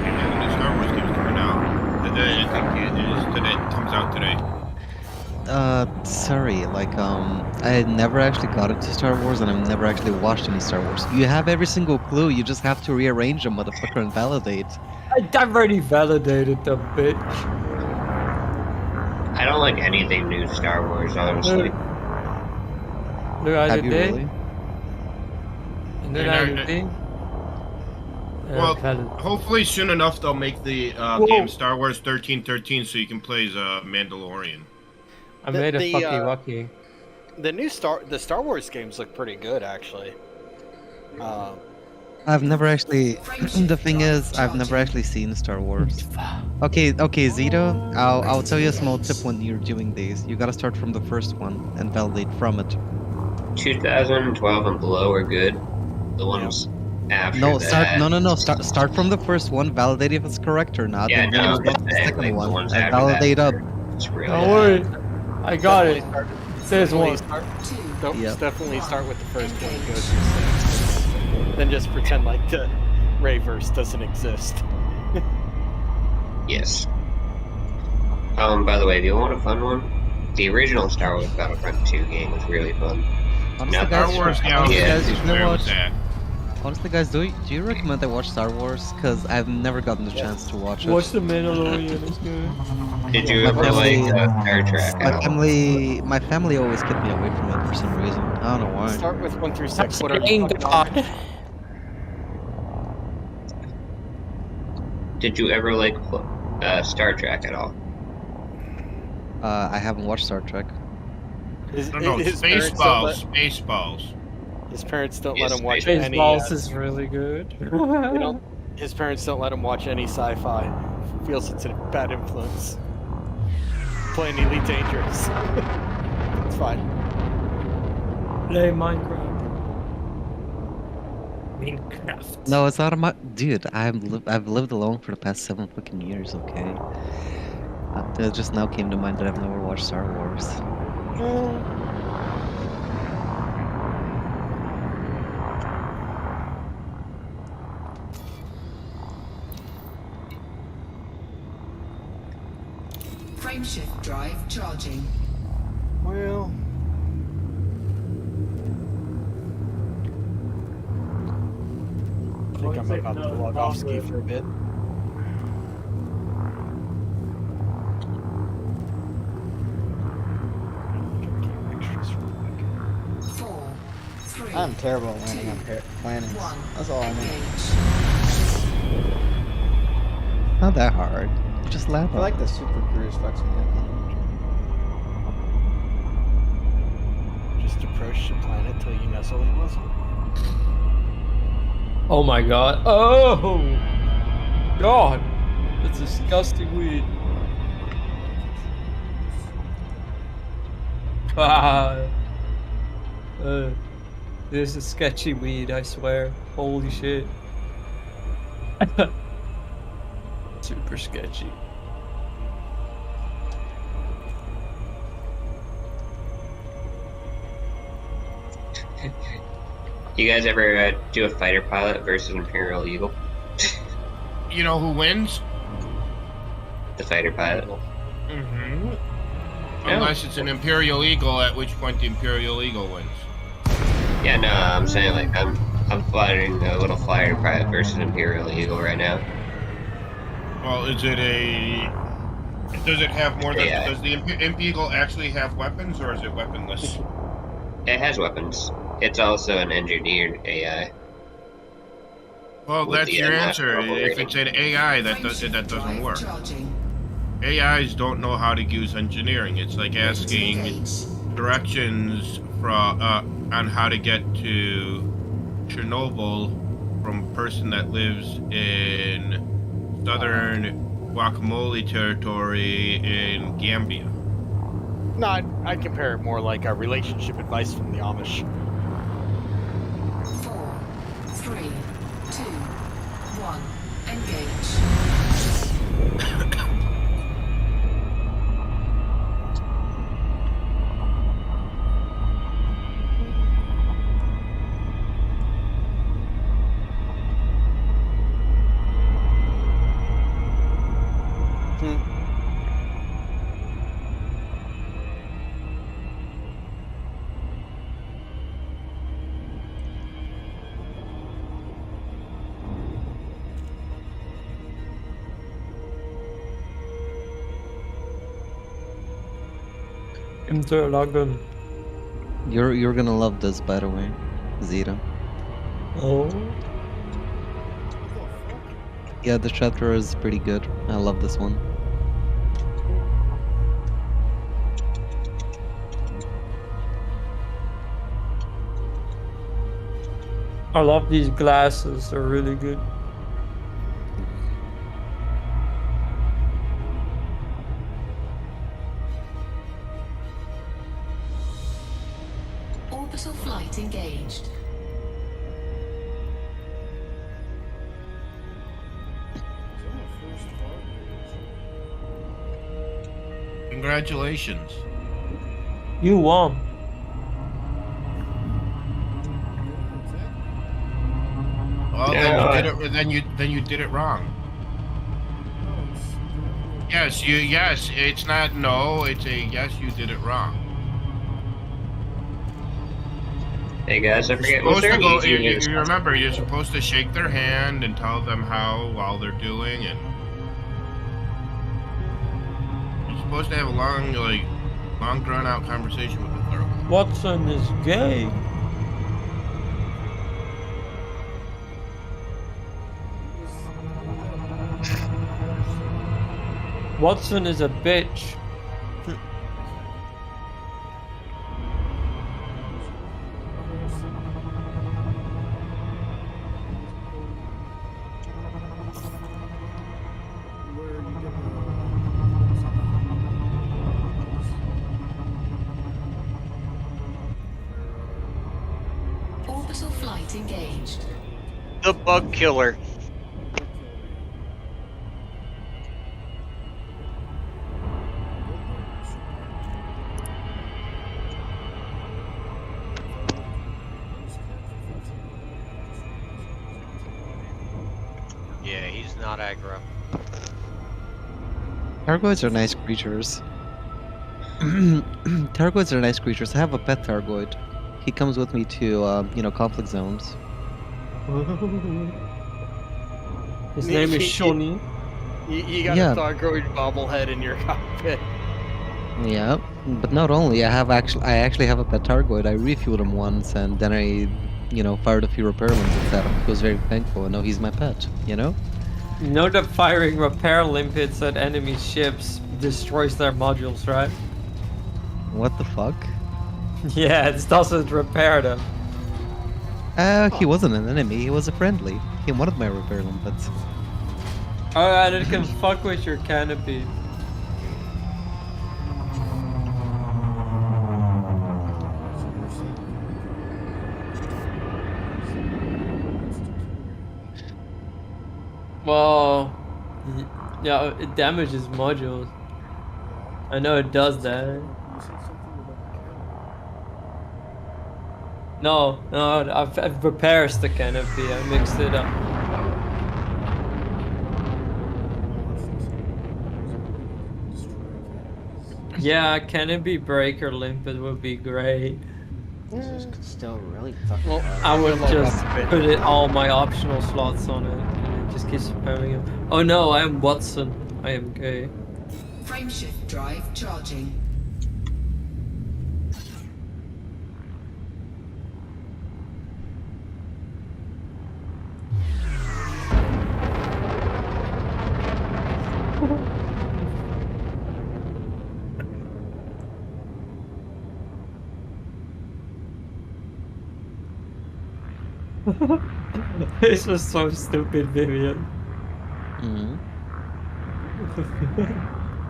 L: Yeah, the new Star Wars game's coming out. I think it is today. It comes out today.
H: Sorry, like, I never actually got into Star Wars and I've never actually watched any Star Wars. You have every single clue, you just have to rearrange them, motherfucker, and validate.
F: I've already validated the bitch.
N: I don't like anything new Star Wars, honestly.
F: Nu are
H: Have
F: det
H: you
F: det?
H: really?
F: Nu är det det?
L: Well, hopefully soon enough they'll make the game Star Wars 1313 so you can play as a Mandalorian.
F: I made a fucky wucky.
G: The new the Star Wars games look pretty good, actually.
H: I've never actually. The thing is, I've never actually seen Star Wars. Okay, Zito, I'll tell you a small tip when you're doing these. You gotta start from the first one and validate from it.
N: 2012 and below are good. The ones after
H: No,
N: that.
H: no. Start from the first one, validate if it's correct or not.
N: Yeah,
H: and
N: no,
H: then
N: I
H: move
N: was
H: on to
N: gonna
H: the
N: say,
H: second
N: like, the
H: one
N: ones
H: and
N: after
H: validate
N: that
H: up.
N: It's really
F: Don't worry, I got it. Says one.
H: Yep.
G: Definitely start with the first one and go through. Then just pretend like the Rayverse doesn't exist.
N: Yes. By the way, if you want a fun one, the original Star Wars Battlefront 2 game was really fun.
H: Honestly,
N: Now,
H: guys, you should
L: where
H: watch.
L: was that?
H: Honestly, guys, do you recommend I watch Star Wars? Because I've never gotten the chance to watch it.
F: Watch the Mandalorian, it's good.
N: Did you
H: My
N: ever
H: family-
N: like Star Trek?
H: My family always kept me away from it for some reason. I don't know why.
G: Start with 1 through 6. What are
F: Playing
G: you
F: God.
N: Did you ever like Star Trek at all?
H: I haven't watched Star Trek.
L: No,
G: his parents don't let-
L: Spaceballs.
G: His parents don't let
N: Yes,
G: him watch any.
F: Baseballs is really good.
G: His parents don't let him watch any sci-fi. Feels it's a bad influence. Playing Elite Dangerous. It's fine.
F: Play Minecraft. Minecraft.
H: No, it's not my dude. I've lived alone for the past 7 fucking years. Okay. It just now came to mind that I've never watched Star Wars.
I: Frameshift drive charging.
G: Well. I think I might have to log off ski for a bit.
C: I'm terrible at landing on planets. That's all I know.
H: Not that hard. Just laugh.
C: I like the Super Cruise fucks me up.
G: Just approach the planet till you know something wasn't.
F: Oh my god. Oh! God! That's disgusting weed. This is sketchy weed, I swear. Holy shit. Super sketchy.
N: You guys ever do a fighter pilot versus Imperial Eagle?
L: You know who wins?
N: The fighter pilot.
L: Mm-hmm. Unless it's an Imperial Eagle, at which point the Imperial Eagle wins.
N: Yeah, no, I'm saying like I'm flying a little fighter pilot versus Imperial Eagle right now.
L: Well, is it a? Does it have more than?
N: Yeah.
L: Does the Imp Eagle actually have weapons, or is it weaponless?
N: It has weapons. It's also an engineered AI.
L: Well,
N: With
L: that's
N: the
L: your
N: NF
L: answer.
N: level
L: If
N: rating.
L: it's an AI, that doesn't work. AIs don't know how to use engineering. It's like asking directions from on how to get to Chernobyl from a person that lives in southern Guacamole territory in Gambia.
G: No, I'd compare it more like a relationship advice from the Amish.
I: 4, 3, 2, 1. Engage.
F: Interlogin.
H: You're gonna love this, by the way, Zeta.
F: Oh.
H: Yeah, the chapter is pretty good. I love this one.
F: I love these glasses. They're really good.
I: Orbital flight engaged.
L: Congratulations.
F: You won.
L: Well,
N: Yeah.
L: then you did it wrong. Yes, it's not no, it's a yes, you did it wrong.
N: Hey guys, I forget.
L: You're
N: Was there
L: supposed
N: an
L: to go,
N: easier way to
L: you remember, you're supposed to shake their hand and tell them how well they're doing, and you're supposed to have a long drawn out conversation with the girl.
F: Watson is gay. Watson is a bitch.
I: Orbital flight engaged.
O: The bug killer. Yeah, he's not aggro.
H: Targoids are nice creatures. Targoids are nice creatures. I have a pet Targoid. He comes with me to, conflict zones.
F: His name is Shoni.
G: You got
H: Yeah.
G: a Thargoid bobblehead in your cockpit.
H: Yeah, but not only. I actually have a pet Targoid. I refueled him once, and then I, fired a few repairments at him. He was very thankful. And now he's my pet. You know?
F: You know that firing repair limpets at enemy ships destroys their modules, right?
H: What the fuck?
F: Yeah, it doesn't repair them.
H: He wasn't an enemy. He was a friendly. He wanted my repair limpets.
F: Alright, it can fuck with your canopy. Well, yeah, it damages modules. I know it does that.
S: No, I've prepared the canopy. I mixed it up. Yeah, canopy breaker limpet would be great.
C: This is still really fucking
S: Well,
C: hard.
S: I would just put it all my optional slots on it and it just keeps spamming him. Oh no, I am Watson. I am gay.
I: Frameshift drive charging.
S: This was so stupid, Vivian.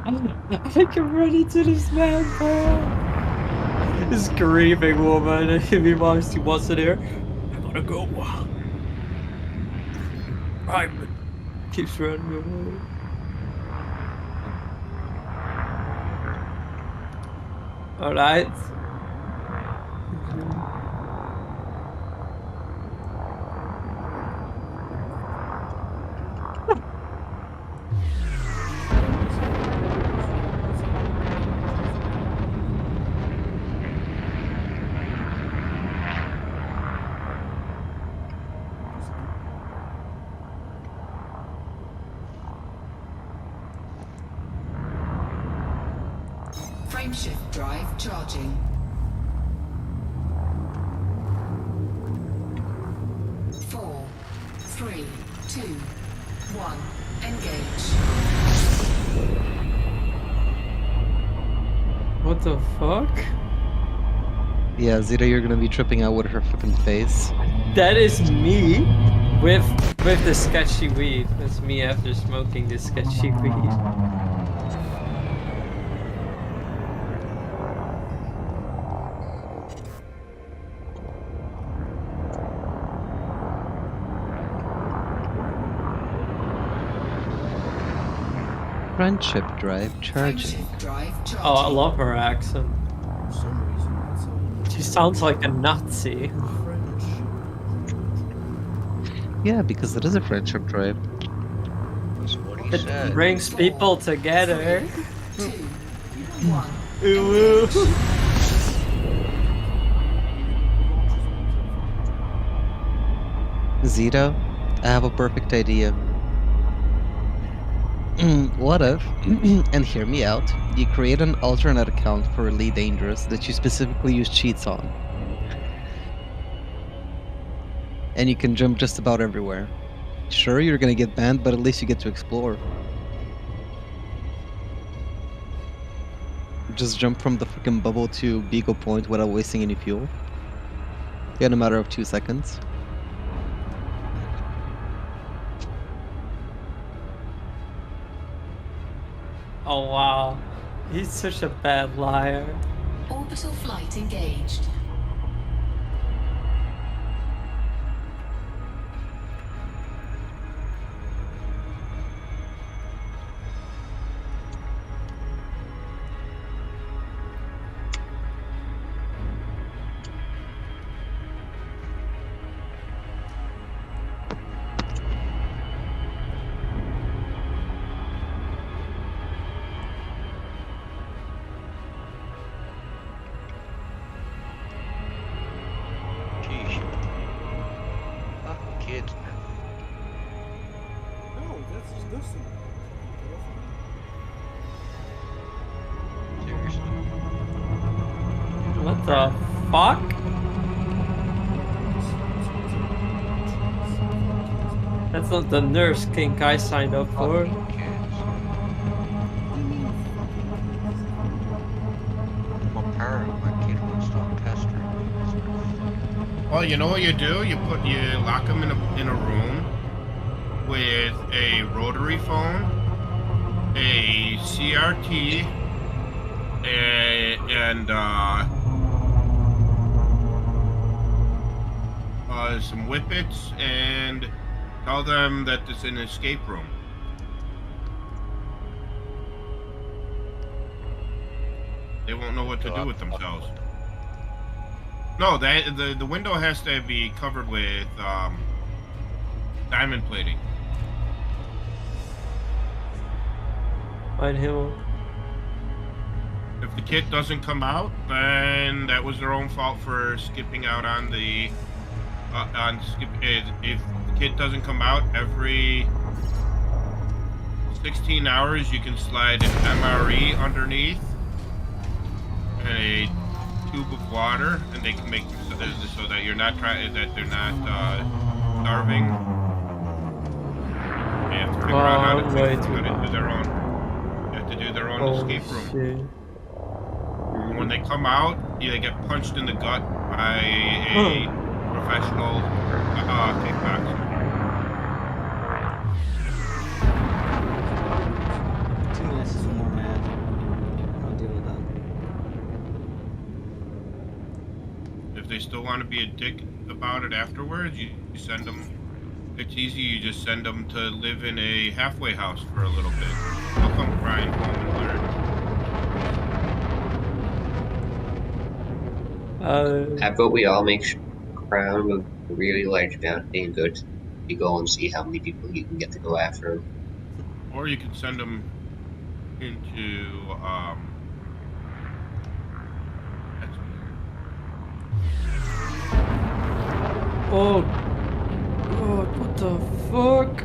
S: I can run into this man, bro. This grieving woman, and he wants it here. I gotta go. Right, keeps running away. Alright.
I: Frameshift drive charging. 4, 3, 2, 1. Engage.
S: What the fuck?
H: Yeah, Zeta, you're gonna be tripping out with her fucking face.
S: That is me with the sketchy weed. That's me after smoking the sketchy weed.
H: Friendship drive charging.
S: Oh, I love her accent. She sounds like a Nazi.
H: Yeah, because it is a friendship drive.
O: That's what he
S: It
O: said.
S: brings people together.
I: 2, 1.
S: Ooh.
H: Zeta, I have a perfect idea. What if, and hear me out, you create an alternate account for Elite Dangerous that you specifically use cheats on. And you can jump just about everywhere. Sure, you're gonna get banned, but at least you get to explore. Just jump from the freaking bubble to Beagle Point without wasting any fuel. In a matter of 2 seconds.
S: Oh wow, he's such a bad liar.
I: Orbital flight engaged.
O: Sheesh. Fucking kids.
K: No, that's just listen.
O: Seriously.
S: What the fuck? That's not the nurse kink I signed up for.
O: I'm a parent. My kid wants to test her.
L: Well, you know what you do? You lock them in a room with a rotary phone, a CRT, and some whippets, and tell them that it's an escape room. They won't know what to do with themselves. No, the window has to be covered with diamond plating.
S: Find him.
L: If the kit doesn't come out, then that was their own fault for skipping out on the if the kit doesn't come out every 16 hours, you can slide an MRE underneath and a tube of water, and they can make so that you're not that they're not starving. They have to figure out how to do their own. They have to do their own escape room.
S: Shit.
L: And when they come out, they get punched in the gut by a professional kickboxer. If they still want to be a dick about it afterwards, you send them. It's easy. You just send them to live in a halfway house for a little bit. They'll come crying home and learn.
N: How about we all make Crown a really large bounty and go and see how many people you can get to go after him.
L: Or you can send them into
S: Oh God, what the fuck?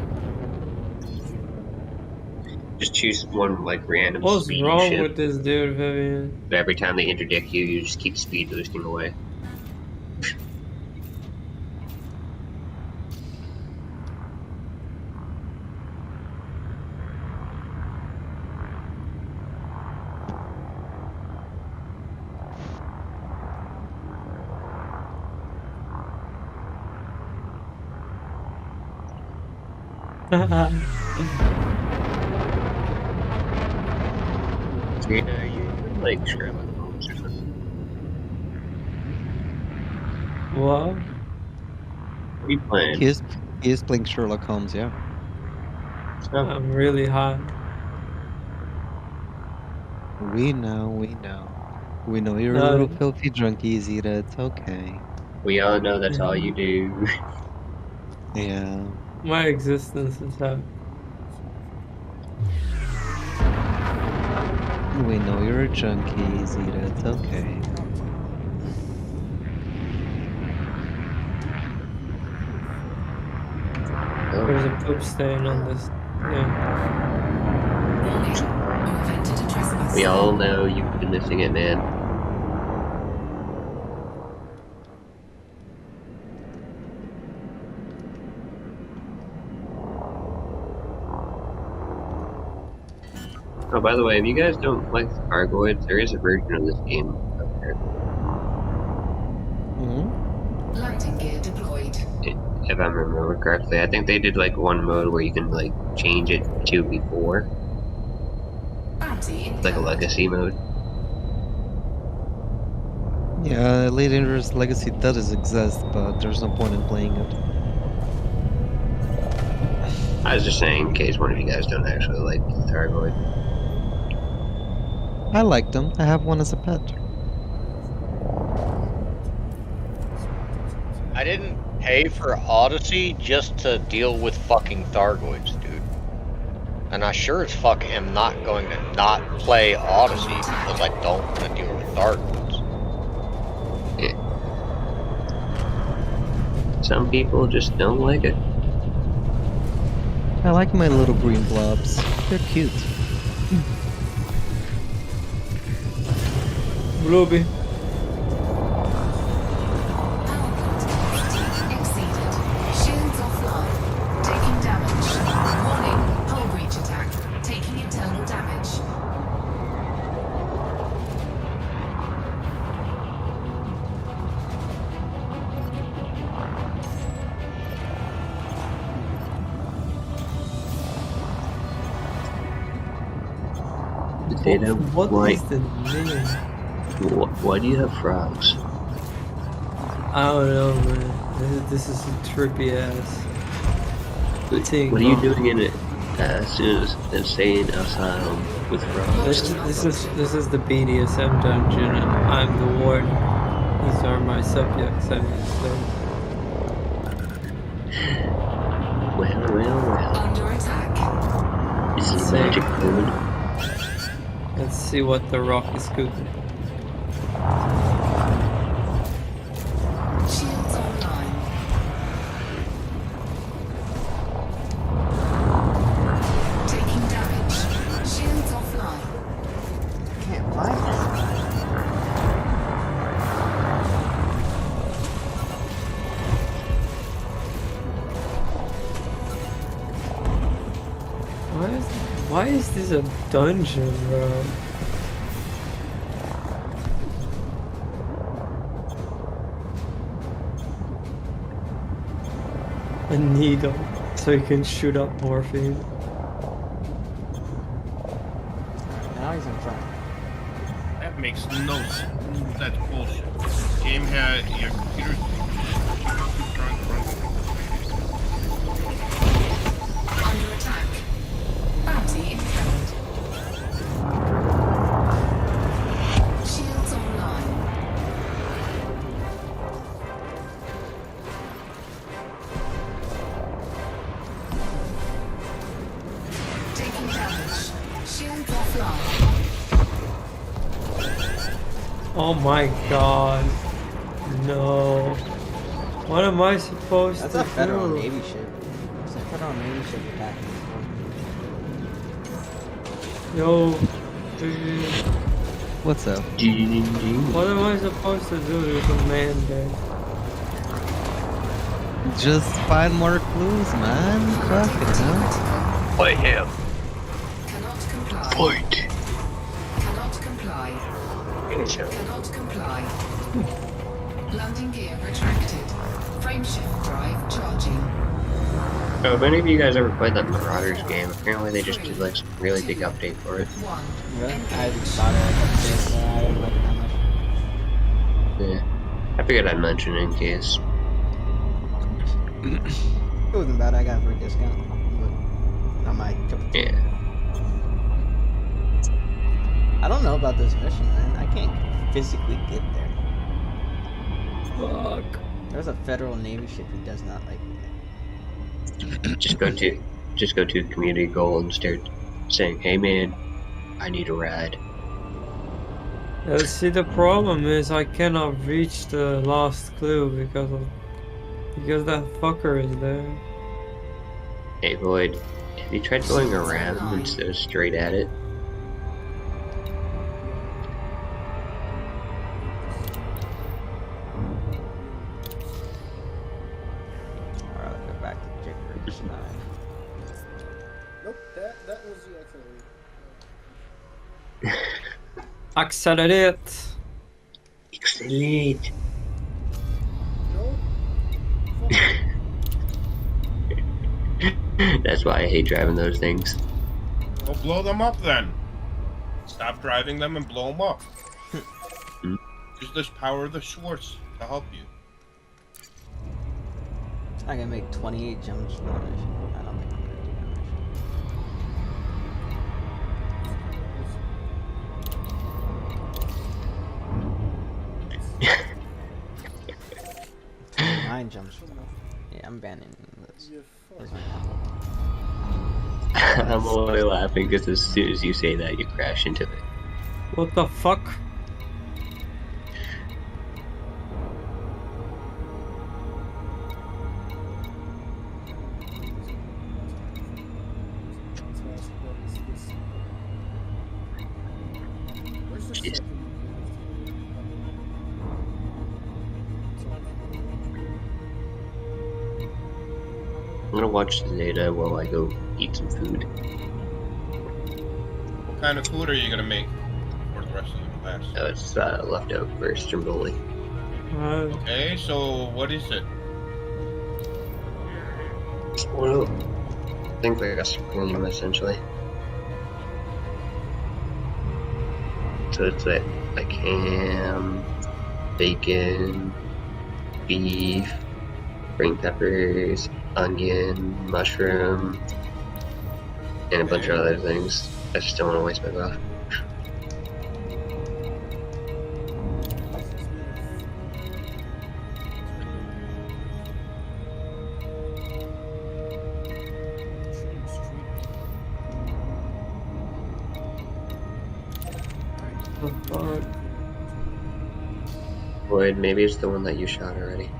N: Just choose one like random
S: What's
N: speedy
S: wrong
N: ship.
S: with this dude, Vivian?
N: But every time they interdict you, you just keep speed boosting away. You like Sherlock Holmes or something?
S: What?
N: What are you playing?
H: He is playing Sherlock Holmes, yeah.
S: I'm really hot.
H: We know. We know you're a little filthy drunkie, Zeta. It's okay.
N: We all know that's all you do.
H: Yeah.
S: My existence is hot.
H: We know you're a junkie, Zeta. It's okay.
S: There's a poop stain on this. Yeah.
N: We all know you've been missing it, man. Oh, by the way, if you guys don't like the Thargoids, there is a version of this game out there.
I: Landing gear deployed.
N: If I remember correctly, I think they did like one mode where you can like change it to before.
I: Bounty
N: Like a legacy mode.
H: Yeah, Elite Dangerous Legacy does exist, but there's no point in playing it.
N: I was just saying in case one of you guys don't actually like the Thargoid.
H: I like them. I have one as a pet.
O: I didn't pay for Odyssey just to deal with fucking Thargoids, dude. And I sure as fuck am not going to not play Odyssey because I don't want to deal with Thargoids.
N: Yeah. Some people just don't like it.
H: I like my little green blobs. They're cute.
S: Ruby.
I: Exceeded. Shields offline. Taking damage. Warning. Hull breach attack. Taking internal damage.
N: Data,
S: What
N: why,
S: is the name?
N: why do you have frogs?
S: I don't know, man. This is a trippy ass thing.
N: What are you doing in it as soon as insane asylum with frogs?
S: This is the BDSM dungeon, and I'm the warden. These are are my subjects, I mean, so.
N: Well.
I: Under attack.
N: This is magic food.
S: Let's see what the rock is cooking.
I: Shields online. Taking damage. Shields offline.
C: Can't find it.
S: Why is this a dungeon, bro? A needle, so you can shoot up morphine.
C: Now he's in front.
L: That makes no sense. That's bullshit. Game had your computer's
I: Under attack. Bounty impound. Shields online. Taking damage. Shields offline.
S: Oh my god. No. What am I supposed
C: That's
S: to
C: a Federal
S: do?
C: Navy ship. It's a Federal Navy ship attacking this
S: Yo, dude.
H: What's up?
S: What am I supposed to do? There's a man there.
H: Just find more clues, man. Fuck it, huh?
O: By him.
I: Cannot comply.
O: Fight.
I: Cannot comply. Cannot comply. Landing gear retracted. Frameshift drive charging.
N: Oh, have any of you guys ever played that Marauders game? Apparently they just did like some really big update for it.
C: Really? I thought it was but I didn't like it that much.
N: Yeah. I figured I'd mention it in case.
C: It wasn't bad, I got it for a discount. But not my cup of tea.
N: Yeah.
C: I don't know about this mission, man. I can't physically get there.
S: Fuck.
C: There's a Federal Navy ship who does not like me.
N: Just go to community goal and start saying, "Hey man, I need a ride."
S: See, the problem is I cannot reach the last clue because that fucker is there.
N: Hey Void, have you tried going around instead of straight at it?
C: Alright, let's go back to Jiggers 9.
K: Nope, that was the
S: Accelerate!
K: accelerator.
N: Accelerate! That's why I hate driving those things.
L: Well, blow them up then. Stop driving them and blow them up. Use this power of the Schwartz to help you.
C: I can make 28 jumps for that mission. I don't think I'm gonna do that mission. 9 jumps for that. Yeah, I'm banning this.
N: I'm only laughing because as soon as you say that, you crash into it.
S: What the fuck?
N: Jeez. I'm gonna watch the data while I go eat some food.
L: What kind of food are you gonna make for the rest of the class?
N: Oh, it's leftover stromboli.
L: Okay, so what is it?
N: Well, I think like a spoon essentially. So it's like ham, bacon, beef, green peppers, onion, mushroom, and a bunch of other things. I just don't want to waste my buff.
S: the fuck?
N: Void, maybe it's the one that you shot already.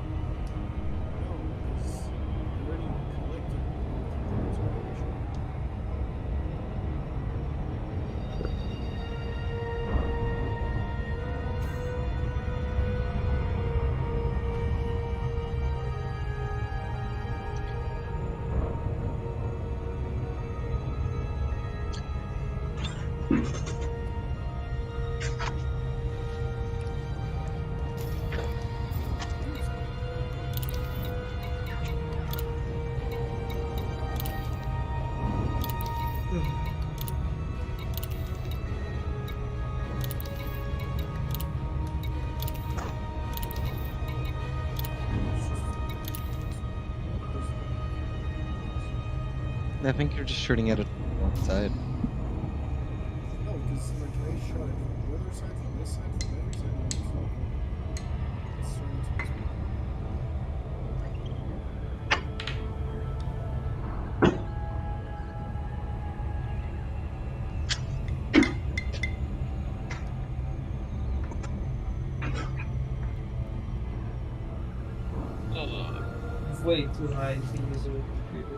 H: I think you're just shooting at it from the wrong side.
K: No, because like I shot it from the other side, from this side, from every side, and it's starting to
S: Way too high to use a computer.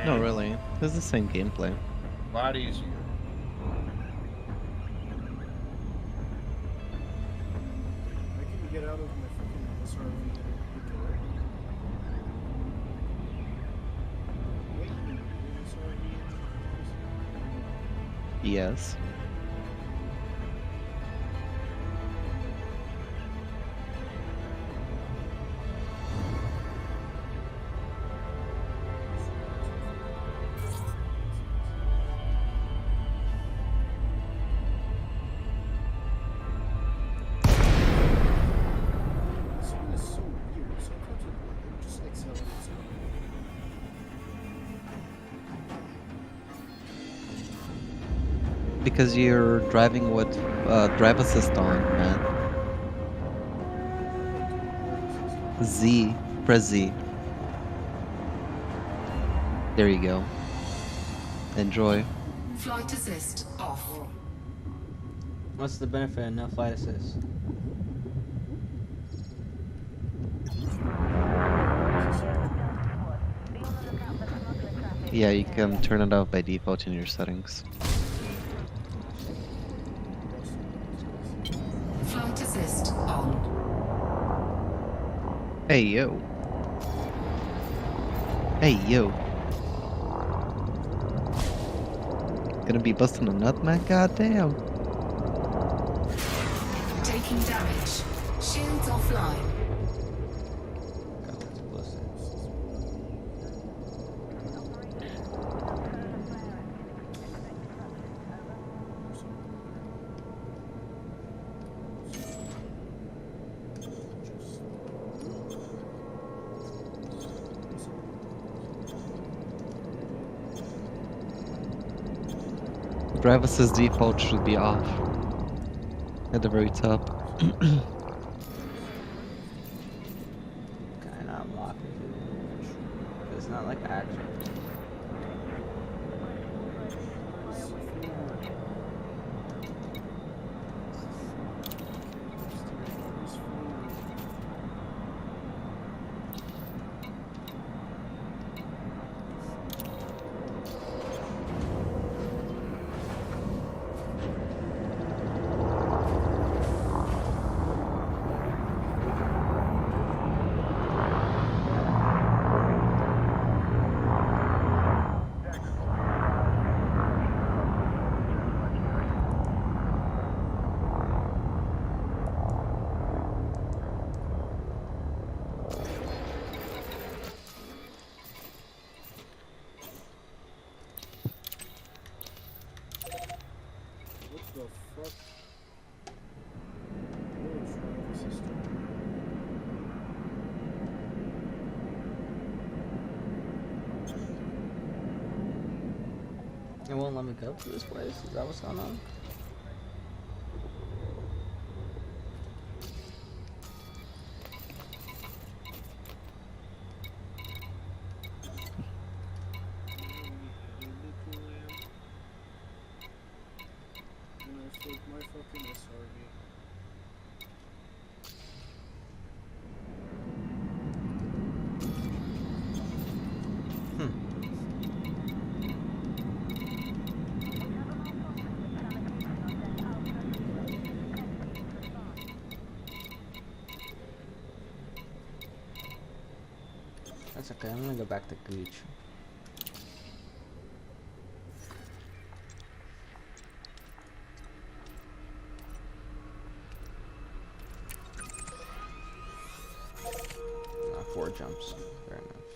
H: No, really. It's the same gameplay.
L: A lot easier.
K: I can get out of my freaking SRV.
H: Yes.
K: This one is so weird. Sometimes it just accelerates.
H: Because you're driving with drive assist on, man. Z. Press Z. There you go. Enjoy.
I: Flight assist off.
C: What's the benefit of no flight assist?
H: Yeah, you can turn it off by default in your settings.
I: Flight assist on.
H: Hey, yo. Hey, yo. Gonna be busting a nut, man? Goddamn.
I: Taking damage. Shields offline.
H: Drive assist default should be off. At the very top.
C: Can I not block it? It's not like action.
K: fuck? Warp drive system.
C: It won't let me go to this place? Is that what's going on?
K: And I flipped my fucking SRV.
C: That's okay, I'm gonna go back to Gooch. Four jumps. Fair enough.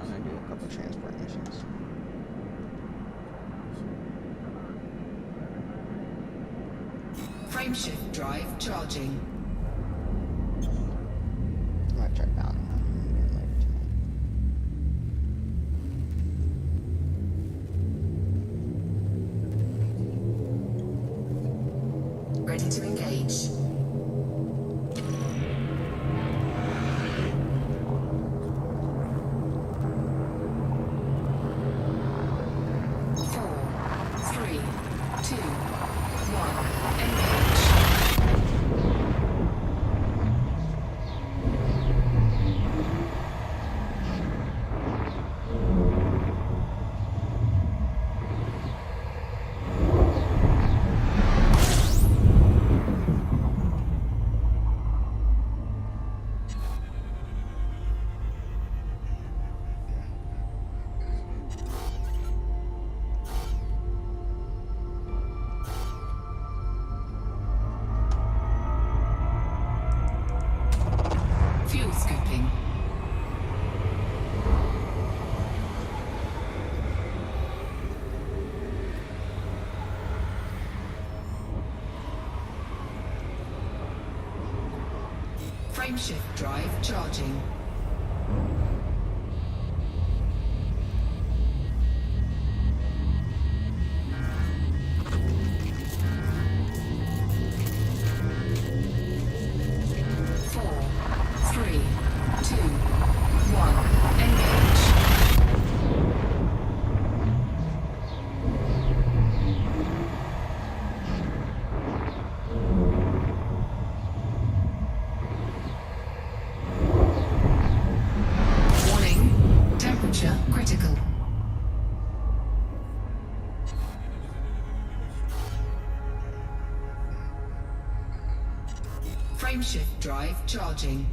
C: I'm gonna do a couple transport missions.
I: Frameshift drive charging.
C: I might try bounty hunting again later tonight.
I: Ready to engage. Fuel scooping. Frameshift drive charging. Critical. Frameshift drive charging.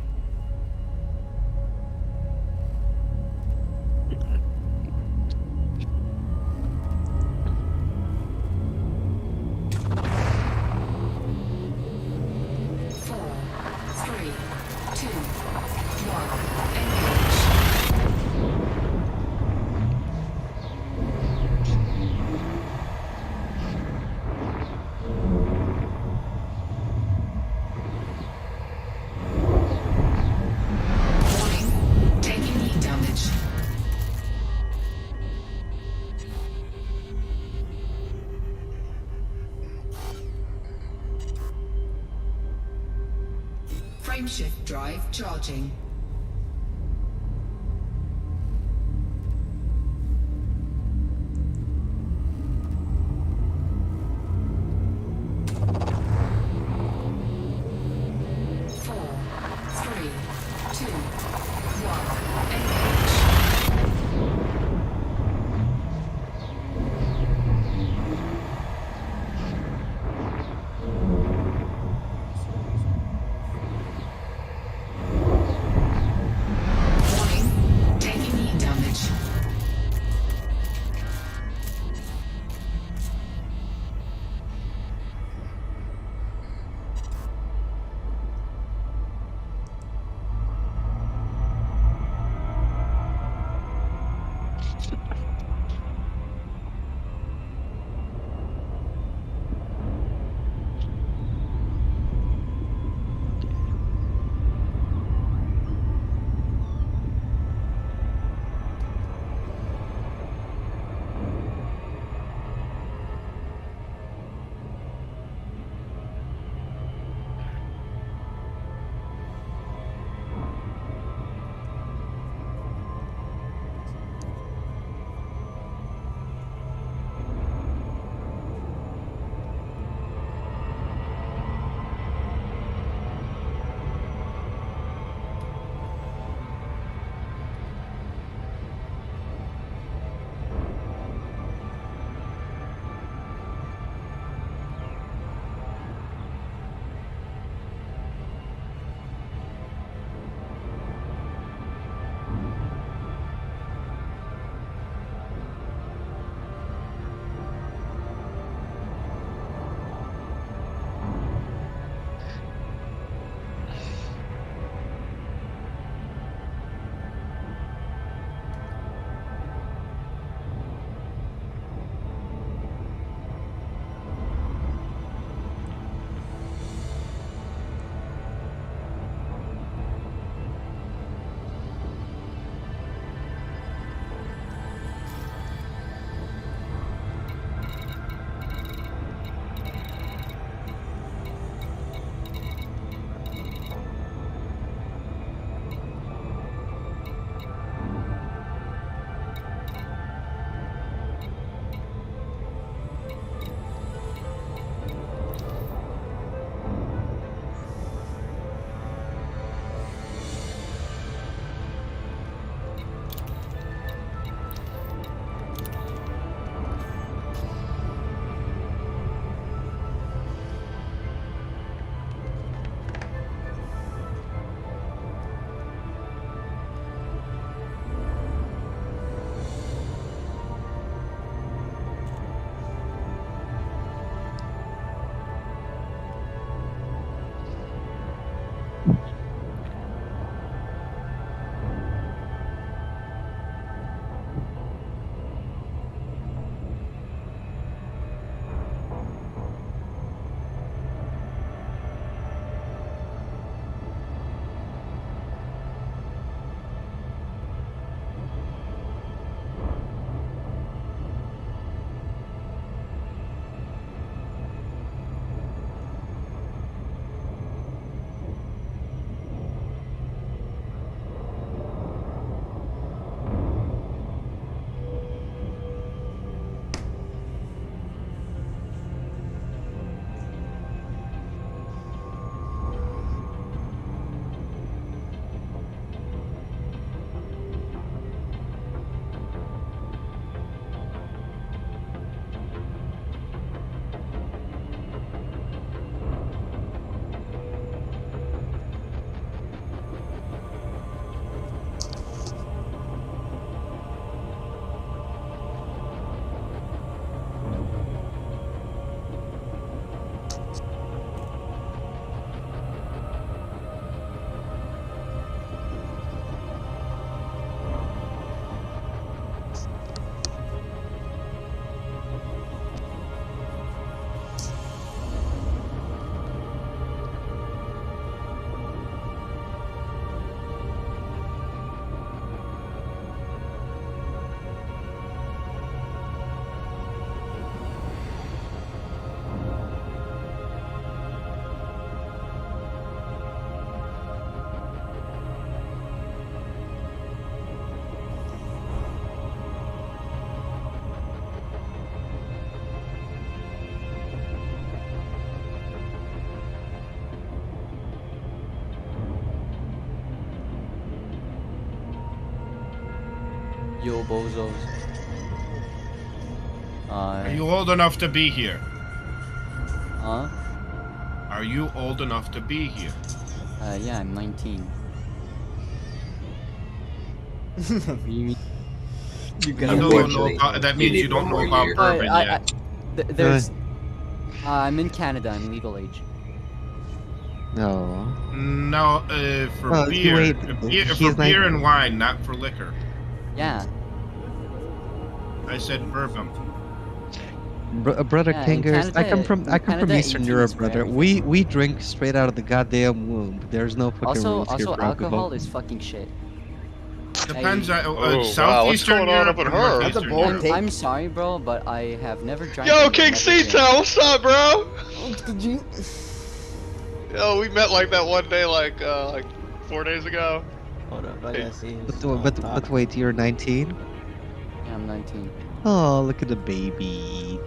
I: Frameshift drive charging.
J: Yo, bozos.
L: Are you old enough to be here?
J: Huh?
L: Are you old enough to be here?
J: Yeah, I'm 19. What do you mean?
L: You don't know about, that means you don't know about bourbon yet.
J: There's. I'm in Canada. I'm legal age.
H: No.
L: No, for
H: Well,
L: beer.
H: wait,
L: For beer and wine, not for liquor.
J: Yeah.
L: I said bourbon.
H: Brother
J: Yeah, in
H: Kingers, I come
J: Canada-
H: from
J: Canada,
H: Eastern
J: 18
H: Europe,
J: is for
H: brother.
J: everything.
H: We drink straight out of the goddamn womb. There's no fucking
J: Also,
H: rules here, bro.
J: alcohol is fucking shit.
L: Depends
J: Hey.
L: on Southeastern Europe or Northeastern Europe.
J: I'm sorry, bro, but I have never drank.
M: Yo,
J: it
M: King
J: and never drank.
M: C-Town, what's up, bro? Yo, we met like that one day, like 4 days ago.
C: Hold up, I gotta see.
H: But wait, you're 19?
J: Yeah, I'm 19.
H: Oh, look at the baby.